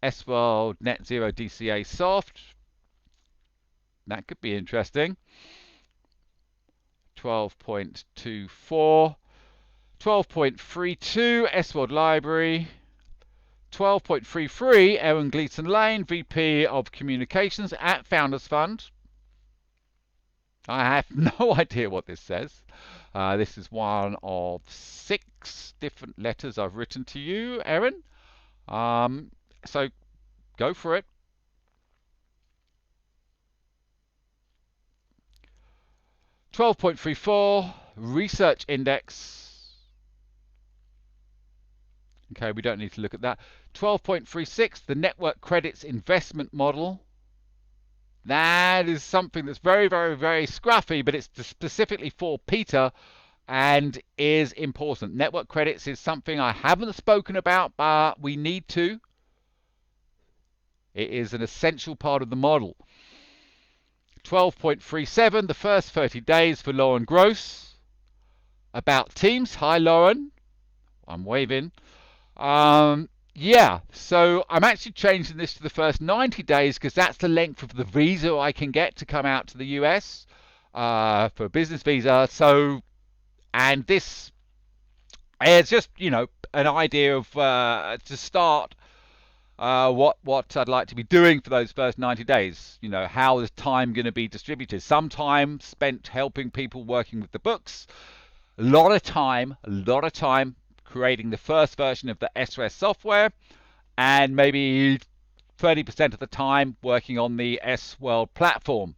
S-World Net Zero DCA Soft. That could be interesting. 12.24. 12.32, S-World Library. 12.33, Erin Gleeson Lane, VP of Communications at Founders Fund. I have no idea what this says. This is one of 6 different letters I've written to you, Erin. So go for it. 12.34, Research Index. Okay, we don't need to look at that. 12.36, the network credits investment model. That is something that's very, very, very scruffy, but it's specifically for Peter and is important. Network credits is something I haven't spoken about, but we need to. It is an essential part of the model. 12.37, the first 30 days for Lauren Gross. About Teams. Hi, Lauren. I'm waving. Yeah, so I'm actually changing this to the first 90 days because that's the length of the visa I can get to come out to the US for a business visa. So, and this is just, you know, an idea of to start what I'd like to be doing for those first 90 days. You know, how is time going to be distributed? Some time spent helping people working with the books. A lot of time creating the first version of the SRS software, and maybe 30% of the time working on the S-World platform,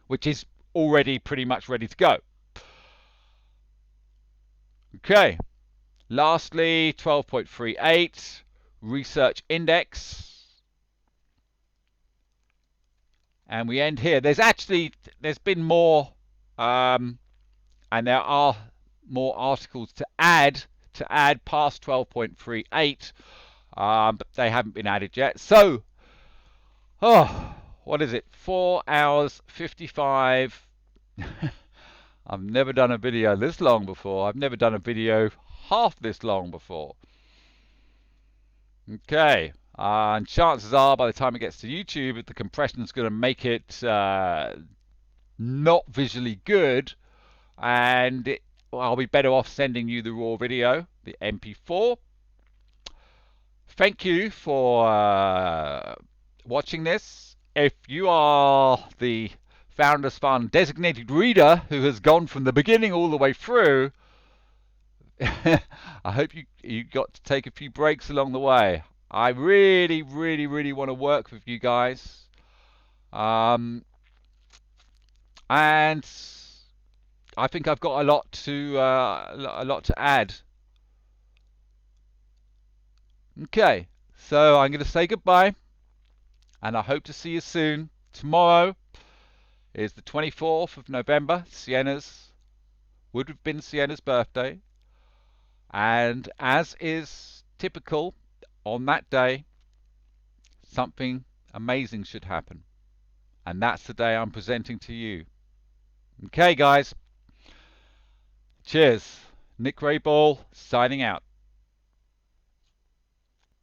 which is already pretty much ready to go. Okay, lastly, 12.38, research index. And we end here. There's been more, and there are more articles to add past 12.38, but they haven't been added yet. So, what is it? 4 hours 55. I've never done a video this long before. I've never done a video half this long before. Okay, and chances are by the time it gets to YouTube, the compression is going to make it not visually good, and I'll be better off sending you the raw video, the MP4. Thank you for watching this. If you are the Founders Fund designated reader who has gone from the beginning all the way through, I hope you got to take a few breaks along the way. I really, really, really want to work with you guys. And I think I've got a lot to add. Okay, so I'm going to say goodbye, and I hope to see you soon. Tomorrow is the 24th of November. Would have been Sienna's birthday, and as is typical on that day, something amazing should happen, and that's the day I'm presenting to you. Okay, guys. Cheers. Nick Rayball signing out.